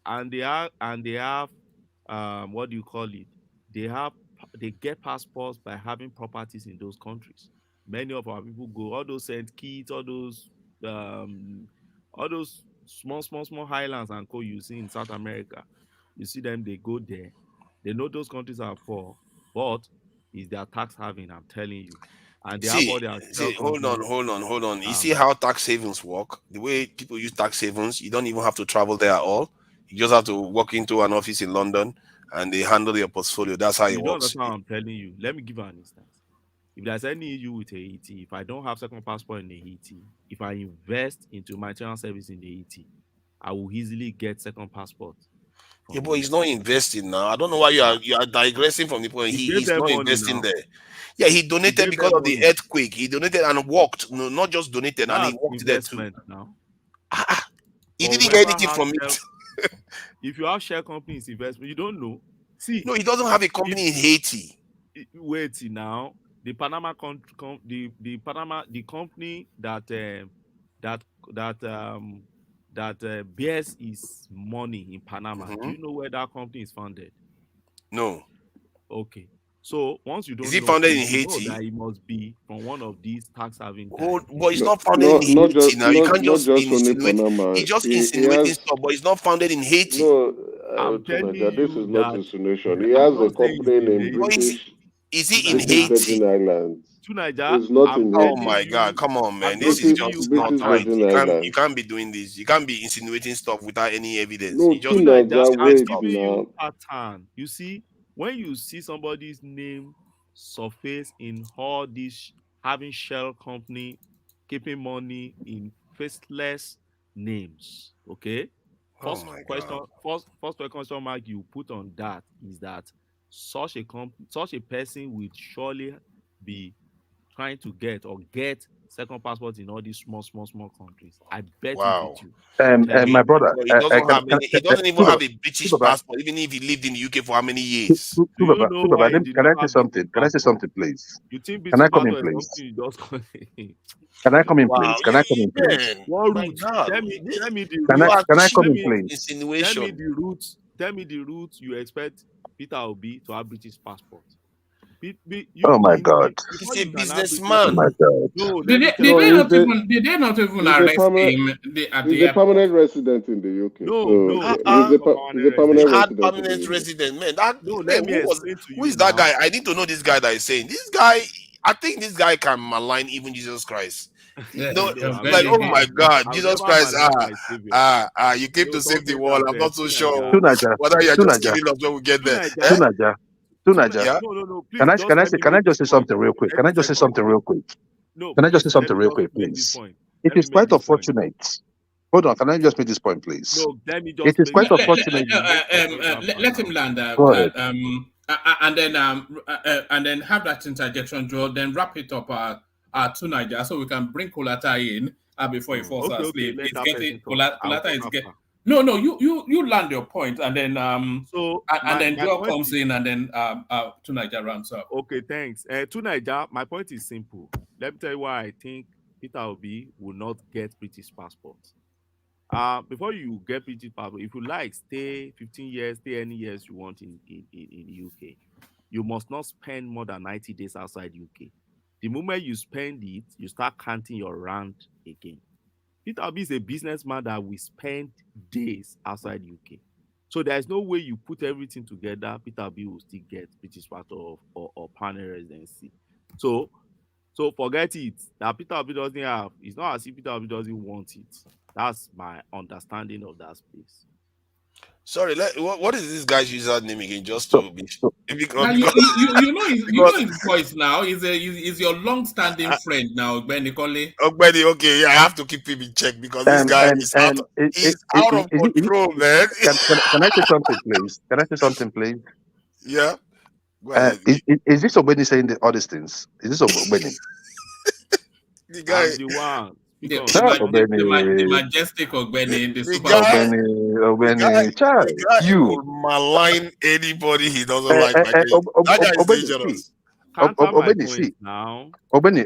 And they have what do you call it? They get passports by having properties in those countries. Many of our people go, all those St. Kitts, all those small highlands and co you see in South America. You see them, they go there. They know those countries are poor, but it's their tax haven, I'm telling you. And they have all their hold on. You see how tax havens work? The way people use tax havens, you don't even have to travel there at all. You just have to walk into an office in London and they handle your portfolio. That's how it works. That's how I'm telling you. Let me give you an instance. If there's any issue with Haiti, if I don't have second passport in Haiti, if I invest into humanitarian service in Haiti, I will easily get second passport. Yeah, but he's not investing now. I don't know why you are digressing from the point. He's not investing there. Yeah, he donated because of the earthquake. He donated and worked. No, not just donated, and he worked there too. Now. He didn't get anything from it. If you have share companies investment, you don't know. See, no, he doesn't have a company in Haiti. Wait now. The Panama the company that bears his money in Panama. Do you know where that company is founded? No. Okay. So once you don't is it founded in Haiti? That it must be from one of these tax having. But it's not founded in Haiti now. You can't just insinuate. He's just insinuating stuff, but it's not founded in Haiti. No, I'm telling you, this is not insinuation. He has a company named British. Is he in Haiti? Virgin Islands. It's not in Oh my God! Come on, man. This is just not right. You can't be doing this. You can't be insinuating stuff without any evidence. No, I'm giving you pattern. You see, when you see somebody's name surface in all these having shell company, keeping money in faceless names, okay? First question mark you put on that is that such a person will surely be trying to get second passport in all these small countries. I bet you. My brother, he doesn't even have a British passport, even if he lived in the UK for how many years? Can I say something? Can I say something, please? Can I come in, please? Can I come in, please? Can I come in, please? Tell me the can I come in, please? Insinuation. Tell me the route you expect Peter Obi to have British passport. Oh my God! He's a businessman. Oh my God! No, did they not even arrest him? He's a permanent resident in the UK. He's a permanent resident. Man, who is that guy? I need to know this guy that is saying this guy. I think this guy can malign even Jesus Christ. Oh my God, Jesus Christ! You came to save the world. I'm not so sure whether you're just kidding us when we get there. Tunaja. No, please. Can I just say something real quick? Can I just say something real quick? Please? It is quite unfortunate. Hold on, can I just make this point, please? No, let me just. It is quite unfortunate. Let him land. Go ahead. And then have that interjection, Joel. Then wrap it up to Niger, so we can bring Kolata in before he falls asleep. It's getting Kolata is getting. No, you land your point, and then then Joel comes in, and then Tunaija rounds up. Okay, thanks. Tunaija, my point is simple. Let me tell you why I think Peter Obi will not get British passport. before you get British passport, if you like, stay 15 years, stay any years you want in the UK. You must not spend more than 90 days outside UK. The moment you spend it, you start counting your rand again. Peter Obi is a businessman that will spend days outside UK. So there's no way you put everything together, Peter Obi will still get British passport or permanent residency. So forget it. That Peter Obi doesn't have. It's not as if Peter Obi doesn't want it. That's my understanding of that space. Sorry, what is this guy's username again? Just to be now, you know his voice now. He's your long-standing friend now, Ogbeni Kole. Ogbeni, okay, yeah, I have to keep him in check because this guy is out of control, man. Can I say something, please? Can I say something, please? Yeah. Go ahead. Is this Ogbeni saying all these things? Is this Ogbeni? The guy, the one. The majestic Ogbeni, the super Ogbeni, you malign anybody he doesn't like. That guy is dangerous. Ogbeni, see, Ogbeni,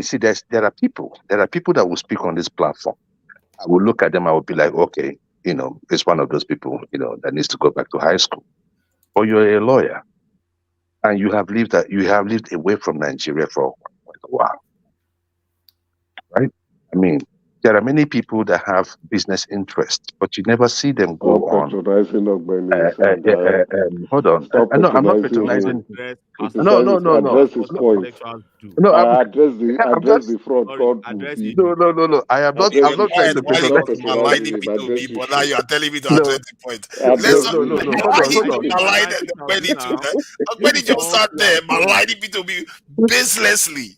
see, there are people that will speak on this platform. I will look at them, I will be like, okay, it's one of those people, that needs to go back to high school. Or you're a lawyer, and you have lived away from Nigeria for quite a while. Right? I mean, there are many people that have business interests, but you never see them go on. Hold on. No, I'm not patronizing. No. Address his point. No, address the fraud. No. I'm not trying to patronize. But now you are telling me to address the point. Ogbeni just sat there maligning people baselessly.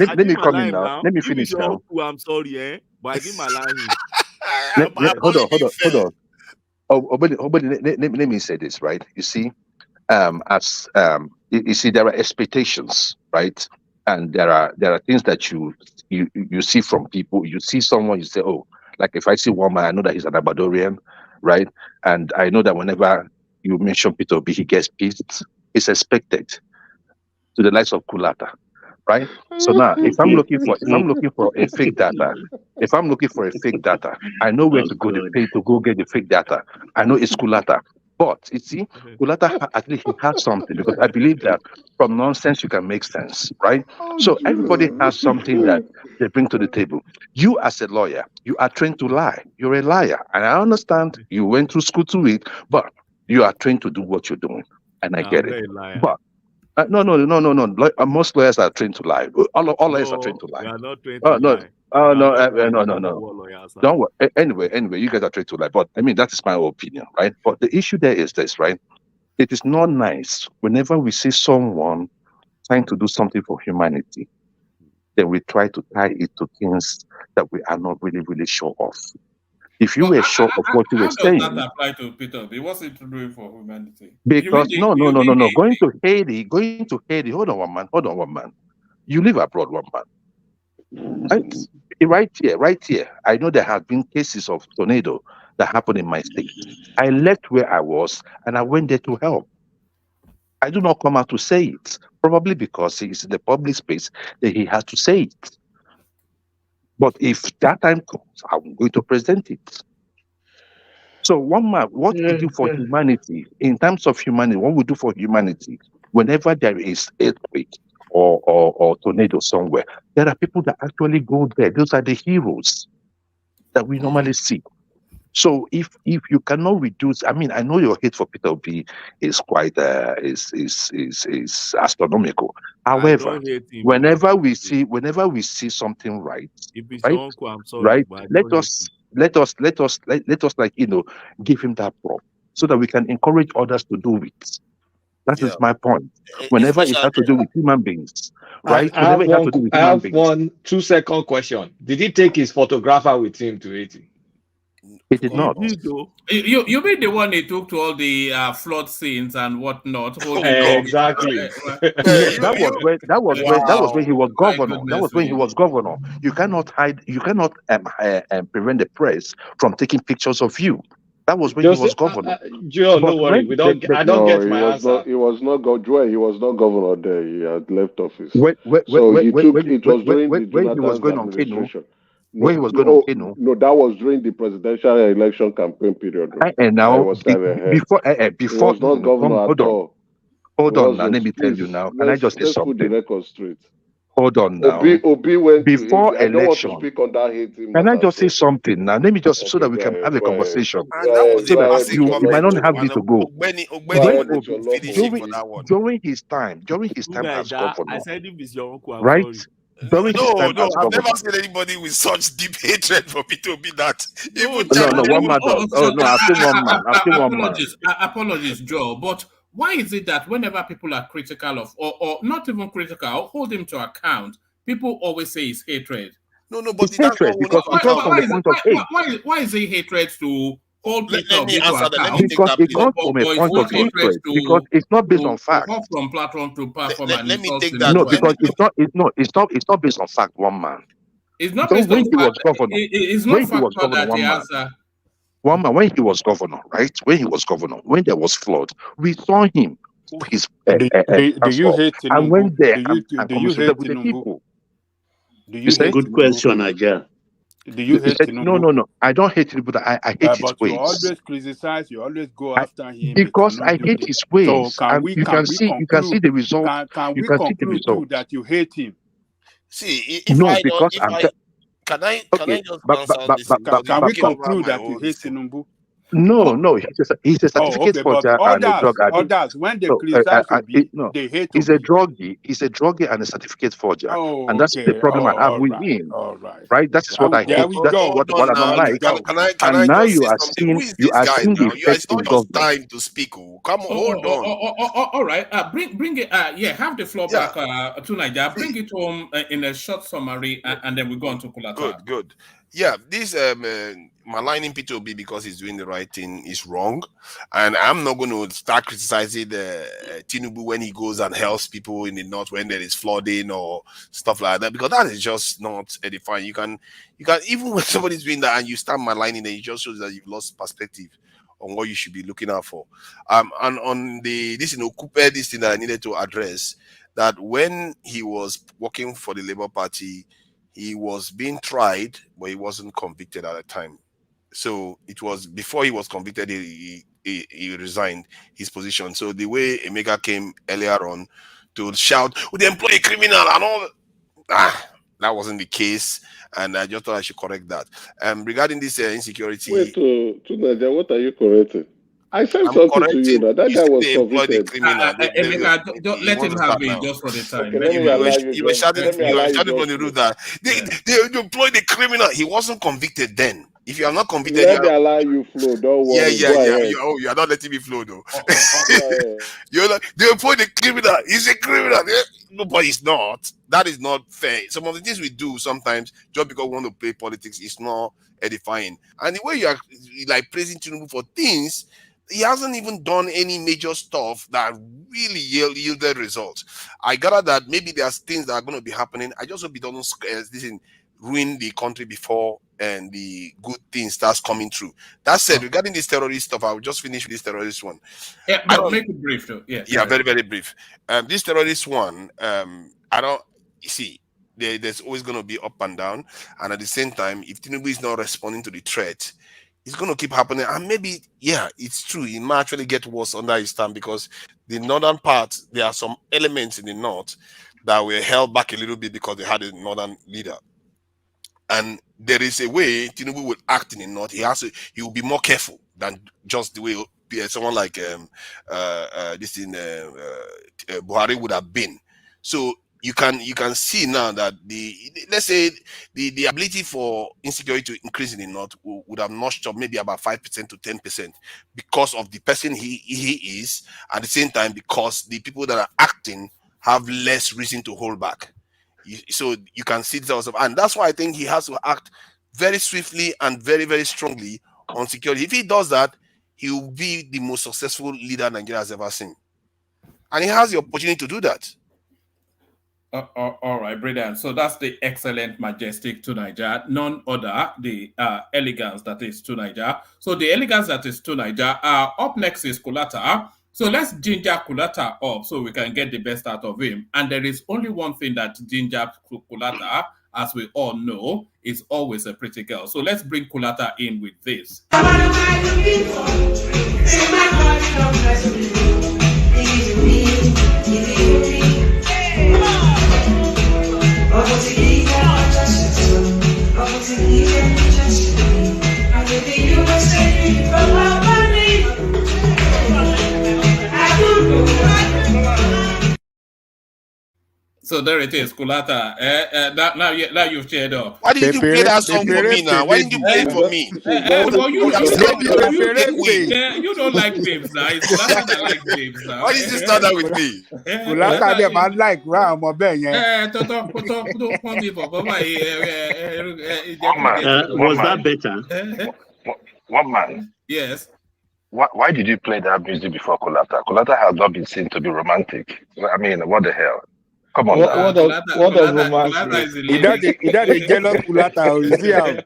Let me come in now. Let me finish now. I'm sorry, but I didn't malign him. Hold on. Let me say this, right? You see, you see, there are expectations, right? And there are things that you see from people. You see someone, you say, oh, like if I see one man, I know that he's an Abadorian, right? And I know that whenever you mention Peter Obi, he gets pissed. It's expected to the likes of Kulata, right? So now, if I'm looking for a fake data, I know where to go to go get the fake data. I know it's Kulata. But you see, Kulata actually he has something, because I believe that from nonsense you can make sense, right? So everybody has something that they bring to the table. You as a lawyer, you are trained to lie. You're a liar, and I understand you went through school to it, but you are trained to do what you're doing, and I get it. But no. Most lawyers are trained to lie. All lawyers are trained to lie. We are not trained to lie. No. Don't worry. Anyway, you guys are trained to lie. But I mean, that is my opinion, right? But the issue there is this, right? It is not nice whenever we see someone trying to do something for humanity, then we try to tie it to things that we are not really, really sure of. If you were sure of what you were saying, how does that apply to Peter Obi? What's it doing for humanity? Because no. Going to Haiti. Hold on one man. You live abroad, one man. Right here. I know there have been cases of tornado that happened in my state. I left where I was and I went there to help. I do not come out to say it, probably because it's in the public space that he has to say it. But if that time comes, I'm going to present it. So one man, what we do for humanity, in terms of humanity, what we do for humanity, whenever there is earthquake or tornado somewhere, there are people that actually go there. Those are the heroes that we normally see. So if you cannot reduce, I mean, I know your hate for Peter Obi is quite is astronomical. However, whenever we see something right, uncle, I'm sorry, right, let us like give him that prop so that we can encourage others to do it. That is my point. Whenever it has to do with human beings, right? I have one 2-second question. Did he take his photographer with him to Haiti? It did not. You mean the one he took to all the flood scenes and whatnot? Exactly. That was when he was governor. That was when he was governor. You cannot hide. You cannot prevent the press from taking pictures of you. That was when he was governor. Joe, no worry. We don't. I don't get my answer. He was not Joe. He was not governor there. He had left office. When It was during the Jonathan's administration. When he was going on Kano. No, that was during the presidential election campaign period. And now, before he was not governor at all. Hold on now, let me tell you now. Can I just say something? Put the record straight. Hold on now. Obi went before I don't election. want to speak on that hate. Can I just say something now? Let me just so that we can have a conversation. You might not have me to go. During his time as governor. I said if it's your uncle, right? During no, his time no, as I've governor. never seen anybody with such deep hatred for me to be that. One man. I've seen one man. Apologies, Joe, but why is it that whenever people are critical of, or not even critical, hold him to account, people always say it's hatred? No, but it's hatred because from the point of hate. Why is it hatred to hold people let me answer that. Let me because take that, it comes from a point of hatred. Because it's not based on fact. From platform to platform. Let me take that. No, because it's not based on fact. One man. It's not based on fact. It's not factual that he answer. One man, when he was governor, right? When he was governor, when there was flood, we saw him. His do you hate Tinubu? And when there do you hate with the people. Do you hate good question, Aja? Do you hate Tinubu? No. I don't hate Tinubu, but I hate his ways. You always criticize. You always go after him because I hate his ways. So you can see the result. Can we conclude too that you hate him? See, Can I just answer this? Can we conclude that you hate Tinubu? No, he's a certificate forger and a drug addict. Others, when they criticize they hate he's a druggie and a certificate forger. And that's the problem I have with him. Right? That is what I hate. That's what I don't like. And now you are seeing the effect in government. Time to speak. Come on, hold on. All right. Bring it. Have the floor back to Nigeria. Bring it home in a short summary, and then we go on to Kulata. Good. Yeah, this maligning P2B because he's doing the right thing is wrong, and I'm not going to start criticizing Tinubu when he goes and helps people in the north when there is flooding or stuff like that, because that is just not edifying. You can even when somebody's doing that and you start maligning, it just shows that you've lost perspective on what you should be looking out for. And on this thing that I needed to address, that when he was working for the Labour Party, he was being tried, but he wasn't convicted at the time. So it was before he was convicted, he resigned his position. So the way Emeka came earlier on to shout, "Would they employ a criminal?" and all that wasn't the case. And I just thought I should correct that. Regarding this insecurity. Wait, Tunaja, what are you correcting? I said something to you that guy was convicted. Don't let him have it just for the time. Okay, you were shouting on the roof that they employed the criminal. He wasn't convicted then. If you are not convicted, let me allow you flow. Don't worry. Yeah. You are not letting me flow though. You're like, they employed the criminal. He's a criminal. No, but he's not. That is not fair. Some of the things we do sometimes just because we want to play politics is not edifying. And the way you are like praising Tinubu for things, he hasn't even done any major stuff that really yielded results. I gather that maybe there's things that are going to be happening. I just hope it doesn't ruin the country before and the good things starts coming through. That said, regarding this terrorist stuff, I will just finish with this terrorist one. Yeah, but make it brief though. Yeah, very, very brief. This terrorist one, there's always going to be up and down. And at the same time, if Tinubu is not responding to the threat, it's going to keep happening. And maybe, it's true. It might actually get worse under his time because the northern part, there are some elements in the north that were held back a little bit because they had a northern leader. And there is a way Tinubu will act in the north. He will be more careful than just the way someone like Buhari would have been. So you can see now that let's say the ability for insecurity to increase in the north would have notched up maybe about 5% to 10% because of the person he is, at the same time because the people that are acting have less reason to hold back. So you can see this also, and that's why I think he has to act very swiftly and very, very strongly on security. If he does that, he will be the most successful leader Nigeria has ever seen, and he has the opportunity to do that. All right, brilliant. So that's the excellent, majestic to Niger. None other, the elegance that is to Niger. So the elegance that is to Niger. Up next is Kulata. So let's ginger Kulata up so we can get the best out of him. And there is only one thing that ginger Kulata, as we all know, is always a pretty girl. So let's bring Kulata in with this. So there it is, Kulata. Now you've cheered up. Why did you play that song for me now? Why didn't you play it for me? You don't like babes now. It's Kulata that likes babes now. Why did you start that with me? Kulata them I like round my bed. Was that better? One man. Yes. Why did you play that music before Kulata? Kulata has not been seen to be romantic. I mean, what the hell? Come on. What does romance mean? He does a jealous Kulata.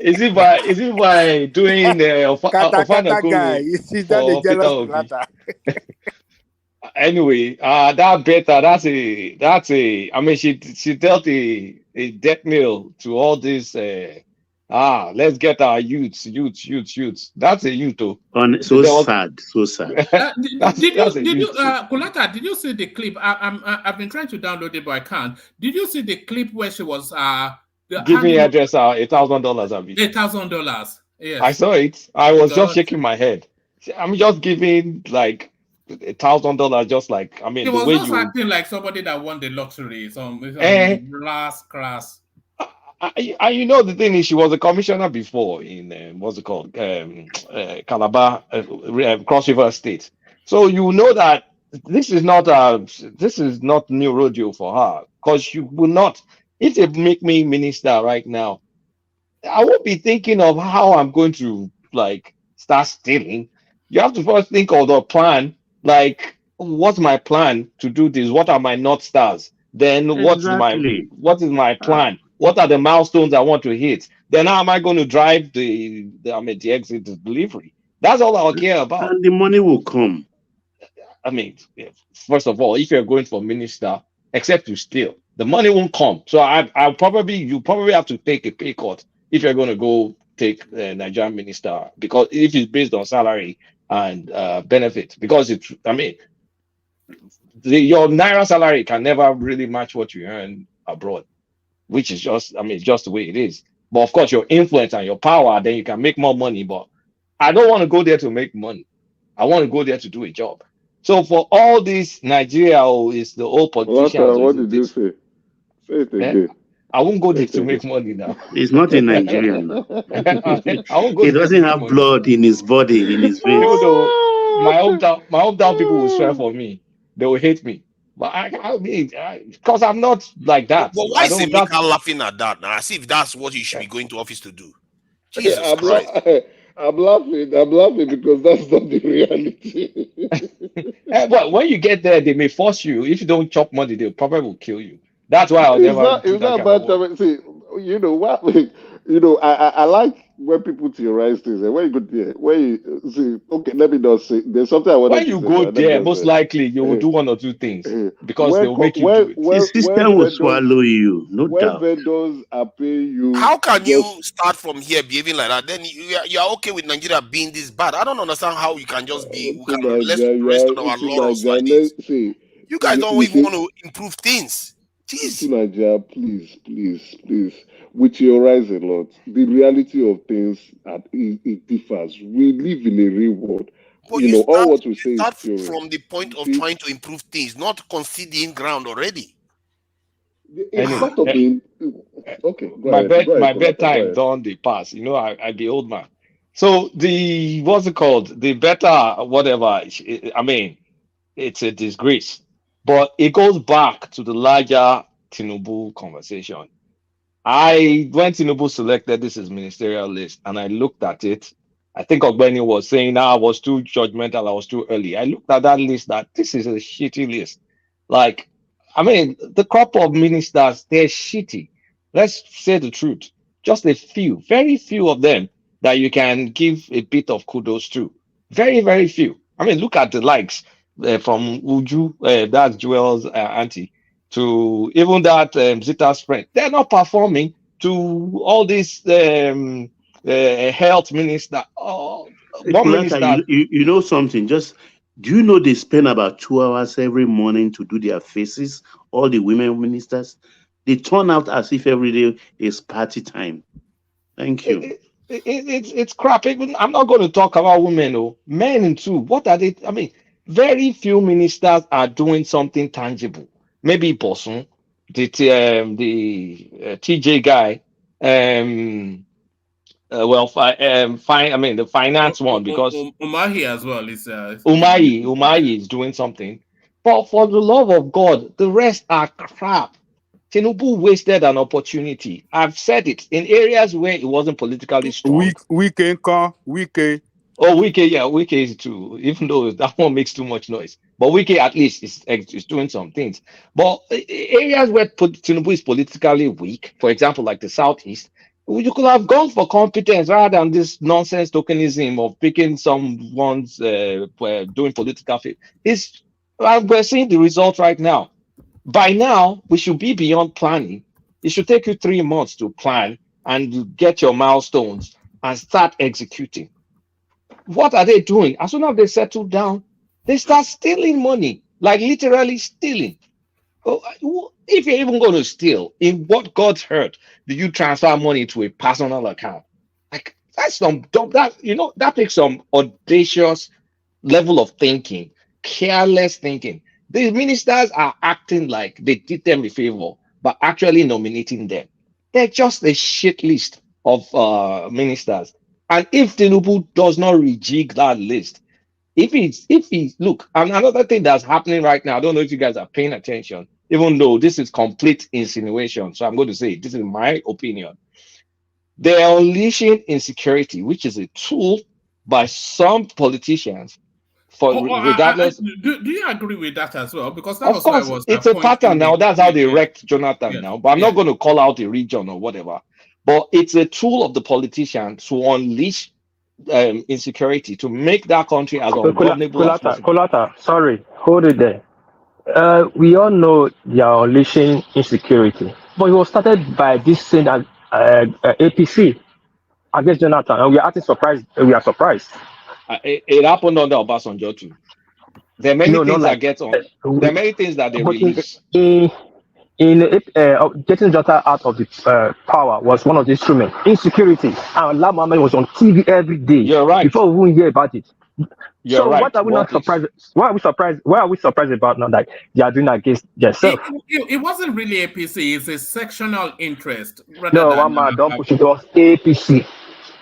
Is it by doing Kata guy? Is that a jealous Kulata? Anyway, that BETTA, that's a. I mean, she dealt a death knell to all this. Let's get our youths. That's a youth, too. So sad. Did you, Kulata? Did you see the clip? I've been trying to download it, but I can't. Did you see the clip where she was giving her address $1,000? $1,000. Yes. I saw it. I was just shaking my head. I'm just giving like $1,000, just like I mean. It was the way just you acting like somebody that won the lottery. Some last class. You know, the thing is, she was a commissioner before in what's it called, Calabar, Cross River State. So you know that this is not new rodeo for her, because you will not. If they make me minister right now, I won't be thinking of how I'm going to like start stealing. You have to first think of the plan. Like, what's my plan to do this? What are my North Stars? Then what is my plan? What are the milestones I want to hit? Then how am I going to drive the exit delivery? That's all I'll care about. And the money will come. I mean, first of all, if you're going for minister, except you steal, the money won't come. So you probably have to take a pay cut if you're going to go take Nigerian minister, because if it's based on salary and benefit, because your Naira salary can never really match what you earn abroad, which is just the way it is. But of course, your influence and your power, then you can make more money. But I don't want to go there to make money. I want to go there to do a job. So for all this, Nigeria is the old politicians. What did you say? Say it again. I won't go there to make money now. He's not in Nigeria now. He doesn't have blood in his body, in his veins. My hometown people will swear for me. They will hate me. But I mean, because I'm not like that. But why is Emeka laughing at that now? As if that's what he should be going to office to do. Jesus Christ. I'm laughing because that's not the reality. But when you get there, they may force you. If you don't chop money, they probably will kill you. That's why I'll never. It's not about see. You know what? You know, I like when people theorize things. And when you go there, when you see, okay, let me not say. There's something I want to say. When you go there, most likely you will do one or two things because they will make you do it. The system will swallow you, no doubt. When vendors are paying you, how can you start from here behaving like that? Then you are okay with Nigeria being this bad. I don't understand how you can just be. We can rest on our laurels like this. You guys don't even want to improve things. Jeez. Nigeria, please. We theorize a lot. The reality of things, it differs. We live in a real world. But you know, all what we say start is from the point of trying to improve things, not conceding ground already. It's part of the okay. My bedtime done the pass. You know, I be old man. So the what's it called? The BETTA whatever. I mean, it's a disgrace. But it goes back to the larger Tinubu conversation. When Tinubu selected this as ministerial list, and I looked at it, I think Ogbeni was saying, I was too judgmental, I was too early. I looked at that list, that this is a shitty list. Like, I mean, the crop of ministers, they're shitty. Let's say the truth. Just a few, very few of them that you can give a bit of kudos to. Very, very few. I mean, look at the likes from Uju, that's Joel's auntie, to even that Zita's friend. They're not performing to all these health minister. Oh, one minister. You know something? Just do you know they spend about 2 hours every morning to do their faces? All the women ministers, they turn out as if every day is party time. Thank you. It's crap. Even I'm not going to talk about women, oh, men too. What are they? I mean, very few ministers are doing something tangible. Maybe Bosun, the TJ guy, fine. I mean, the finance one, because Umahi as well is Umahi is doing something. But for the love of God, the rest are crap. Tinubu wasted an opportunity. I've said it in areas where it wasn't politically strong. Wike. Oh, Wike, yeah, Wike is too. Even though that one makes too much noise, but Wike at least is doing some things. But areas where Tinubu is politically weak, for example, like the southeast, you could have gone for competence rather than this nonsense tokenism of picking someone's doing political. We're seeing the results right now. By now, we should be beyond planning. It should take you 3 months to plan and get your milestones and start executing. What are they doing? As soon as they settle down, they start stealing money, like literally stealing. If you're even going to steal, in what God's hurt do you transfer money to a personal account? Like that's some dumb. That takes some audacious level of thinking, careless thinking. The ministers are acting like they did them a favor, but actually nominating them. They're just a shit list of ministers. And if Tinubu does not rejig that list, if he's look, and another thing that's happening right now, I don't know if you guys are paying attention, even though this is complete insinuation. So I'm going to say this is my opinion. They are unleashing insecurity, which is a tool by some politicians regardless. Do you agree with that as well? Because that of course, it's a pattern now. That's how they wrecked Jonathan now. But I'm not going to call out the region or whatever. But it's a tool of the politician to unleash insecurity, to make that country as ungovernable as possible. Kolata, sorry, hold it there. We all know they are unleashing insecurity, but it was started by this thing that APC against Jonathan, and we are surprised. We are surprised. It happened under Obasanjo too. There are many things that get on. There are many things that they release. In getting Jonathan out of the power was one of the instruments. Insecurity. And Lab Mohammed was on TV every day. You're right. Before we even hear about it. You're right. What are we not surprised? Why are we surprised? Why are we surprised about now that they are doing against themselves? It wasn't really APC. It's a sectional interest. No, don't push it. It was APC.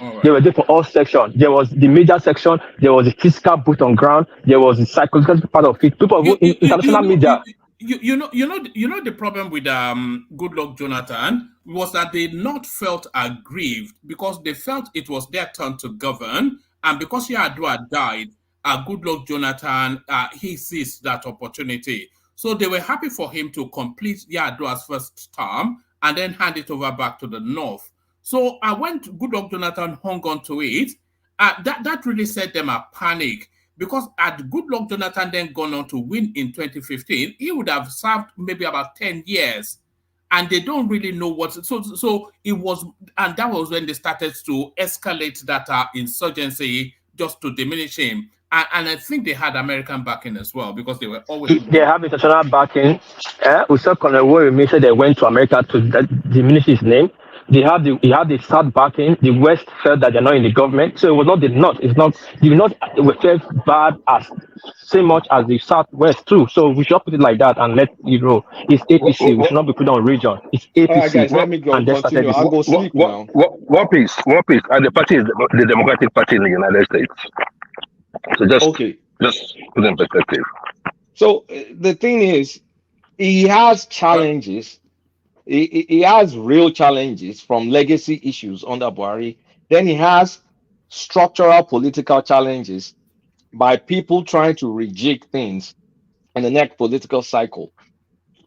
Right. They were there for all sections. There was the major section. There was the physical boot on ground. There was the psychological part of it. People in international media. You know the problem with Goodluck Jonathan was that they not felt aggrieved because they felt it was their turn to govern, and because Yar'Adua died, Goodluck Jonathan he seized that opportunity. So they were happy for him to complete Yar'Adua's first term and then hand it over back to the North. So when Goodluck Jonathan hung on to it, that really set them a panic. Because had Goodluck Jonathan then gone on to win in 2015, he would have served maybe about 10 years. And they don't really know what... So it was... And that was when they started to escalate that insurgency just to diminish him. And I think they had American backing as well, because they were always... They have international backing. We saw Colonel Woe mentioned they went to America to diminish his name. He had the South backing. The West felt that they're not in the government, so it was not the North. It's not the North felt bad as same much as the Southwest too. So we should put it like that and let it roll. It's APC. We should not be put on region. It's APC. All right, guys, let me go. Continue. I'll go sleep now. What peace? And the party is the Democratic Party in the United States. So just put in perspective. So the thing is, he has challenges. He has real challenges from legacy issues under Buhari. Then he has structural political challenges by people trying to rejig things in the next political cycle.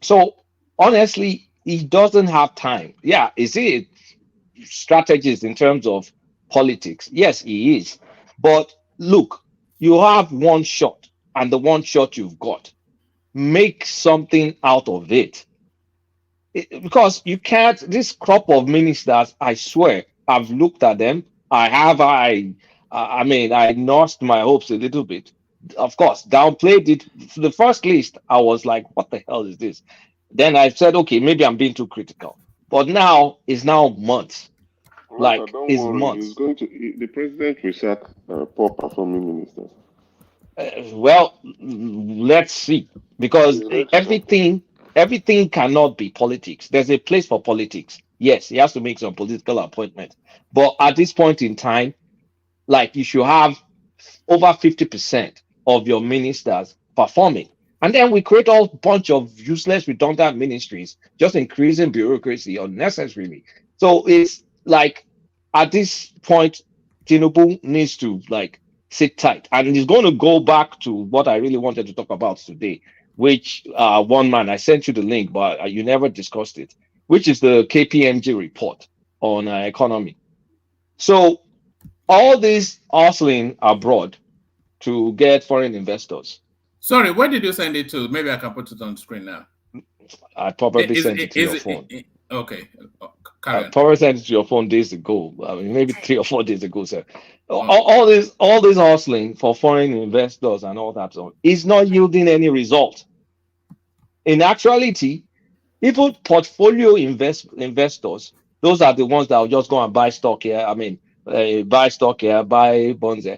So honestly, he doesn't have time. Yeah, is he a strategist in terms of politics? Yes, he is. But look, you have one shot, and the one shot you've got, make something out of it. Because you can't, this crop of ministers, I swear, I've looked at them. I mean, I nursed my hopes a little bit. Of course, downplayed it. The first list, I was like, what the hell is this? Then I said, okay, maybe I'm being too critical. But now it's now months. Like, Don't it's worry, months. the president will sack poor performing ministers. Well, let's see, because everything cannot be politics. There's a place for politics. Yes, he has to make some political appointments, but at this point in time, like, you should have over 50% of your ministers performing, and then we create a bunch of useless, redundant ministries, just increasing bureaucracy unnecessarily. So it's like, at this point, Tinubu needs to, like, sit tight, and he's going to go back to what I really wanted to talk about today, which one man, I sent you the link, but you never discussed it, which is the KPMG report on economy. So all this hustling abroad to get foreign investors. Sorry, where did you send it to? Maybe I can put it on screen now. I probably sent it to your phone. Okay. I probably sent it to your phone days ago. I mean, maybe 3 or 4 days ago, sir. All this hustling for foreign investors and all that is not yielding any result. In actuality, even portfolio investors, those are the ones that will just go and buy stock here. I mean, buy stock here, buy bonds here.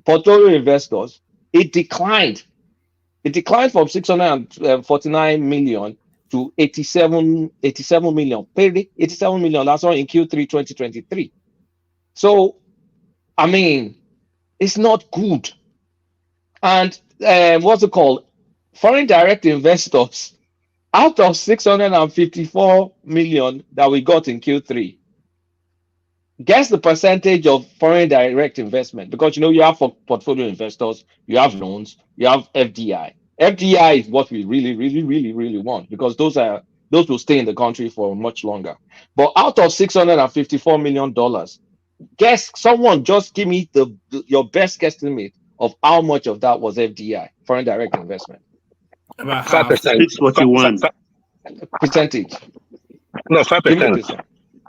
Portfolio investors, it declined. It declined from 649 million to 87 million. 87 million. That's all in Q3 2023. So, I mean, it's not good. And what's it called? Foreign direct investors, out of 654 million that we got in Q3, guess the percentage of foreign direct investment, because you have for portfolio investors, you have loans, you have FDI. FDI is what we really want, because those will stay in the country for much longer. But out of $654 million, guess, someone just give me your best guesstimate of how much of that was FDI, foreign direct investment. About 5%. Percentage. No, 5%.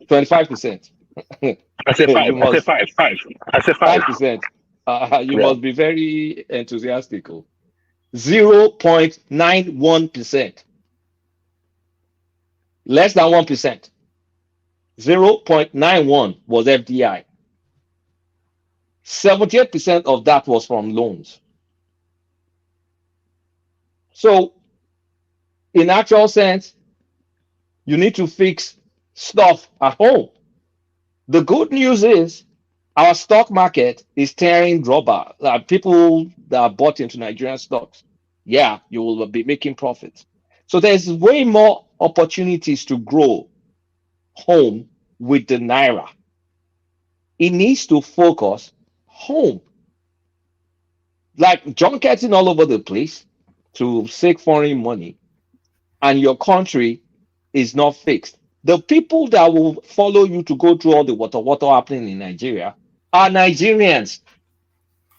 25%. I said 5. I said 5. 5. I said 5%. You must be very enthusiastic. 0.91%. Less than 1%. 0.91 was FDI. 78% of that was from loans. So, in actual sense, you need to fix stuff at home. The good news is our stock market is tearing rubber. People that are bought into Nigerian stocks, yeah, you will be making profits. So there's way more opportunities to grow home with the Naira. It needs to focus home. Like junketing all over the place to seek foreign money, and your country is not fixed. The people that will follow you to go through all the water happening in Nigeria are Nigerians.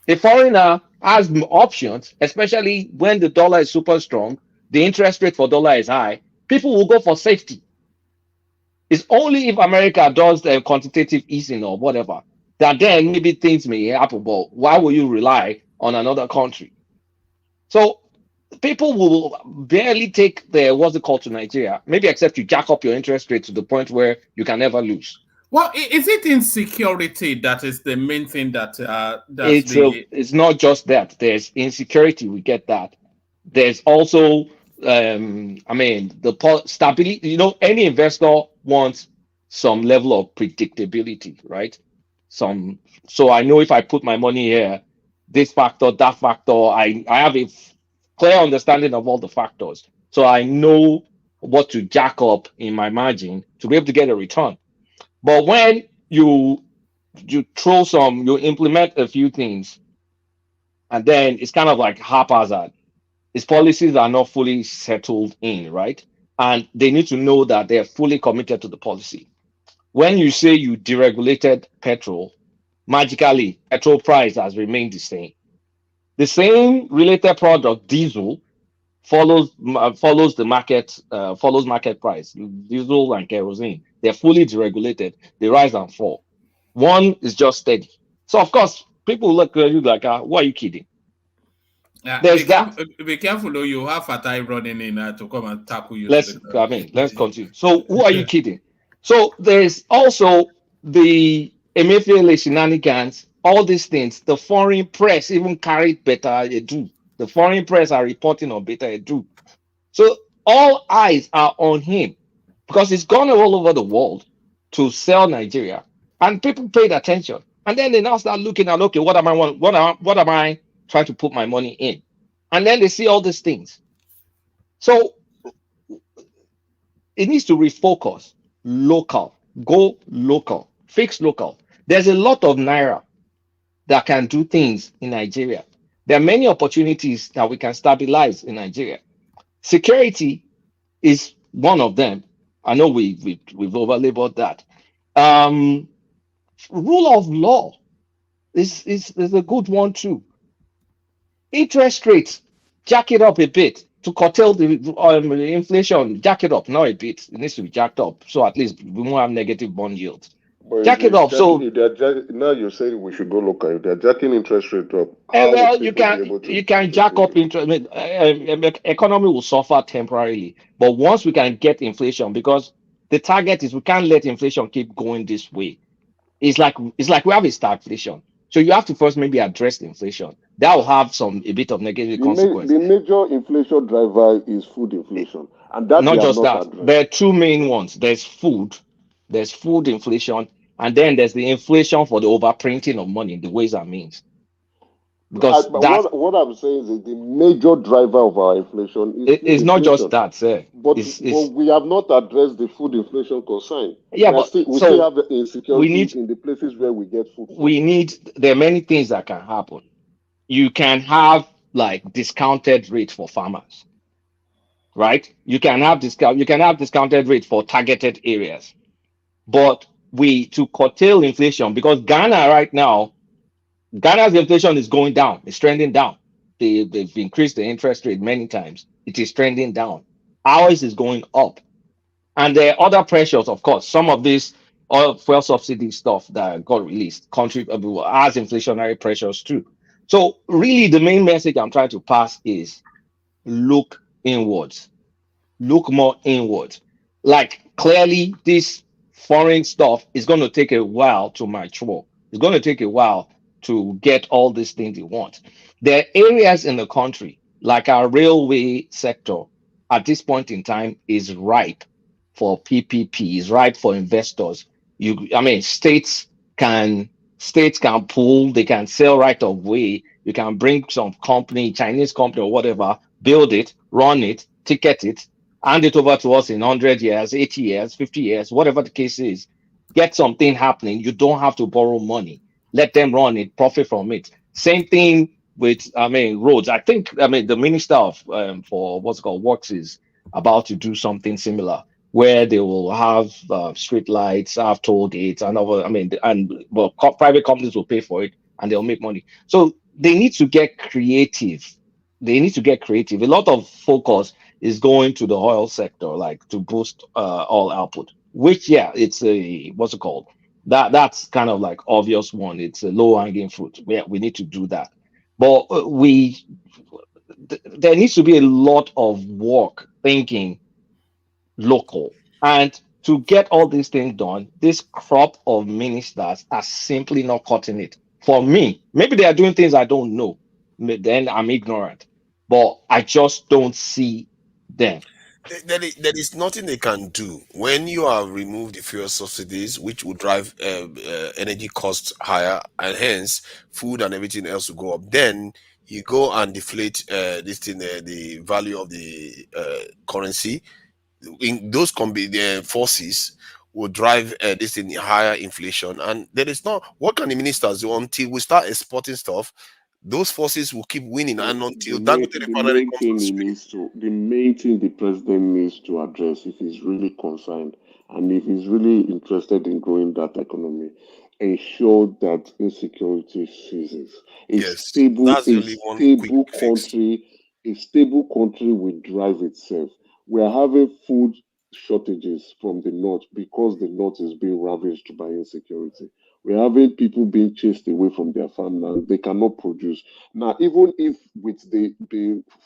A foreigner has options, especially when the dollar is super strong, the interest rate for dollar is high. People will go for safety. It's only if America does the quantitative easing or whatever that then maybe things may happen. But why will you rely on another country? So people will barely take the to Nigeria, maybe except you jack up your interest rate to the point where you can never lose. Well, is it insecurity that is the main thing that it's not just that. There's insecurity, we get that. There's also the stability. Any investor wants some level of predictability, right? So I know if I put my money here, this factor, that factor, I have a clear understanding of all the factors. So I know what to jack up in my margin to be able to get a return. But when you implement a few things, and then it's kind of like haphazard. Its policies are not fully settled in, right? and they need to know that they are fully committed to the policy. When you say you deregulated petrol, magically petrol price has remained the same. The same related product, diesel, follows the market price. Diesel and kerosene, they're fully deregulated. They rise and fall. One is just steady. So of course, people look at you like, "Why are you kidding?" There's that. Be careful, though. You have Fatai running in to come and tackle you. Let's continue. So who are you kidding? So there's also the Emefiele shenanigans, all these things. The foreign press even carried BETTA Edu. The foreign press are reporting on BETTA Edu. So all eyes are on him because he's gone all over the world to sell Nigeria, and people paid attention. And then they now start looking at, okay, what am I trying to put my money in? And then they see all these things. So it needs to refocus. Local, go local, fix local. There's a lot of naira that can do things in Nigeria. There are many opportunities that we can stabilize in Nigeria. Security is one of them. I know we've overlabeled that. Rule of law is a good one too. Interest rates, jack it up a bit to curtail the inflation. Jack it up, not a bit. It needs to be jacked up, so at least we won't have negative bond yields. But Jack it up. So now you're saying we should go local. If they're jacking interest rate up, well, you can jack up interest. Economy will suffer temporarily, but once we can get inflation, because the target is we can't let inflation keep going this way. It's like we have a stagflation. So you have to first maybe address the inflation. That will have a bit of negative consequences. The major inflation driver is food inflation, and that's not just that. Addressed. There are two main ones. There's food inflation, and then there's the inflation for the overprinting of money, the ways and means. Because what I'm saying is the major driver of our inflation is not just that, sir. But we have not addressed the food inflation concern. Yeah, we still have the insecurity in the places where we get food. There are many things that can happen. You can have like discounted rate for farmers, right? You can have discounted rate for targeted areas, but to curtail inflation, because Ghana's inflation is going down. It's trending down. They've increased the interest rate many times. It is trending down. Ours is going up. And there are other pressures, of course. Some of this fuel subsidy stuff that got released has inflationary pressures too. So really the main message I'm trying to pass is look inwards. Look more inwards. Like clearly this foreign stuff is going to take a while to mature. It's going to take a while to get all these things you want. There are areas in the country, like our railway sector, at this point in time is ripe for PPP, is ripe for investors. States can pool, they can sell right of way. You can bring some company, Chinese company or whatever, build it, run it, ticket it, hand it over to us in 100 years, 80 years, 50 years, whatever the case is. Get something happening. You don't have to borrow money. Let them run it, profit from it. Same thing with, roads. I think, the minister of for what's called works is about to do something similar, where they will have street lights, have toll gates, and private companies will pay for it, and they'll make money. So they need to get creative. A lot of focus is going to the oil sector, like to boost oil output. Which, it's that's kind of like obvious one. It's a low hanging fruit. We need to do that, but there needs to be a lot of work thinking local, and to get all these things done, this crop of ministers are simply not cutting it. For me, maybe they are doing things I don't know. Then I'm ignorant, but I just don't see them. There is nothing they can do when you have removed the fuel subsidies, which will drive energy costs higher, and hence food and everything else will go up. Then you go and deflate the value of the currency. In those forces will drive this in higher inflation. And there is not, what can the ministers do until we start exporting stuff? those forces will keep winning, and until the Dangote main refinery comes thing on he stream. needs to, the main thing the president needs to address, if he's really concerned and if he's really interested in growing that economy, ensure that insecurity ceases. Yes, that's the only one quick fix. A stable country will drive itself. We are having food shortages from the north because the north is being ravaged by insecurity. We're having people being chased away from their farmland. They cannot produce. Now, even if with the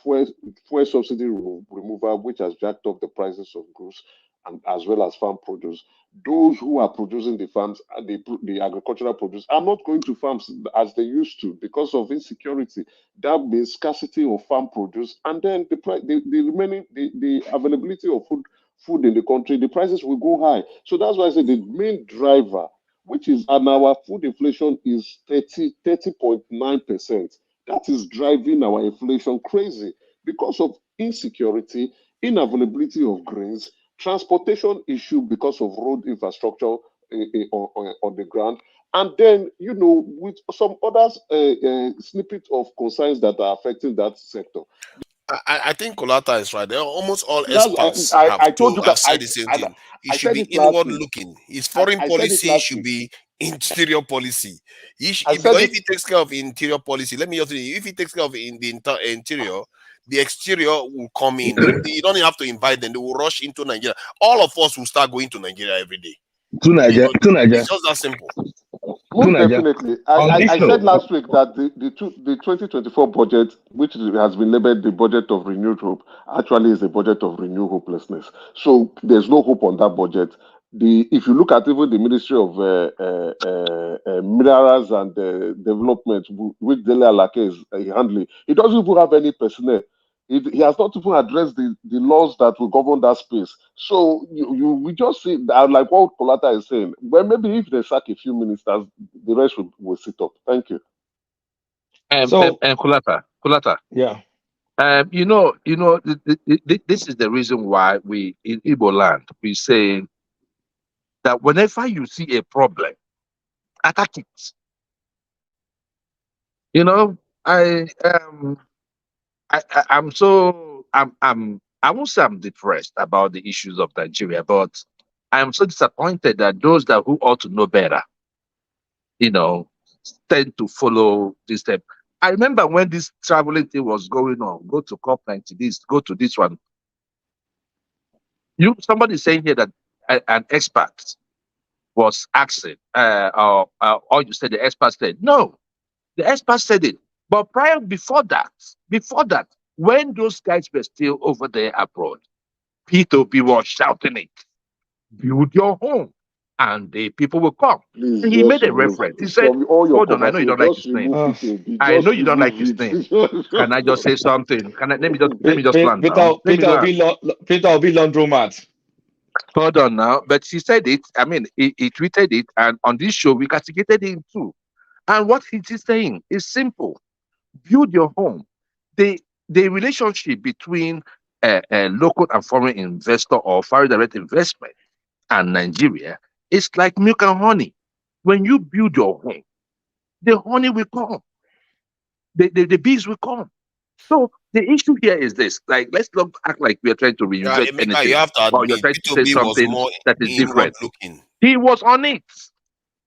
fuel subsidy removal, which has jacked up the prices of goods and as well as farm produce, those who are producing the farms and the agricultural produce are not going to farms as they used to because of insecurity. That means scarcity of farm produce, and then the remaining the availability of food in the country, the prices will go high. So that's why I say the main driver, which is, and our food inflation is 30.9%. That is driving our inflation crazy because of insecurity, inavailability of grains, transportation issue because of road infrastructure on the ground, and then with some others snippet of concerns that are affecting that sector. I think Kolata is right. Almost all experts have said the same thing. It should be inward looking. His foreign policy should be interior policy. Because if he takes care of interior policy, let me just say, if he takes care of the interior, the exterior will come in. You don't have to invite them. They will rush into Nigeria. All of us will start going to Nigeria every day. It's just that simple. Most definitely. I said last week that the 2024 budget, which has been labeled the budget of renewed hope, actually is a budget of renewed hopelessness. So there's no hope on that budget. If you look at even the Ministry of Minerals and Development, which Dele Alake is handling, it doesn't even have any personnel. He has not even addressed the laws that will govern that space. So we just see that, like what Kolata is saying. Well, maybe if they sack a few ministers, the rest will sit up. Thank you. And Kolata. Yeah. This is the reason why we in Igbo land we say that whenever you see a problem, attack it. I won't say I'm depressed about the issues of Nigeria, but I'm so disappointed that those who ought to know better, tend to follow this step. I remember when this traveling thing was going on, go to COP90, go to this one. Somebody saying here that an expert was asking, or you said the expert said, no, the expert said it. But before that, when those guys were still over there abroad, P2P was shouting it, build your home, and the people will come. And he made a reference. He said, hold on, I know you don't like his name. I know you don't like his name. Can I just say something? Let me just land now. Peter will be laundromat. Hold on now. But he said it, he tweeted it, and on this show, we castigated him too. And what he's saying is simple. Build your home. The relationship between a local and foreign investor or foreign direct investment and Nigeria is like milk and honey. When you build your home, the honey will come. The bees will come. So the issue here is this: let's not act like we are trying to reinvent anything. You have to admit, or you're trying to say something that is different. Looking. He was on it,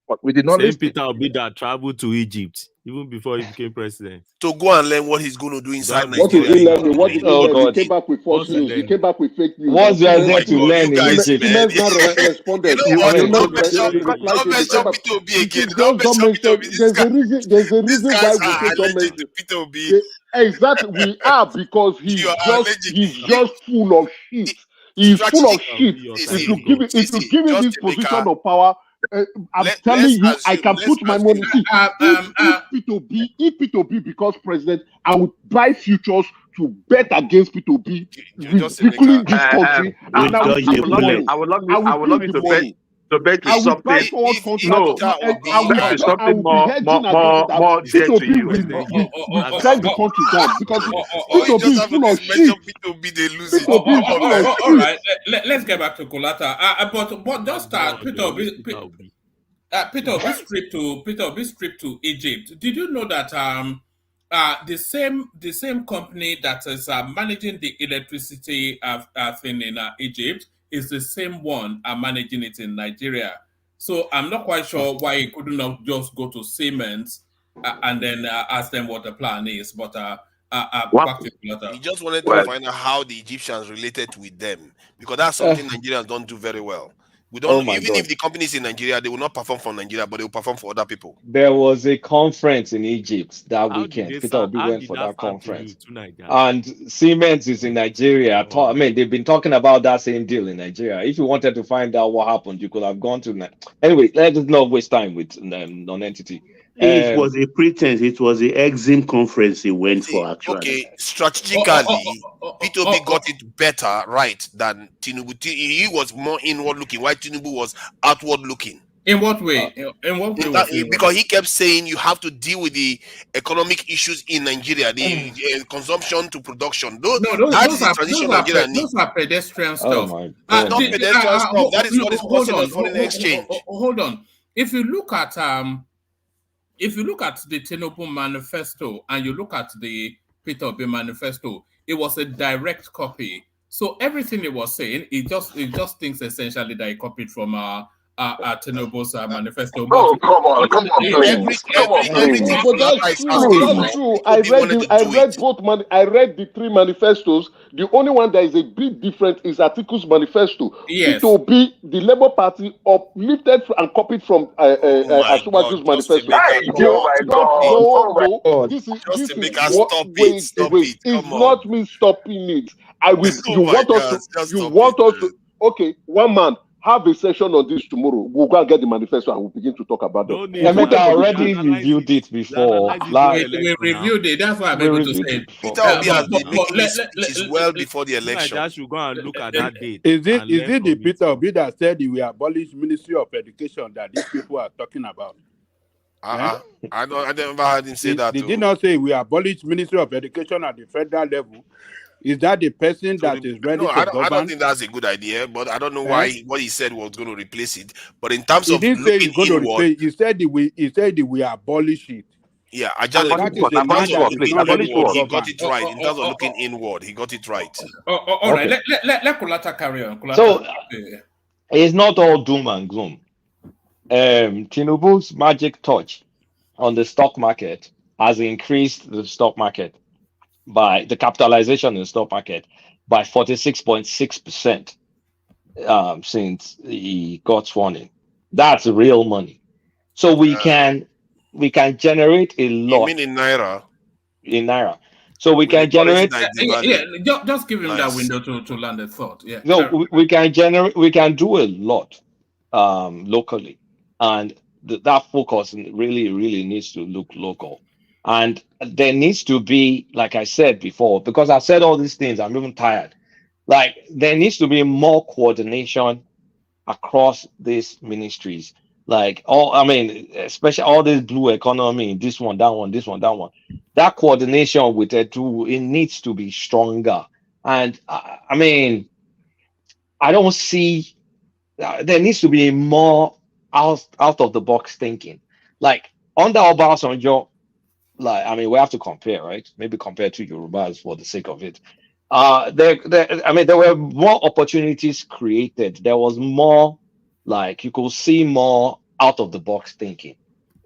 but we did not listen. Peter Obi that traveled to Egypt even before he became president to go and learn what he's going to do inside Nigeria. What did he learn? He came back with false news. He came back with fake news. What's there to learn in Egypt? Responded. Don't mention Peter Obi again. There's a reason why we say don't mention Peter Obi. Exactly, we are, because he's just full of shit. He's full of shit. If you give him this position of power, I'm telling you, I can put my money. See, if P2B becomes president, I would buy futures to bet against P2B, ridiculing this country. I would love you to bet to something. Something more dear to you. Drag the country down because P2B is full of shit. All right, let's get back to Kolata. But just start Peter Obi's trip to Egypt. Did you know that the same company that is managing the electricity thing in Egypt is the same one managing it in Nigeria. So I'm not quite sure why he couldn't have just go to Siemens and then ask them what the plan is. But back to he just wanted to find out how the Egyptians related with them, because that's something Nigerians don't do very well. We don't, even if the companies in Nigeria, they will not perform for Nigeria, but they will perform for other people. There was a conference in Egypt that weekend. Peter Obi went for that conference. And Siemens is in Nigeria. I mean, they've been talking about that same deal in Nigeria. If you wanted to find out what happened, you could have gone to... Anyway, let's not waste time with non-entity. It was a pretense. It was the EXIM conference he went for, actually. Okay, strategically, P2B got it better right than Tinubu. He was more inward looking, while Tinubu was outward looking. In what way? In what way? Because he kept saying you have to deal with the economic issues in Nigeria, the consumption to production. Those are pedestrian stuff. Not pedestrian stuff. That is what is causing us foreign exchange. Hold on. If you look at the Tinubu manifesto and you look at the Peter Obi manifesto, it was a direct copy. So everything he was saying, it just thinks essentially that he copied from Tinubu's manifesto. Oh, come on, please. That's true. I read the three manifestos. The only one that is a bit different is Atiku's manifesto. Yes. It will be the Labour Party uplifted and copied from Asuwaju's manifesto. It's not me stopping it. You want us to. Okay, one man. Have a session on this tomorrow. We'll go and get the manifesto and we'll begin to talk about it. Emeka already reviewed it before. We reviewed it. That's why I'm able to say it. Peter Obi has been making this speech well before the election. I should go and look at that date. Is it the Peter Obi that said he will abolish Ministry of Education that these people are talking about? I never heard him say that. Did he not say we abolish Ministry of Education at the federal level? Is that the person that is ready to govern? I don't think that's a good idea, but I don't know why what he said was going to replace it. But in terms of didn't say he's going inward, to replace, he said he will abolish it. Yeah, I just he got it right. In terms of looking inward, he got it right. All right, let Kulata carry on. So it's not all doom and gloom. Tinubu's magic touch on the stock market has increased the stock market by the capitalization in the stock market by 46.6% since he got sworn in. That's real money. So we can generate a lot. You mean in Naira? In Naira. So we can generate. Just give him that window to land a thought. Yeah. No, we can do a lot locally, and that focus really needs to look local. And there needs to be, like I said before, because I've said all these things, I'm even tired. Like, there needs to be more coordination across these ministries. Like, especially all this blue economy, this one, that one, this one, that one. That coordination with it needs to be stronger. And I don't see, there needs to be more out of the box thinking. Like, under Obasanjo, we have to compare, right? Maybe compare to Yorubas for the sake of it. There were more opportunities created. There was more, you could see more out of the box thinking.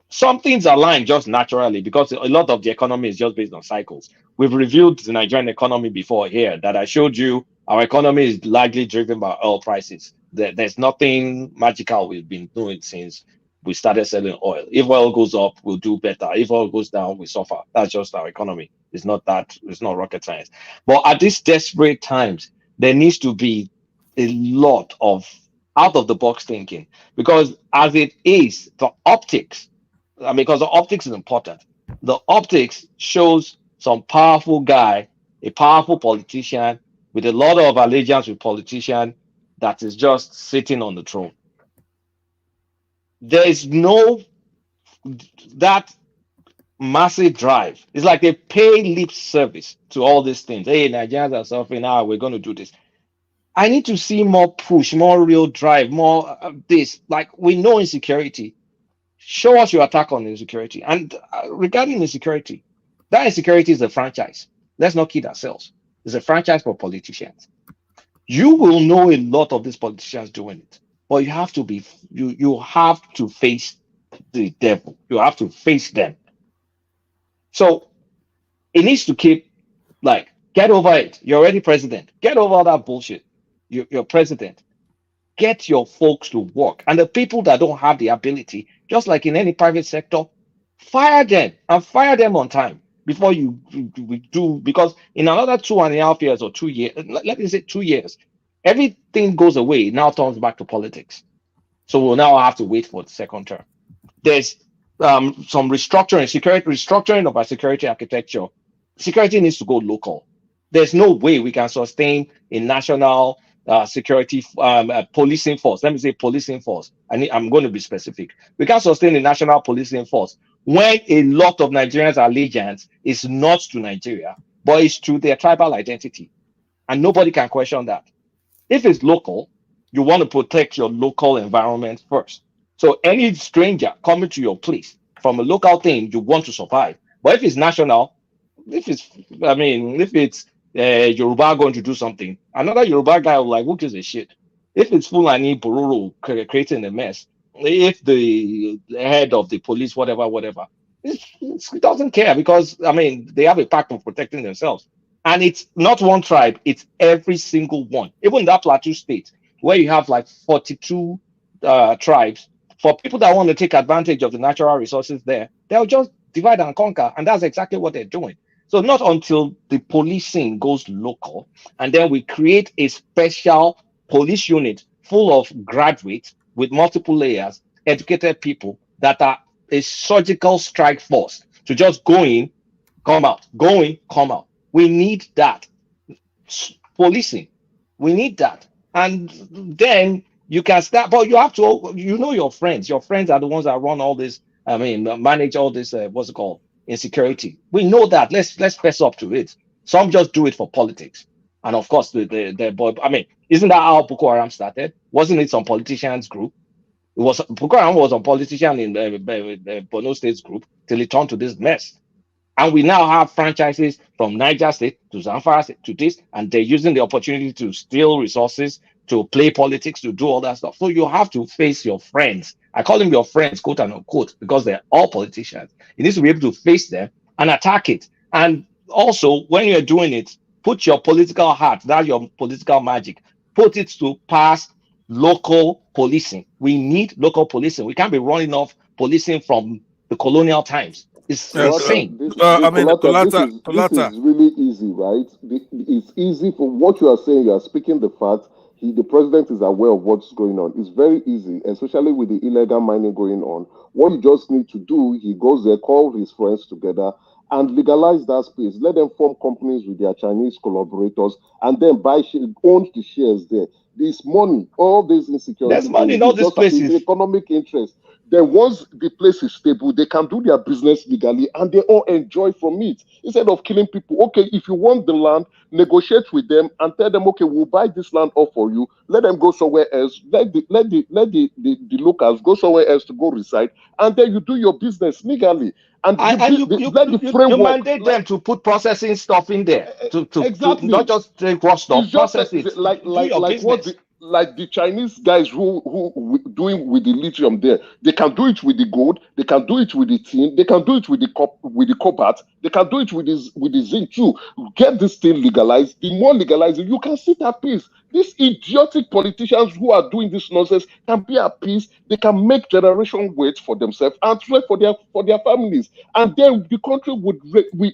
Some things align just naturally because a lot of the economy is just based on cycles. We've reviewed the Nigerian economy before here that I showed you. Our economy is largely driven by oil prices. There's nothing magical we've been doing since we started selling oil. If oil goes up, we'll do better. If oil goes down, we suffer. That's just our economy. It's not rocket science. But at these desperate times, there needs to be a lot of out of the box thinking. Because as it is, the optics, because the optics is important. The optics shows some powerful guy, a powerful politician with a lot of allegiance with politician that is just sitting on the throne. There is that massive drive. It's like they pay lip service to all these things. Hey, Nigerians are suffering. We're going to do this. I need to see more push, more real drive, more this. Like, we know insecurity. Show us your attack on insecurity. And regarding insecurity, That insecurity is a franchise. Let's not kid ourselves. It's a franchise for politicians. You will know a lot of these politicians doing it, but you have to be you have to face the devil. You have to face them. So it needs to keep like get over it. You're already president. Get over that bullshit. You're president. Get your folks to work. And the people that don't have the ability, just like in any private sector, fire them and fire them on time before you do, because in another 2.5 years or 2 years, let me say 2 years, everything goes away. It now turns back to politics. So we'll now have to wait for the second term. There's some restructuring of our security architecture. Security needs to go local. There's no way we can sustain a national security policing force. Let me say policing force. I'm going to be specific. We can't sustain a national policing force when a lot of Nigerians' allegiance is not to Nigeria, but it's to their tribal identity. And nobody can question that. If it's local, you want to protect your local environment first. So any stranger coming to your place from a local thing, you want to survive. But if it's national, if it's Yoruba going to do something, another Yoruba guy will like, who gives a shit? If it's Fulani Bororo creating a mess, if the head of the police, whatever, it doesn't care, because they have a pact of protecting themselves. And it's not one tribe, it's every single one. Even that Plateau state, where you have like 42 tribes, for people that want to take advantage of the natural resources there, they'll just divide and conquer. And that's exactly what they're doing. So not until the policing goes local, and then we create a special police unit full of graduates with multiple layers, educated people that are a surgical strike force to just go in, come out, go in, come out. We need that policing. We need that. And then you can start, but you have to, your friends. Your friends are the ones that run all this, manage all this, what's it called? Insecurity. We know that. Let's fess up to it. Some just do it for politics. And of course, isn't that how Boko Haram started? Wasn't it some politicians group? Boko Haram was a politician in the Borno State's group till it turned to this mess. And we now have franchises from Niger State to Zamfara State to this, and they're using the opportunity to steal resources, to play politics, to do all that stuff. So you have to face your friends. I call them your friends, quote and unquote, because they're all politicians. You need to be able to face them and attack it. And also, when you're doing it, put your political heart, that's your political magic, put it to pass local policing. We need local policing. We can't be running off policing from the colonial times. It's insane. This is really easy, right? It's easy for what you are saying. You are speaking the fact. The president is aware of what's going on. It's very easy, especially with the illegal mining going on. What you just need to do, he goes there, call his friends together, and legalize that space. Let them form companies with their Chinese collaborators, and then own the shares there. There's money, all these insecurity. There's money in all these places. Economic interest. Then once the place is stable, they can do their business legally, and they all enjoy from it. Instead of killing people, okay, if you want the land, negotiate with them and tell them, okay, we'll buy this land off for you. Let them go somewhere else. Let the locals go somewhere else to go reside, and then you do your business legally. And you mandate them to put processing stuff in there exactly. to not just take raw stuff, process it. Like the Chinese guys who doing with the lithium there, they can do it with the gold, they can do it with the tin, they can do it with the cobalt, they can do it with the zinc too. Get this thing legalized. The more legalized, you can sit at peace. These idiotic politicians who are doing this nonsense can be at peace. They can make generation wait for themselves and wait for their families, and then the country would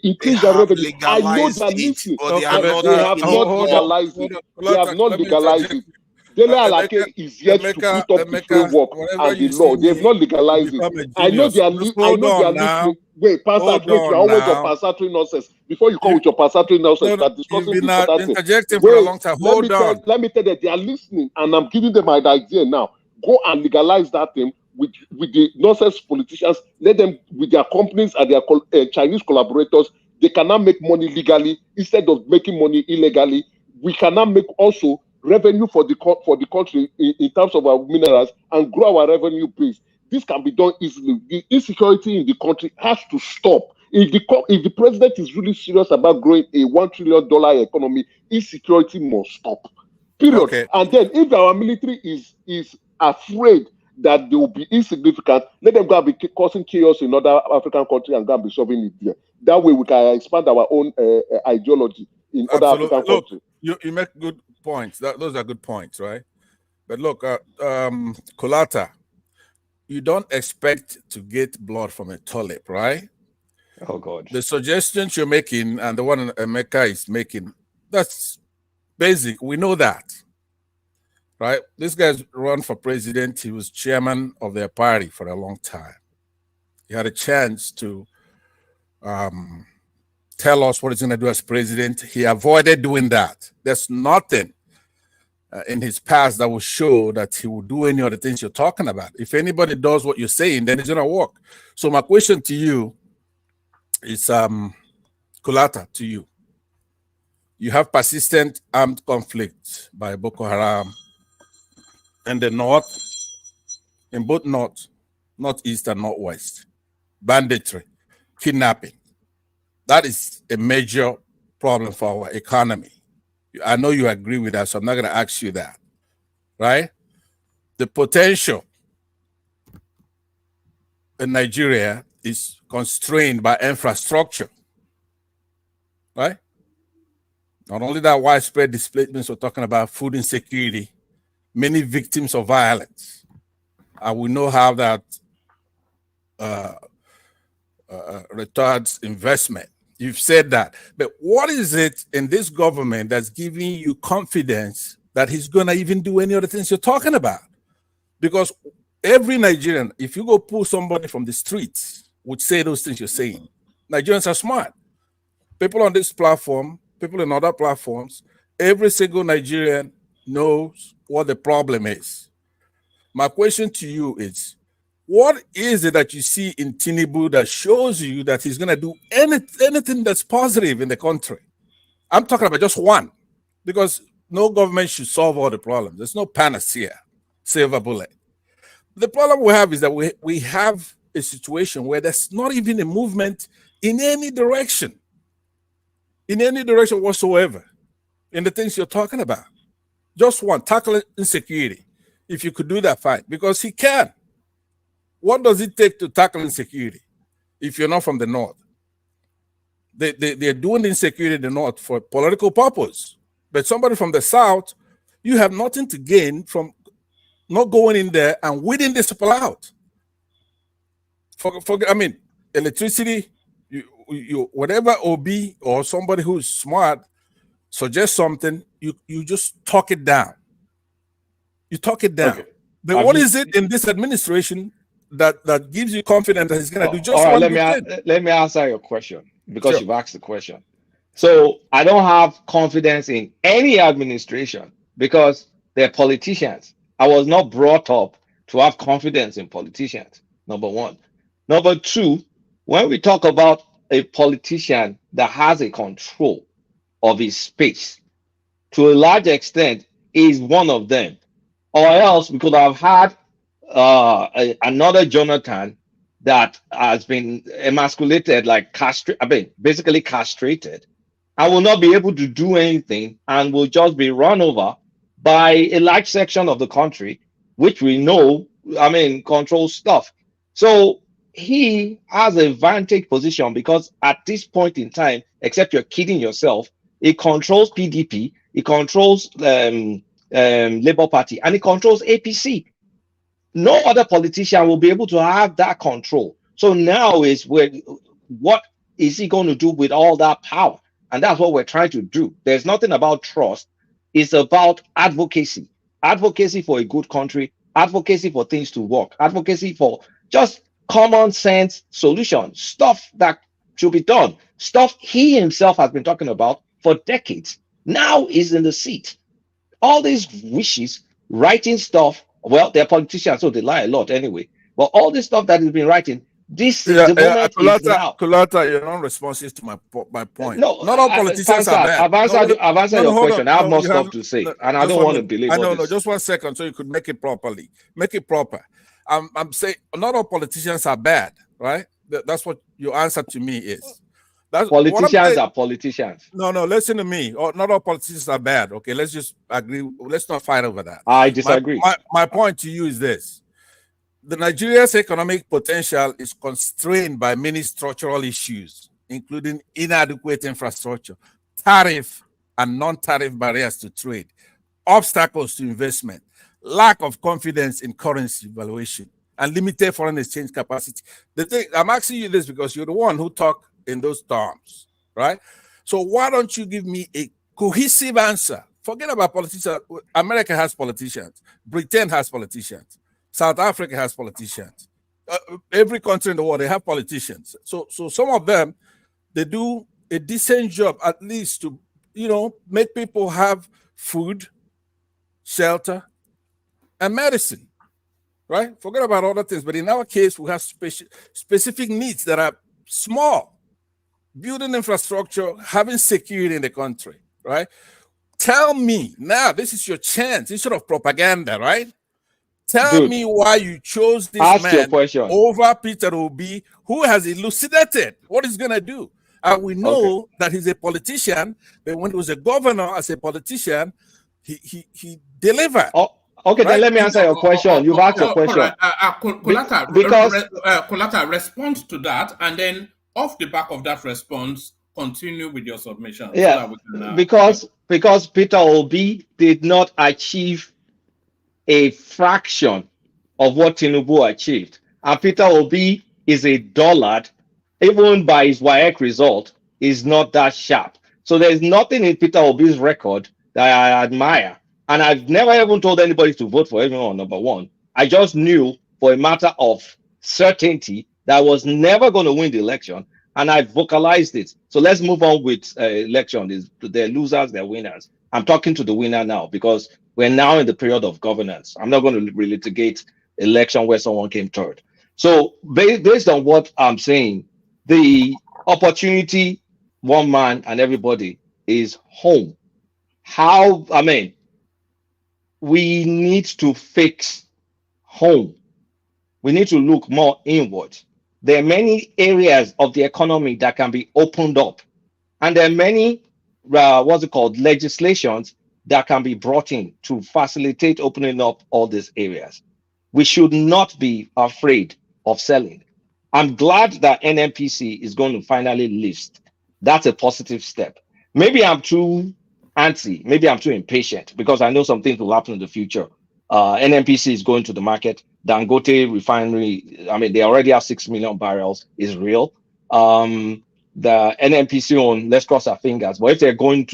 increase their revenue. I know that listening, they have not legalized it. They have not legalized it. Dele Alake is yet to put up the framework and the law. They have not legalized it. I know they are listening. Wait, Pastor, you're always on passatory nonsense. Before you come with your passatory nonsense, start discussing this other thing. Interjecting for a long time. Hold on. Let me tell you, they are listening, and I'm giving them an idea now. Go and legalize that thing with the nonsense politicians. Let them, with their companies and their Chinese collaborators, they cannot make money legally instead of making money illegally. We cannot make also revenue for the country in terms of our minerals and grow our revenue base. This can be done easily. The insecurity in the country has to stop. If the president is really serious about growing a $1 trillion economy, insecurity must stop. Period. Okay. And then if our military is afraid that they will be insignificant, let them go and be causing chaos in other African countries and go and be solving it there. That way we can expand our own ideology in other African countries. You make good points. Those are good points, right? But look, Kolata, you don't expect to get blood from a tulip, right? Oh, God. The suggestions you're making and the one Emeka is making, that's basic. We know that, right? This guy's run for president. He was chairman of their party for a long time. He had a chance to tell us what he's going to do as president. He avoided doing that. There's nothing in his past that will show that he will do any of the things you're talking about. If anybody does what you're saying, then it's going to work. So my question to you is, Kulata, to you. You have persistent armed conflict by Boko Haram in the north, in both north, northeast and northwest. Banditry, kidnapping. That is a major problem for our economy. I know you agree with that, so I'm not going to ask you that, right? The potential in Nigeria is constrained by infrastructure, right? Not only that, widespread displacements, we're talking about food insecurity, many victims of violence. And we know how that retards investment. You've said that. But what is it in this government that's giving you confidence that he's going to even do any of the things you're talking about? Because every Nigerian, if you go pull somebody from the streets, would say those things you're saying. Nigerians are smart. People on this platform, people in other platforms, every single Nigerian knows what the problem is. My question to you is, what is it that you see in Tinubu that shows you that he's going to do anything that's positive in the country? I'm talking about just one, because no government should solve all the problems. There's no panacea, silver bullet. The problem we have is that we have a situation where there's not even a movement in any direction whatsoever, in the things you're talking about. Just one, tackle insecurity. If you could do that, fine, because he can. What does it take to tackle insecurity if you're not from the north? They're doing insecurity in the north for political purpose. But somebody from the south, you have nothing to gain from not going in there and weeding this people out. I mean, electricity, you whatever OB or somebody who's smart suggests something, you just talk it down. You talk it down. Okay. But what is it in this administration that gives you confidence that he's going to do just one thing? Let me answer your question, because you've asked the question. So I don't have confidence in any administration because they're politicians. I was not brought up to have confidence in politicians, number one. Number two, when we talk about a politician that has a control of his space, to a large extent, is one of them. Or else we could have had another Jonathan that has been emasculated, like basically castrated, and will not be able to do anything and will just be run over by a large section of the country, which we know, controls stuff. So he has a vantage position because at this point in time, except you're kidding yourself, it controls PDP, it controls Labour Party, and it controls APC. No other politician will be able to have that control. So now is what is he going to do with all that power? And that's what we're trying to do. There's nothing about trust. It's about advocacy. Advocacy for a good country, advocacy for things to work, advocacy for just common sense solutions, stuff that should be done, stuff he himself has been talking about for decades. Now he's in the seat. All these wishes, writing stuff, well, they're politicians, so they lie a lot anyway. But all this stuff that he's been writing, Kulata, you're not responsive to my point. No, not all politicians are bad. I've answered your question. I have more stuff to say, and I don't want to believe. No, just 1 second, so you could make it properly. Make it proper. I'm saying not all politicians are bad, right? That's what your answer to me is. That's politicians are politicians. No, listen to me. Not all politicians are bad. Okay, let's just agree. Let's not fight over that. I disagree. My point to you is this. The Nigeria's economic potential is constrained by many structural issues, including inadequate infrastructure, tariff and non-tariff barriers to trade, obstacles to investment, lack of confidence in currency valuation, and limited foreign exchange capacity. The thing, I'm asking you this because you're the one who talked in those terms, right? So why don't you give me a cohesive answer? Forget about politicians. America has politicians. Britain has politicians. South Africa has politicians. Every country in the world, they have politicians. So some of them, they do a decent job, at least to, make people have food, shelter, and medicine, right? Forget about other things. But in our case, we have specific needs that are small. Building infrastructure, having security in the country, right? Tell me, now this is your chance, instead of propaganda, right? Tell me why you chose this man over Peter Obi, who has elucidated what he's going to do. And we know that he's a politician, but when he was a governor as a politician, he delivered. Okay, right? Then let me answer your question. You've asked your question. Kolata, respond to that, and then off the back of that response, continue with your submission. Yeah, so because Peter Obi did not achieve a fraction of what Tinubu achieved. And Peter Obi is a dullard, even by his WAEC result, is not that sharp. So there's nothing in Peter Obi's record that I admire. And I've never even told anybody to vote for anyone on number one. I just knew for a matter of certainty that I was never going to win the election. And I vocalized it. So let's move on with election. They're losers, they're winners. I'm talking to the winner now because we're now in the period of governance. I'm not going to relitigate election where someone came third. So based on what I'm saying, the opportunity, one man and everybody is home. We need to fix home. We need to look more inward. There are many areas of the economy that can be opened up. And there are many, legislations that can be brought in to facilitate opening up all these areas. We should not be afraid of selling. I'm glad that NNPC is going to finally list. That's a positive step. Maybe I'm too antsy, maybe I'm too impatient because I know some things will happen in the future. NNPC is going to the market. Dangote refinery, they already have 6 million barrels, is real. The NNPC on, let's cross our fingers. But if they're going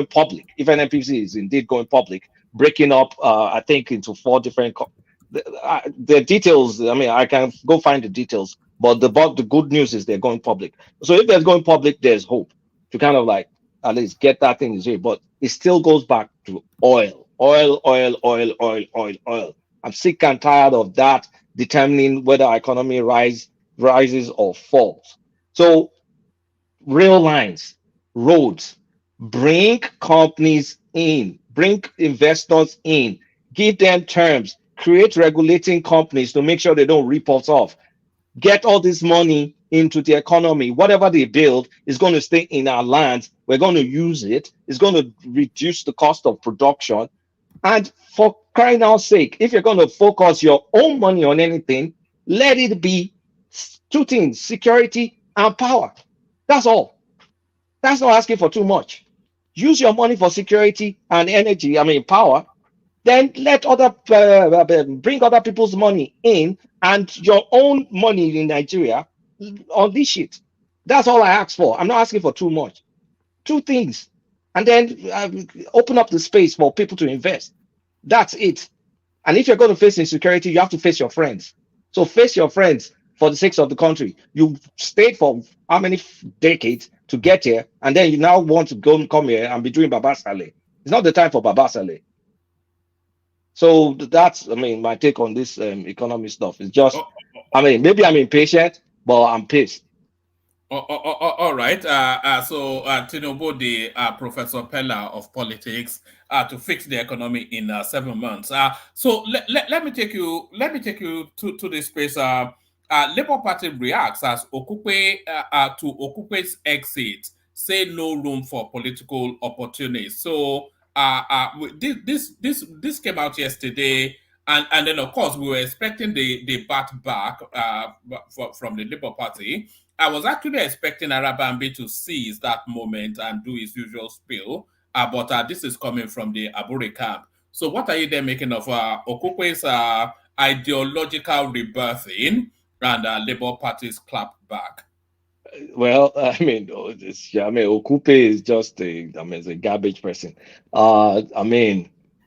public, if NNPC is indeed going public, breaking up, I think into 4 different, the details, I can go find the details, but the good news is they're going public. So if they're going public, there's hope to kind of at least get that thing here. But it still goes back to oil. I'm sick and tired of that determining whether our economy rises or falls. So rail lines, roads, bring companies in, bring investors in, give them terms, create regulating companies to make sure they don't rip us off. Get all this money into the economy. Whatever they build is going to stay in our lands. We're going to use it. It's going to reduce the cost of production. And for crying out sake, if you're going to focus your own money on anything, let it be 2 things, security and power. That's all. That's not asking for too much. Use your money for security and energy, power. Then let bring other people's money in and your own money in Nigeria unleash it. That's all I ask for. I'm not asking for too much. 2 things. And then open up the space for people to invest. That's it. And if you're going to face insecurity, you have to face your friends. So face your friends for the sake of the country. You stayed for how many decades to get here, and then you now want to come here and be doing Baba Saleh. It's not the time for Baba Saleh. So that's, my take on this economy stuff. It's just, maybe I'm impatient, but I'm pissed. All right. So Tinubu, the Professor Pella of politics, to fix the economy in 7 months. So let me take you to this space. Labour Party reacts as Okupe to Okupe's exit, say no room for political opportunists. So this came out yesterday, and then of course we were expecting the bat back from the Labour Party. I was actually expecting Arabambi to seize that moment and do his usual spiel, but this is coming from the Abure camp. So what are you then making of Okupe's ideological rebirthing and Labour Party's clap back? Well, Okupe is just a garbage person.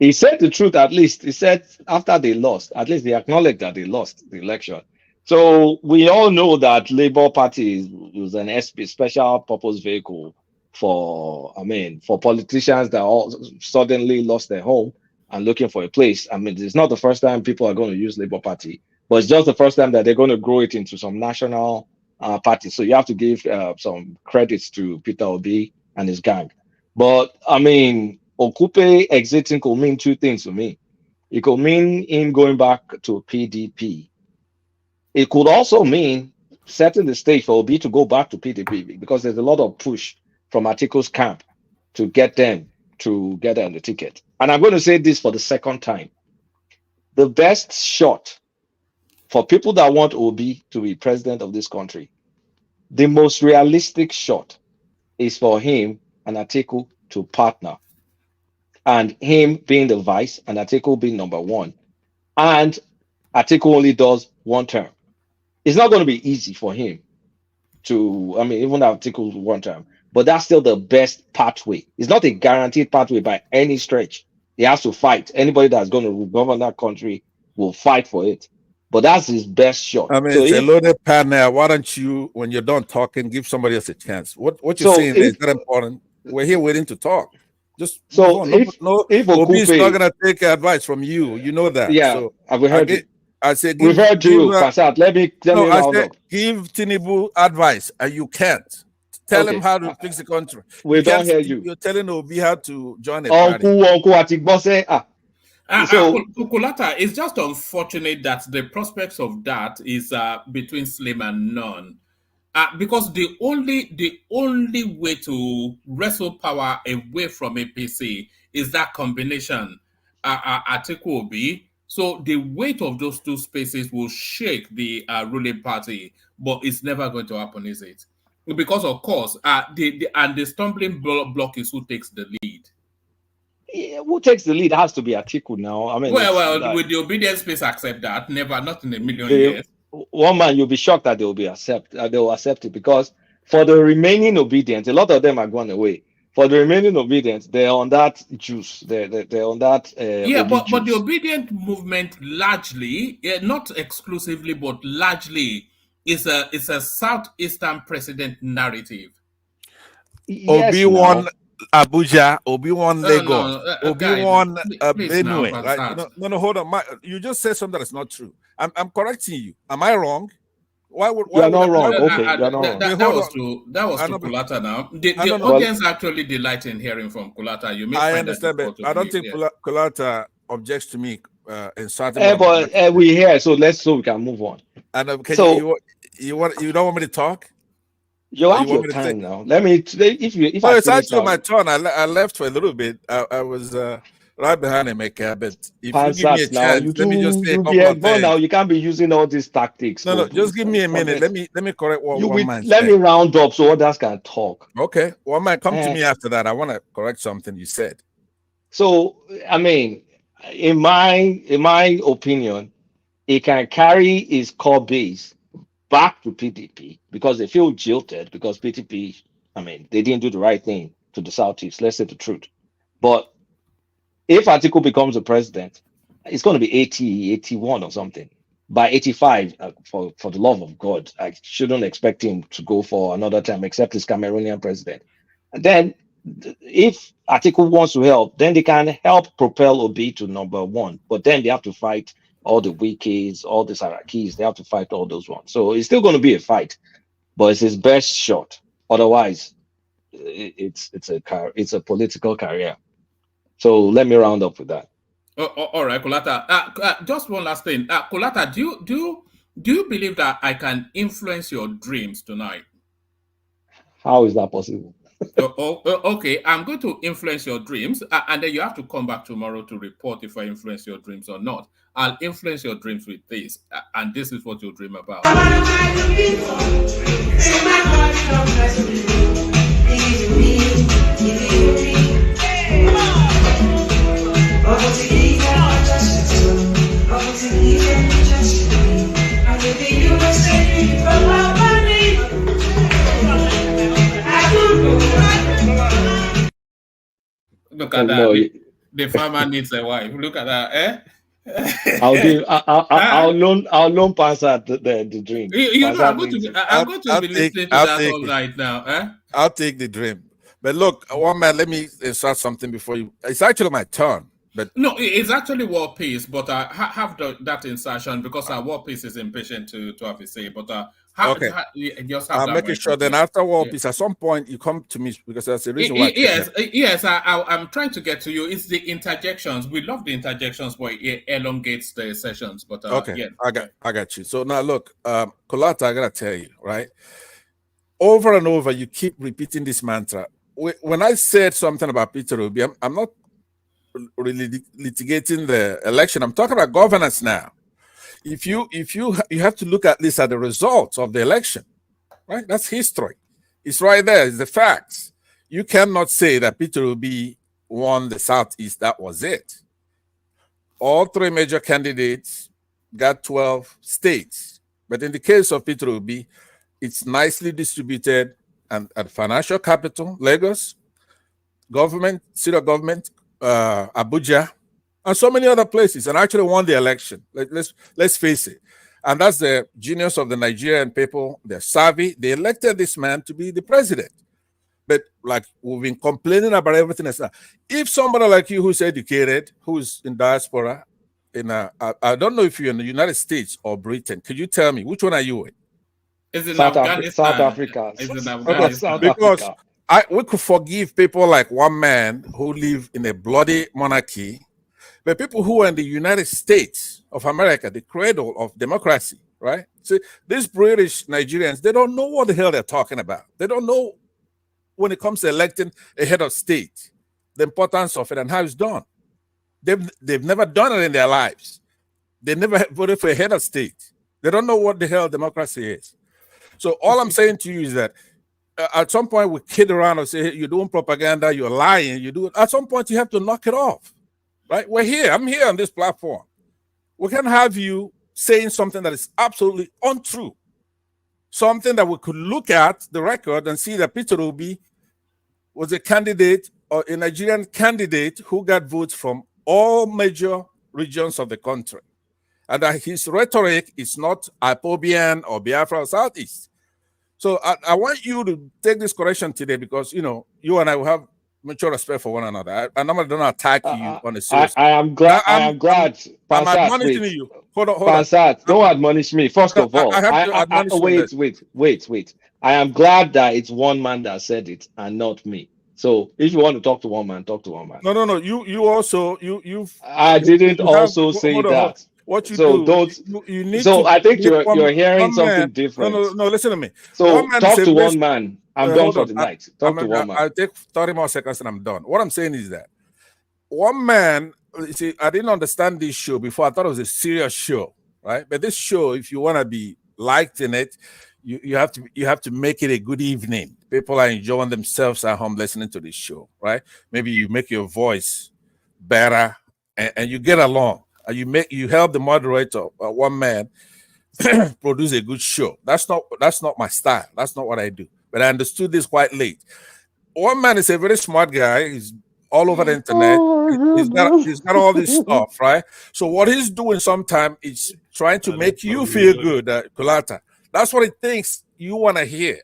He said the truth at least. He said after they lost, at least they acknowledged that they lost the election. So we all know that Labour Party was an SP, special purpose vehicle for politicians that all suddenly lost their home and looking for a place. It's not the first time people are going to use Labour Party, but it's just the first time that they're going to grow it into some national party. So you have to give some credits to Peter Obi and his gang. But Okupe exiting could mean two things to me. It could mean him going back to PDP. It could also mean setting the stage for Obi to go back to PDP, because there's a lot of push from Atiku's camp to get them to get on the ticket. And I'm going to say this for the second time. The best shot for people that want Obi to be president of this country, the most realistic shot is for him and Atiku to partner, and him being the vice and Atiku being number one, and Atiku only does one term. It's not going to be easy for him to, even Atiku one term, but that's still the best pathway. It's not a guaranteed pathway by any stretch. He has to fight. Anybody that's going to govern that country will fight for it. But that's his best shot. So it's a loaded panel. Why don't you, when you're done talking, give somebody else a chance? What you're saying is not important. We're here waiting to talk. Just so if Obi is not going to take advice from you, you know that. Yeah, so I've heard you. I said, we've heard you, Fasad. Let me give Tinubu advice, and you can't. Tell him how to fix the country. We don't hear you. You're telling Obi how to join a party. Kulata, it's just unfortunate that the prospects of that is between slim and none. Because the only way to wrestle power away from APC is that combination, Atiku Obi. So the weight of those two spaces will shake the ruling party, but it's never going to happen, is it? Because of course, the stumbling block is who takes the lead. Yeah, who takes the lead has to be Atiku now. With the obedience space, accept that. Never, not in a million years. One man, you'll be shocked that they will accept it, because for the remaining obedience, a lot of them are gone away. For the remaining obedience, they're on that juice. They're on that. But the obedient movement largely, not exclusively, but largely, is a southeastern precedent narrative. Yes, Obi won Abuja, Obi won Lagos, Obi won Benue. Right? No, hold on. You just said something that's not true. I'm correcting you. Am I wrong? You're not wrong. Okay, you're not wrong. That was to Kulata now. The audience actually delight in hearing from Kulata. You may I understand, but I don't think Kulata objects to me insulting. But we here, so we can move on. And you don't want me to talk? You have your time now. Let me. If it's actually my turn. I left for a little bit. I was right behind Emeka, but if you give me a chance, let me just say a couple of things. Now you can't be using all these tactics. No, just give me a minute. Let me correct one man. Let me round up so others can talk. Okay, one man, come to me after that. I want to correct something you said. So in my opinion, it can carry his core base back to PDP because they feel jilted because PDP, they didn't do the right thing to the Southeast. Let's say the truth. But if Atiku becomes the president, it's going to be 80, 81 or something. By 85, for the love of God, I shouldn't expect him to go for another time except he's Cameroonian president. And then if Atiku wants to help, then they can help propel Obi to number one. But then they have to fight all the Wikis, all the Sarakis. They have to fight all those ones. So it's still going to be a fight, but it's his best shot. Otherwise, it's a political career. So let me round up with that. All right, Kulata. Just one last thing. Kulata, do Do you believe that I can influence your dreams tonight? How is that possible? Okay, I'm going to influence your dreams, and then you have to come back tomorrow to report if I influence your dreams or not. I'll influence your dreams with this, and this is what you'll dream about. Look at that. The farmer needs a wife. Look at that, eh? I'll loan Pansat the drink. You know, I'm going to be listening to that all night now, eh? I'll take the dream. But look, one man, let me insert something before you. It's actually my turn. But no, it's actually War Peace, but I have that insertion because our War Peace is impatient to have a say. But okay, just have I'm making sure then after War Peace, at some point you come to me because that's the reason why. Yes, I'm trying to get to you. It's the interjections. We love the interjections, but it elongates the sessions. But okay, yeah. I got you. So now look, Kolata, I gotta tell you, right? Over and over, you keep repeating this mantra. When I said something about Peter Obi, I'm not really litigating the election. I'm talking about governance now. If you have to look at this at the results of the election, right? That's history. It's right there. It's the facts. You cannot say that Peter Obi won the Southeast. That was it. All three major candidates got 12 states. But in the case of Peter Obi, it's nicely distributed and at financial capital, Lagos, government, city government, Abuja, and so many other places, and actually won the election. Let's face it. And that's the genius of the Nigerian people. They're savvy. They elected this man to be the president. But like we've been complaining about everything else. If somebody like you who's educated, who's in diaspora, I don't know if you're in the United States or Britain, could you tell me which one are you in? Is it South Africa. Because we could forgive people like one man who live in a bloody monarchy, but people who are in the United States of America, the cradle of democracy, right? See, these British Nigerians, they don't know what the hell they're talking about. They don't know when it comes to electing a head of state, the importance of it and how it's done. They've never done it in their lives. They never voted for a head of state. They don't know what the hell democracy is. So all I'm saying to you is that at some point we kid around and say, hey, you're doing propaganda, you're lying, you do it. At some point you have to knock it off, right? We're here. I'm here on this platform. We can have you saying something that is absolutely untrue, something that we could look at the record and see that Peter Obi was a candidate or a Nigerian candidate who got votes from all major regions of the country. And that his rhetoric is not Ipobian or Biafra or Southeast. So I want you to take this correction today because, you know, you and I will have mutual respect for one another. I normally don't attack you on a serious. I am glad. I'm admonishing you. Hold on. Pansat, don't admonish me. First of all, wait. I am glad that it's one man that said it and not me. So if you want to talk to one man, talk to one man. No. You also. I didn't also say that. What you so do, don't you need so to I think you're hearing something different. No, listen to me. So talk to one man. I'm done for the night. Talk to one man. I'll take 30 more seconds and I'm done. What I'm saying is that one man, you see, I didn't understand this show before. I thought it was a serious show, right? But this show, if you want to be liked in it, you have to make it a good evening. People are enjoying themselves at home listening to this show, right? Maybe you make your voice better and you get along. You help the moderator, one man, produce a good show. That's not my style. That's not what I do. But I understood this quite late. One man is a very smart guy. He's all over the internet. He's got all this stuff, right? So what he's doing sometimes is trying to make you feel good, Kulata. That's what he thinks you want to hear,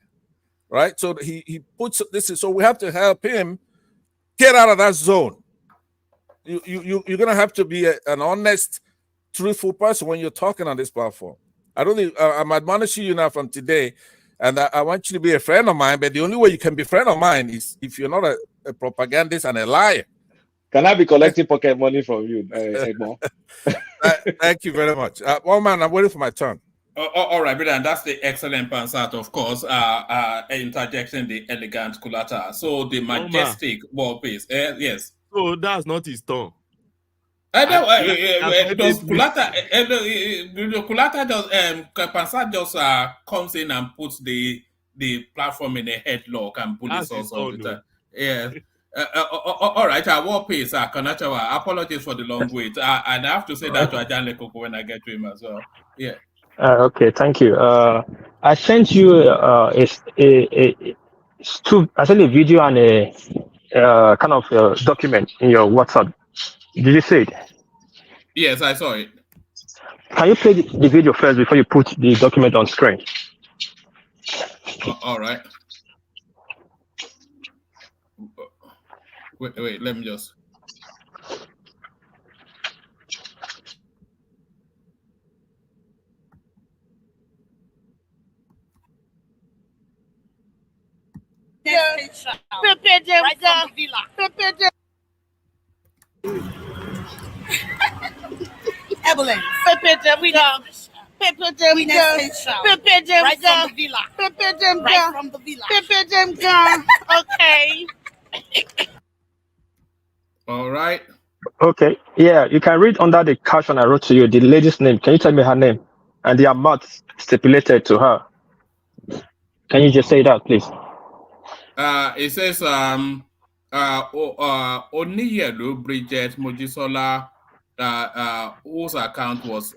right? So he puts this in. So we have to help him get out of that zone. You're gonna have to be an honest, truthful person when you're talking on this platform. I'm admonishing you now from today, and I want you to be a friend of mine. But the only way you can be a friend of mine is if you're not a propagandist and a liar. Can I be collecting pocket money from you, Egmont? Thank you very much. One man, I'm waiting for my turn. All right, but that's the excellent Pansat, of course. Interjecting the elegant Kulata. So the majestic Warpace. Yes. So that's not his tone. Does Kulata? Kulata does. Pansat just comes in and puts the platform in a headlock and bullies us all the time. Yeah. All right, Warpace, Kanachawa. Apologies for the long wait. And I have to say that to Ajan Lekoko when I get to him as well. Yeah. Okay, thank you. I sent you I sent a video and a kind of document in your WhatsApp. Did you see it? Yes, I saw it. Can you play the video first before you put the document on screen? All right. Wait, let me just. Evelyn, right from the villa. Okay. All right. Okay. Yeah, you can read under the caption I wrote to you the lady's name. Can you tell me her name and the amount stipulated to her? Can you just say that, please? It says Oniyelu Bridget Mojisola, whose account was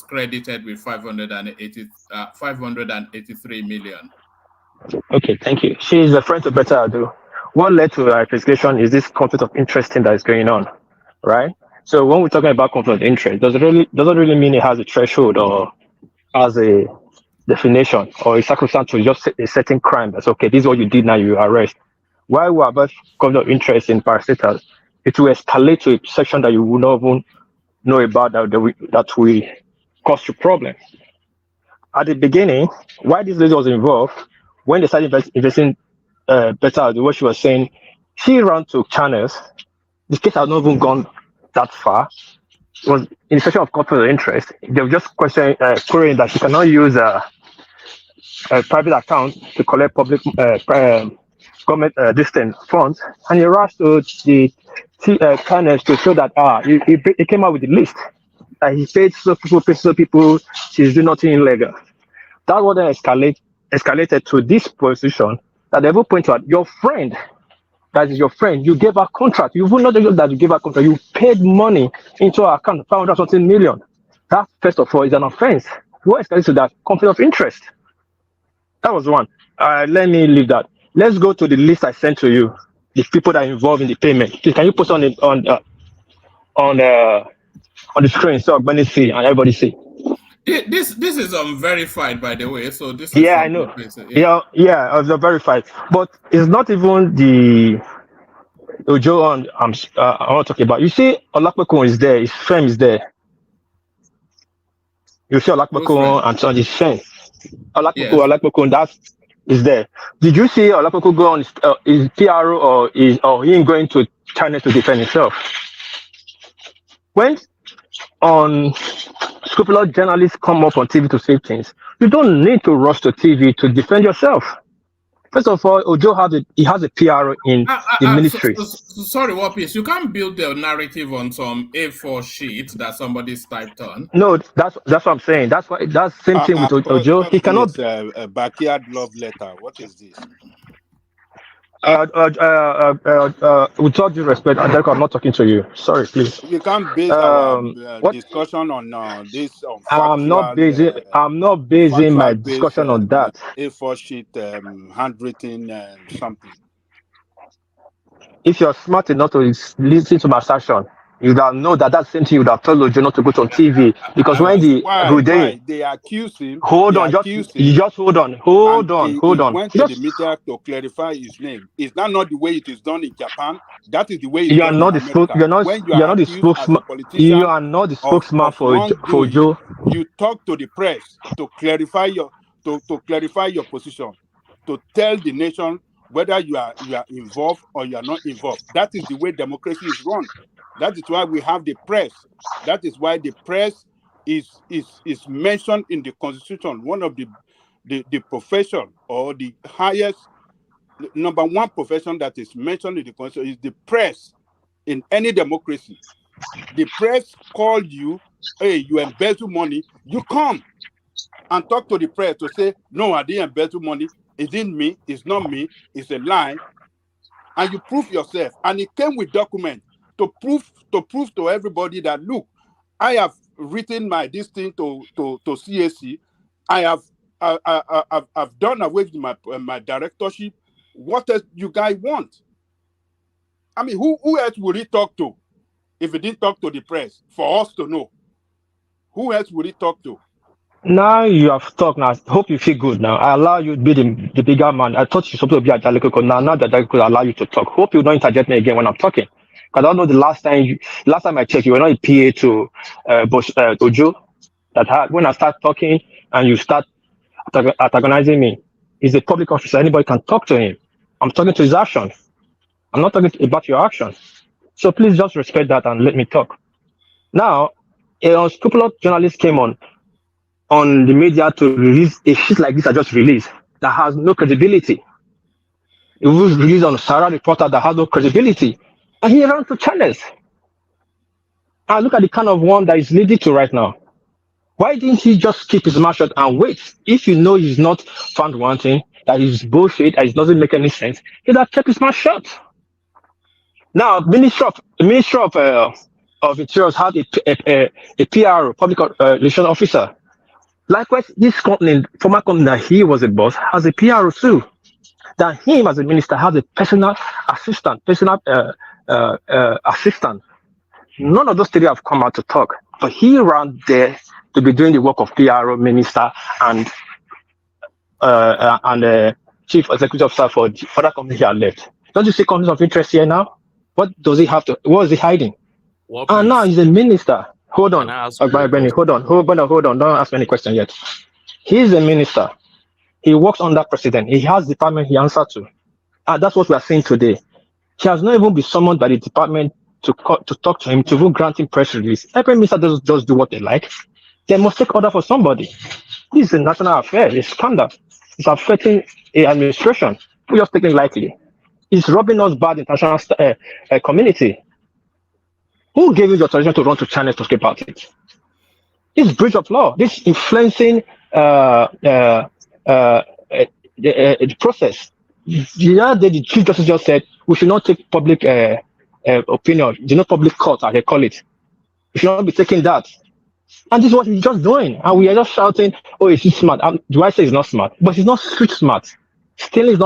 credited with 583 million. Okay, thank you. She is a friend to BETTA. What led to our investigation is this conflict of interest thing that is going on, right? So when we're talking about conflict of interest, doesn't really mean it has a threshold or has a definition or a circumstance to just a certain crime. That's okay. This is what you did. Now you arrest. While we're about conflict of interest in parastatals, it will escalate to a section that you will not even know about that will cause you problems. At the beginning, why this lady was involved, when they started investing BETTA, what she was saying, she ran to channels. The case had not even gone that far. It was in the section of conflict of interest. They were just querying that she cannot use a private account to collect public government funds, and he rushed to the channels to show that he came out with the list. He paid so people, she's doing nothing illegal. That was then escalated to this position that they will point out your friend, that is your friend, you gave her contract. You will not know that you gave her contract, you paid money into her account, 500-something million. That, first of all, is an offense. What escalates to that? Conflict of interest. That was one. Let me leave that. Let's go to the list I sent to you, the people that are involved in the payment. Please, can you put on the screen so everybody see and everybody see? This is unverified, by the way. So this is I know. Yeah, it's verified, but it's not even the Ojo I want to talk about. You see, Olakpekun is there. His firm is there. You see Olakpekun and so his firm. Olakpekun, that is there. Did you see Olakpekun go on his PRO or he going to China to defend himself? When scrupulous journalists come up on TV to say things, you don't need to rush to TV to defend yourself. First of all, Ojo has a PR in the ministry. Sorry, Warpace, you can't build the narrative on some A4 sheet that somebody's typed on. No, that's what I'm saying. That's the same thing with Ojo. He cannot. A backyard love letter. What is this? With all due respect, Adelko, I'm not talking to you. Sorry, please. You can't base our discussion on this. I'm not basing my discussion on that. A4 sheet, handwritten, something. If you're smart enough to listen to my session, you would know that same thing you would have told Ojo not to go on TV, because when they accuse him. Hold on. He went to the media to clarify his name. Is that not the way it is done in Japan? That is the way you are not the spokesman for Ojo. You talk to the press to clarify your position, to tell the nation whether you are involved or you are not involved. That is the way democracy is run. That is why we have the press. That is why the press is mentioned in the Constitution. One of the profession or the highest number one profession that is mentioned in the Constitution is the press in any democracy. The press call you, hey, you embezzle money, you come and talk to the press to say, no, I didn't embezzle money, it isn't me, it's not me, it's a lie. And you prove yourself. And it came with documents to prove to everybody that, look, I have written this thing to CAC. I've done away with my directorship. What else you guys want? I mean, who else would he talk to if he didn't talk to the press for us to know? Who else would he talk to? Now you have talked. Now I hope you feel good. Now I allow you to be the bigger man. I thought you're supposed to be a Jaliko. Now that I could allow you to talk. Hope you don't interject me again when I'm talking. Because I don't know the last time I checked, you were not a PA to Ojo. When I start talking and you start antagonizing me, he's a public officer. Anybody can talk to him. I'm talking to his actions. I'm not talking about your actions. So please just respect that and let me talk. Now, a unscrupulous journalist came on the media to release a shit like this I just released that has no credibility. It was released on Sarah Reporter that has no credibility. And he ran to channels. And look at the kind of one that is leading to right now. Why didn't he just keep his mouth shut and wait? If you know he's not found wanting, that is bullshit, that it doesn't make any sense, he'd have kept his mouth shut. Now, Ministry of Interior had a PR, public relations officer. Likewise, this company, former company that he was a boss, has a PR too. That him as a minister has a personal assistant. None of those three have come out to talk, but he ran there to be doing the work of PRO minister and chief executive officer for the other company he had left. Don't you see conflicts of interest here now? What does he have to? What is he hiding? And now he's a minister. Hold on, Benny. Hold on. Don't ask me any question yet. He's a minister. He works under president. He has department he answers to. And that's what we are seeing today. He has not even been summoned by the department to talk to him, to even grant him press release. Every minister doesn't just do what they like. They must take order for somebody. This is a national affair. It's scandal. It's affecting a administration. We just take it lightly. It's robbing us bad international community. Who gave you the authorization to run to China to speak about it? This breach of law. This influencing the process. The other day, the Chief Justice just said we should not take public opinion, not public court, as they call it. We should not be taking that. And this is what he's just doing. And we are just shouting, oh, is he smart? Do I say he's not smart? But he's not street smart. Stealing is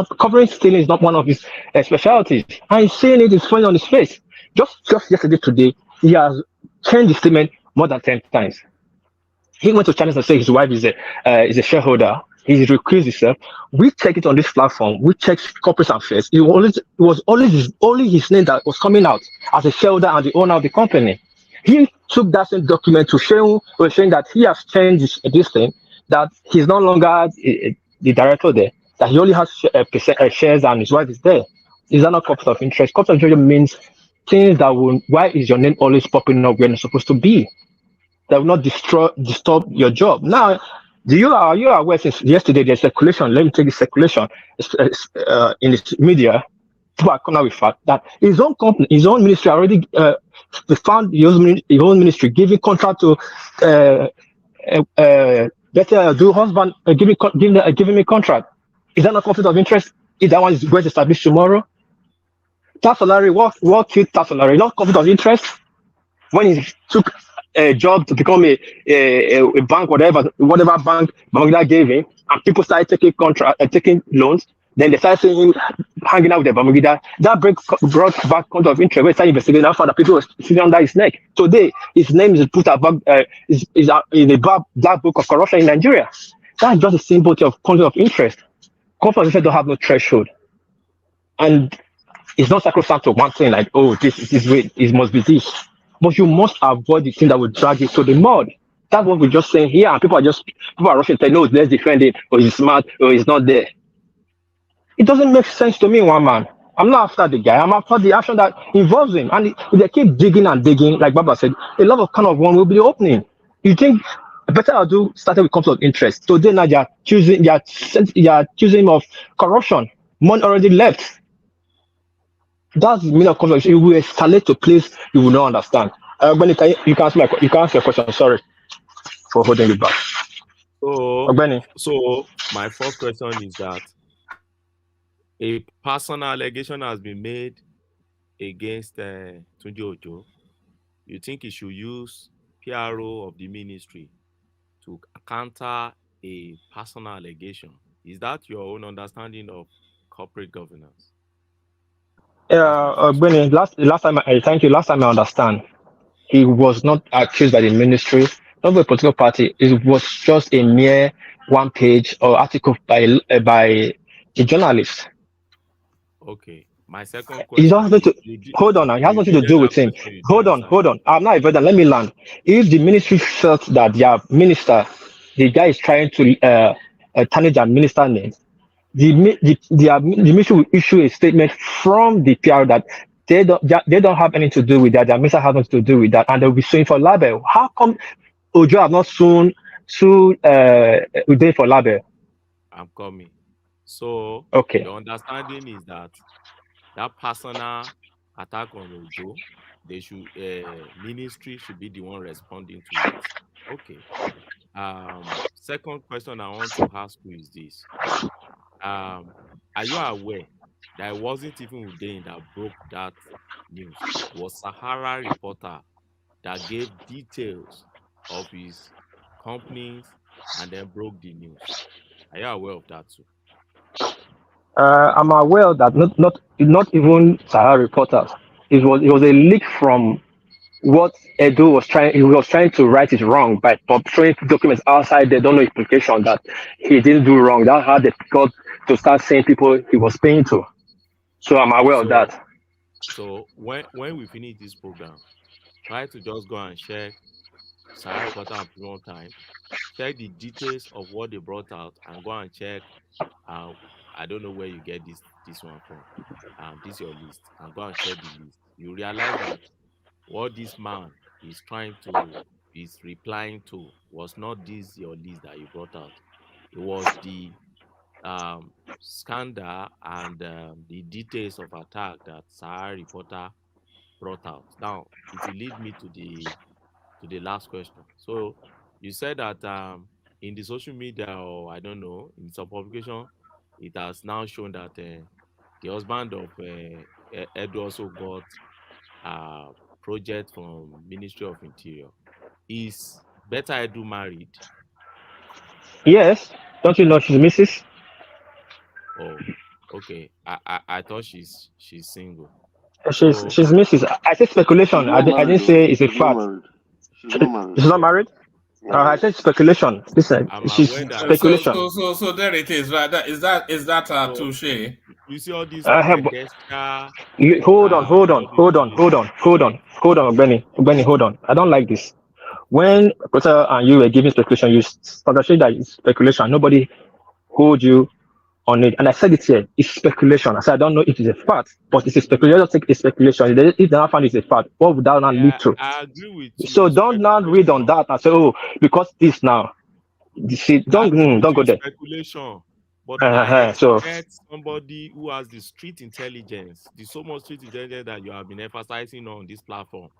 not one of his specialties. And he's saying it, he's falling on his face. Just yesterday, today, he has changed his statement more than 10 times. He went to China and said his wife is a shareholder. He's recused himself. We check it on this platform. We check corporate affairs. It was only his name that was coming out as a shareholder and the owner of the company. He took that same document to show saying that he has changed this thing, that he's no longer the director there, that he only has shares and his wife is there. Is that not conflict of interest? Conflict of interest means things that will, why is your name always popping up when it's supposed to be? That will not disturb your job. Now, are you aware since yesterday there's circulation? Let me take the circulation in the media. People are coming out with fact that his own company, his own ministry already found his own ministry giving contract to BETTA do husband giving me contract. Is that not conflict of interest? Is that one is going to establish tomorrow? Tax salary, what killed tax salary? Not conflict of interest. When he took a job to become a bank, whatever bank Bangladesh gave him, and people started taking loans. Then they started seeing him hanging out with the Bangladesh. That brought back conflict of interest. We started investigating after the people were sitting under his neck. Today, his name is put is in a black book of corruption in Nigeria. That's just a symbol of conflict of interest. Conflict of interest don't have no threshold, and it's not sacrosanct to one thing like, oh, this way, it must be this. But you must avoid the thing that will drag you to the mud. That's what we're just saying here. And people are rushing to say, no, let's defend it, or he's smart, or he's not there. It doesn't make sense to me, one man. I'm not after the guy. I'm after the action that involves him. And if they keep digging and digging, like Baba said, a lot of kind of one will be opening. You think Better Ado started with conflict of interest. So then now they are choosing of corruption. Money already left. That's the meaning of conflict. You will escalate to a place you will not understand. Benny, you can answer your question. Sorry for holding you back. So my first question is that a personal allegation has been made against Tunji Ojo. You think he should use PRO of the ministry to counter a personal allegation? Is that your own understanding of corporate governance? Benny, last time thank you. Last time I understand, he was not accused by the ministry, not by a political party. It was just a mere one-page or article by a journalist. Okay. My second question. Hold on now. It has nothing to do with him. Hold on. I'm not even. Let me land. If the ministry felt that their minister, the guy is trying to tarnish their minister name, the ministry will issue a statement from the PR that they don't have anything to do with that. Their minister has nothing to do with that, and they'll be suing for libel. How come Ojo have not sued Uday for libel? I'm coming. So okay. The understanding is that personal attack on Ojo, they should ministry should be the one responding to it. Okay. Second question I want to ask you is this: are you aware that it wasn't even Uday that broke that news? It was Sahara reporter that gave details of his companies and then broke the news. Are you aware of that too? I'm aware that not even Sahara reporters. It was a leak from what Edo was trying. He was trying to right it wrong by showing documents outside. They don't know implication that he didn't do wrong. That's how they got to start saying people he was paying to. So I'm aware of that. So when we finish this program, try to just go and check Sahara reporter at one time. Check the details of what they brought out and go and check. I don't know where you get this one from. This is your list, and go and check the list. You realize that what this man is replying to was not this your list that you brought out. It was the scandal and the details of attack that Sahara reporter brought out. Now it will lead me to the last question. So you said that in the social media, or I don't know, in some publication, it has now shown that the husband of Edo also got a project from Ministry of Interior. Is Betta Edu married? Yes. Don't you know she's Mrs.? Oh, okay. I thought she's single. She's Mrs. I said speculation. I didn't say it's a fact. She's not married. I said speculation. Listen, she's speculation. So there it is, right? Is that touche? You see all these hold on, Benny, hold on. I don't like this. When Peter and you were giving speculation, you understood that it's speculation. Nobody hold you on it. And I said it here, it's speculation. I said I don't know if it's a fact, but it's a speculation. Just take a speculation. If they don't find it's a fact, what would that not lead to? I agree with you. So don't now read on that and say, oh, because this now. You see, don't go there. Speculation. But I get somebody who has the street intelligence, the so much street intelligence that you have been emphasizing on this platform,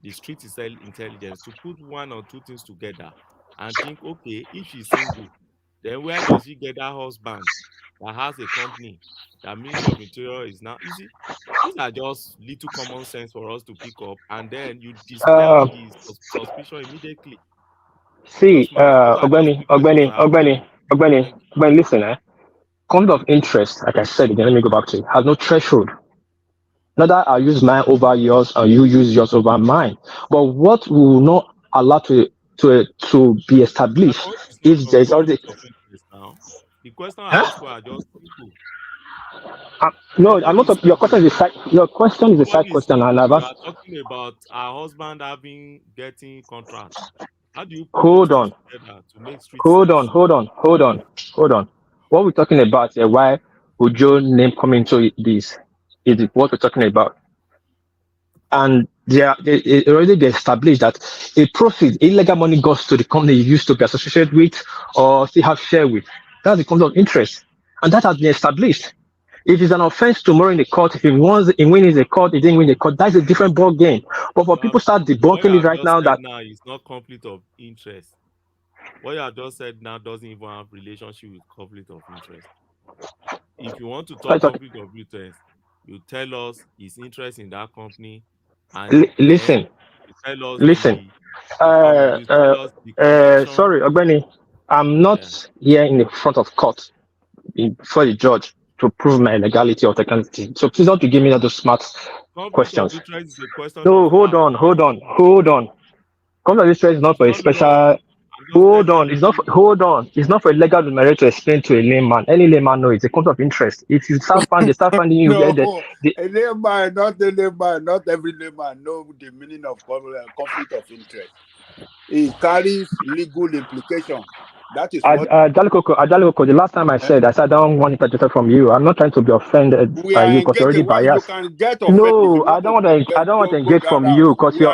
the street intelligence, to put one or two things together and think, okay, if she's single, then where does she get that husband that has a company that Ministry of Interior is now? You see, these are just little common sense for us to pick up, and then you dispel the suspicion immediately. See, Ogbeni, listen, conflict of interest, like I said again, let me go back to it, has no threshold. Neither I use mine over yours or you use yours over mine. But what we will not allow to be established is there's already. The question I asked are just simple. No, I'm not. Your question is a side. Your question is a side question, and I've asked. You are talking about our husband getting contracts. How do you hold on? Hold on. What we're talking about here, why Ojo name coming into this, is what we're talking about. And it already been established that a profit, illegal money goes to the company you used to be associated with or still have share with. That's the conflict of interest, and that has been established. If it's an offense tomorrow in the court, if he wins the court, he didn't win the court, that's a different ball game. But for people start debunking it right now that it's not conflict of interest. What you have just said now doesn't even have relationship with conflict of interest. If you want to talk conflict of interest, you tell us his interest in that company, and listen. Sorry, Ogbeni, I'm not here in the front of court before the judge to prove my legality or technicality. So please don't give me those smart questions. No, hold on. Conflict of interest is not for a special. Hold on. It's not for a legal numerator to explain to a layman. Any layman knows it's a conflict of interest. If you start finding you no, get a layman, not every layman know the meaning of conflict of interest. It carries legal implication. That is what Ajalikoko, the last time I said I don't want it from you. I'm not trying to be offended by you because you're already biased. You can get offended. No, I don't want to engage from you because your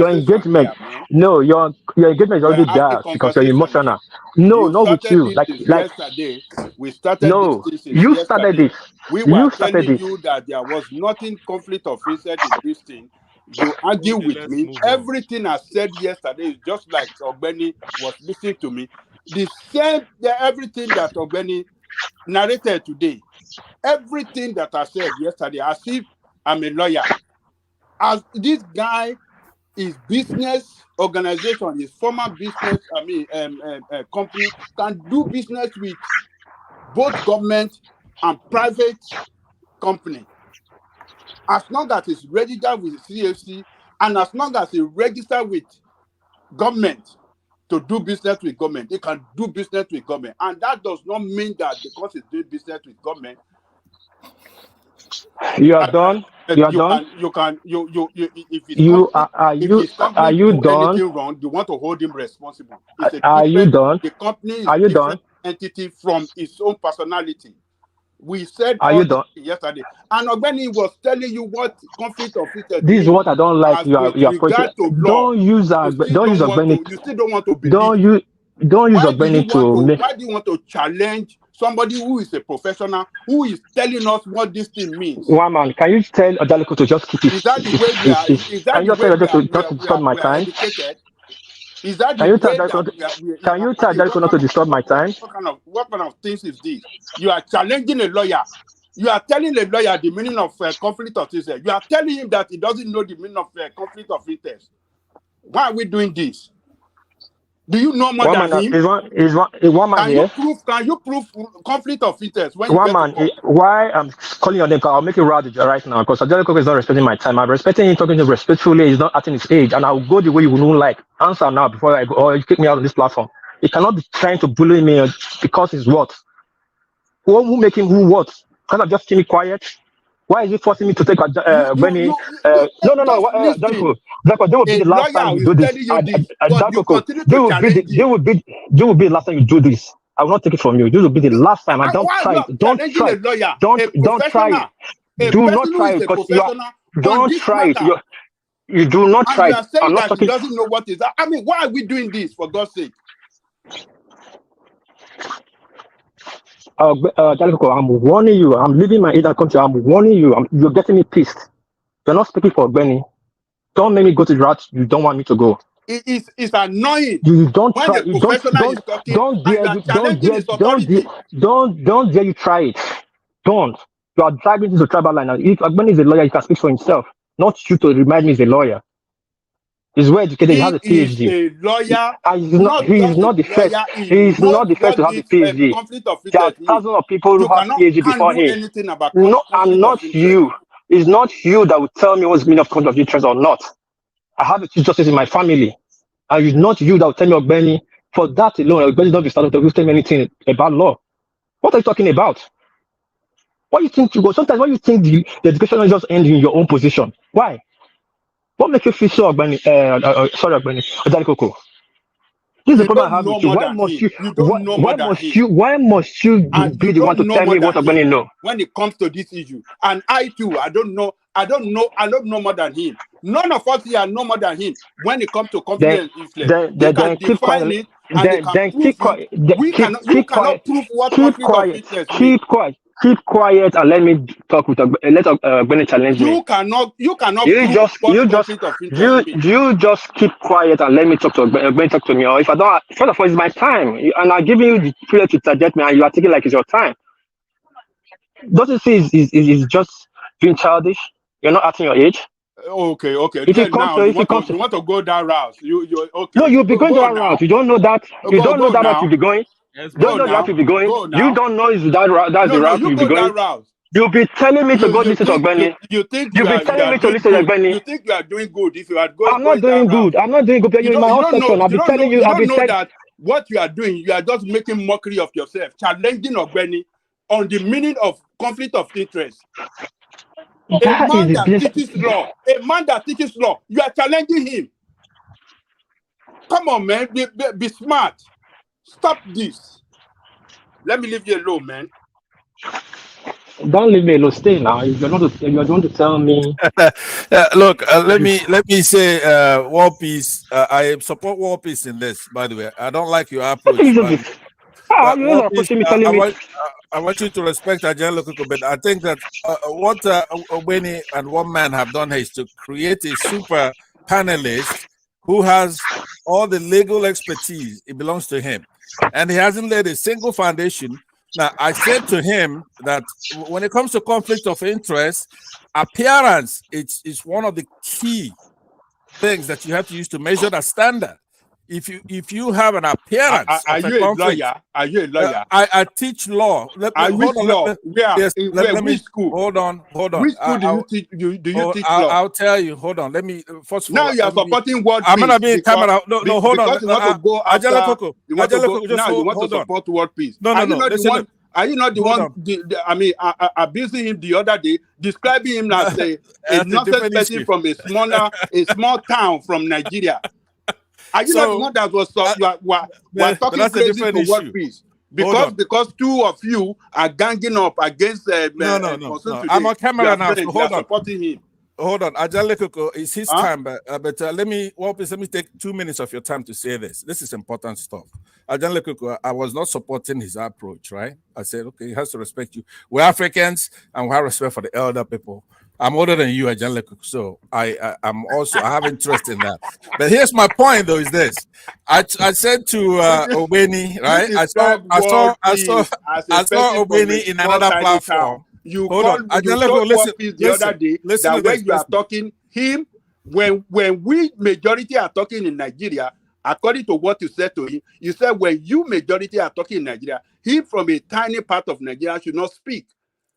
engagement. No, your engagement is already there because you're emotional. No, not with you. Like yesterday, we started. No, this you started it. We were telling you that there was nothing conflict of interest in this thing. You argue with me. Everything I said yesterday is just like Ogbeni was listening to me. Everything that Ogbeni narrated today, everything that I said yesterday, as if I'm a lawyer. As this guy, his business organization, his former business, company can do business with both government and private company. As long as it's registered with CFC and as long as it's registered with government to do business with government, it can do business with government. And that does not mean that because it's doing business with government, you are done. You are done. If he's done anything wrong, you want to hold him responsible. Are you done? The company is a different entity from its own personality. We said yesterday, and Ogbeni was telling you what conflict of interest. This is what I don't like. You are approaching. Don't use Ogbeni. You still don't want to believe. Don't use Ogbeni to. Why do you want to challenge somebody who is a professional who is telling us what this thing means? One man, can you tell Ajaliko to just keep it? Is that the way can you tell Ajaliko to disturb my time? Is that can you tell Ajaliko not to disturb my time? What kind of things is this? You are challenging a lawyer. You are telling a lawyer the meaning of conflict of interest. You are telling him that he doesn't know the meaning of conflict of interest. Why are we doing this? Do you know more than him? One man here. Can you prove conflict of interest? Why I'm calling your name? I'll make it right now because Ajaliko is not respecting my time. I'm respecting him, talking to him respectfully. He's not acting his age, and I'll go the way you wouldn't like. Answer now before I go, or you kick me out on this platform. He cannot be trying to bully me because he's what? Who make him who what? Can't I just keep me quiet? Why is he forcing me to take Benny? No. Ajaliko, they will be the last time you do this. Ajaliko, they will be the last time you do this. I will not take it from you. This will be the last time. Don't try it. Don't try it. Don't try it. Do not try it because you are. Don't try it. You do not try it. I'm not talking. He doesn't know what is that. I mean, why are we doing this for God's sake? I'm warning you. I'm leaving my either country. I'm warning you. You're getting me pissed. You're not speaking for Benny. Don't make me go to the route you don't want me to go. It's annoying. You don't try. Don't dare you try it. Don't. You are driving into the tribal line. If Benny is a lawyer, he can speak for himself. Not you to remind me he's a lawyer. He's well educated. He has a PhD. He's a lawyer. He's not the first. He's not the first to have a PhD. There are thousands of people who have PhD before him. No, I'm not you. It's not you that will tell me what's the meaning of conflict of interest or not. I have a chief justice in my family, and it's not you that will tell me, Ogbeni. For that alone, Ogbeni not be started to tell me anything about law. What are you talking about? What do you think you go? Sometimes why you think the education will just end in your own position? Why? What makes you feel so, Ogbeni? Sorry, Ogbeni. Ajalikoko. This is the problem I have with you. Why must you? Why must you be the one to tell me what I'm going to know? When it comes to this issue, and I too, I don't know more than him. None of us here know more than him when it comes to confidence and influence. They can define it and they can prove it. You cannot prove what conflict of interest means. Keep quiet and let me talk with Benny challenge me. You cannot prove what conflict of interest means. You just keep quiet and let me talk to Benny, talk to me. Or if I don't, first of all, it's my time, and I'm giving you the privilege to target me, and you are taking like it's your time. Don't you see? It's just being childish. You're not acting your age. Okay. If it comes now, to, you want to go that route. You okay? No, you'll be going that route. You don't know that. You don't know that route you'll be going. Don't know that you'll be going. You don't know is that route. That's the route you'll be going. You'll be telling me to go listen to Ogbeni. You think you'll be telling me to listen to Ogbeni. You think you are doing good if you are going. I'm not doing good. I'm not doing good. You're in my own section. I'll be telling you. I'll be telling that what you are doing. You are just making mockery of yourself, challenging Ogbeni on the meaning of conflict of interest. A man that teaches law, you are challenging him. Come on, man, be smart. Stop this. Let me leave you alone, man. Don't leave me alone. Stay now. You're going to tell me. Look, let me say, War Peace. I support War Peace in this. By the way, I don't like your approach. I want you to respect Ajay, but I think that what Ogbeni and one man have done is to create a super panelist who has all the legal expertise. It belongs to him, and he hasn't laid a single foundation. Now, I said to him that when it comes to conflict of interest, appearance is one of the key things that you have to use to measure that standard. If you have an appearance, are you a lawyer? Are you a lawyer? I teach law. Which school? Hold on. Which school do you teach? Do you teach law? I'll tell you. Hold on. Let me first. Now you are supporting world peace. I'm gonna be in camera. No, hold on. You want to go after. You want to support world peace. No. Are you not the one? Abusing him the other day, describing him as a nonsense person from a small town from Nigeria. Are you not the one that was talking crazy for world peace? Because two of you are ganging up against no. I'm on camera now. So hold on. Supporting him. Hold on, Ajay, it's his time, but let me take 2 minutes of your time to say this. This is important stuff. Ajay, I was not supporting his approach, right? I said, okay, he has to respect you. We're Africans and we have respect for the elder people. I'm older than you, Ajay, so I have interest in that. But here's my point, though, is this: I said to Ogbeni, right? I saw Ogbeni in another platform. You told War Peace the other day that when you are talking him, when we majority are talking in Nigeria, according to what you said to him, you said when you majority are talking in Nigeria, he from a tiny part of Nigeria should not speak.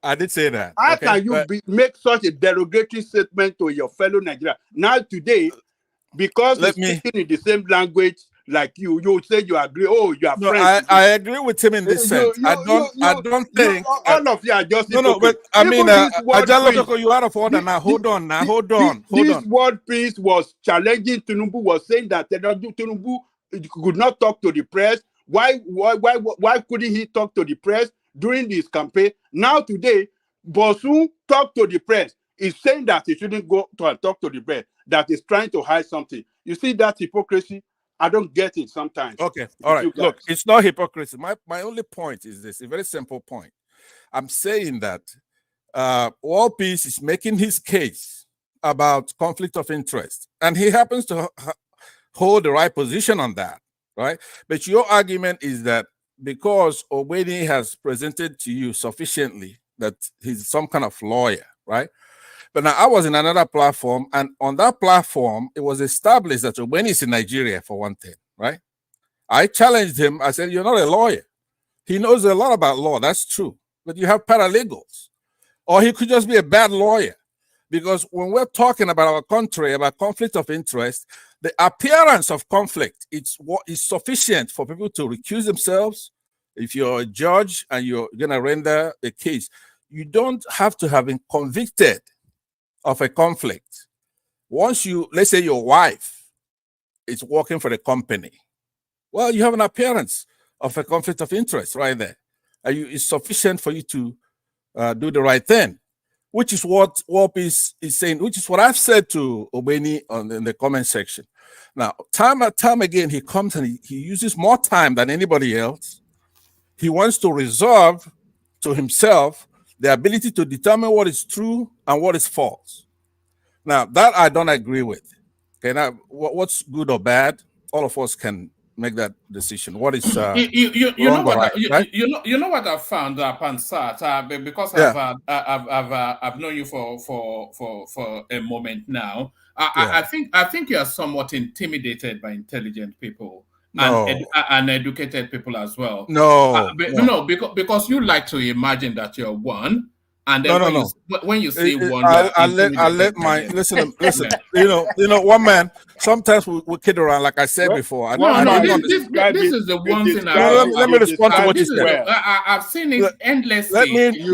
I did say that. How can you make such a derogatory statement to your fellow Nigerian? Now today, because you're speaking in the same language like you say you agree. Oh, you are friends. I agree with him in this sense. I don't think all of you are just but I mean, you out of order now. Hold on. This world peace was challenging Tinubu, was saying that Tinubu could not talk to the press. Why couldn't he talk to the press during this campaign? Now today, Bosu talked to the press. He's saying that he shouldn't go to talk to the press. That he's trying to hide something. You see that hypocrisy? I don't get it sometimes. Okay, all right. Look, it's not hypocrisy. My only point is this, a very simple point. I'm saying that War Peace is making his case about conflict of interest, and he happens to hold the right position on that, right? But your argument is that because Ogbeni has presented to you sufficiently that he's some kind of lawyer, right? But now I was in another platform, and on that platform, it was established that Ogbeni is in Nigeria, for one thing, right? I challenged him. I said, you're not a lawyer. He knows a lot about law. That's true. But you have paralegals. Or he could just be a bad lawyer. Because when we're talking about our country, about conflict of interest, the appearance of conflict, it's what is sufficient for people to recuse themselves. If you're a judge and you're going to render a case, you don't have to have been convicted of a conflict. Once you, let's say your wife is working for the company Well, you have an appearance of a conflict of interest right there. It's sufficient for you to do the right thing, which is what WARP is saying, which is what I've said to Obeni in the comment section. Now, time and time again, he comes and he uses more time than anybody else. He wants to reserve to himself the ability to determine what is true and what is false. Now, that I don't agree with. Okay, now what's good or bad, all of us can make that decision. What is you know what you know what I found, Pansat, because I've known you for a moment now. I think you are somewhat intimidated by intelligent people and educated people as well. No, because you like to imagine that you're one. And then when you say one, I'll let my listen. You know, one man. Sometimes we kid around, like I said before. This is the one thing. Let me respond to what you said. I've seen it endlessly.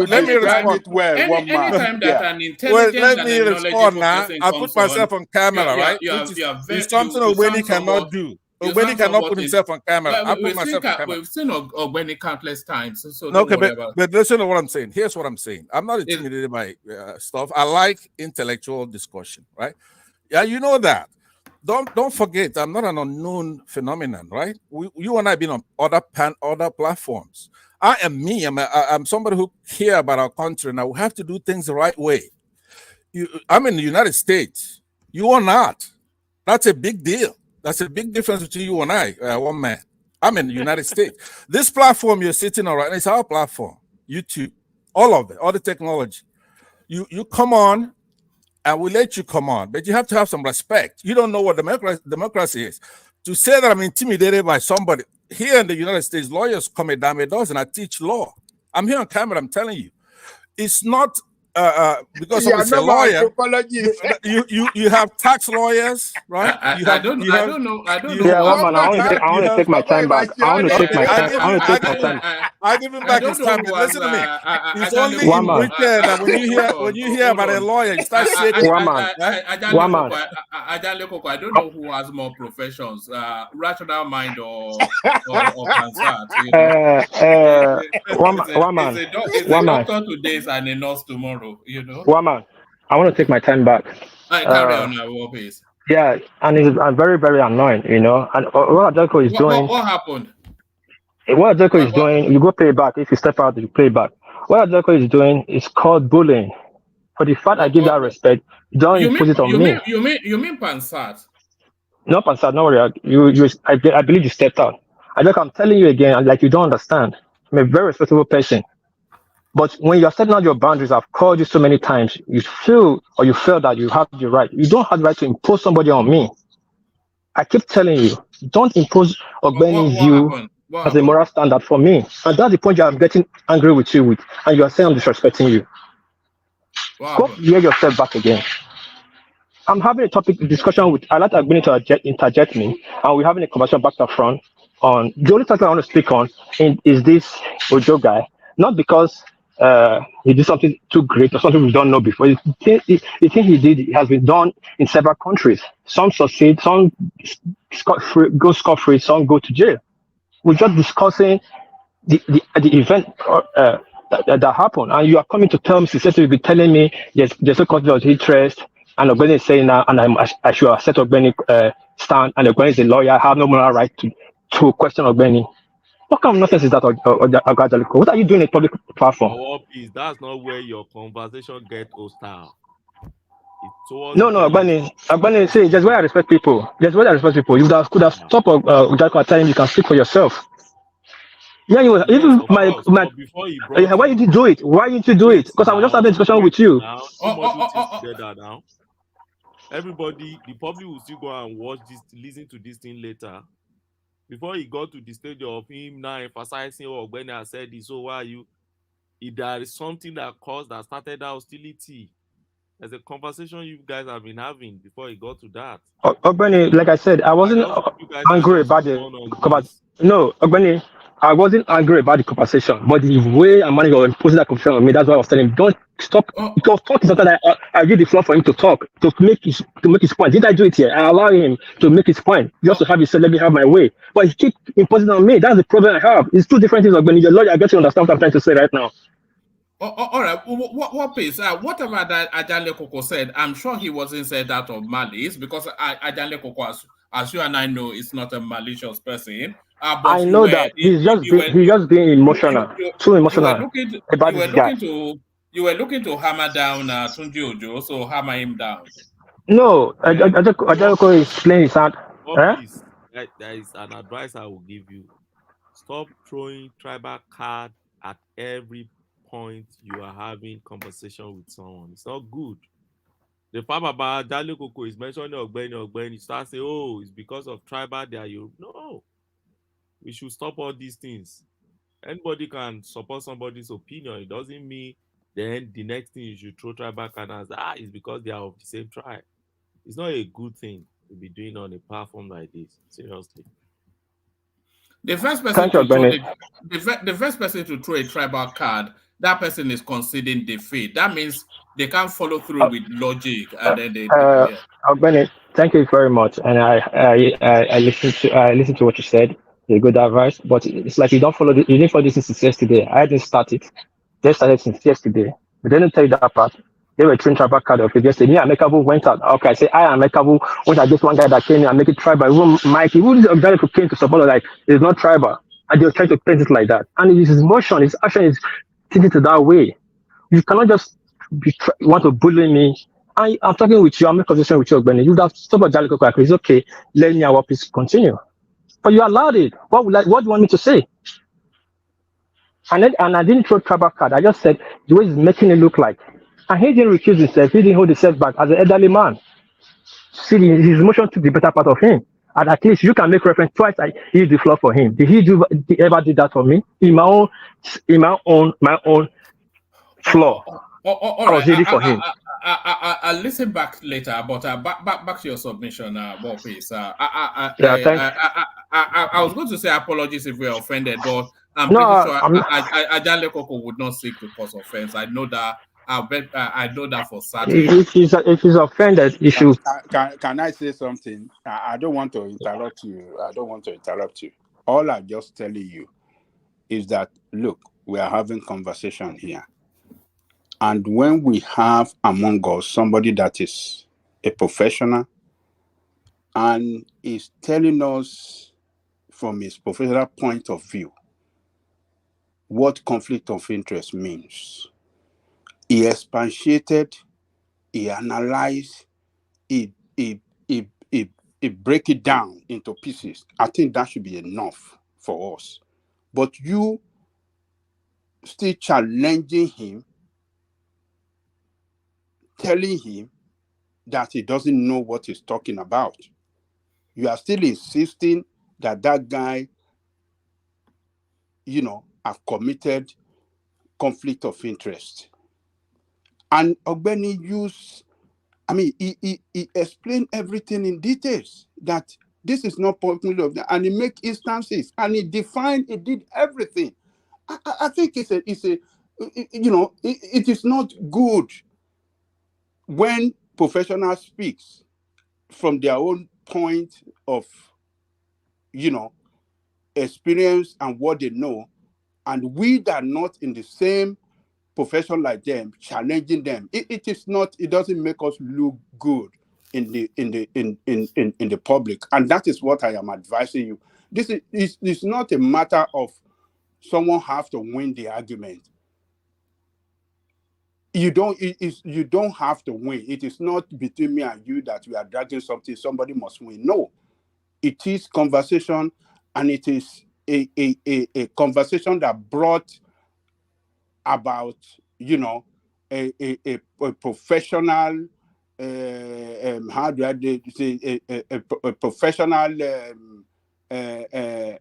Let me respond. Anytime that an intelligent let me respond now. I put myself on camera, right? It's something Obeni cannot do. Obeni cannot put himself on camera. I put myself on camera. We've seen Obeni countless times. So okay, but listen to what I'm saying. Here's what I'm saying. I'm not intimidated by stuff. I like intellectual discussion, right? Yeah, you know that. Don't forget, I'm not an unknown phenomenon, right? You and I have been on other platforms. I am me. I'm somebody who cares about our country. Now we have to do things the right way. I'm in the United States. You are not. That's a big deal. That's a big difference between you and I, one man. I'm in the United States. This platform you're sitting on right now, it's our platform, YouTube, all of it, all the technology. You come on, and we let you come on, but you have to have some respect. You don't know what democracy is. To say that I'm intimidated by somebody, here in the United States, lawyers come a dime a dozen. I teach law. I'm here on camera, I'm telling you. It's not because I'm a lawyer. You have tax lawyers, right? I don't know. Yeah, one man. I want to take my time back. I want to take my time. I give him back his time. But listen to me. It's only in weekend that when you hear about a lawyer, you start shaking. One man. I don't know who has more professions, rational mind or cancer. One man. Is a doctor today and a nurse tomorrow. You know, Woman, I want to take my time back. Carry on now, please. Yeah, and it's very, very annoying, you know. And what Adelko is doing. What happened? What Adelko is doing, you go play back. If you step out, you play back. What Adelko is doing is called bullying. For the fact I give that respect, don't impose it on me. You mean Pansat? No, Pansat, no worry. I believe you stepped out. I'm telling you again, like you don't understand. I'm a very respectable person. But when you're setting out your boundaries, I've called you so many times, you feel that you have the right. You don't have the right to impose somebody on me. I keep telling you, don't impose Ogbeni's view as a moral standard for me. And that's the point I'm getting angry with you with. And you are saying I'm disrespecting you. Go hear yourself back again. I'm having a discussion with, I like Ogbeni to interject me, and we're having a conversation back to front on, the only topic I want to speak on is this Ojo guy. Not because he did something too great or something we don't know before. The thing he did has been done in several countries. Some succeed, some go scot-free, some go to jail. We're just discussing the event that happened, and you are coming to tell me, you'll be telling me there's a conflict of interest, and Ogbeni is saying now, and I should accept Ogbeni stand, and Ogbeni is a lawyer, I have no moral right to question Ogbeni. What kind of nonsense is that, Adelko? What are you doing in a public platform? That's not where your conversation gets hostile. No, Ogbeni, say, just where I respect people. Just where I respect people. You could have stopped Adelko telling you can speak for yourself. Yeah, even why did you do it? Why didn't you do it? Because I was just having a discussion with you. Now, everybody, the public will still go and watch this, listen to this thing later. Before he got to the stage of him now emphasizing, Ogbeni has said this, so why are you? If there is something that started that hostility, there's a conversation you guys have been having before he got to that. Ogbeni, like I said, I wasn't angry about it. No, Ogbeni, I wasn't angry about the conversation, but the way a manager was imposing that conversation on me, that's why I was telling him, don't stop. Because talk is something that I give the floor for him to talk, to make his point. Did I do it here? I allow him to make his point, just to have his say, let me have my way. But he keep imposing on me. That's the problem I have. It's two different things. When you're a lawyer, I get to understand what I'm trying to say right now. All right. What please? Whatever that Ajale Koko said, I'm sure he wasn't said out of malice, because Ajale Koko, as you and I know, is not a malicious person. But I know that he's just being emotional, too emotional about this guy. You were looking to hammer down Tunji Ojo, so hammer him down. No, Ajale is playing his hand. Please, there is an advice I will give you. Stop throwing tribal card at every point you are having conversation with someone. It's not good. The part about Ajale Koko is mentioning Ogbeni, you start saying, oh, it's because of tribal that you. No. We should stop all these things. Anybody can support somebody's opinion. It doesn't mean then the next thing you should throw tribal card as it's because they are of the same tribe. It's not a good thing to be doing on a platform like this. Seriously. The first person the first person to throw a tribal card, that person is conceding defeat. That means they can't follow through with logic, and then they. Bennett, thank you very much, and I listened to what you said. A good advice, but it's like you didn't follow this since yesterday. I didn't start it. They started since yesterday, but they didn't tell you that part. They were trained tribal card of it yesterday. Me and Mekabu went out. Okay, I say I and Mekabu went at this one guy that came in and make it tribal. Even Mikey, who is exactly came to support, like it's not tribal, and they were trying to paint it like that. And his emotion, his action is taken to that way. You cannot just want to bully me. I'm talking with you. I'm in conversation with you, Benny. You have stopped Ajale Koko. It's okay. Let me our peace continue. But you allowed it. What do you want me to say? And I didn't throw tribal card. I just said the way he's making it look like. And he didn't recuse himself. He didn't hold himself back as an elderly man. See, his emotion took the better part of him. And at least you can make reference twice. I used the floor for him. Did he ever do that for me? In my own floor. I was ready for him. I'll listen back later, but back to your submission, please. I was going to say apologies if we are offended, but I'm pretty sure Ajale Koko would not seek to cause offense. I know that. I know that for certain. If he's offended, he should. Can I say something? I don't want to interrupt you. All I'm just telling you is that, look, we are having conversation here. And when we have among us somebody that is a professional and is telling us from his professional point of view what conflict of interest means, he expatiated, he analyzed, he break it down into pieces. I think that should be enough for us. But you still challenging him, telling him that he doesn't know what he's talking about. You are still insisting that guy, have committed conflict of interest. And Ogbeni he explained everything in details, that this is not popular, and he make instances, and he did everything. I think it is not good when professionals speaks from their own point of, experience and what they know, and we that are not in the same profession like them, challenging them. It doesn't make us look good in the public, and that is what I am advising you. This is not a matter of someone have to win the argument. You don't have to win. It is not between me and you that we are dragging something. Somebody must win. No, it is conversation, and it is a conversation that brought about a professional how do I say a professional a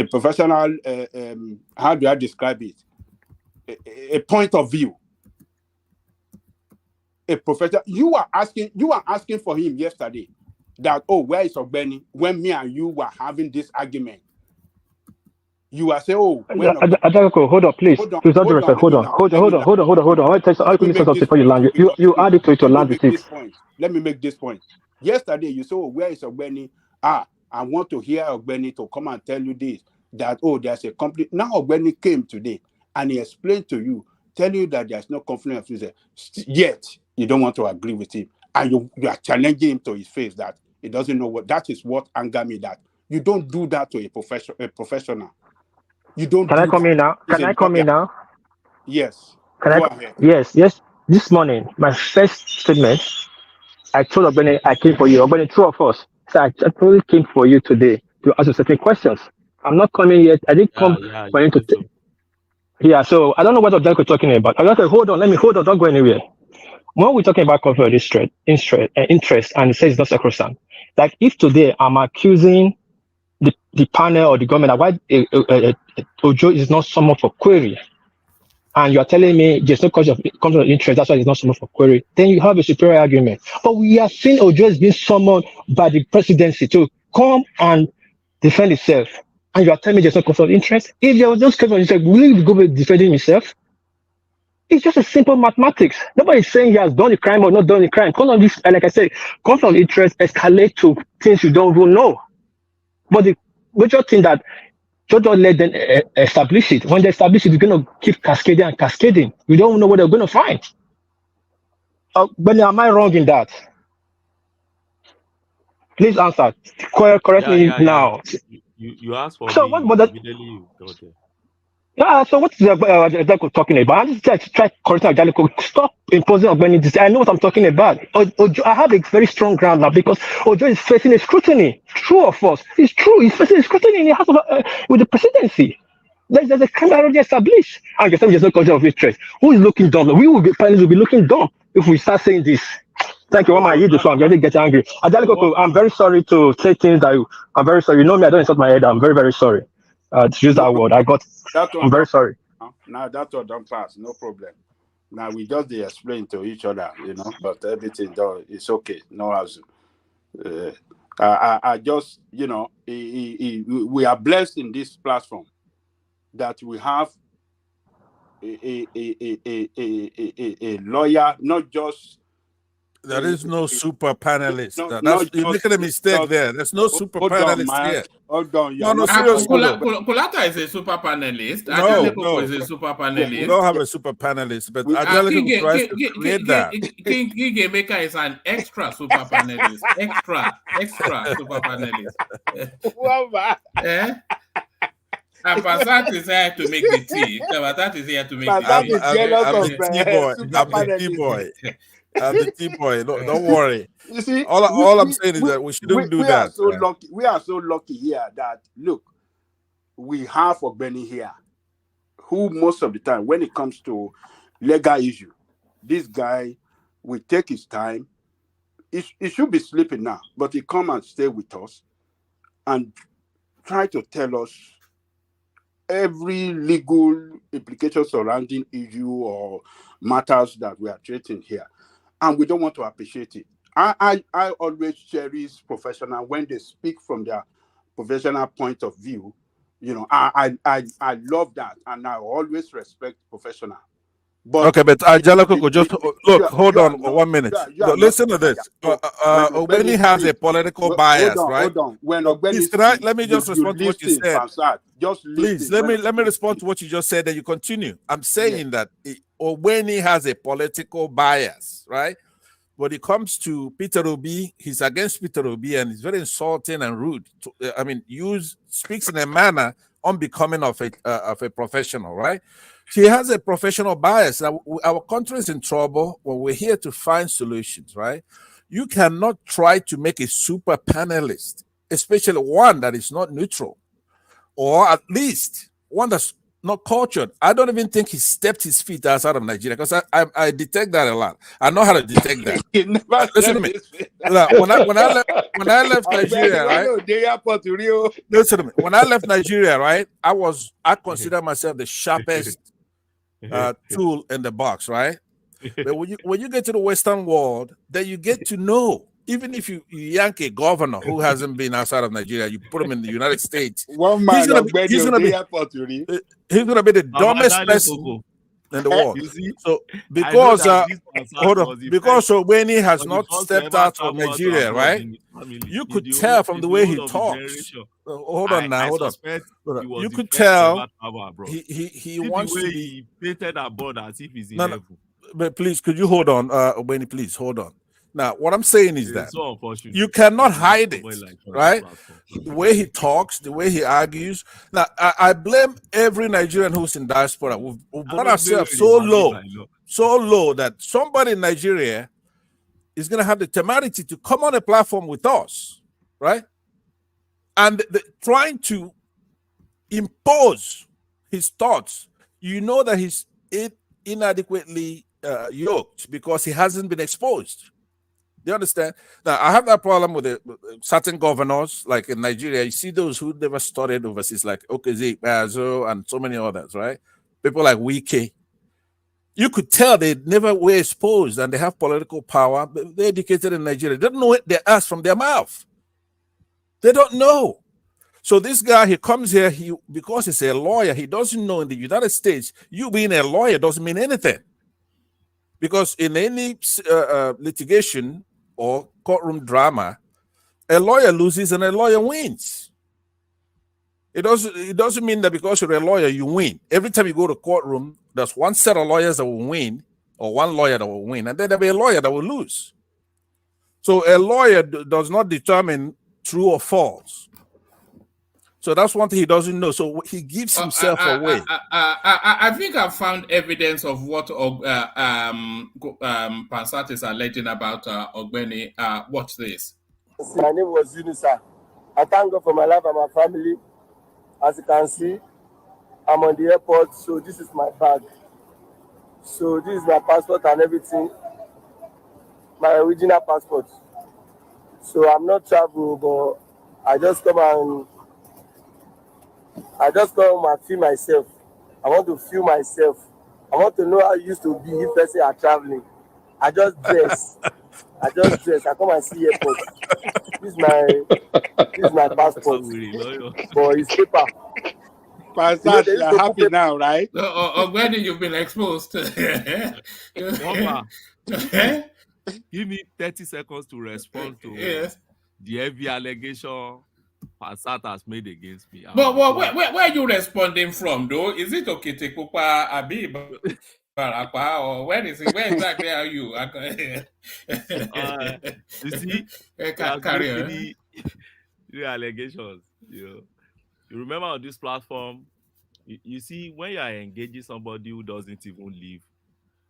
professional how do I describe it? A point of view. A professional. You are asking for him yesterday. that, oh, where is Ogbeni? When me and you were having this argument, you are saying, oh, when Adeleko, hold on, please. Please, hold on. Hold on. I want to tell you something before you land. You add it to it to land with it. Let me make this point. Yesterday, you said, oh, where is Ogbeni? I want to hear Ogbeni to come and tell you this, that, oh, there's a complete. Now Ogbeni came today and he explained to you, tell you that there's no conflict of interest. Yet, you don't want to agree with him. And you are challenging him to his face that he doesn't know what. That is what anger me, that you don't do that to a professional. You don't. Can I come in now? Can I come in now? Yes. Go ahead. Yes. This morning, my first statement, I told Ogbeni I came for you. Ogbeni, two of us. So I actually came for you today to ask you certain questions. I'm not coming yet. I didn't come for you to. Yeah. So I don't know what Odelko is talking about. I got to hold on. Let me hold on. Don't go anywhere. When we're talking about conflict of interest, and it says it's not sacrosanct. Like if today I'm accusing the panel or the government that why Ojo is not summoned for query, and you are telling me there's no conflict of interest, that's why it's not summoned for query, then you have a superior argument. But we are seeing Ojo is being summoned by the presidency to come and defend itself, and you are telling me there's no conflict of interest. If there was no conflict of interest, will he go defending himself? It's just a simple mathematics. Nobody's saying he has done the crime or not done the crime. Because of this, like I said, conflict of interest escalate to things you don't even know. But the major thing that don't let them establish it. When they establish it, it's going to keep cascading and cascading. We don't know what they're going to find. But am I wrong in that? Please answer. Correct me now. You asked for so me. What Immediately, okay. Yeah, so what's Adeleko talking about? I'm just trying to correct Adeleko. Stop imposing Ogbeni this. I know what I'm talking about. Ojo, I have a very strong ground now because Ojo is facing a scrutiny. True or false? It's true. He's facing a scrutiny in the House of, with the presidency. There's a crime already established. And there's no conflict of interest. Who is looking dumb? We will be looking dumb if we start saying this. Thank you, Mama. You do so. I'm getting angry. Adeleko, I'm very sorry to say things that I'm very sorry. You know me, I don't insult my head. I'm very, very sorry. To use that word. I'm very sorry. Now that one don't pass, no problem. Now we just explain to each other, but everything it's okay. No as I just, we are blessed in this platform that we have a lawyer, not just. There is no super panelist. You're making a mistake there. There's no super panelist here. Hold on. No, seriously. Kulata is a super panelist. No. is a super panelist. We don't have a super panelist, but Adeleko tries to create that. King Maker is an extra super panelist. Extra super panelist. And Passat is here to make the tea. Passat is here to make the tea. I'm the tea boy. The tea boy. Don't worry. You see, all I'm saying is that we shouldn't do that. We are so lucky here that look, we have Ogbeni here, who most of the time, when it comes to legal issue, this guy will take his time. He should be sleeping now, but he come and stay with us and try to tell us every legal implication surrounding issue or matters that we are treating here. And we don't want to appreciate it. I always cherish professional when they speak from their professional point of view. I love that, and I always respect professional. But Adeleko, just look. Hold on 1 minute. Listen to this. Ogbeni has a political bias, right? Hold on. When Ogbeni, let me just respond to what you said. Please, let me respond to what you just said, and you continue. I'm saying that Ogbeni has a political bias, right? When it comes to Peter Obi, he's against Peter Obi, and he's very insulting and rude. Speaks in a manner unbecoming of a professional, right? He has a professional bias. Our country is in trouble. Well, we're here to find solutions, right? You cannot try to make a super panelist, especially one that is not neutral, or at least one that's not cultured. I don't even think he stepped his feet outside of Nigeria, because I detect that a lot. I know how to detect that. Listen to me. When I left Nigeria, right? Listen to me. When I left Nigeria, right, I consider myself the sharpest tool in the box, right? But when you get to the Western world, then you get to know even if you yank a governor who hasn't been outside of Nigeria, you put him in the United States, One man he's gonna be the dumbest person in the world. So because hold on, because Obeni has not stepped out from Nigeria, right? You could tell from the way he talks. Hold on now, hold on. You could tell he wants to be. He painted abroad as if he's in No, heaven. but please, could you hold on, Obeni? Please hold on. Now, what I'm saying is that so you cannot hide it, right? The way he talks, the way he argues. Now, I blame every Nigerian who's in diaspora. We've brought ourselves so low that somebody in Nigeria is going to have the temerity to come on a platform with us, right? And trying to impose his thoughts. You know that he's inadequately yoked because he hasn't been exposed. You understand? Now, I have that problem with certain governors, like in Nigeria. You see those who never studied overseas, like Okezie, Bazo, and so many others, right? People like Wike. You could tell they never were exposed and they have political power. They're educated in Nigeria. They don't know their ass from their mouth. They don't know. So this guy, he comes here, because he's a lawyer, he doesn't know in the United States, you being a lawyer doesn't mean anything. Because in any litigation or courtroom drama, a lawyer loses and a lawyer wins. It doesn't mean that because you're a lawyer, you win. Every time you go to courtroom, there's one set of lawyers that will win, or one lawyer that will win, and then there'll be a lawyer that will lose. So a lawyer does not determine true or false. So that's one thing he doesn't know. So he gives himself away. I think I found evidence of what Pansat is alleging about Ogbeni. Watch this. My name was Yunusa. I thank God for my life and my family. As you can see, I'm on the airport, so this is my bag. So this is my passport and everything. My original passport. So I'm not traveling, but I just come and feel myself. I want to feel myself. I want to know how it used to be if person are traveling. I just dress. I come and see airport. This is my passport. But it's paper. Pansat, you're happy now, right? When you've been exposed. Give me 30 seconds to respond to the heavy allegation Pansat has made against me. But where are you responding from, though? Is it Okitekupa, Abi, Barapa, or where exactly are you? You see, carry on. The allegations. You remember on this platform, you see, when you are engaging somebody who doesn't even live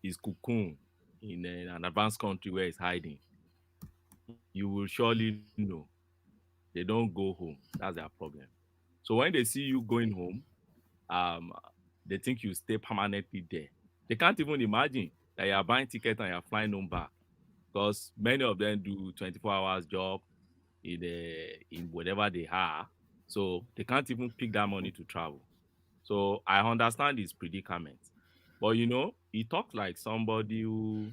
his cocoon in an advanced country where he's hiding, you will surely know they don't go home. That's their problem. So when they see you going home, they think you stay permanently there. They can't even imagine that you are buying tickets and you're flying home back, because many of them do 24 hours job in whatever they are. So they can't even pick that money to travel. So I understand his predicament. But he talks like somebody who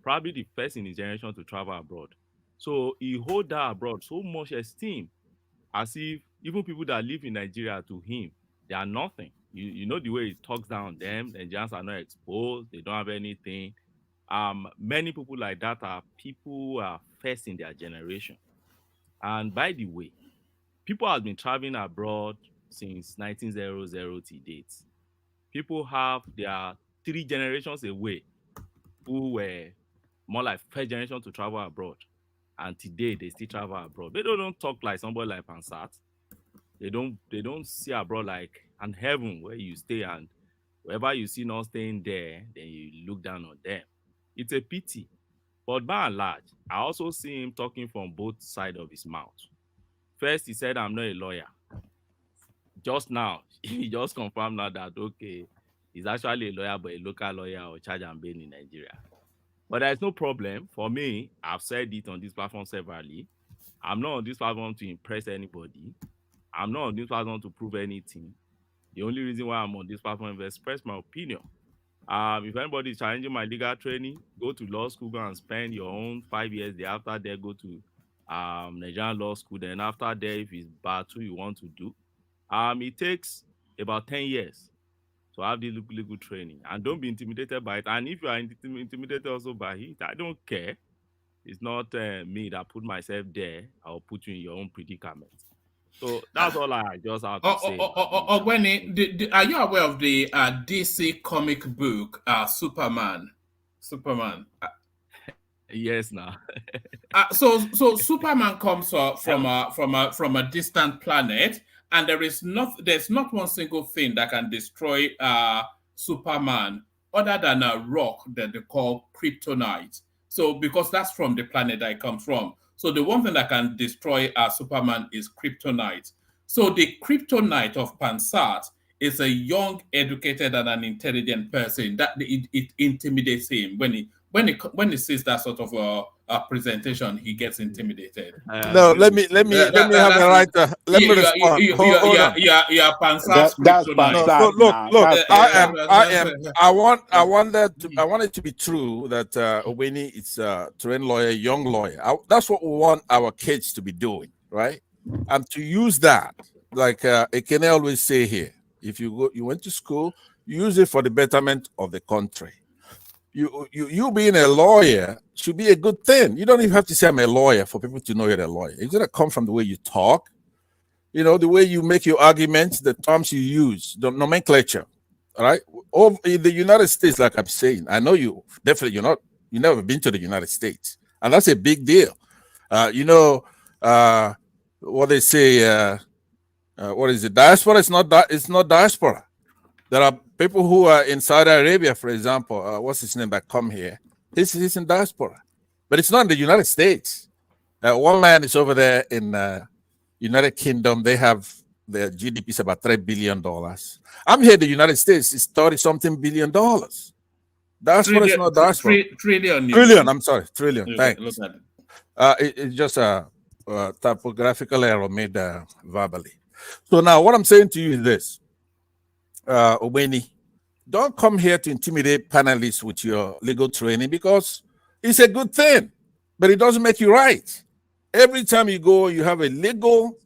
probably the first in his generation to travel abroad. So he holds that abroad so much esteem, as if even people that live in Nigeria, to him, they are nothing. You know the way he talks down them, the Nigerians are not exposed, they don't have anything. Many people like that are people who are first in their generation. And by the way, people have been traveling abroad since 1900 to date. People have their 3 generations away who were more like first generation to travel abroad. And today they still travel abroad. They don't talk like somebody like Pansat. They don't see abroad like an heaven where you stay, and wherever you see not staying there, then you look down on them. It's a pity. But by and large, I also see him talking from both sides of his mouth. First, he said, I'm not a lawyer. Just now, he just confirmed now that, okay, he's actually a lawyer, but a local lawyer or charge and bail in Nigeria. But there's no problem. For me, I've said it on this platform severally. I'm not on this platform to impress anybody. I'm not on this platform to prove anything. The only reason why I'm on this platform is to express my opinion. If anybody is challenging my legal training, go to law school, go and spend your own 5 years there. After there, go to Nigerian law school. Then after there, if it's part 2 you want to do, it takes about 10 years to have the legal training. And don't be intimidated by it. And if you are intimidated also by it, I don't care. It's not me that put myself there. I'll put you in your own predicament. So that's all I just have to say. Ogweni, are you aware of the DC comic book Superman? Yes, now. So Superman comes from a distant planet, and there's not one single thing that can destroy Superman other than a rock that they call kryptonite. So because that's from the planet that it comes from. So the one thing that can destroy Superman is kryptonite. So the kryptonite of Pansat is a young, educated, and an intelligent person. That it intimidates him when he sees that sort of a presentation. He gets intimidated. No, let me have a right. Let me respond. Yeah, Pansat. That's Pansat. No, look. I want it to be true that Ogweni is a trained lawyer, young lawyer. That's what we want our kids to be doing, right? And to use that, like Ekene always say here, if you went to school, use it for the betterment of the country. You being a lawyer should be a good thing. You don't even have to say I'm a lawyer for people to know you're a lawyer. It's gonna come from the way you talk, the way you make your arguments, the terms you use, the nomenclature. All right. In the United States, like I'm saying, I know you never been to the United States, and that's a big deal. What they say, what is it? Diaspora is not diaspora. There are people who are in Saudi Arabia, for example. What's his name that come here? He's in diaspora, but it's not in the United States. One man is over there in United Kingdom. They have their GDP is about $3 billion. I'm here in the United States. It's $30-something billion. Diaspora is not diaspora. Trillion. I'm sorry, trillion. Thanks. It's just a typographical error made verbally. So now what I'm saying to you is this. Ogweni, don't come here to intimidate panelists with your legal training, because it's a good thing, but it doesn't make you right. Every time you go, you have a legal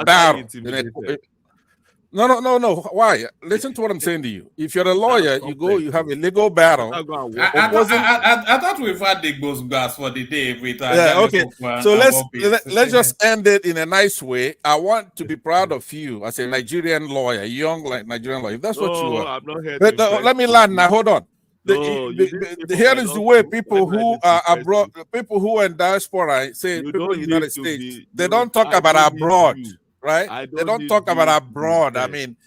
battle. No. Why? Listen to what I'm saying to you. If you're a lawyer, you go, you have a legal battle. I thought we've had the GEJ'S for the day with okay. So let's just end it in a nice way. I want to be proud of you as a Nigerian lawyer, young Nigerian lawyer. If that's what you are. I'm not here let me land now. Hold on. Here is the way people who are abroad, people who are in diaspora, say people in the United States, they don't talk about abroad. Right? They don't talk about abroad. I mean,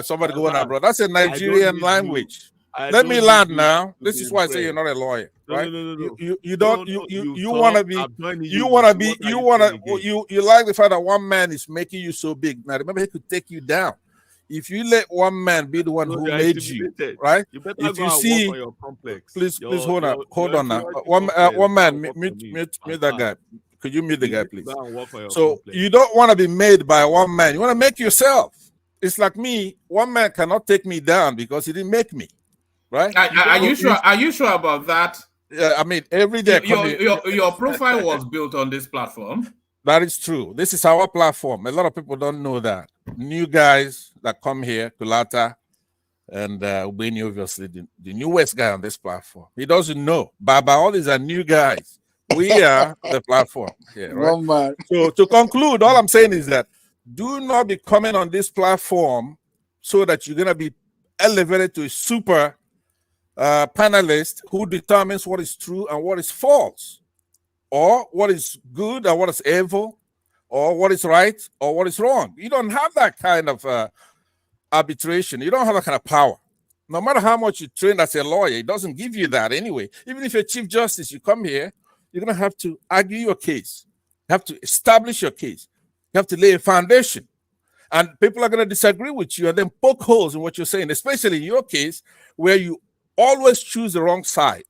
somebody going abroad. That's a Nigerian language. Let me land now. This is why I say you're not a lawyer, right? You want to be. You like the fact that one man is making you so big. Now remember, he could take you down. If you let one man be the one who made you, right? If you see, please hold on now. One man, mute that guy. Could you mute the guy, please? So you don't want to be made by one man. You want to make yourself. It's like me. One man cannot take me down because he didn't make me, right? Are you sure? Are you sure about that? Yeah, I mean, every day. Your profile was built on this platform. That is true. This is our platform. A lot of people don't know that. New guys that come here, Kulata and Ubeni, obviously, the newest guy on this platform. He doesn't know. Baba, all these are new guys. We are the platform here, right? So to conclude, all I'm saying is that do not be coming on this platform so that you're going to be elevated to a super panelist who determines what is true and what is false, or what is good and what is evil, or what is right or what is wrong. You don't have that kind of arbitration. You don't have that kind of power. No matter how much you train as a lawyer, it doesn't give you that anyway. Even if you're Chief Justice, you come here, you're going to have to argue your case. You have to establish your case. You have to lay a foundation. And people are going to disagree with you and then poke holes in what you're saying, especially in your case, where you always choose the wrong side.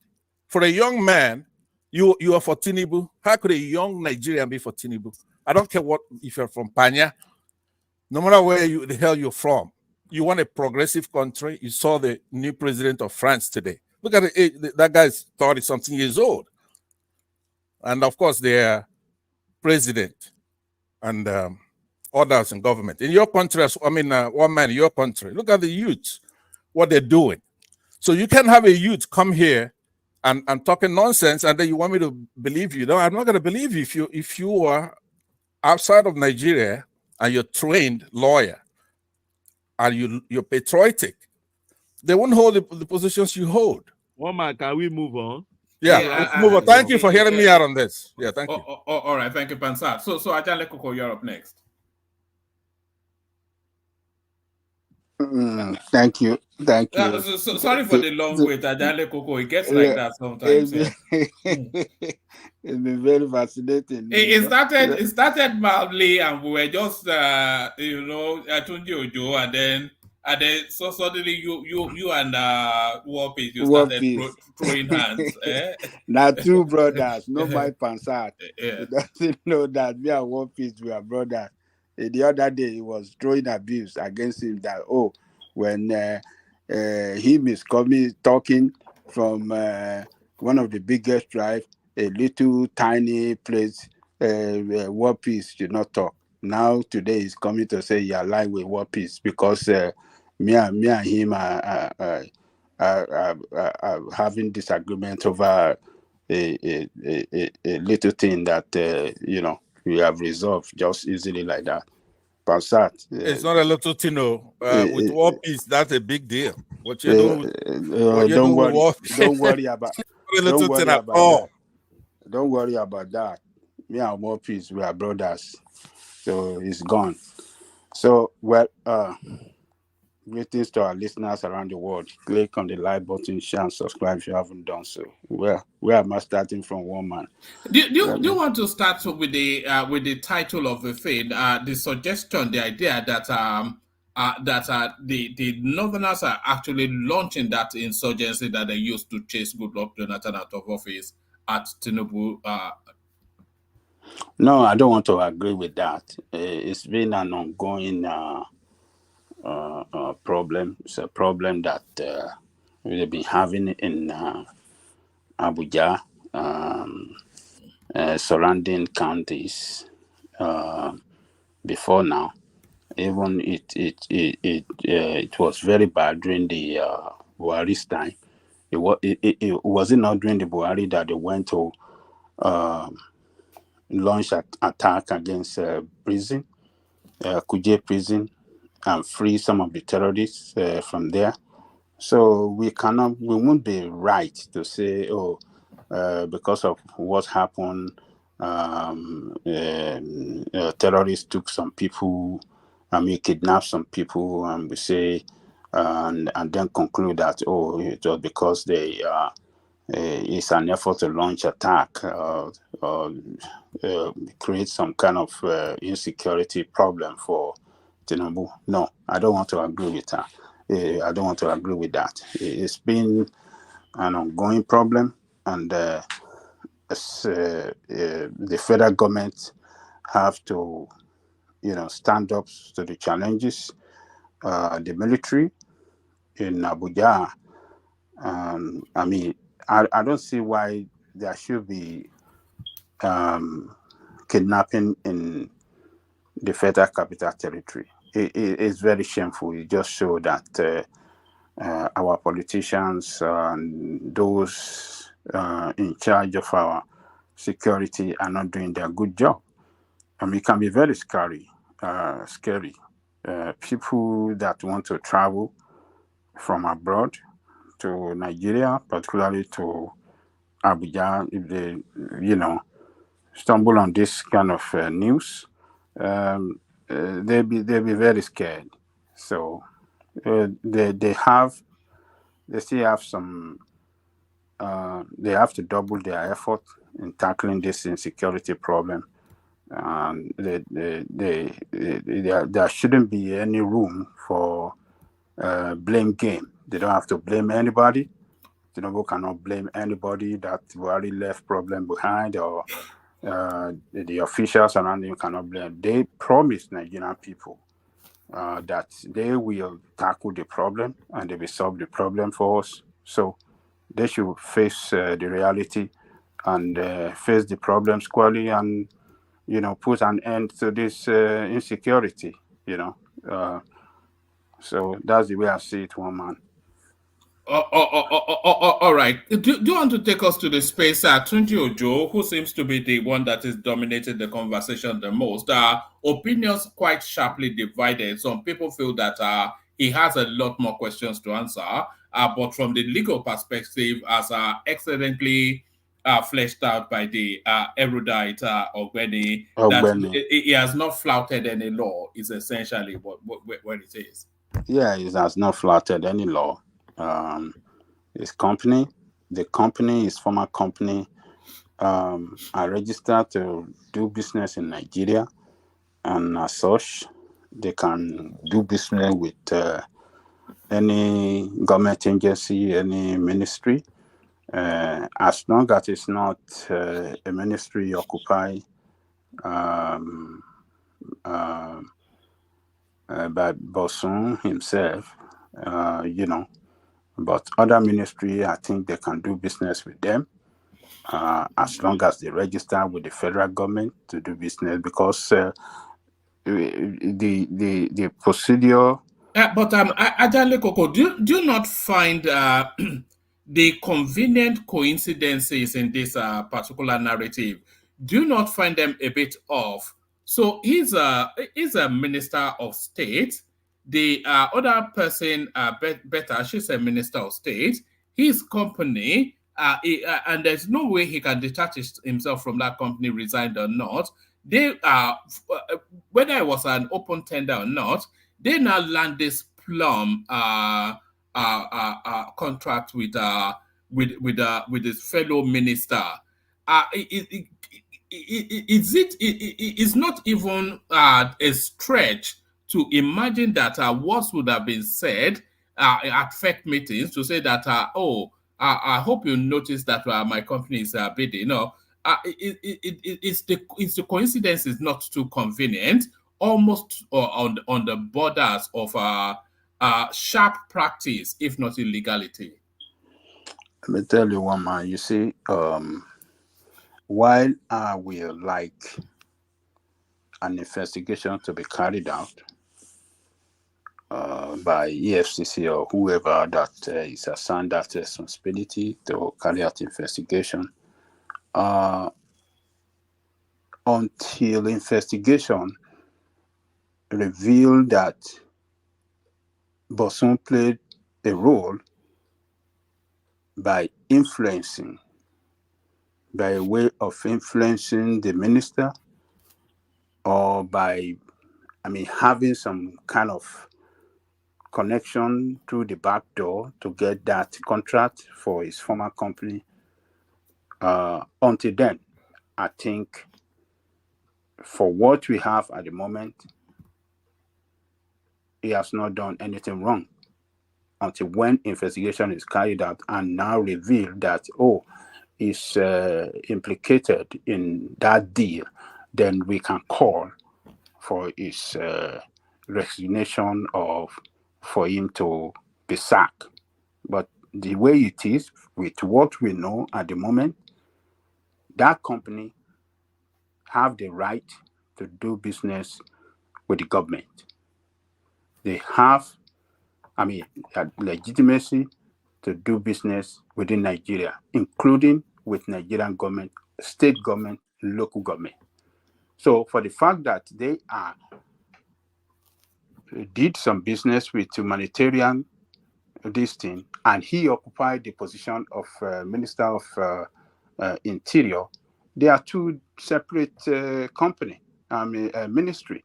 For a young man, you are for Tinubu. How could a young Nigerian be for Tinubu? I don't care if you're from Panya, no matter where the hell you're from. You want a progressive country? You saw the new president of France today. Look at it. That guy's 30-something years old. And of course, their president and others in government. In your country, one man in your country, look at the youth, what they're doing. So you can have a youth come here and talking nonsense, and then you want me to believe you. No, I'm not going to believe you if you are outside of Nigeria and you're trained lawyer and you're patriotic. They won't hold the positions you hold. Woman, can we move on? Yeah, move on. Thank you for hearing me out on this. Yeah, thank you. All right, thank you, Pansat. So Ajale Koko, you're up next. Thank you. So sorry for the long wait, Ajale Koko. It gets like that sometimes. It's been very fascinating. It started mildly, and we were just Tunji Ojo, and then so suddenly you and War Peace started throwing hands. Now two brothers, no my Pansat. He doesn't know that me and War Peace we are brothers. The other day he was throwing abuse against him that when him is talking from one of the biggest tribes, a little tiny place, War Peace did not talk. Now today he's coming to say you're lying with War Peace because me and him are having disagreement over a little thing that we have resolved just easily like that. Pansat. It's not a little thing, with War Peace, that's a big deal. What you're doing with don't worry about that. Don't worry about that. Me and War Peace, we are brothers. So it's gone. So greetings to our listeners around the world. Click on the like button, share, and subscribe if you haven't done so. Where am I starting from, one man? Do you want to start with the title of the thing? The suggestion, the idea that the Northerners are actually launching that insurgency that they used to chase Goodluck Jonathan out of office at Tinubu. No, I don't want to agree with that. It's been an ongoing problem. It's a problem that we've been having in Abuja, surrounding counties before now. Even it was very bad during the Buhari's time. It was not during the Buhari that they went to launch an attack against prison, Kuje prison, and free some of the terrorists from there. So we won't be right to say, because of what happened, terrorists took some people, kidnapped some people, and we say, and then conclude that, it was because they it's an effort to launch attack or create some kind of insecurity problem for Tinubu. No, I don't want to agree with that. I don't want to agree with that. It's been an ongoing problem, and the federal government have to, stand up to the challenges. The military in Abuja, I don't see why there should be kidnapping in the federal capital territory. It's very shameful. It just shows that our politicians and those in charge of our security are not doing their good job. It can be very scary. People that want to travel from abroad to Nigeria, particularly to Abuja, if they, stumble on this kind of news, they'll be very scared. So they still have some. They have to double their effort in tackling this insecurity problem. There shouldn't be any room for blame game. They don't have to blame anybody. Tinubu cannot blame anybody that already left problem behind, or the officials around him cannot blame. They promised Nigerian people that they will tackle the problem and they will solve the problem for us. So they should face the reality and face the problem squarely and, put an end to this insecurity, so that's the way I see it, one man. All right. Do you want to take us to the space, Tunji Ojo, who seems to be the one that is dominating the conversation the most? Opinions quite sharply divided. Some people feel that he has a lot more questions to answer, but from the legal perspective, as excellently fleshed out by the erudite Ogbeni, that he has not flouted any law, is essentially what it is. Yeah, he has not flouted any law. His company, his former company, are registered to do business in Nigeria, and as such, they can do business with any government agency, any ministry, as long as it's not a ministry occupied by Bosun himself, But other ministry, I think they can do business with them as long as they register with the federal government to do business, because the procedure. But Ajale Koko, do you not find the convenient coincidences in this particular narrative? Do you not find them a bit off? So he's a minister of state. The other person, BETTA, she's a minister of state. His company, and there's no way he can detach himself from that company, resigned or not. They whether it was an open tender or not, they now land this plum contract with his fellow minister. It's not even a stretch to imagine that what would have been said at FEC meetings to say that I hope you notice that my company is bidding. It's the coincidence is not too convenient, almost on the borders of sharp practice, if not illegality. Let me tell you one, man. You see, while I will like an investigation to be carried out by EFCC or whoever that is assigned that responsibility to carry out investigation, until investigation revealed that Bosun played a role by way of influencing the minister, or by, having some kind of connection through the back door to get that contract for his former company. Until then, I think for what we have at the moment, he has not done anything wrong. Until when investigation is carried out and now revealed that, he's implicated in that deal, then we can call for his resignation or for him to be sacked. But the way it is, with what we know at the moment, that company have the right to do business with the government. They have, legitimacy to do business within Nigeria, including with Nigerian government, state government, local government. So for the fact that they did some business with humanitarian this thing, and he occupied the position of Minister of Interior, they are two separate ministry.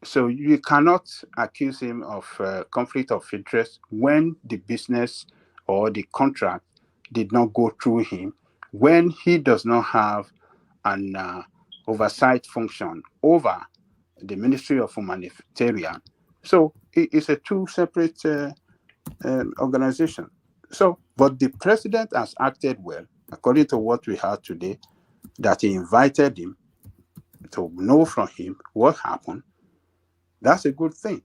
So you cannot accuse him of conflict of interest when the business or the contract did not go through him, when he does not have an oversight function over the Ministry of Humanitarian. So it's a two separate organization. So, but the president has acted well, according to what we heard today, that he invited him to know from him what happened. That's a good thing.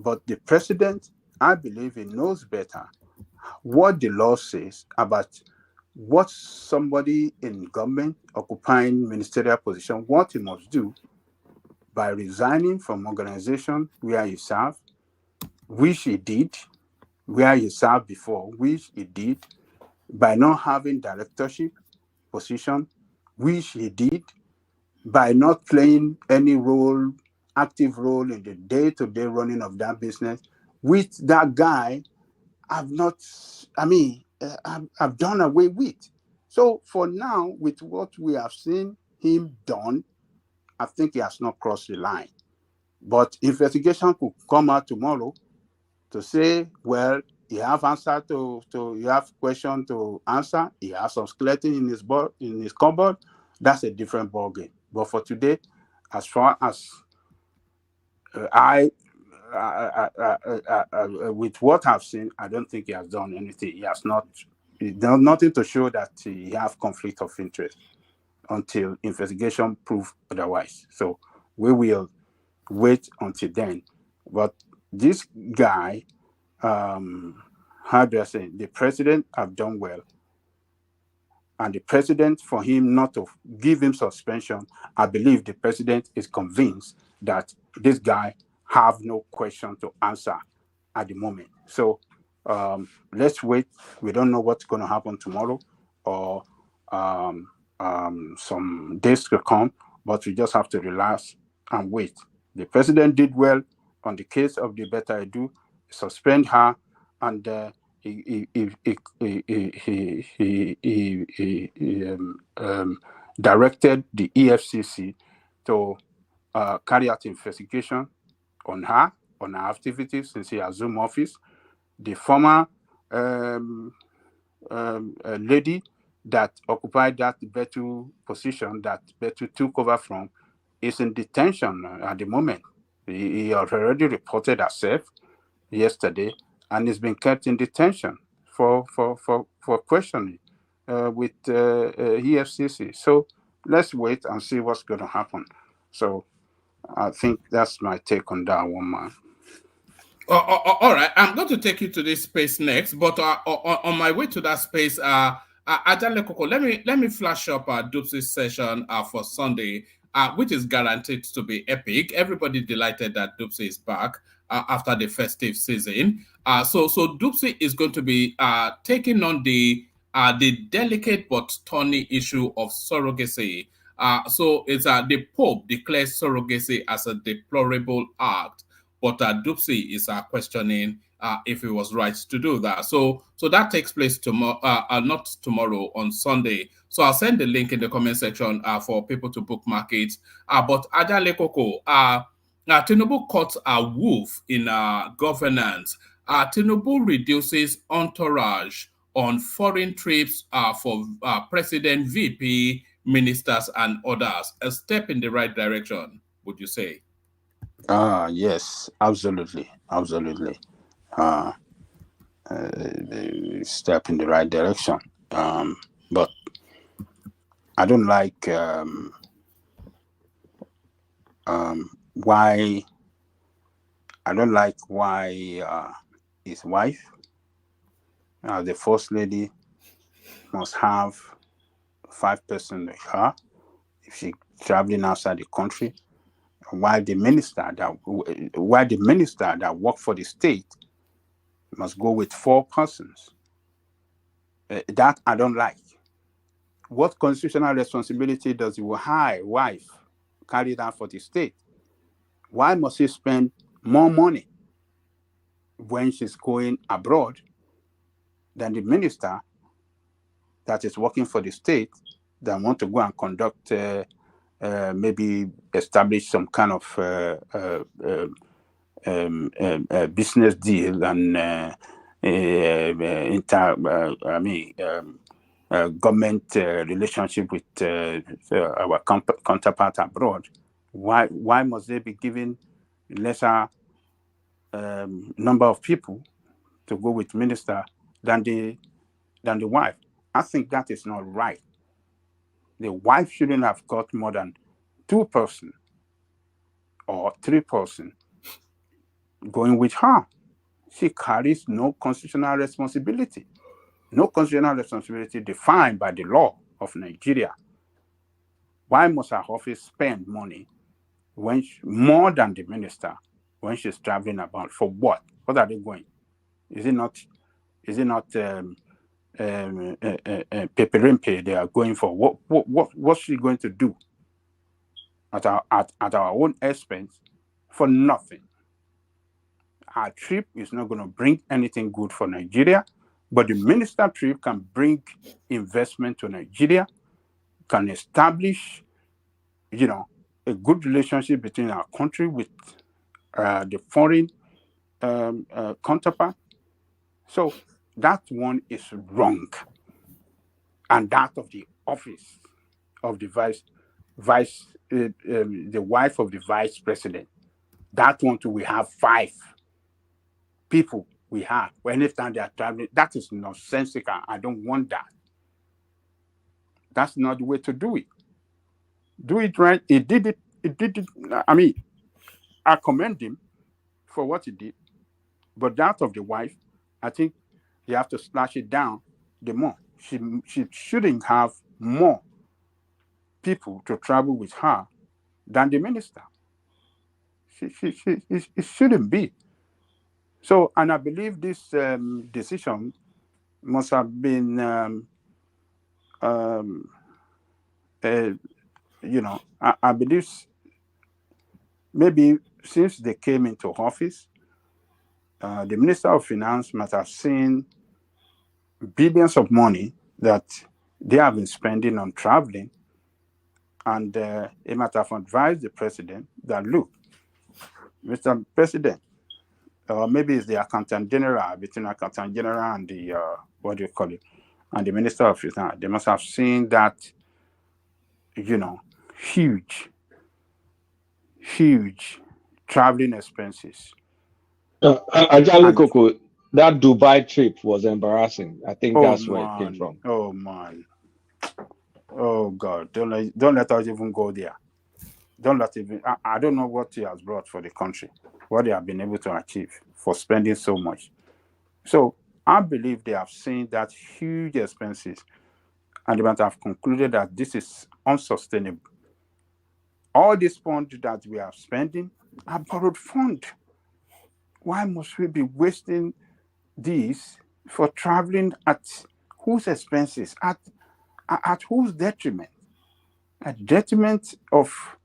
But the president, I believe he knows better what the law says about what somebody in government occupying ministerial position, what he must do by resigning from organization where he served, which he did, where he served before, which he did, by not having directorship position, which he did, by not playing any role, active role in the day-to-day running of that business, which that guy I've done away with. So for now, with what we have seen him done, I think he has not crossed the line. But investigation could come out tomorrow to say, well, you have answer you have question to answer. He has some skeleton in his cupboard. That's a different ballgame. But for today, as far as with what I've seen, I don't think he has done anything. He has not. He's done nothing to show that he has conflict of interest until investigation prove otherwise. So we will wait until then. But this guy, how do I say? The president have done well, and the president, for him not to give him suspension, I believe the president is convinced that this guy have no question to answer at the moment. So let's wait. We don't know what's going to happen tomorrow or some days to come, but we just have to relax and wait. The president did well on the case of the BETTA, suspend her, and he directed the EFCC to carry out investigation on her activities since he assumed office. The former lady that occupied that BETTA position that BETTA took over from is in detention at the moment. He already reported herself yesterday and has been kept in detention for questioning with EFCC. So let's wait and see what's going to happen. So I think that's my take on that one, man. All right, I'm going to take you to this space next, but on my way to that space, Ajale Koko, let me flash up Dups's session for Sunday, which is guaranteed to be epic. Everybody delighted that Dupsy is back after the festive season. So Dupsy is going to be taking on the delicate but thorny issue of surrogacy. So it's the Pope declares surrogacy as a deplorable act, but Dupsy is questioning if it was right to do that. So that takes place tomorrow, not tomorrow, on Sunday. So I'll send the link in the comment section for people to bookmark it. But Ajale Koko, Tinubu caught a wolf in governance. Tinubu reduces entourage on foreign trips for president, VP, ministers, and others. A step in the right direction, would you say? Yes, absolutely. Step in the right direction. But I don't like why his wife, the first lady, must have 5 persons with her if she's traveling outside the country, while the minister that work for the state must go with 4 persons. That I don't like. What constitutional responsibility does your high wife carry out for the state? Why must she spend more money when she's going abroad than the minister that is working for the state that want to go and conduct, maybe establish some kind of business deal and government relationship with our counterpart abroad? Why must they be given lesser number of people to go with minister than the wife? I think that is not right. The wife shouldn't have got more than 2 persons or 3 persons going with her. She carries no constitutional responsibility. No constitutional responsibility defined by the law of Nigeria. Why must her office spend money when more than the minister when she's traveling about? For what? What are they going? Is it not peperimpe they are going for? What's she going to do at our own expense for nothing? Our trip is not going to bring anything good for Nigeria, but the minister trip can bring investment to Nigeria, can establish, a good relationship between our country with the foreign counterpart. So that one is wrong. And that of the office of the the wife of the vice president, that one too, we have 5 people we have. When anytime they are traveling, that is nonsensical. I don't want that. That's not the way to do it. Do it right. He did it. I mean, I commend him for what he did. But that of the wife, I think you have to slash it down the more. She shouldn't have more people to travel with her than the minister. It shouldn't be. So, and I believe this decision must have been, I believe maybe since they came into office, the Minister of Finance must have seen billions of money that they have been spending on traveling, and he might have advised the president that, look, Mr. President, or maybe it's the accountant general, between accountant general and the and the Minister of Finance. They must have seen that, huge traveling expenses. Ajali Koko, that Dubai trip was embarrassing. I think that's where it came from. Oh man. Oh God. Don't let us even go there. I don't know what he has brought for the country, what they have been able to achieve for spending so much. So I believe they have seen that huge expenses and they might have concluded that this is unsustainable. All these funds that we are spending are borrowed funds. Why must we be wasting these for traveling at whose expenses? At whose detriment? At detriment of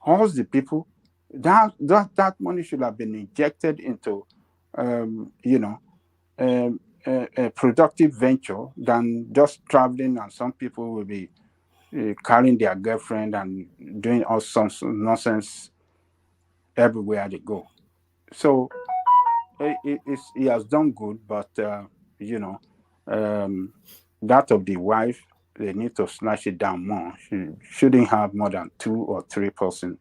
us, the people. That money should have been injected into, a productive venture than just traveling, and some people will be carrying their girlfriend and doing all sorts of nonsense everywhere they go. So he has done good, but that of the wife, they need to slash it down more. She shouldn't have more than 2 or 3 persons.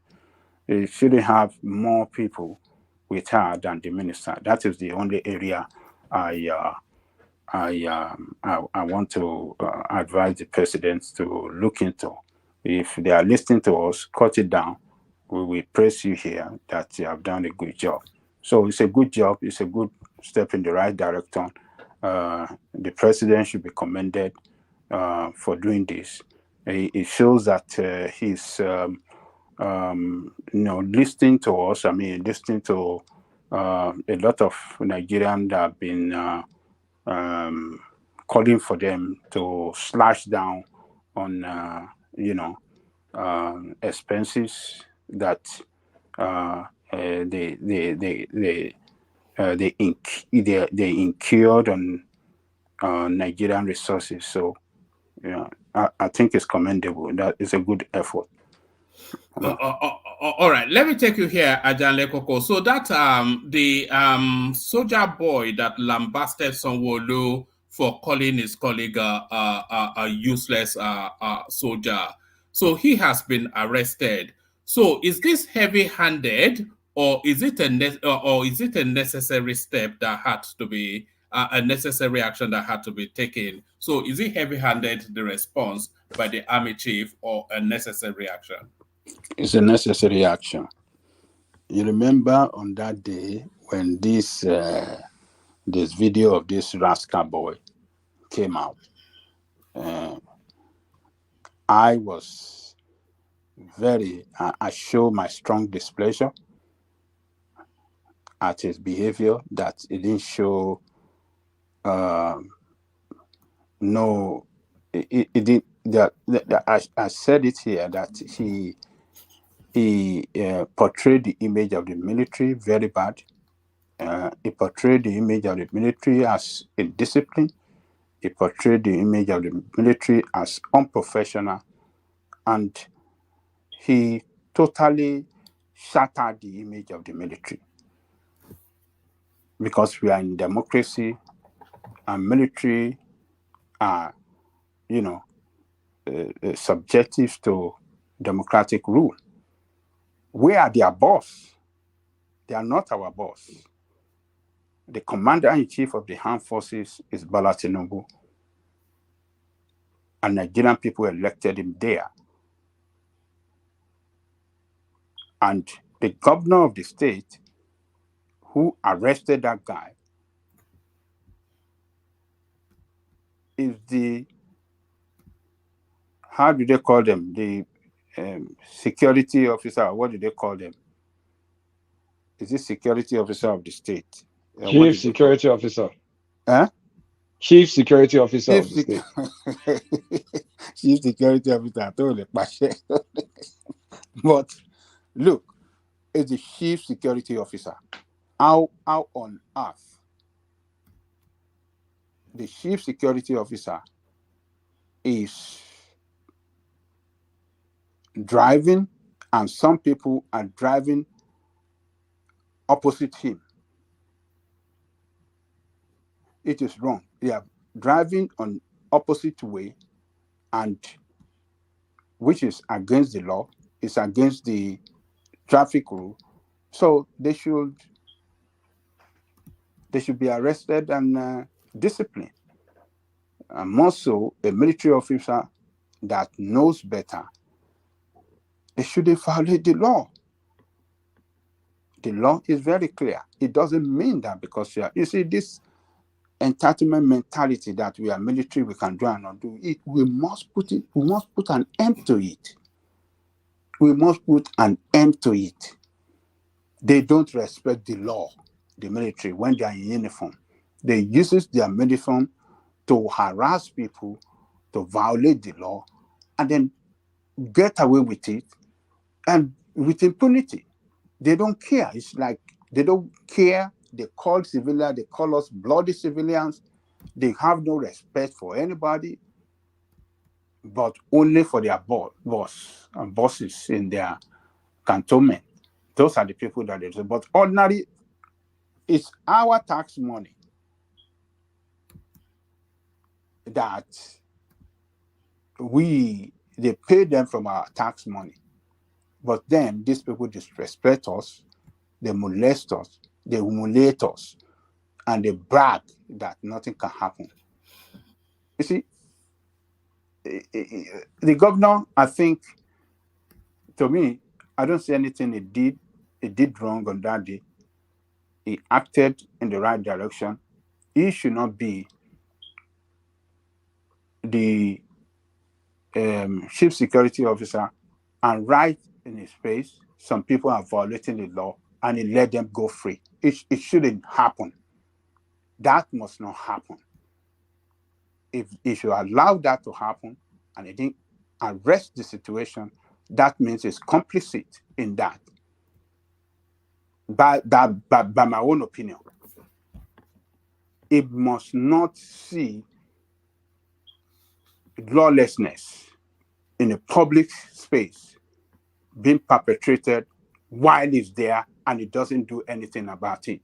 She shouldn't have more people with her than the minister. That is the only area I want to advise the presidents to look into. If they are listening to us, cut it down. We will praise you here that you have done a good job. So it's a good job. It's a good step in the right direction. The president should be commended for doing this. It shows that he's, listening to us. I mean, listening to a lot of Nigerians that have been calling for them to slash down on, expenses that they incurred on Nigerian resources. So, I think it's commendable. That is a good effort. All right, let me take you here, Ajanle Koko. So that the soldier boy that lambasted Sanwo-Olu for calling his colleague a useless soldier. So he has been arrested. So is this heavy-handed, or is it a necessary step that had to be a necessary action that had to be taken? So is it heavy-handed, the response by the army chief, or a necessary action? It's a necessary action. You remember on that day when this video of this rascal boy came out, I was I showed my strong displeasure at his behavior, that it didn't show no, it did that I said it here, that he portrayed the image of the military very bad. He portrayed the image of the military as indisciplined. He portrayed the image of the military as unprofessional, and he totally shattered the image of the military. Because we are in democracy, and military are, subjective to democratic rule. We are their boss. They are not our boss. The commander-in-chief of the armed forces is Bola Tinubu, and Nigerian people elected him there. And the governor of the state who arrested that guy is the, how do they call them? The security officer, what do they call them? Is this security officer of the state? Chief security officer. Huh? Chief security officer of the state. Chief security officer, totally. But look, it's the chief security officer. How on earth the chief security officer is driving, and some people are driving opposite him? It is wrong. They are driving on opposite way, and which is against the law. It's against the traffic rule. So they should be arrested and disciplined. And more so, a military officer that knows better, they shouldn't violate the law. The law is very clear. It doesn't mean that because you see this entitlement mentality that we are military, we can do and not do it. We must put an end to it. We must put an end to it. They don't respect the law, the military, when they are in uniform. They use their uniform to harass people, to violate the law, and then get away with it, and with impunity. They don't care. It's like they don't care. They call civilians, they call us bloody civilians. They have no respect for anybody, but only for their boss and bosses in their cantonment. Those are the people that they do. But ordinary, it's our tax money that they pay them from our tax money. But then these people disrespect us, they molest us, they humiliate us, and they brag that nothing can happen. You see, the governor, I think, to me, I don't see anything he did wrong on that day. He acted in the right direction. He should not be the chief security officer and right in his face, some people are violating the law, and he let them go free. It shouldn't happen. That must not happen. If you allow that to happen and he didn't arrest the situation, that means he's complicit in that. By my own opinion, it must not see lawlessness in a public space being perpetrated while he's there and he doesn't do anything about it.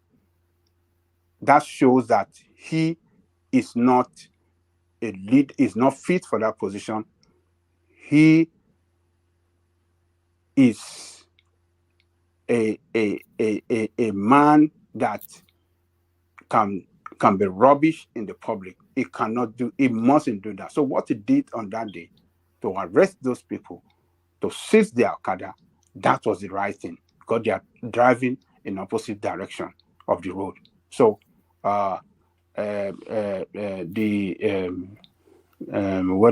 That shows that he is not a lead, is not fit for that position. He is a man that can be rubbish in the public. He mustn't do that. So what he did on that day to arrest those people, to seize their Okada, that was the right thing, because they are driving in opposite direction of the road. So what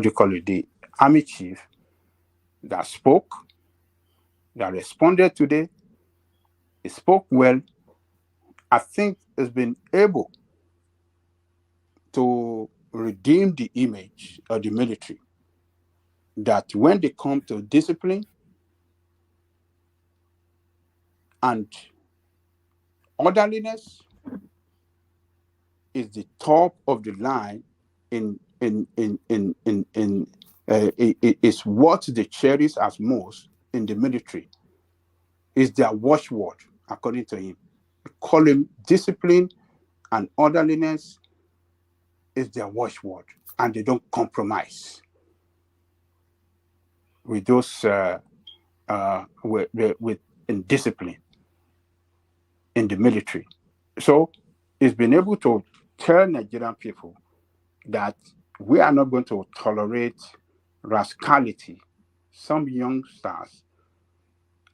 do you call it? The army chief that spoke, that responded today, he spoke well. I think has been able to redeem the image of the military, that when they come to discipline and orderliness is the top of the line is what they cherish as most in the military, is their watchword, according to him. They call him discipline and orderliness is their watchword, and they don't compromise with those with indiscipline in the military. So he's been able to tell Nigerian people that we are not going to tolerate rascality. Some youngsters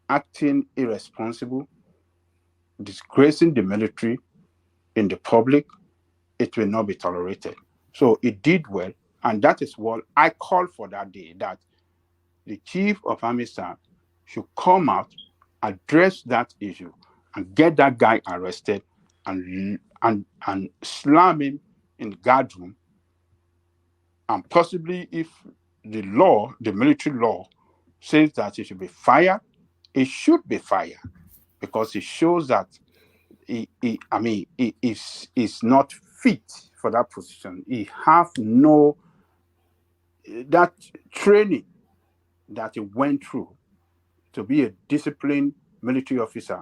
acting irresponsible, disgracing the military in the public, it will not be tolerated. So it did well, and that is what I called for that day, that the chief of army staff should come out, address that issue, and get that guy arrested and slam him in the guard room. And possibly if the law, the military law, says that he should be fired, he should be fired, because it shows that he is not fit for that position. He have no, that training that he went through to be a disciplined military officer,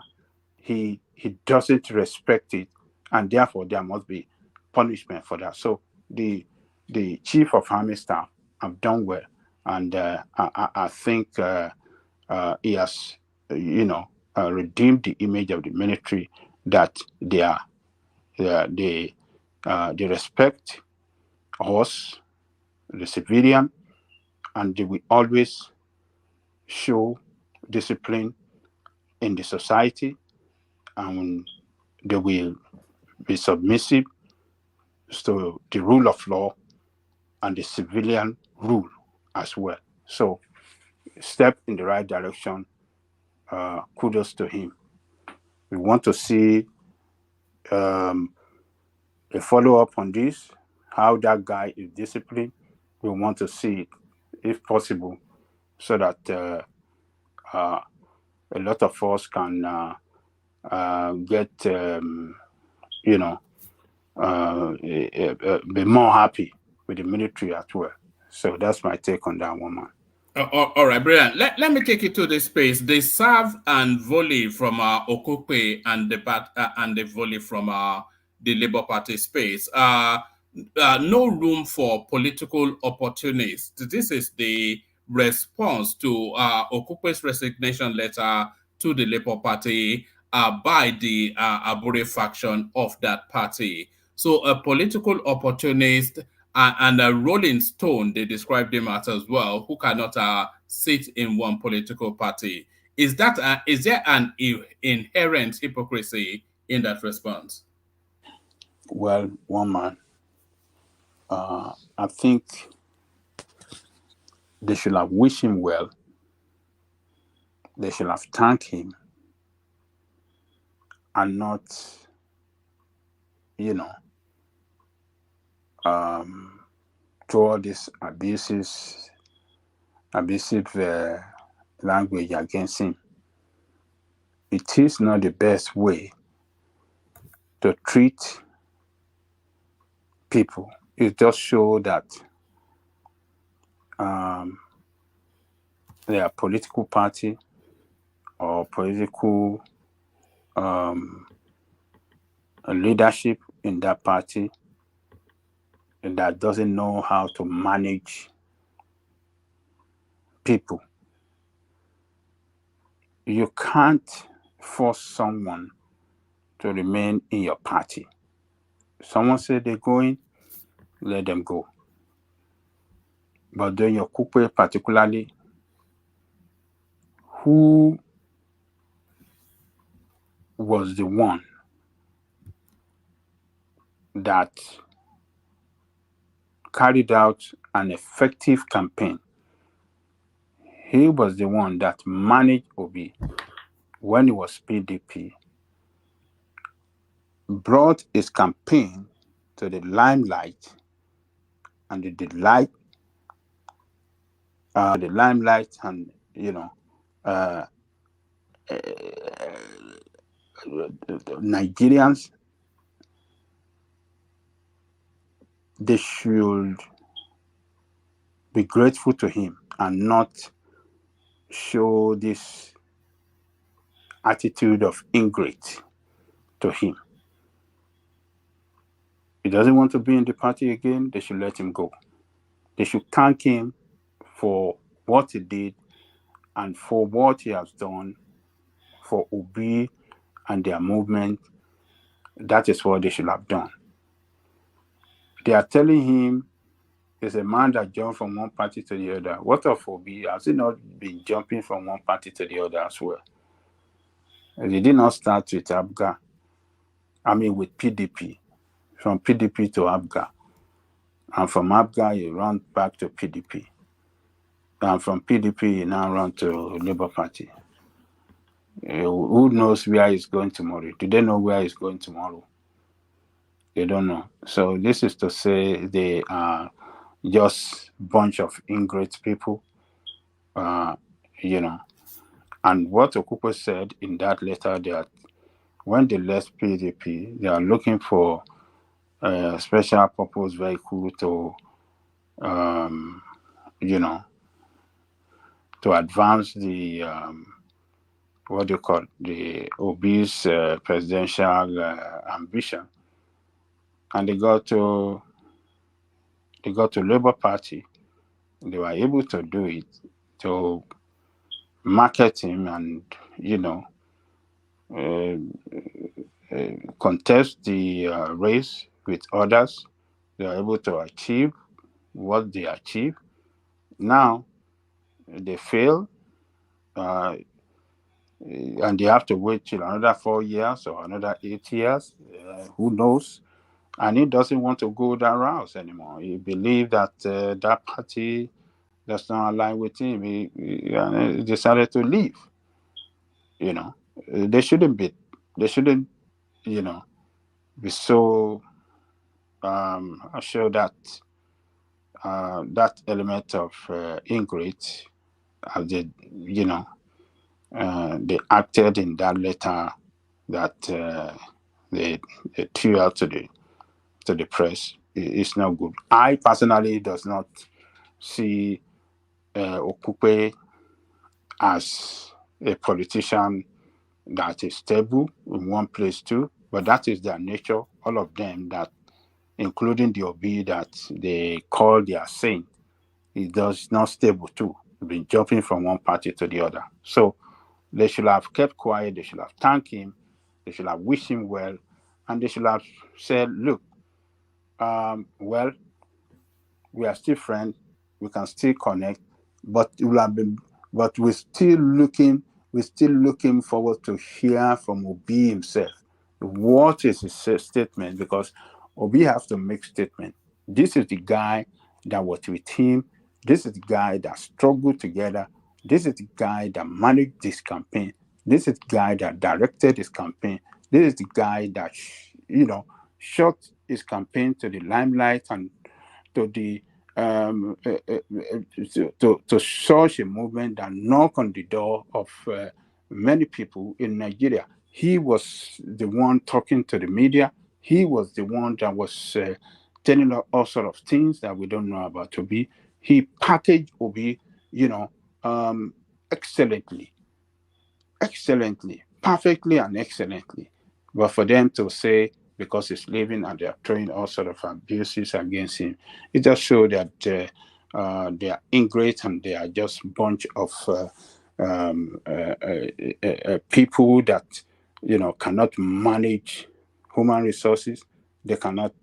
he doesn't respect it, and therefore there must be punishment for that. So the chief of army staff have done well, and I think he has, redeemed the image of the military, that they respect us, the civilian, and they will always show discipline in the society, and they will be submissive to the rule of law and the civilian rule as well. So, step in the right direction. Kudos to him. We want to see a follow-up on this, how that guy is disciplined. We want to see it, if possible, so that a lot of us can get, be more happy with the military as well. So that's my take on that one, man. All right, brilliant. Let me take you to the space. The serve and volley from Okupe and the volley from the Labour Party space. No room for political opportunists. This is the response to Okupe's resignation letter to the Labour Party by the Abure faction of that party. So a political opportunist and a rolling stone, they described him as well, who cannot sit in one political party. Is there an inherent hypocrisy in that response? Well, one man, I think they should have wished him well. They should have thanked him, and not, through all this abusive language against him. It is not the best way to treat people. It just shows that their political party or political leadership in that party that doesn't know how to manage people. You can't force someone to remain in your party. Someone said they're going, let them go. But then your Kupe particularly, who was the one that carried out an effective campaign. He was the one that managed Obi when he was PDP, brought his campaign to the limelight, and the limelight, and Nigerians, they should be grateful to him and not show this attitude of ingrate to him. He doesn't want to be in the party again, they should let him go. They should thank him for what he did and for what he has done for Obi and their movement. That is what they should have done. They are telling him there's a man that jumped from one party to the other. What of Obi? Has he not been jumping from one party to the other as well? They did not start with Abga. With PDP. From PDP to Abga. And from Abga, he ran back to PDP. And from PDP, he now ran to Labour Party. Who knows where he's going tomorrow? Do they know where he's going tomorrow? They don't know. So this is to say they are just bunch of ingrate people, And what Okupe said in that letter, that when they left PDP, they are looking for a special purpose vehicle to, to advance the the Obi's presidential ambition, and they got to Labour Party. They were able to do it, to market him and contest the race with others. They were able to achieve what they achieved. Now they fail, and they have to wait till another 4 years or another 8 years. Who knows? And he doesn't want to go that route anymore. He believes that that party does not align with him. He decided to leave. They shouldn't be so sure that that element of ingrate, as they acted in that letter that they threw out to the press. It's not good. I personally does not see Okupe as a politician that is stable in one place too, but that is their nature. All of them, that including the Obi that they call their saint, he does not stable too. He's been jumping from one party to the other. So they should have kept quiet. They should have thanked him. They should have wished him well, and they should have said, "Look, well, we are still friends. We can still connect, but we're still looking forward to hear from Obi himself. What is his statement? Because Obi has to make statement. This is the guy that was with him. This is the guy that struggled together. This is the guy that managed this campaign. This is the guy that directed his campaign. This is the guy that shot his campaign to the limelight and to the to such a movement that knocked on the door of many people in Nigeria. He was the one talking to the media. He was the one that was telling all sorts of things that we don't know about Obi. He packaged Obi, excellently, perfectly and excellently. But for them to say, because he's leaving and they are throwing all sorts of abuses against him, it just shows that they are ingrate and they are just a bunch of people that cannot manage human resources. They cannot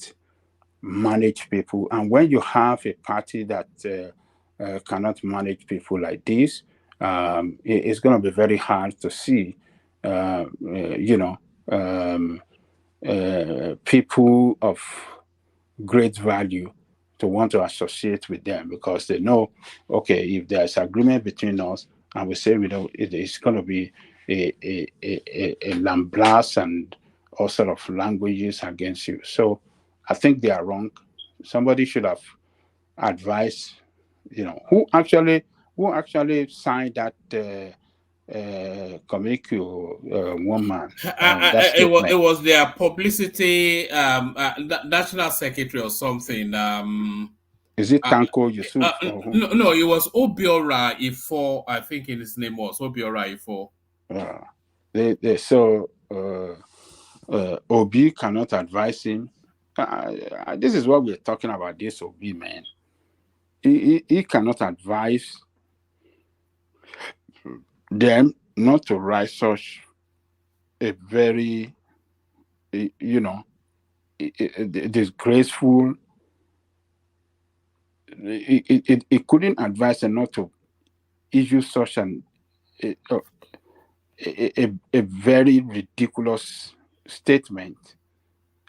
manage people. And when you have a party that cannot manage people like this, it's going to be very hard to see people of great value to want to associate with them, because they know, okay, if there's agreement between us and we say we don't, it's going to be a lambast and all sort of languages against you. So I think they are wrong. Somebody should have advised, who actually signed that communique, woman. It was their publicity national secretary or something. Is it Tanko Yusuf? No, it was Obiora Ifo. I think his name was Obiora Ifo. So Obi cannot advise him. This is what we're talking about. This Obi man, he cannot advise them not to write such a very, disgraceful. It couldn't advise them not to issue such a very ridiculous statement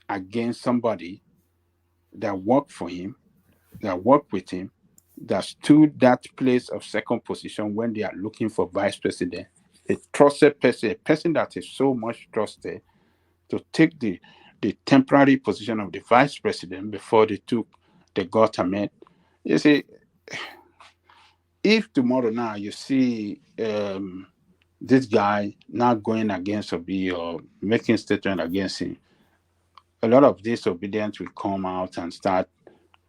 against somebody that worked for him, that worked with him, that stood that place of second position when they are looking for vice president, a trusted person, a person that is so much trusted, to take the temporary position of the vice president before they took the government. You see, if tomorrow now you see this guy not going against Obi or making statement against him, a lot of disobedience will come out and start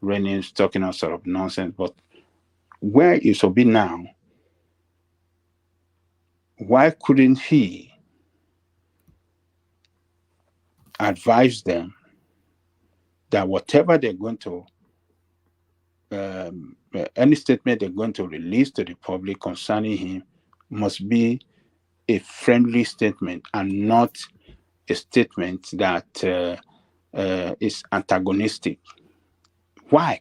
raining, talking all sort of nonsense. But where is Obi now? Why couldn't he advise them that whatever they're going to, any statement they're going to release to the public concerning him must be a friendly statement and not a statement that is antagonistic? Why?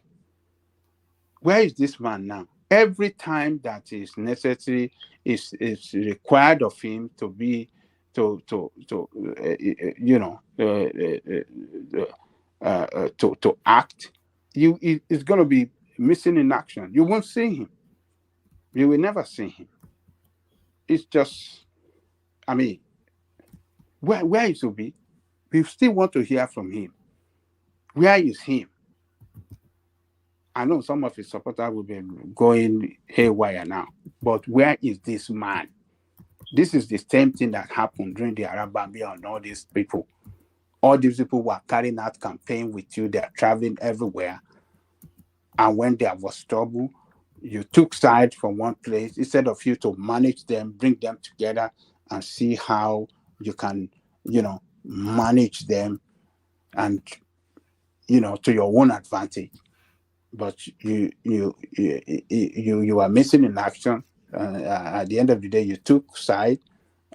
Where is this man now? Every time that is necessary, is required of him to be to act. It's going to be missing in action. You won't see him. You will never see him. It's just, I mean, where is Obi? We still want to hear from him. Where is him? I know some of his supporters will be going haywire now, but where is this man? This is the same thing that happened during the Arab Bambia and all these people. All these people were carrying out campaign with you. They're traveling everywhere. And when there was trouble, you took side from one place instead of you to manage them, bring them together and see how you can, manage them and, to your own advantage. But you are missing in action. At the end of the day, you took side,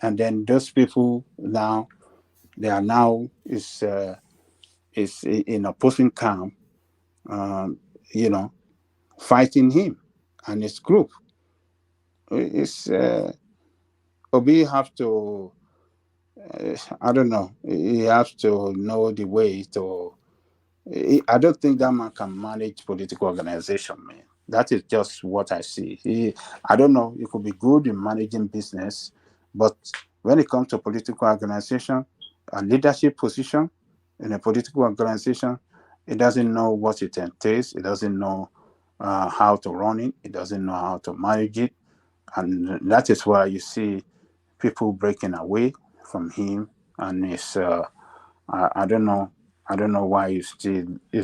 and then those people now, they are now is in opposing camp, fighting him and his group. It's Obi have to, I don't know, he has to know the way to. I don't think that man can manage political organization, man. That is just what I see. I don't know, he could be good in managing business, but when it comes to political organization, a leadership position in a political organization, it doesn't know what it entails. It doesn't know how to run it. It doesn't know how to manage it. And that is why you see people breaking away from him. And it's, I don't know why he's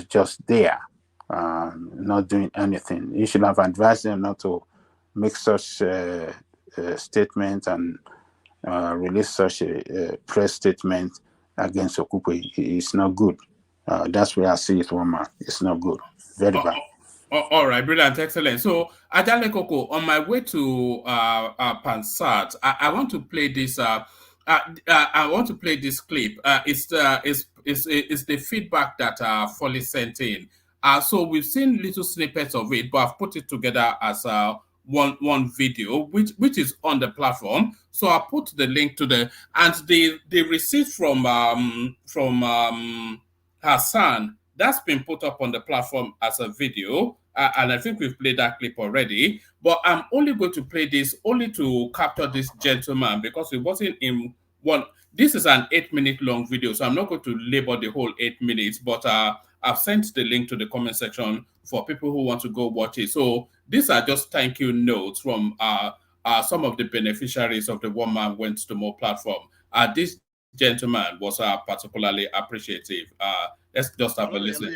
just there, not doing anything. You should have advised them not to make such statement and release such a press statement against Okupe. It's not good. That's where I see it, woman. It's not good. Very bad. All right, brilliant, excellent. So, Ajale Koko, on my way to Pansat, I want to play this. I want to play this clip. It's the feedback that Foley sent in. So we've seen little snippets of it, but I've put it together as one video which is on the platform. So I put the link to the receipt from Hassan that's been put up on the platform as a video, and I think we've played that clip already. But I'm only going to play this only to capture this gentleman because it wasn't in one. This is an 8-minute long video, so I'm not going to labor the whole 8 minutes. But I've sent the link to the comment section for people who want to go watch it. So these are just thank you notes from some of the beneficiaries of the One Man Went to More platform. This gentleman was particularly appreciative. Let's just have a listen.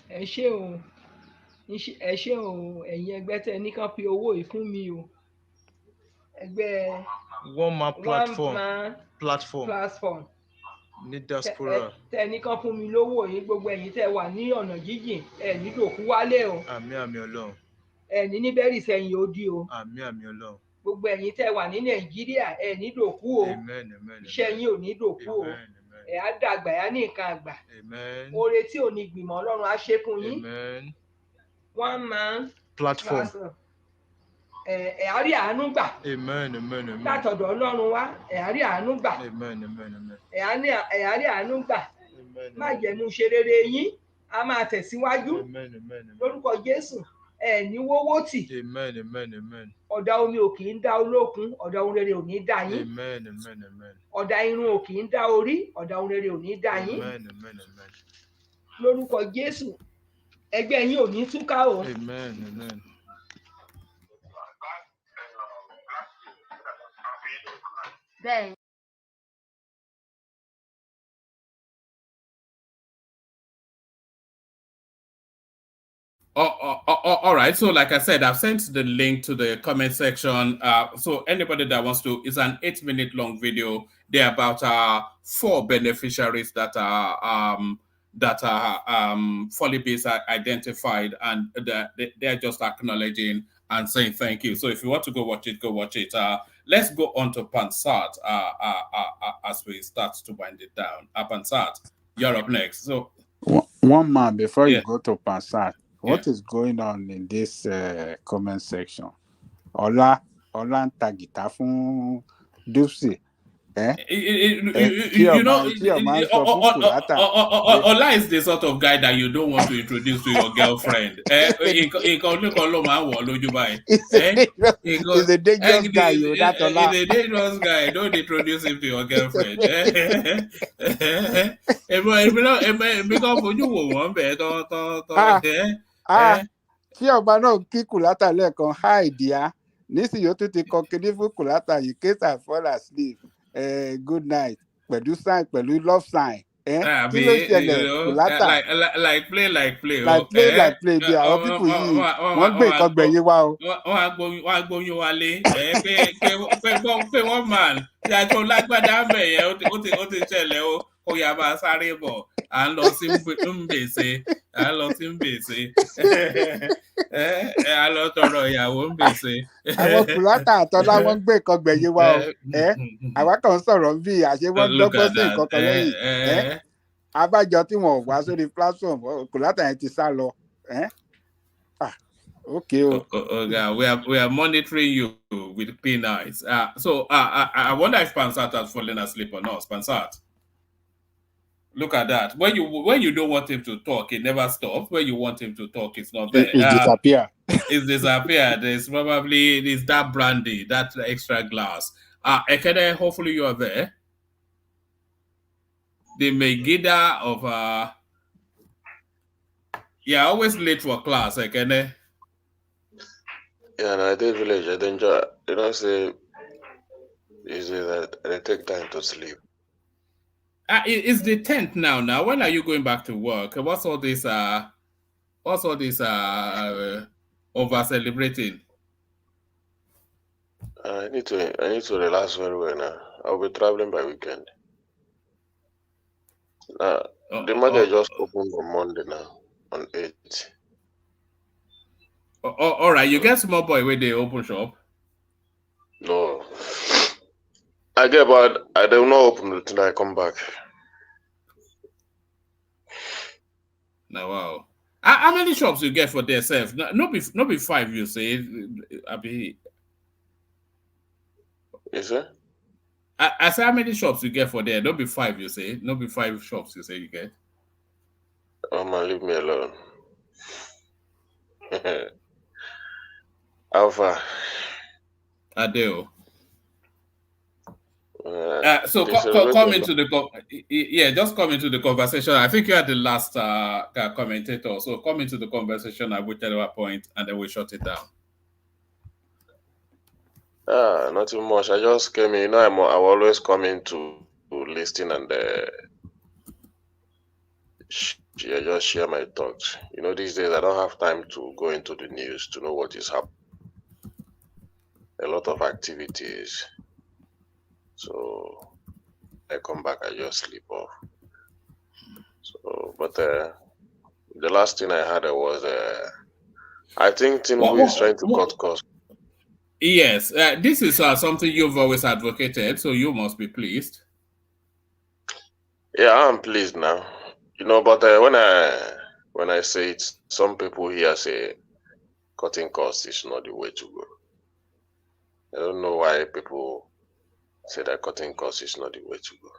ẹ ṣé o ẹ̀yin ẹgbẹ́ tẹ́ ní kàn fi owó yìí fún mi o ẹgbẹ́ One Man platform ní diaspora tẹ́ ní kàn fún mi lówó yìí gbogbo ẹ̀yin tẹ́ wà ní ọ̀nà jíjìn ẹ ní dòkú wálé o àmín Ọlọ́run ẹ ní níbẹ̀rì sẹ́yìn odi o àmín Ọlọ́run gbogbo ẹ̀yin tẹ́ wà ní Nàìjíríà ẹ ní dòkú o iṣẹ́ yín ò ní dòkú o ẹ á dàgbà ẹ á ní nǹkan àgbà oore tí ò ní gbìmọ̀ Ọlọ́run á ṣe fún yín One Man platform ẹ á rí àánú gbà látọ̀dọ̀ Ọlọ́run wá ẹ á rí àánú gbà ẹ á rí àánú gbà má jẹ̀nu ṣe rere yín a máa tẹ̀síwájú lórúkọ Jésù ẹ ní wówó tì ọ̀dà omi ò kì í dá olókun ọ̀dà ohun rere ò ní dá yín ọ̀dà irun ò kì í dá orí ọ̀dà ohun rere ò ní dá yín lórúkọ Jésù ẹgbẹ́ yín ò ní túká o. Bẹ́ẹ̀. All right. So, like I said, I've sent the link to the comment section. So anybody that wants to, it's an 8-minute long video. There are about 4 beneficiaries that are fully based identified, and they're just acknowledging and saying thank you. So if you want to go watch it, go watch it. Let's go on to Pansat as we start to wind it down. Pansat, you're up next. So one man before you go to Pansat. What is going on in this comment section? Ola ń ta guitar fún Dupsy. Ola is the sort of guy that you don't want to introduce to your girlfriend. He's a dangerous guy. He's a dangerous guy. Don't introduce him to your girlfriend. Tí ọba náà kí Kùlátà lẹ́ẹ̀kan hi dear nísìnyí ó tún ti kọ kíní fún Kùlátà in case I fall asleep good night pẹ̀lú sign pẹ̀lú love sign kí ló ṣẹlẹ̀ Kùlátà like play bí àwọn pípù yìí wọ́n gbé nǹkan gbẹ̀yìn wa o. wọ́n á gbóyún wálé pé wọ́n man tí a tó lágbádá mẹ́yẹ ó ti ṣẹlẹ̀ o kó yá máa sáré bọ̀ à ń lọ sí Mbèsè à ń lọ tọrọ ìyàwó Mbèsè. Àwọn Kùlátà àtọ́lá wọ́n gbé nǹkan gbẹ̀yìn wa o àwa kan ń sọ̀rọ̀ bí àṣẹ wọ́n dọ́gbọ́n sí nǹkan kan lẹ́yìn abájọ tí wọn ò wá sórí platform Kùlátà yẹn ti sá lọ. Okay. We are monitoring you with clean eyes. So I wonder if Pansat has fallen asleep or not. Pansat, look at that. When you don't want him to talk, he never stops. When you want him to talk, it's not there. It disappeared. It's disappeared. It's that brandy, that extra glass. Ekene, hopefully you are there. The Megiddo of always late for class, Ekene. Yeah, and I did village. I enjoy. You know, say is that I take time to sleep. It's the 10th now. Now, when are you going back to work? What's all this over celebrating? I need to relax very well now. I'll be traveling by weekend. The market just opened on Monday now, on 8th. All right, you get small boy where they open shop? No. I get, but I don't know open until I come back. Now, wow. How many shops you get for themselves? No be 5, you say. Is it? I say how many shops you get for there? No be 5, you say. No be 5 shops, you say you get. Oh man, leave me alone. Alpha. Adeo. So come into the just come into the conversation. I think you are the last commentator, so come into the conversation at whichever point, and then we shut it down. Not too much. I just came in. You know, I'm always coming to listen and just share my thoughts. You know, these days I don't have time to go into the news to know what is happening. A lot of activities. So I come back, I just sleep off. So, but the last thing I had was I think Tinubu is trying to cut costs. Yes, this is something you've always advocated, so you must be pleased. Yeah, I'm pleased now. You know, but when I say it, some people here say cutting costs is not the way to go. I don't know why people say that cutting costs is not the way to go.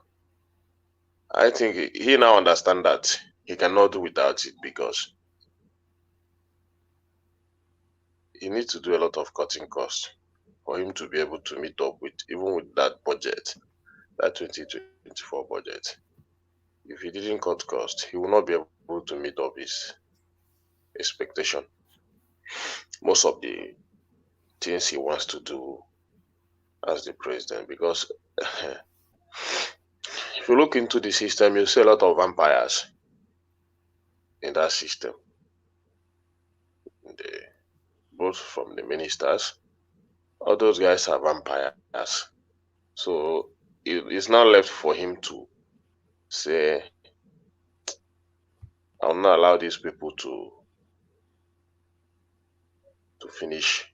I think he now understands that he cannot do without it because he needs to do a lot of cutting costs for him to be able to meet up with, even with that budget, that 2024 budget. If he didn't cut costs, he will not be able to meet up his expectation. Most of the things he wants to do as the president, because if you look into the system, you see a lot of vampires in that system. Both from the ministers, all those guys are vampires. So it's not left for him to say, I'll not allow these people to finish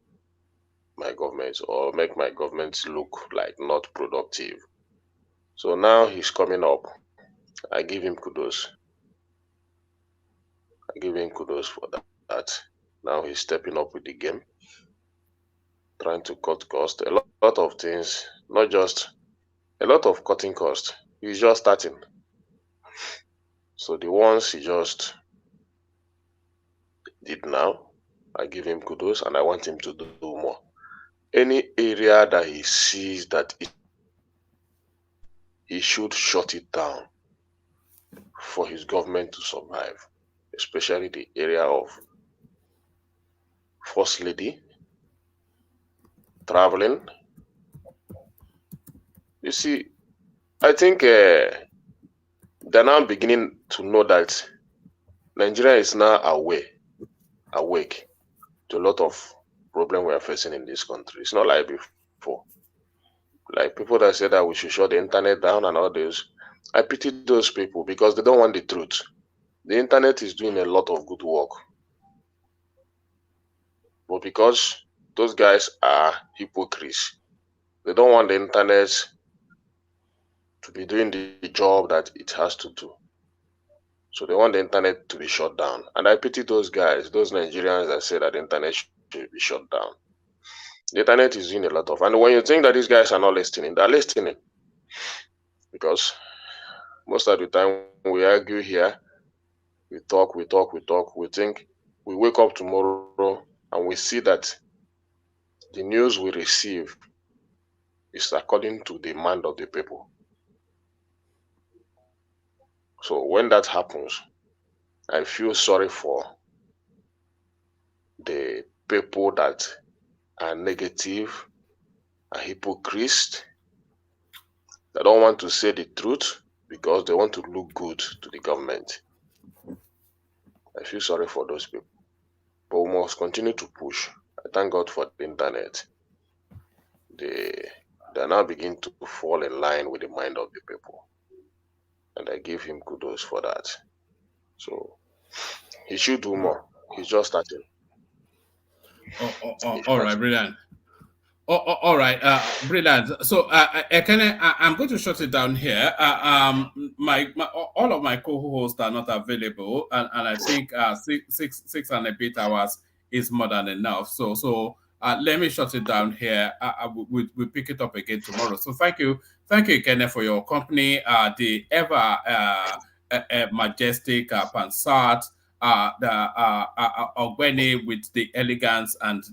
my government or make my government look like not productive. So now he's coming up. I give him kudos. I give him kudos for that. Now he's stepping up with the game, trying to cut costs. A lot of things, not just a lot of cutting costs. He's just starting. So the ones he just did now, I give him kudos and I want him to do more. Any area that he sees that he should shut it down for his government to survive, especially the area of First Lady, traveling. You see, I think they're now beginning to know that Nigeria is now awake to a lot of problems we are facing in this country. It's not like before. Like people that say that we should shut the internet down and all this. I pity those people because they don't want the truth. The internet is doing a lot of good work. But because those guys are hypocrites, they don't want the internet to be doing the job that it has to do. So they want the internet to be shut down. And I pity those guys, those Nigerians that say that the internet should be shut down. The internet is doing a lot of, and when you think that these guys are not listening, they're listening. Because most of the time we argue here, we talk, we think, we wake up tomorrow and we see that the news we receive is according to the demand of the people. So when that happens, I feel sorry for the people that are negative, are hypocrites, that don't want to say the truth because they want to look good to the government. I feel sorry for those people. But we must continue to push. I thank God for the internet. They are now beginning to fall in line with the mind of the people. And I give him kudos for that. So he should do more. He's just starting. All right, brilliant. All right, brilliant. So, I'm going to shut it down here. All of my co-hosts are not available, and I think 6 and a bit hours is more than enough. So let me shut it down here. We'll pick it up again tomorrow. So thank you, Kenneth, for your company. The ever majestic Pansat. The Ogwene with the elegance and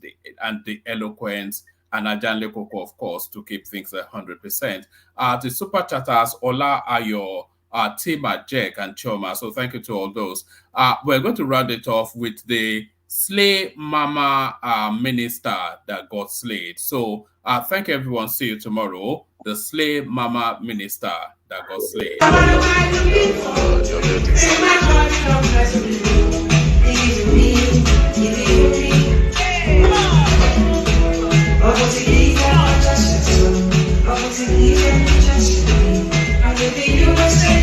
the eloquence, and Ajan Lekoko, of course, to keep things 100%. The super chatters, Ola Ayo, Tima, Jack, and Choma. So thank you to all those. We're going to round it off with the Slay Mama minister that got slayed. So thank you, everyone. See you tomorrow. The Slay Mama minister that got slayed. I'm